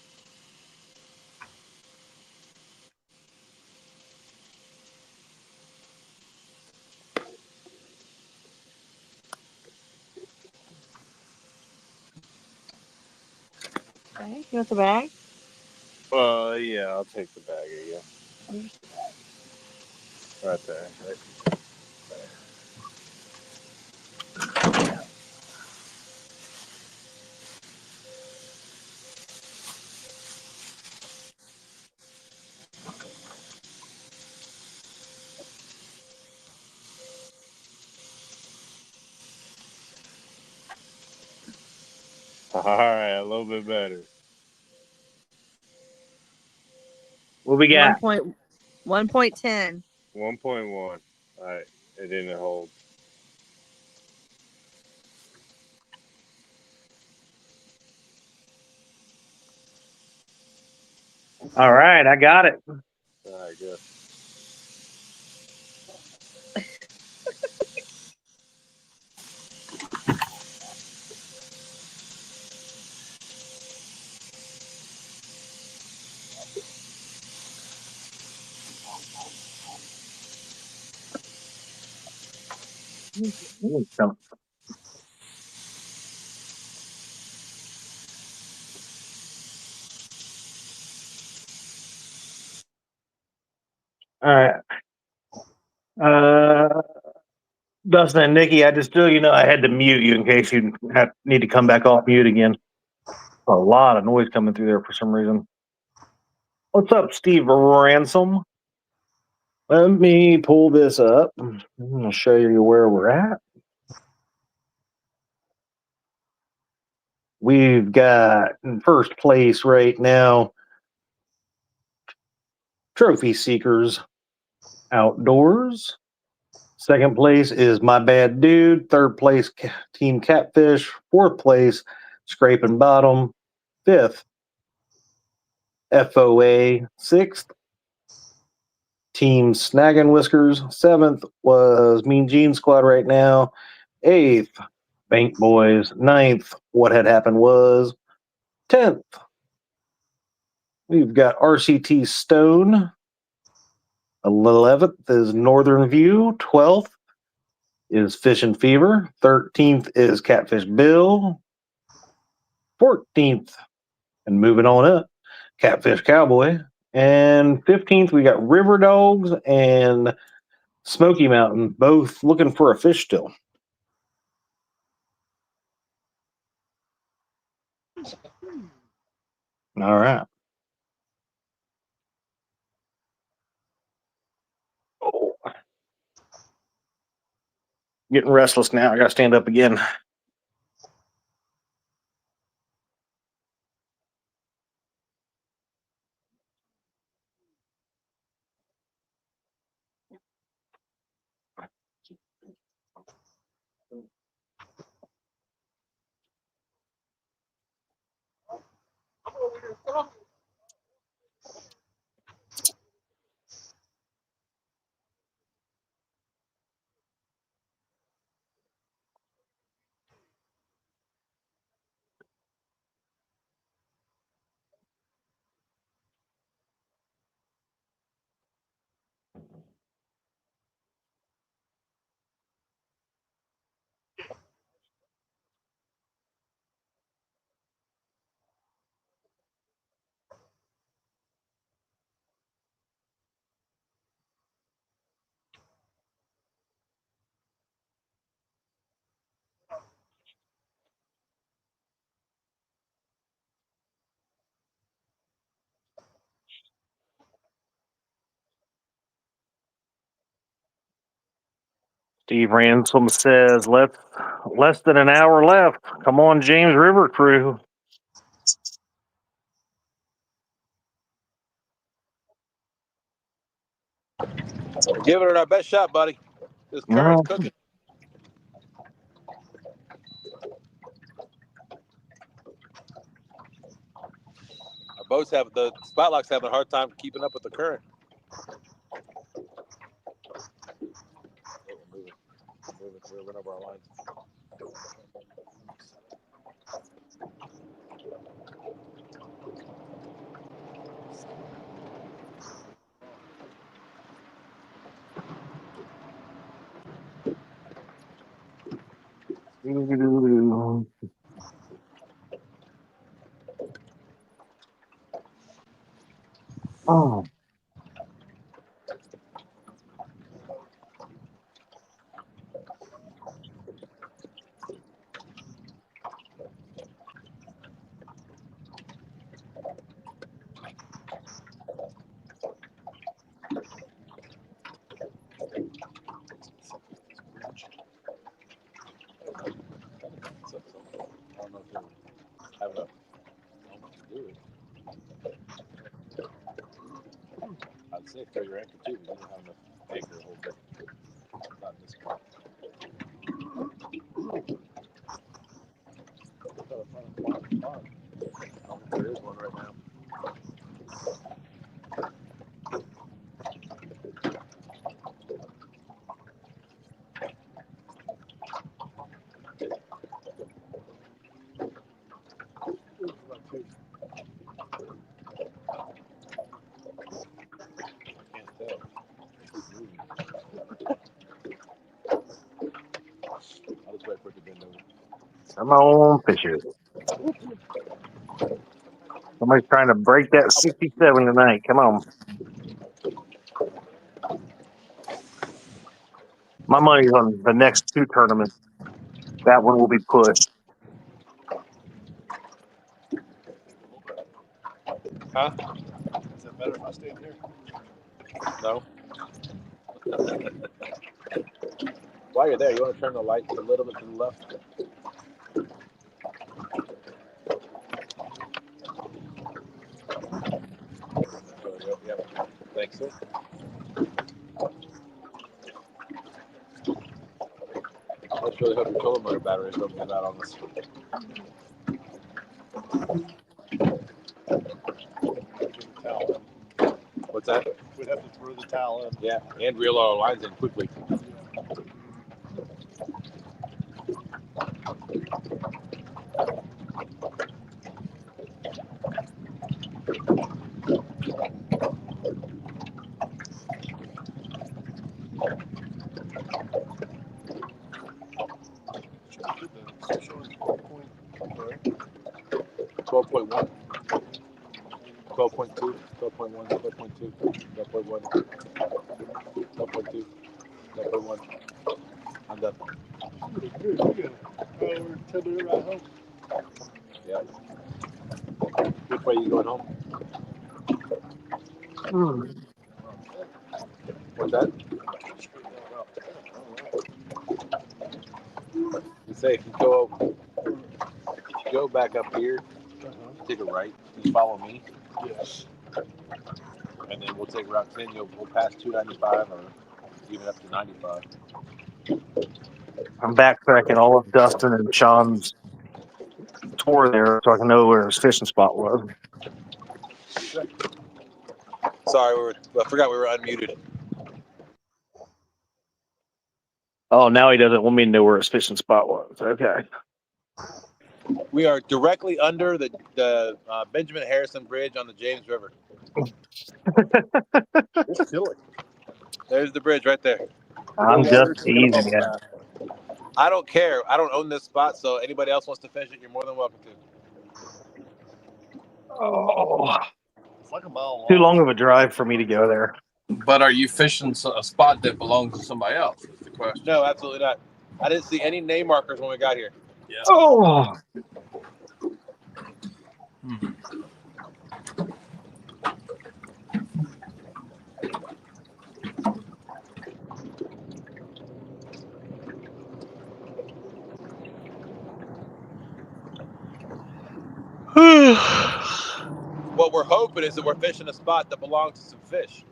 Okay, you want the bag? Yeah, I'll take the bag again. Right there. Right. All right, a little bit better. What we got? 1.10. 1.1. All right, it didn't hold. All right, I got it. All right, good. All right. Dustin and Nikki, I just still, I had to mute you in case you need to come back off mute again. A lot of noise coming through there for some reason. What's up, Steve Ransom? Let me pull this up. I'm going to show you where we're at. We've got in first place right now Trophy Seekers Outdoors. Second place is My Bad Dude. Third place, Team Catfish. Fourth place, Scraping Bottom. Fifth, FOA. Sixth, Team Snagging Whiskers. Seventh was Mean Gene Squad right now. Eighth, Bank Boys. Ninth, What Had Happened Was. 10th, we've got RCT Stone. 11th is Northern View. 12th is Fish and Fever. 13th is Catfish Bill. 14th, and moving on up, Catfish Cowboy. And 15th, we got River Dogs and Smoky Mountain, both looking for a fish still. All right. Oh. Getting restless now. I got to stand up again. Steve Ransom says, less than an hour left. Come on, James River crew. Giving it our best shot, buddy. This current's cooking. Our boats the spotlock's having a hard time keeping up with the current. Moving, we're running over our lines. Oh. I don't know if you have enough to do it. I'd say throw your anchor too, but you don't have enough anchor to hold it. Not in this one. There is one right now. I'll just wait for it to bend over. Come on, fishes. Somebody's trying to break that 67 tonight. Come on. My money's on the next two tournaments. That one will be pushed. Huh? Is it better if I stay in here? No. While you're there, you want to turn the light a little bit to the left? Yep. Thanks, sir. Let's really hope your solar motor batteries don't get out on this. What's that? We'd have to throw the towel in. Yeah, and reel our lines in quickly. 12.1, 12.2, 12.1, 12.2, 12.1, 12.2. Go put one. I'm done. Good. We're 10 minutes right home. Yeah. Which way are you going home? What's that? You say if you go back up here, take a right, you follow me. Yes. And then we'll take Route 10. We'll pass 295 or even up to 95. I'm backtracking all of Dustin and Sean's tour there so I can know where his fishing spot was. Sorry, I forgot we were unmuted. Oh, now he doesn't want me to know where his fishing spot was. Okay. We are directly under the Benjamin Harrison Bridge on the James River. It's chilly. There's the bridge right there. I'm just teasing you. I don't care. I don't own this spot, so anybody else wants to fish it, you're more than welcome to. Oh, It's like a mile too long. long of a drive for me to go there. But are you fishing a spot that belongs to somebody else? Is the question. No, absolutely not. I didn't see any name markers when we got here. Yeah. Oh. What we're hoping is that we're fishing a spot that belongs to some fish.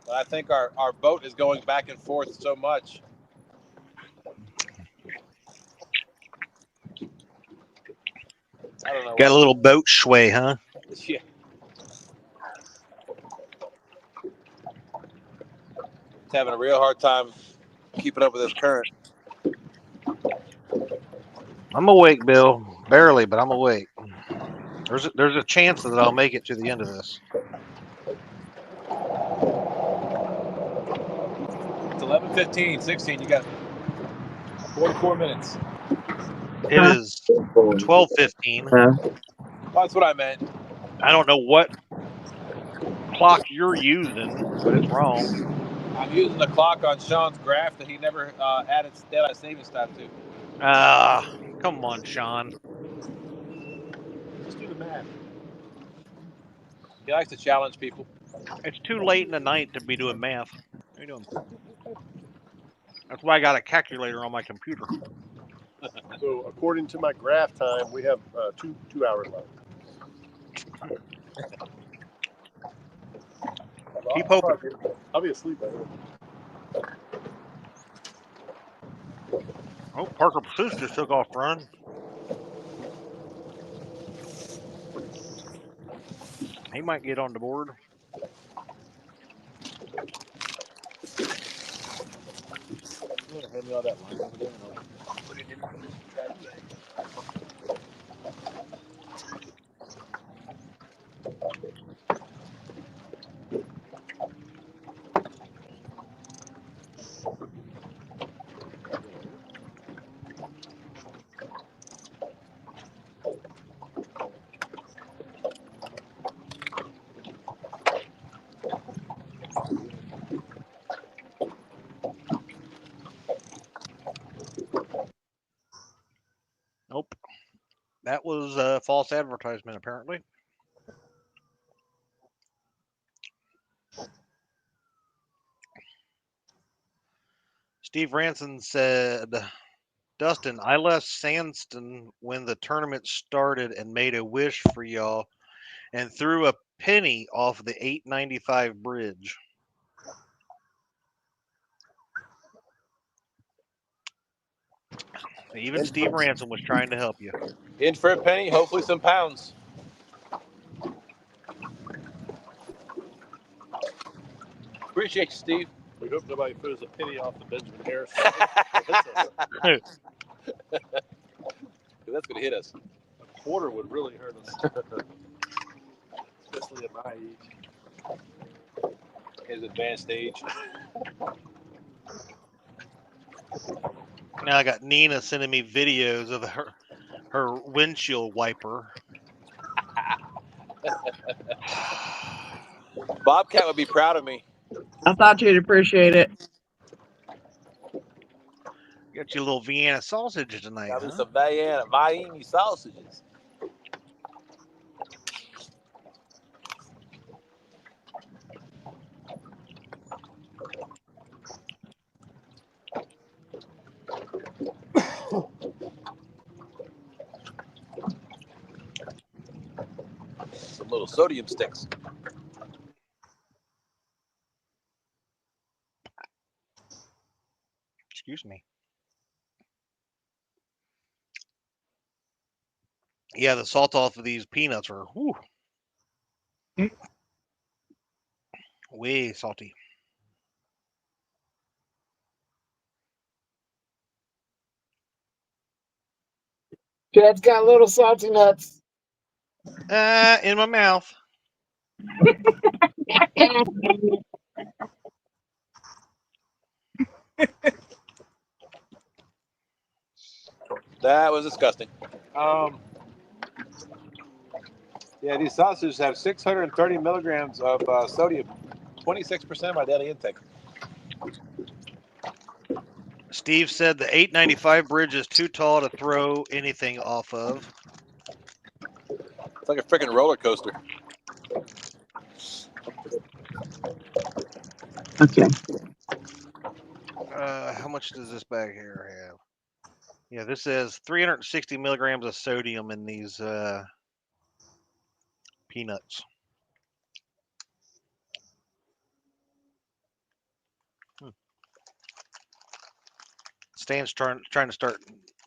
But I think our boat is going back and forth so much. I don't know. Got a little boat sway, huh? Yeah. It's having a real hard time keeping up with this current. I'm awake, Bill. Barely, but I'm awake. There's a chance that I'll make it to the end of this. It's 11:15, 16. You got 44 minutes. It is 12:15. That's what I meant. I don't know what clock you're using, but it's wrong. I'm using the clock on Sean's graph that he never added daylight savings time to. Come on, Sean. Just do the math. He likes to challenge people. It's too late in the night to be doing math. What are you doing? That's why I got a calculator on my computer. So according to my graph time, we have 2 hours left. Keep hoping. I'll be asleep by then. Oh, Parker Pursuit just took off run. He might get on the board. Hand me all that line over there and I'll put it in the trash bag. Nope. That was a false advertisement, apparently. Steve Ranson said, Dustin, I left Sandston when the tournament started and made a wish for y'all and threw a penny off the 895 bridge. Even Steve Ransom was trying to help you. In for a penny, hopefully some pounds. Appreciate you, Steve. We hope nobody throws a penny off the Benjamin Harrison. That's going to hit us. A quarter would really hurt us. Especially at my age. His advanced age. Now I got Nina sending me videos of her windshield wiper. Bobcat would be proud of me. I thought you'd appreciate it. Got you a little Vienna sausage tonight, Got me huh? some Miami sausages. Some little sodium sticks. Excuse me. Yeah, the salt off of these peanuts are way salty. Chad's got little salty nuts. In my mouth. That was disgusting. Yeah, these sausages have 630 milligrams of sodium, 26% of my daily intake. Steve said the 895 bridge is too tall to throw anything off of. It's like a freaking roller coaster. Okay. How much does this bag here have? Yeah, this says 360 milligrams of sodium in these peanuts. Stan's trying to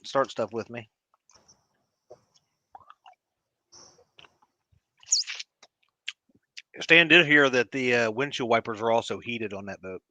start stuff with me. Stan did hear that the windshield wipers are also heated on that boat.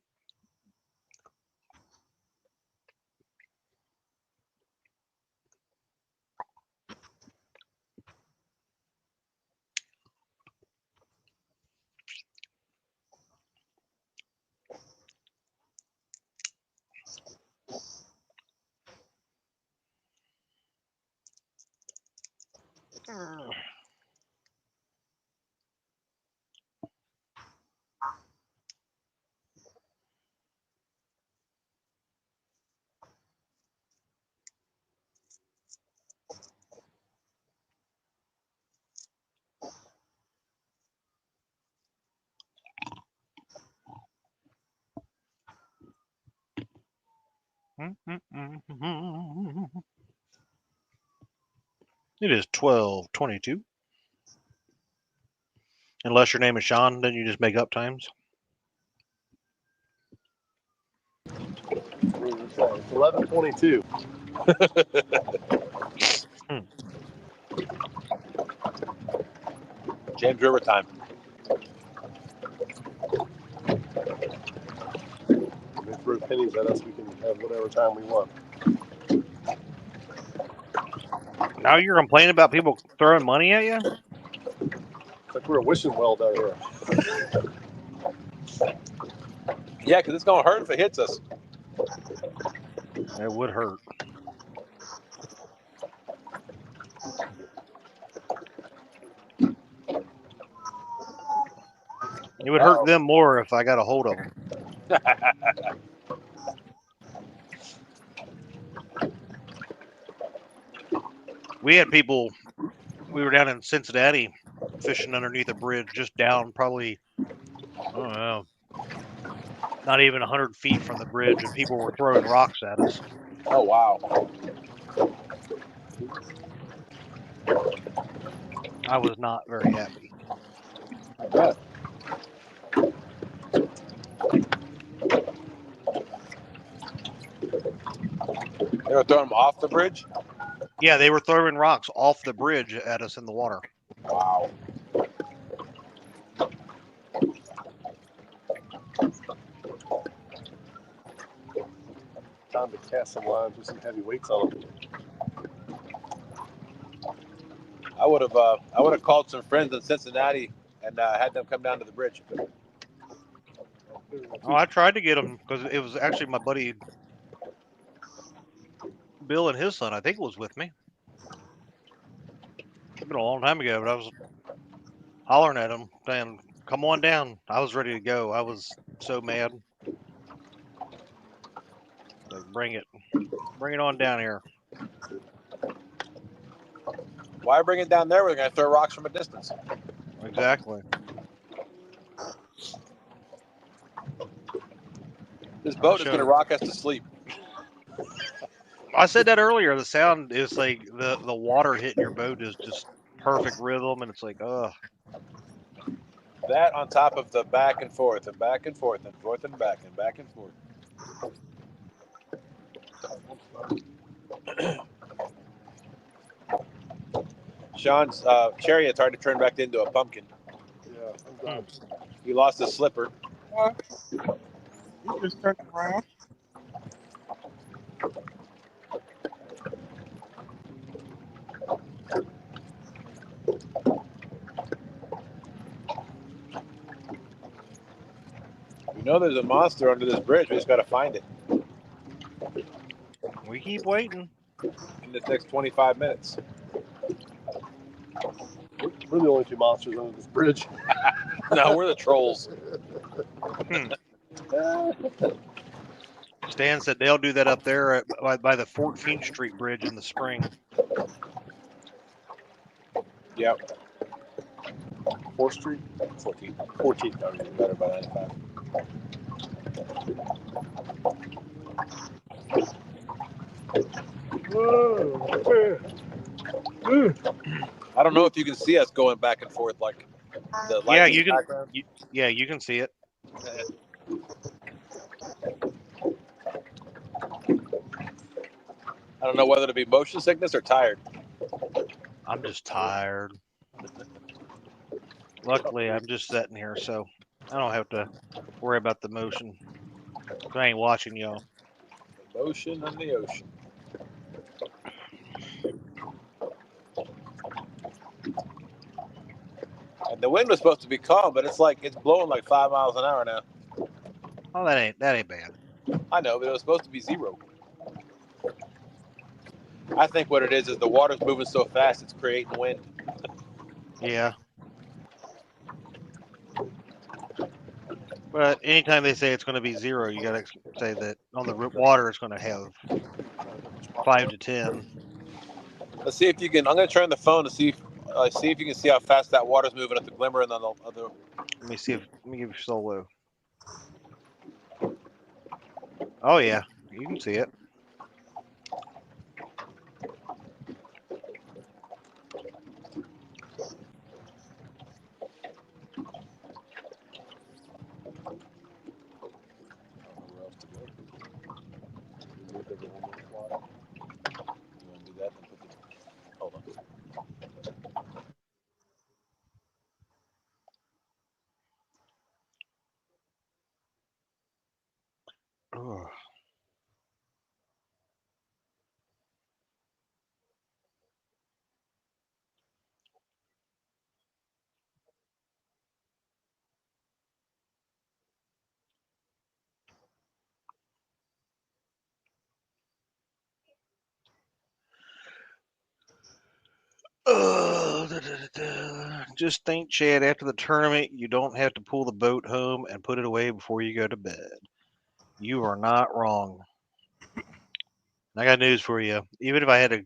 It is 12:22. Unless your name is Sean, then you just make up times. It's 11:22. James River time. They throw pennies at us. We can have whatever time we want. Now you're complaining about people throwing money at you? It's like we're a wishing well down here. Yeah, because it's going to hurt if it hits us. It would hurt. It would hurt them more if I got a hold of them. We had people, we were down in Cincinnati fishing underneath a bridge just down probably, I don't know, not even 100 feet from the bridge, and people were throwing rocks at us. Oh, wow. I was not very happy. I bet. They were throwing them off the bridge? Yeah, they were throwing rocks off the bridge at us in the water. Wow. Time to cast some lines with some heavy weights on them. I would have called some friends in Cincinnati and had them come down to the bridge. Oh, I tried to get them because it was actually my buddy Bill and his son, I think, was with me. It's been a long time ago, but hollering at him, saying, "Come on down." I was ready to go. I was so mad. Like, bring it on down here. Why bring it down there? We're gonna throw rocks from a distance. Exactly. This boat is gonna rock us to sleep. I said that earlier. The sound is like the water hitting your boat is just perfect rhythm, and it's like, ugh. That on top of the back and forth and back and forth and forth and back and forth. Sean's chariot's hard to turn back into a pumpkin. Yeah, I'm done. He lost his slipper. What? You just turned around. We know there's a monster under this bridge. We just got to find it We keep waiting. in this next 25 minutes. We're the only two monsters under this bridge. No, we're the trolls. Stan said they'll do that up there by the 14th Street Bridge in the spring. Yep. 4th Street? 14th. 14th. That would be better by 95. I don't know if you can see us going back and forth like the lights Yeah, in you the can. background. Yeah, you can see it. I don't know whether to be motion sickness or tired. I'm just tired. Luckily, I'm just sitting here, so I don't have to worry about the motion. I ain't watching y'all. The motion and the ocean. And the wind was supposed to be calm, but it's blowing like 5 miles an hour now. Oh, that ain't bad. I know, but it was supposed to be 0. I think what it is the water's moving so fast it's creating wind. Yeah. But anytime they say it's going to be 0, you got to say that on the water it's going to have 5 to 10. Let's see if you can. I'm going to turn the phone to see if you can see how fast that water's moving at the glimmer and on the other. Let me give you solo. Oh yeah, you can see it. Hold on. Ugh. Just think, Chad, after the tournament, you don't have to pull the boat home and put it away before you go to bed. You are not wrong. I got news for you. Even if I had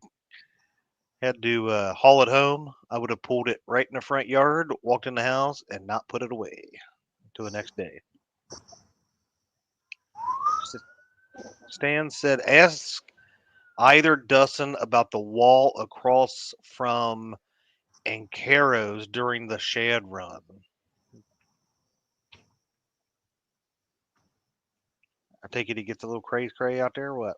to haul it home, I would have pulled it right in the front yard, walked in the house, and not put it away till the next day. Stan said, ask either Dustin about the wall across from Ancaros during the shad run. I take it he gets a little cray out there, or what?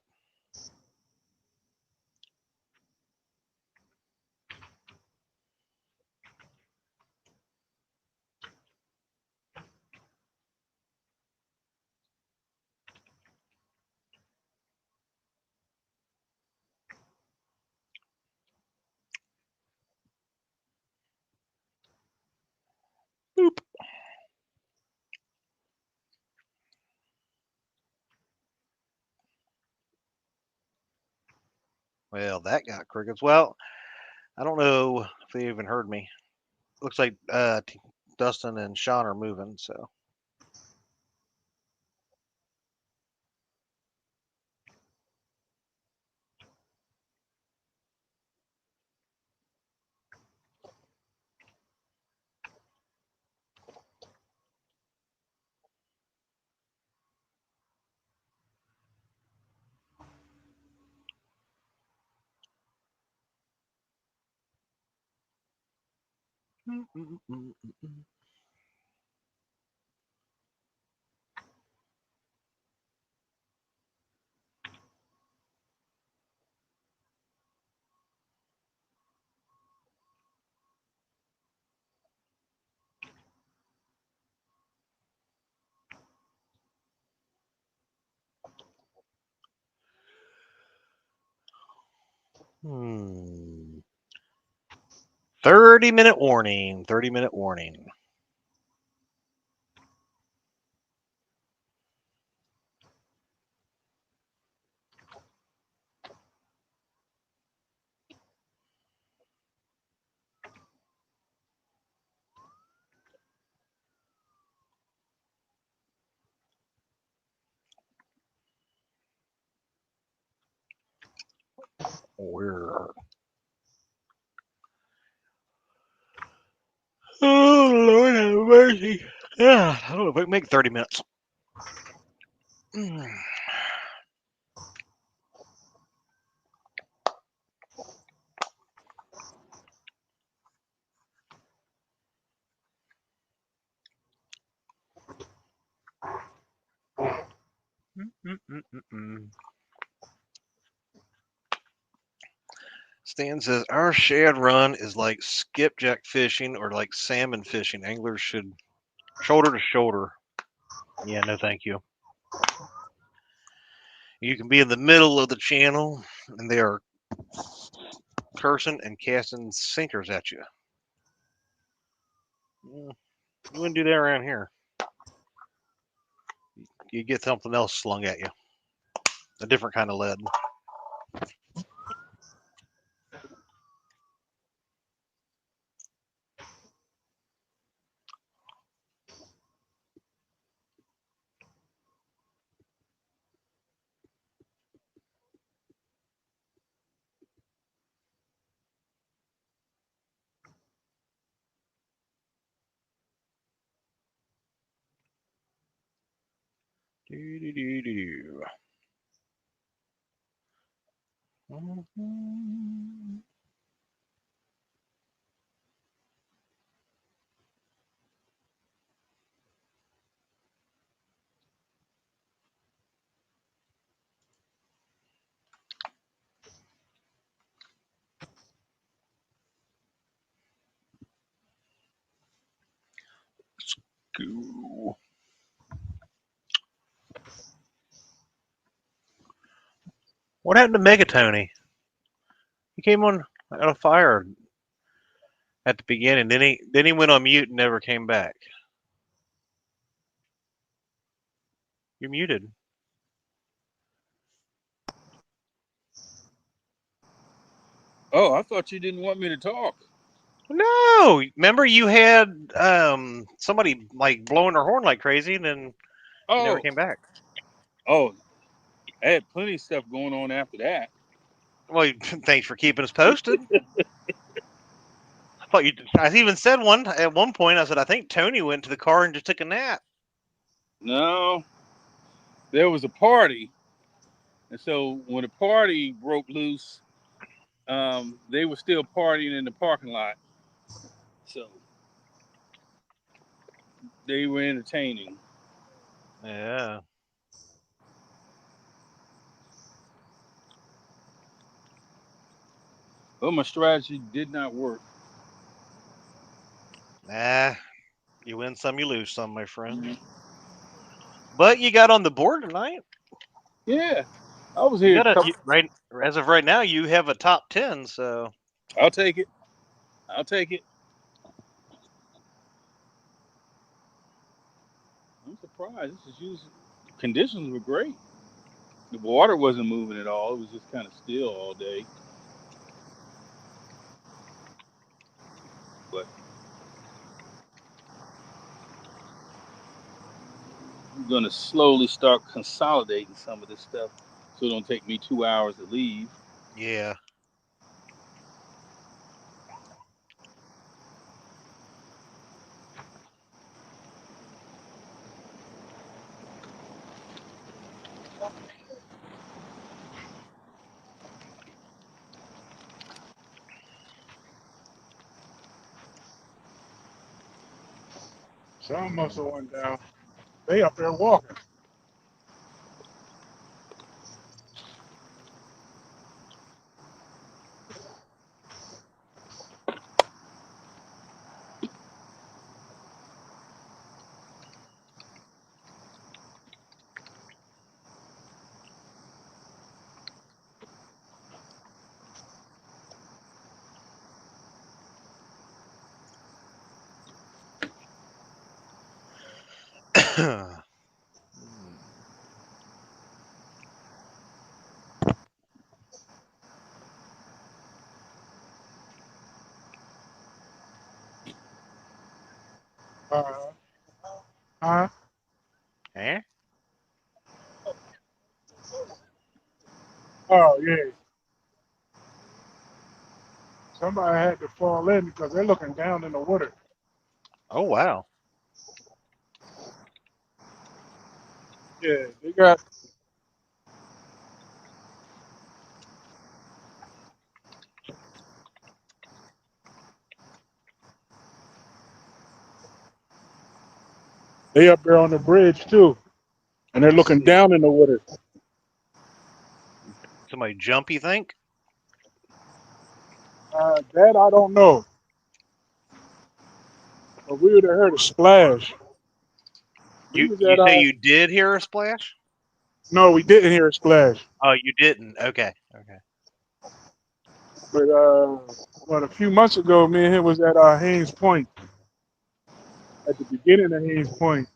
Boop. Well, that got crickets. Well, I don't know if they even heard me. looks like Dustin and Sean are moving. So hmm. 30-minute warning. 30-minute warning. We're oh Lord have mercy. Yeah, I don't know if I can make 30 minutes. Stan says our shad run is like skipjack fishing or like salmon fishing. Anglers should shoulder to shoulder. Yeah, no, thank you. You can be in the middle of the channel, and they are cursing and casting sinkers at you. You wouldn't do that around here. You get something else slung at you, a different kind of lead. Do. Go. What happened to Megatony? He came on a fire at the beginning. Then he went on mute and never came back. You're muted. Oh, I thought you didn't want me to talk. No, remember you had somebody like blowing their horn like crazy, and then he never came back. Oh, I had plenty of stuff going on after that. Well, thanks for keeping us posted. I thought you. I even said at one point. I said I think Tony went to the car and just took a nap. No, there was a party, and so when the party broke loose, they were still partying in the parking lot. So they were entertaining. Yeah. But my strategy did not work. Nah, you win some, you lose some, my friend. Mm-hmm. But you got on the board tonight. Yeah, I was here. Right as of right now, you have a top 10. So I'll take it. I'll take it. I'm surprised. Conditions were great. The water wasn't moving at all. It was just kind of still all day. But I'm gonna slowly start consolidating some of this stuff, so it don't take me 2 hours to leave. Yeah. Some must have went down. They up there walking. Huh? Eh? Oh yeah. Somebody had to fall in because they're looking down in the water. Oh wow. Yeah, they got. They up there on the bridge too, and they're looking down in the water. Somebody jump, you think? That I don't know, but we would have heard a splash. We You was you at say you did hear a splash? no, we didn't hear a splash, Oh, you didn't. Okay. Okay. but a few months ago, me and him was at Haynes Point. At the beginning of Haynes Point,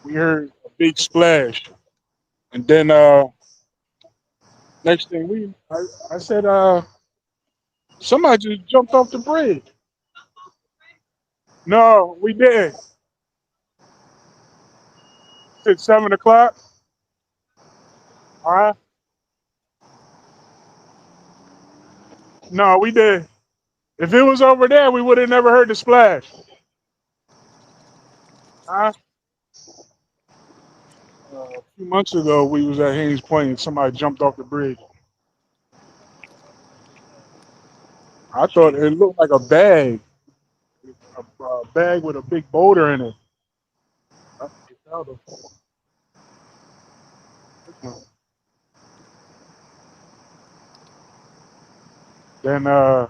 we heard a big splash, and then next thing I said, somebody just jumped off the bridge. No, we didn't. It's 7 o'clock. All right. No, we did. If it was over there, we would have never heard the splash. Huh? A few months ago, we was at Haynes Point and somebody jumped off the bridge. I thought it looked like a bag, a bag with a big boulder in it. That's what it sounded. Then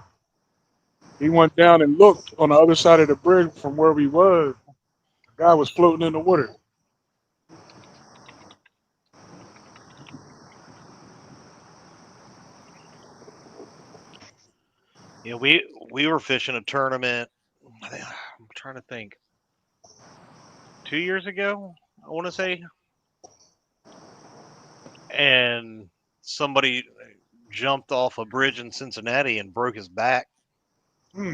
he went down and looked on the other side of the bridge from where we was. The guy was floating in the water. Yeah, we were fishing a tournament. I'm trying to think. 2 years ago, I want to say, and somebody jumped off a bridge in Cincinnati and broke his back.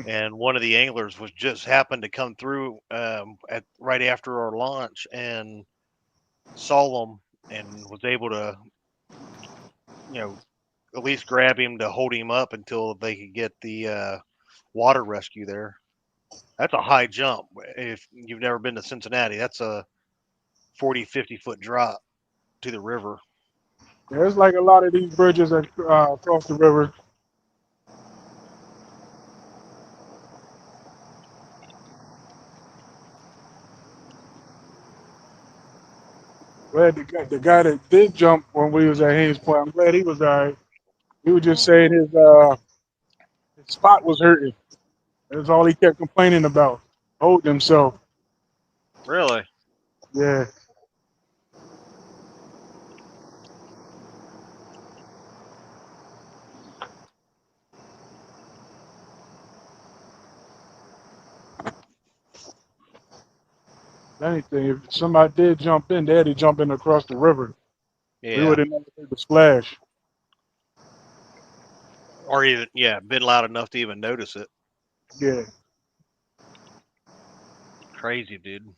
And one of the anglers was just happened to come through at right after our launch and saw them and was able to, you know, at least grab him to hold him up until they could get the water rescue there. That's a high jump. If you've never been to Cincinnati, that's a 40, 50-foot drop to the river. There's like a lot of these bridges that across the river. Glad the guy that did jump when we was at Haynes Point, I'm glad he was all right. He was just saying his spot was hurting. That's all he kept complaining about, holding himself. Really? Yeah. If anything, if somebody did jump in, they had to jump in across the river. We Yeah. would have never heard the splash. Or even, yeah, been loud enough to even notice it. Yeah. Crazy, dude.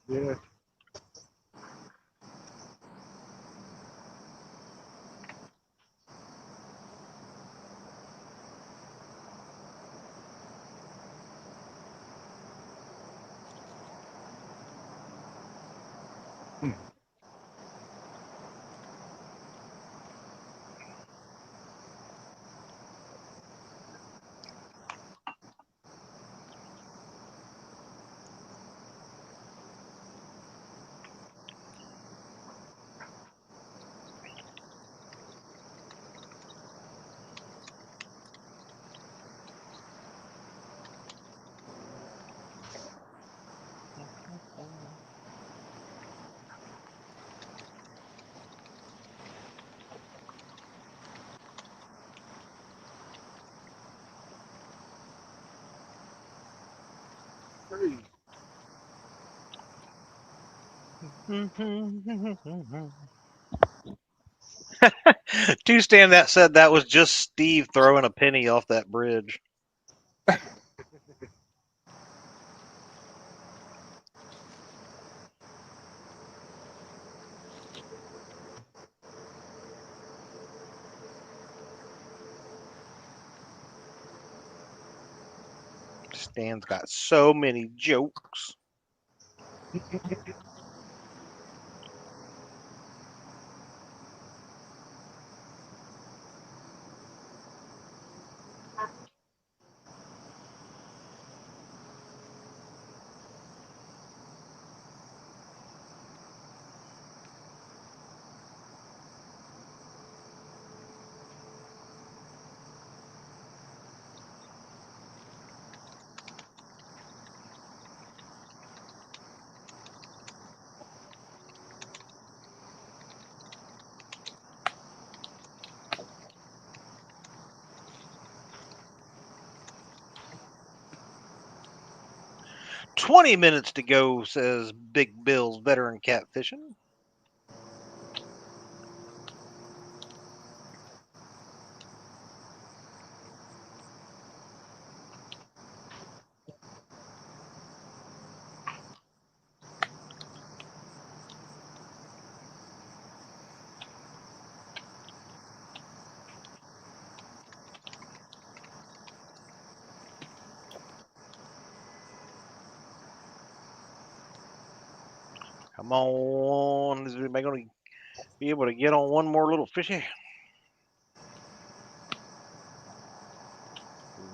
Yeah. Two Stan that said that was just Steve throwing a penny off that bridge. Stan's got so many jokes. "20 minutes to go," says Big Bill's veteran catfishing. Come on. Is anybody going to be able to get on one more little fishy?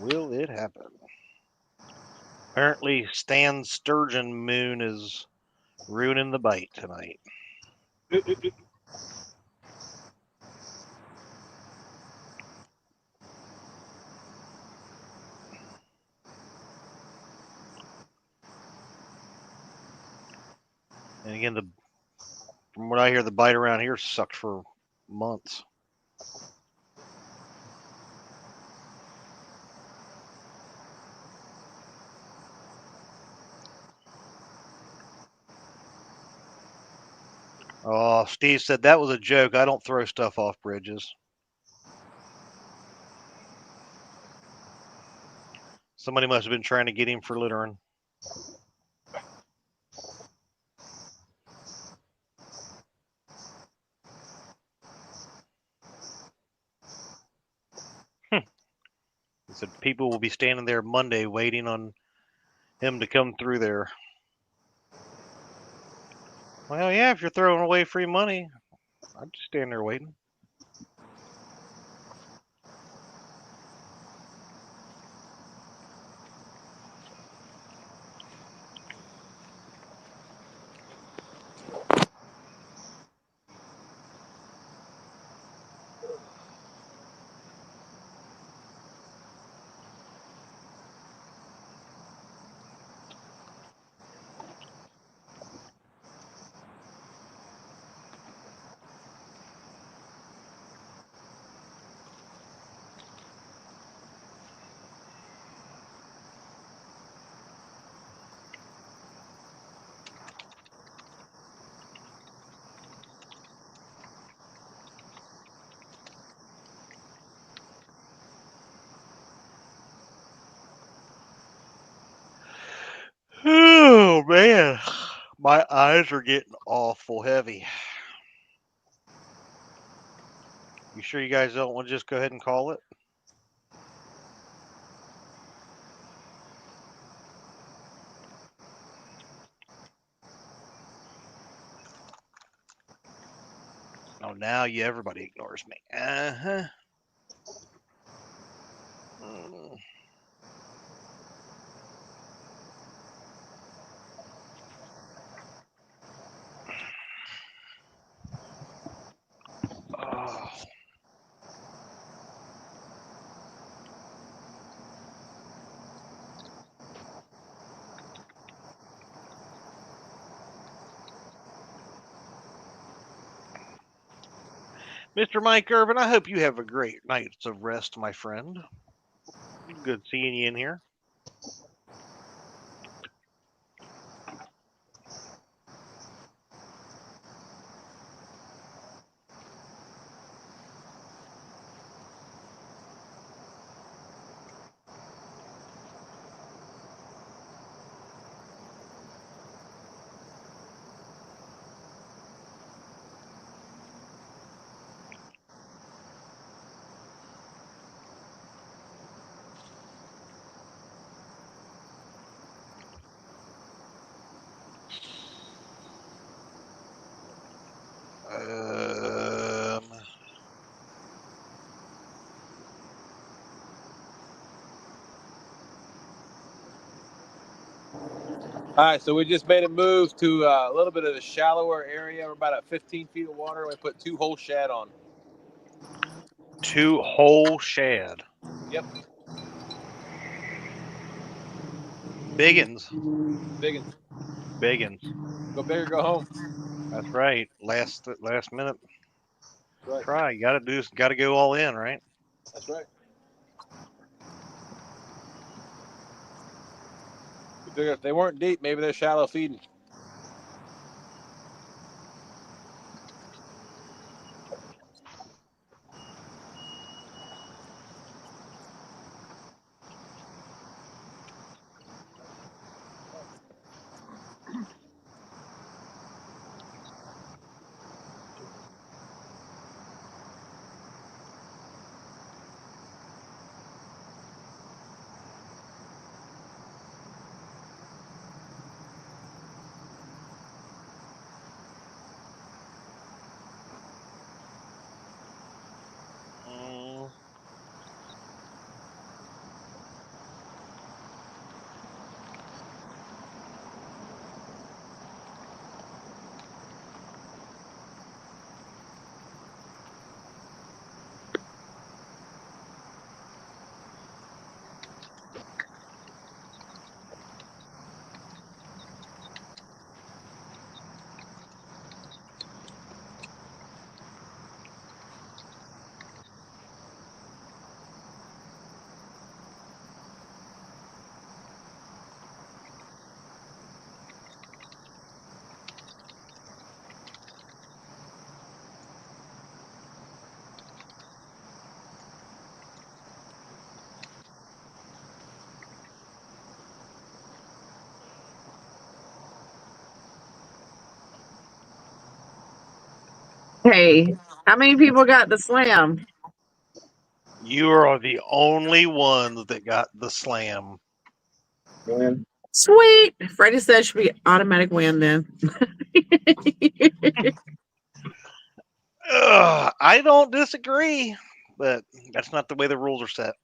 Will it happen? Apparently, Stan's sturgeon moon is ruining the bite tonight. And again, from what I hear, the bite around here sucked for months. Oh, Steve said that was a joke. I don't throw stuff off bridges. Somebody must have been trying to get him for littering. He said people will be standing there Monday waiting on him to come through there. Well, yeah, if you're throwing away free money, I'd just stand there waiting. Oh, man. My eyes are getting awful heavy. You sure you guys don't want to just go ahead and call it? Oh, now everybody ignores me. Uh-huh. Oh. Mr. Mike Irvin, I hope you have a great night of rest, my friend. Good seeing you in here. All right, so we just made a move to a little bit of a shallower area. We're about at 15 feet of water. We put 2 whole shad on. 2 whole shad. Yep. Biggins. Biggins. Biggins. Go big or go home. That's right. Last minute. That's right. Try. Got to go all in, right? That's right. We figured if they weren't deep, maybe they're shallow feeding. Hey, how many people got the slam? You are the only ones that got the slam. Sweet. Freddie said it should be automatic win then. I don't disagree, but that's not the way the rules are set.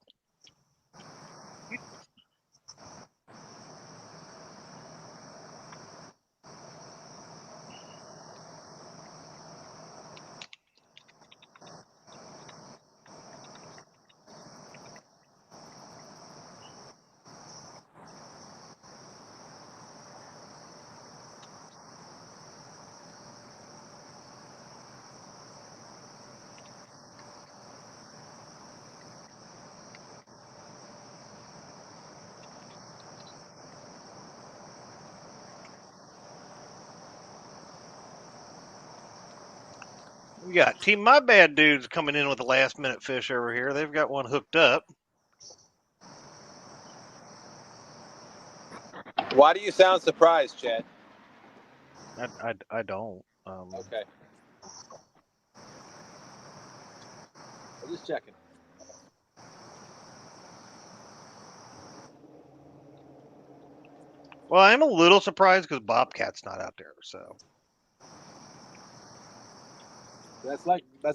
We got Team My Bad Dudes coming in with a last minute fish over here. They've got one hooked up. Why do you sound surprised, Chad? I don't. Okay. I'm just checking. Well, I'm a little surprised because Bobcat's not out there. So That's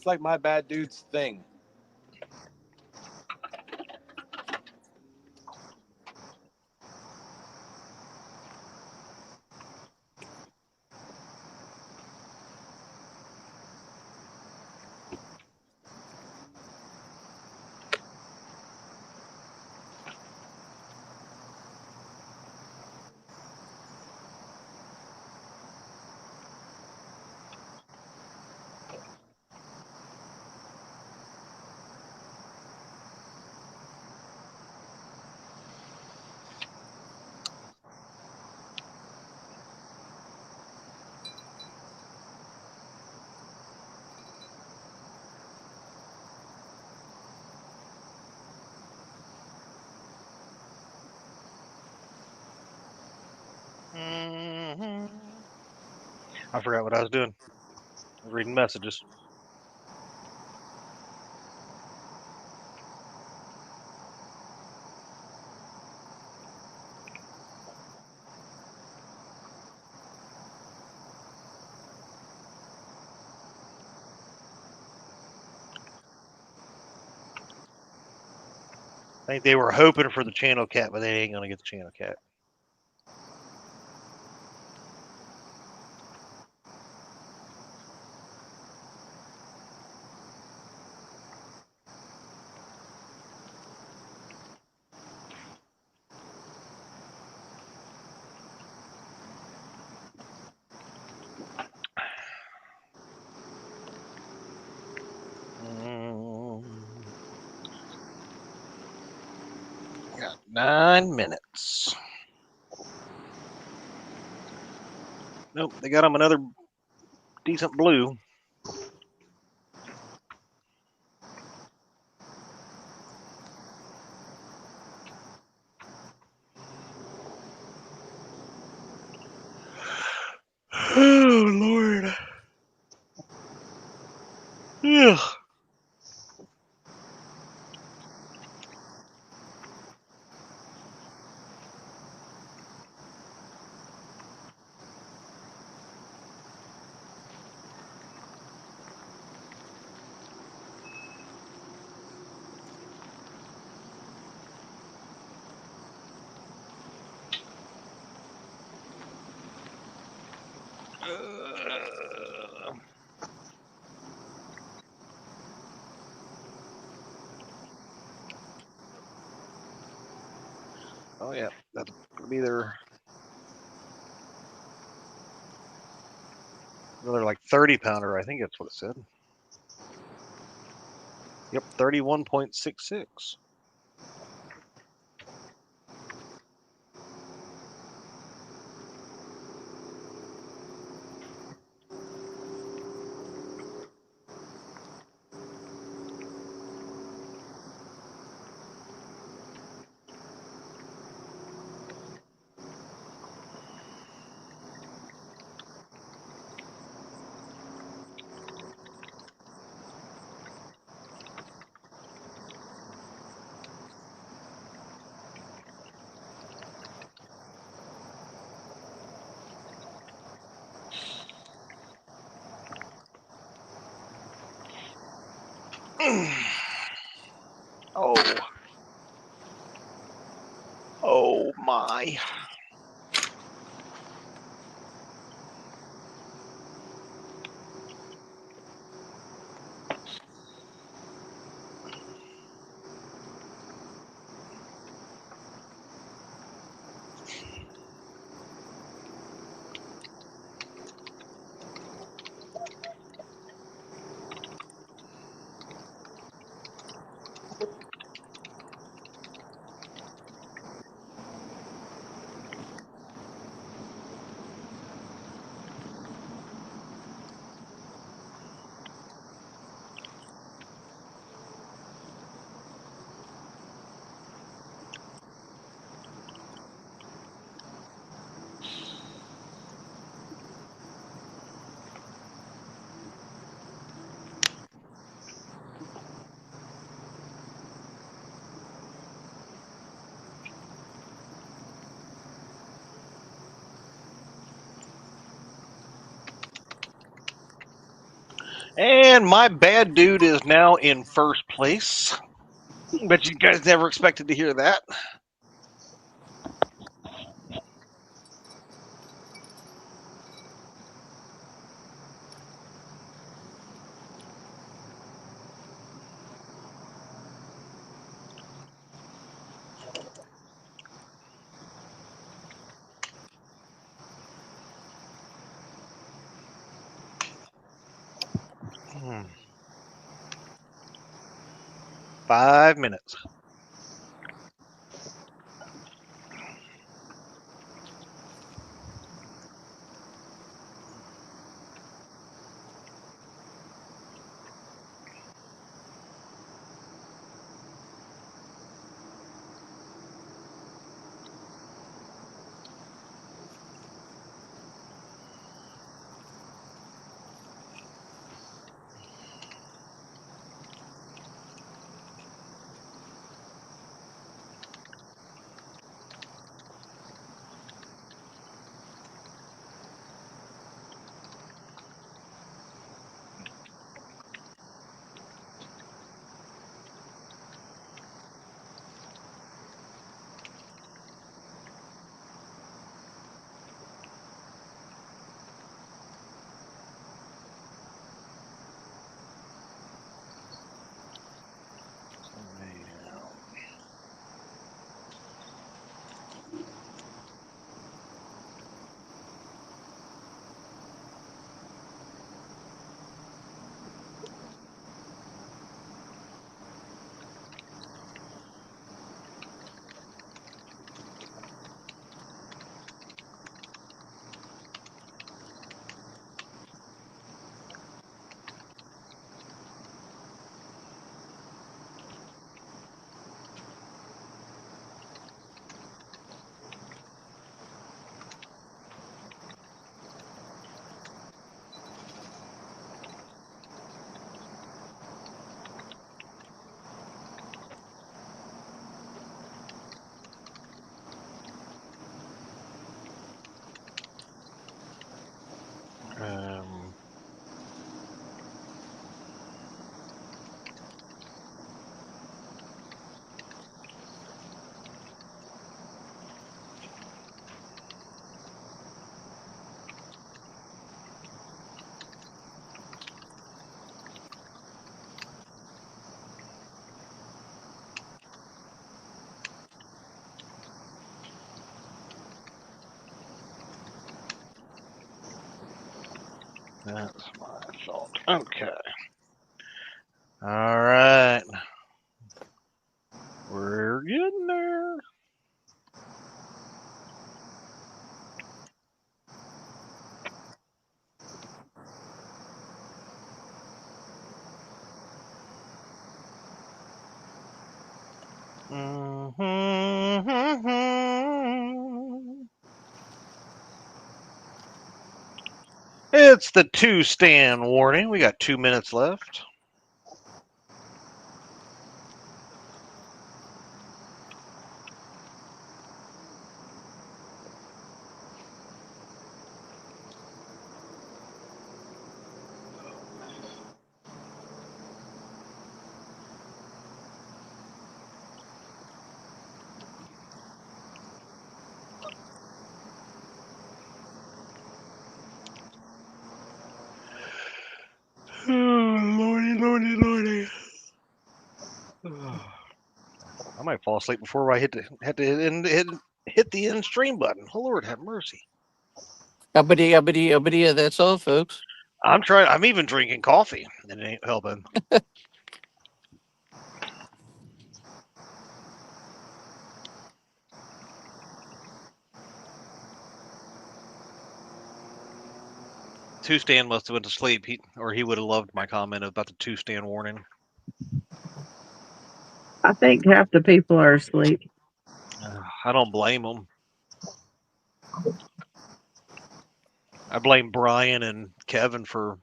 like my bad dude's thing. I forgot what I was doing. I was reading messages. I think they were hoping for the channel cat, but they ain't gonna get the channel cat. Got 9 minutes. Nope, they got him another decent blue. Oh, Lord. Ugh. Oh, yeah, that's gonna be their another like 30-pounder. I think that's what it said. Yep, 31.66. Oh. Oh, my. And my bad dude is now in first place. Bet you guys never expected to hear that. Hmm. 5 minutes. Um, That's my fault. Okay. All right. We're getting there. It's the 2-stand warning. We got 2 minutes left. Oh, lordy, lordy, lordy. I might fall asleep before I hit the end stream button. Oh, Lord, have mercy. Abadee, that's all, folks. I'm trying. I'm even drinking coffee, and it ain't helping. Two-stand must have went to sleep, or he would have loved my comment about the 2-stand warning. I think half the people are asleep. I don't blame them. I blame Brian and Kevin for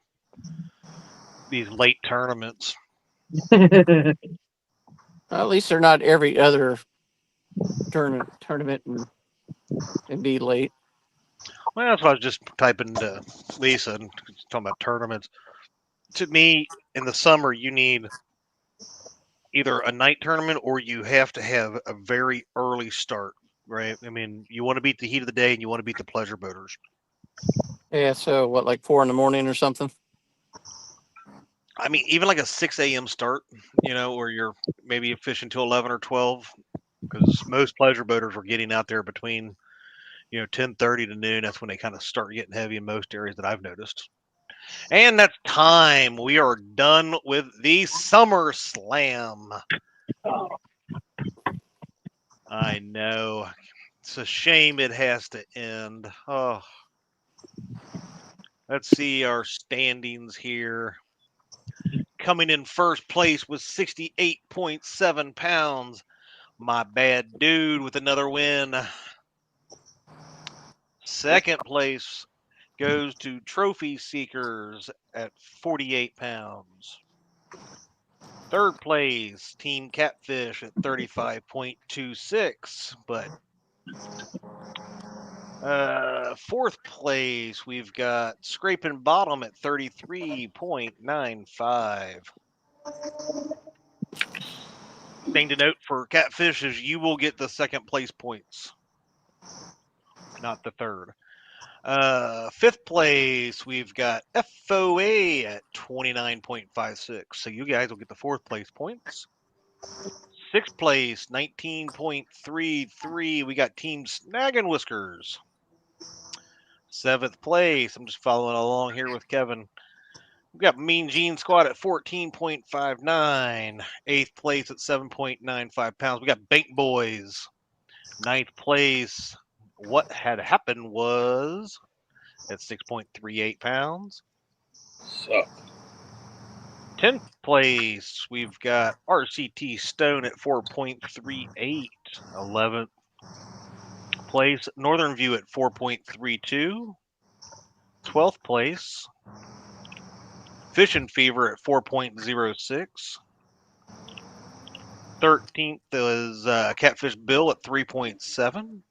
these late tournaments. At least they're not every other tournament and be late. Well, that's why I was just typing to Lisa and talking about tournaments. to me, in the summer, you need either a night tournament or you have to have a very early start, right? I mean, you want to beat the heat of the day and you want to beat the pleasure boaters. Yeah, so what, like 4 a.m. or something? I mean, even like a 6 a.m. start, where you're maybe fishing till 11 or 12, because most pleasure boaters are getting out there between, 10:30 to noon. That's when they kind of start getting heavy in most areas that I've noticed. And that's time. We are done with the Summer Slam. I know. It's a shame it has to end. Oh. Let's see our standings here. Coming in first place with 68.7 pounds. My bad dude with another win. Second place goes to Trophy Seekers at 48 pounds. Third place, Team Catfish at 35.26. But fourth place, we've got Scraping Bottom at 33.95. Thing to note for Catfish is you will get the second place points, not the third. Fifth place, we've got FOA at 29.56. So you guys will get the fourth place points. Sixth place, 19.33. We got Team Snag and Whiskers. Seventh place, I'm just following along here with Kevin. We got Mean Gene Squad at 14.59. Eighth place at 7.95 pounds. We got Bank Boys. Ninth place, What Had Happened Was at 6.38 pounds. Suck. 10th place, we've got RCT Stone at 4.38. 11th place, Northern View at 4.32. 12th place, Fishing Fever at 4.06. 13th is Catfish Bill at 3.7.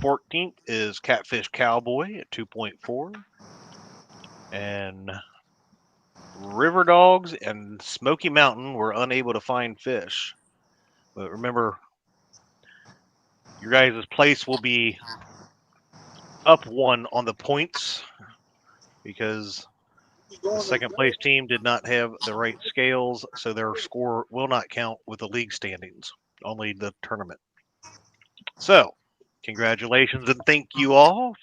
14th is Catfish Cowboy at 2.4. And River Dogs and Smoky Mountain were unable to find fish. But remember, your guys' place will be up one on the points because the second place team did not have the right scales, so their score will not count with the league standings, only the tournament. So, congratulations and thank you all.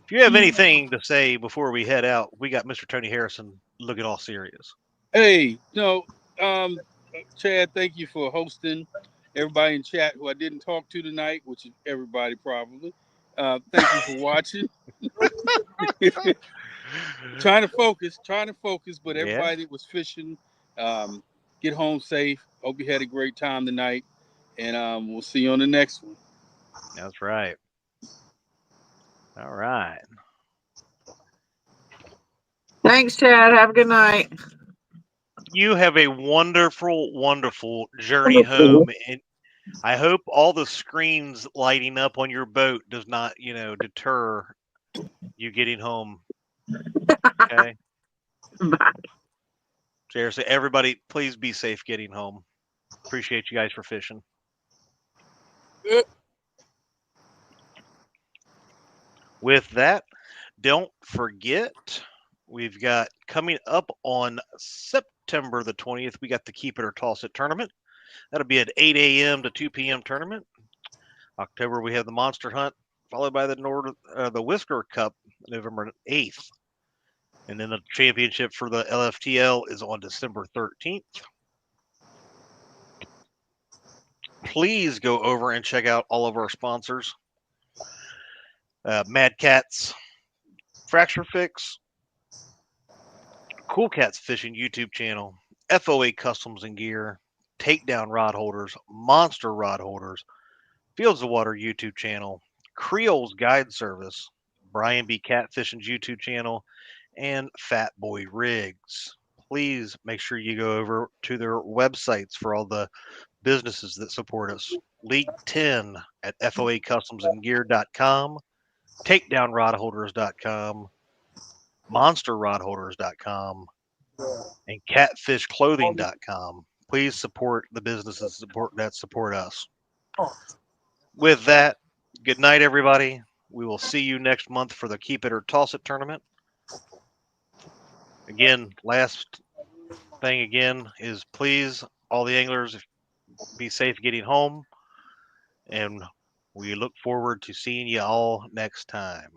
If you have anything to say before we head out, we got Mr. Tony Harrison looking all serious. Hey, Chad, thank you for hosting. Everybody in chat who I didn't talk to tonight, which is everybody probably. Thank you for watching. trying to focus, but everybody that was fishing, get home safe. Hope you had a great time tonight, and we'll see you on the next one. That's right. All right. Thanks, Chad. Have a good night. You have a wonderful, wonderful journey home, and I hope all the screens lighting up on your boat does not, deter you getting home. Okay. Bye. Seriously, everybody, please be safe getting home. Appreciate you guys for fishing. With that, don't forget, we've got coming up on September the 20th, we got the Keep It or Toss It tournament. That'll be at 8 a.m. to 2 p.m. tournament. October, we have the Monster Hunt, followed by the Whisker Cup, November 8th. And then the championship for the LFTL is on December 13th. Please go over and check out all of our sponsors. Mad Cats, Fracture Fix, Cool Cats Fishing YouTube channel, FOA Customs and Gear, Takedown Rod Holders, Monster Rod Holders, Fields of Water YouTube channel, Creole's Guide Service, Brian B. Catfishing's YouTube channel, and Fat Boy Rigs. Please make sure you go over to their websites for all the businesses that support us. League 10 at FOACustomsandGear.com, TakedownRodHolders.com, monsterrodholders.com, and catfishclothing.com. Please support the businesses that support us. With that, good night, everybody. We will see you next month for the Keep It or Toss It tournament. Again, last thing again is please, all the anglers, be safe getting home. And we look forward to seeing you all next time.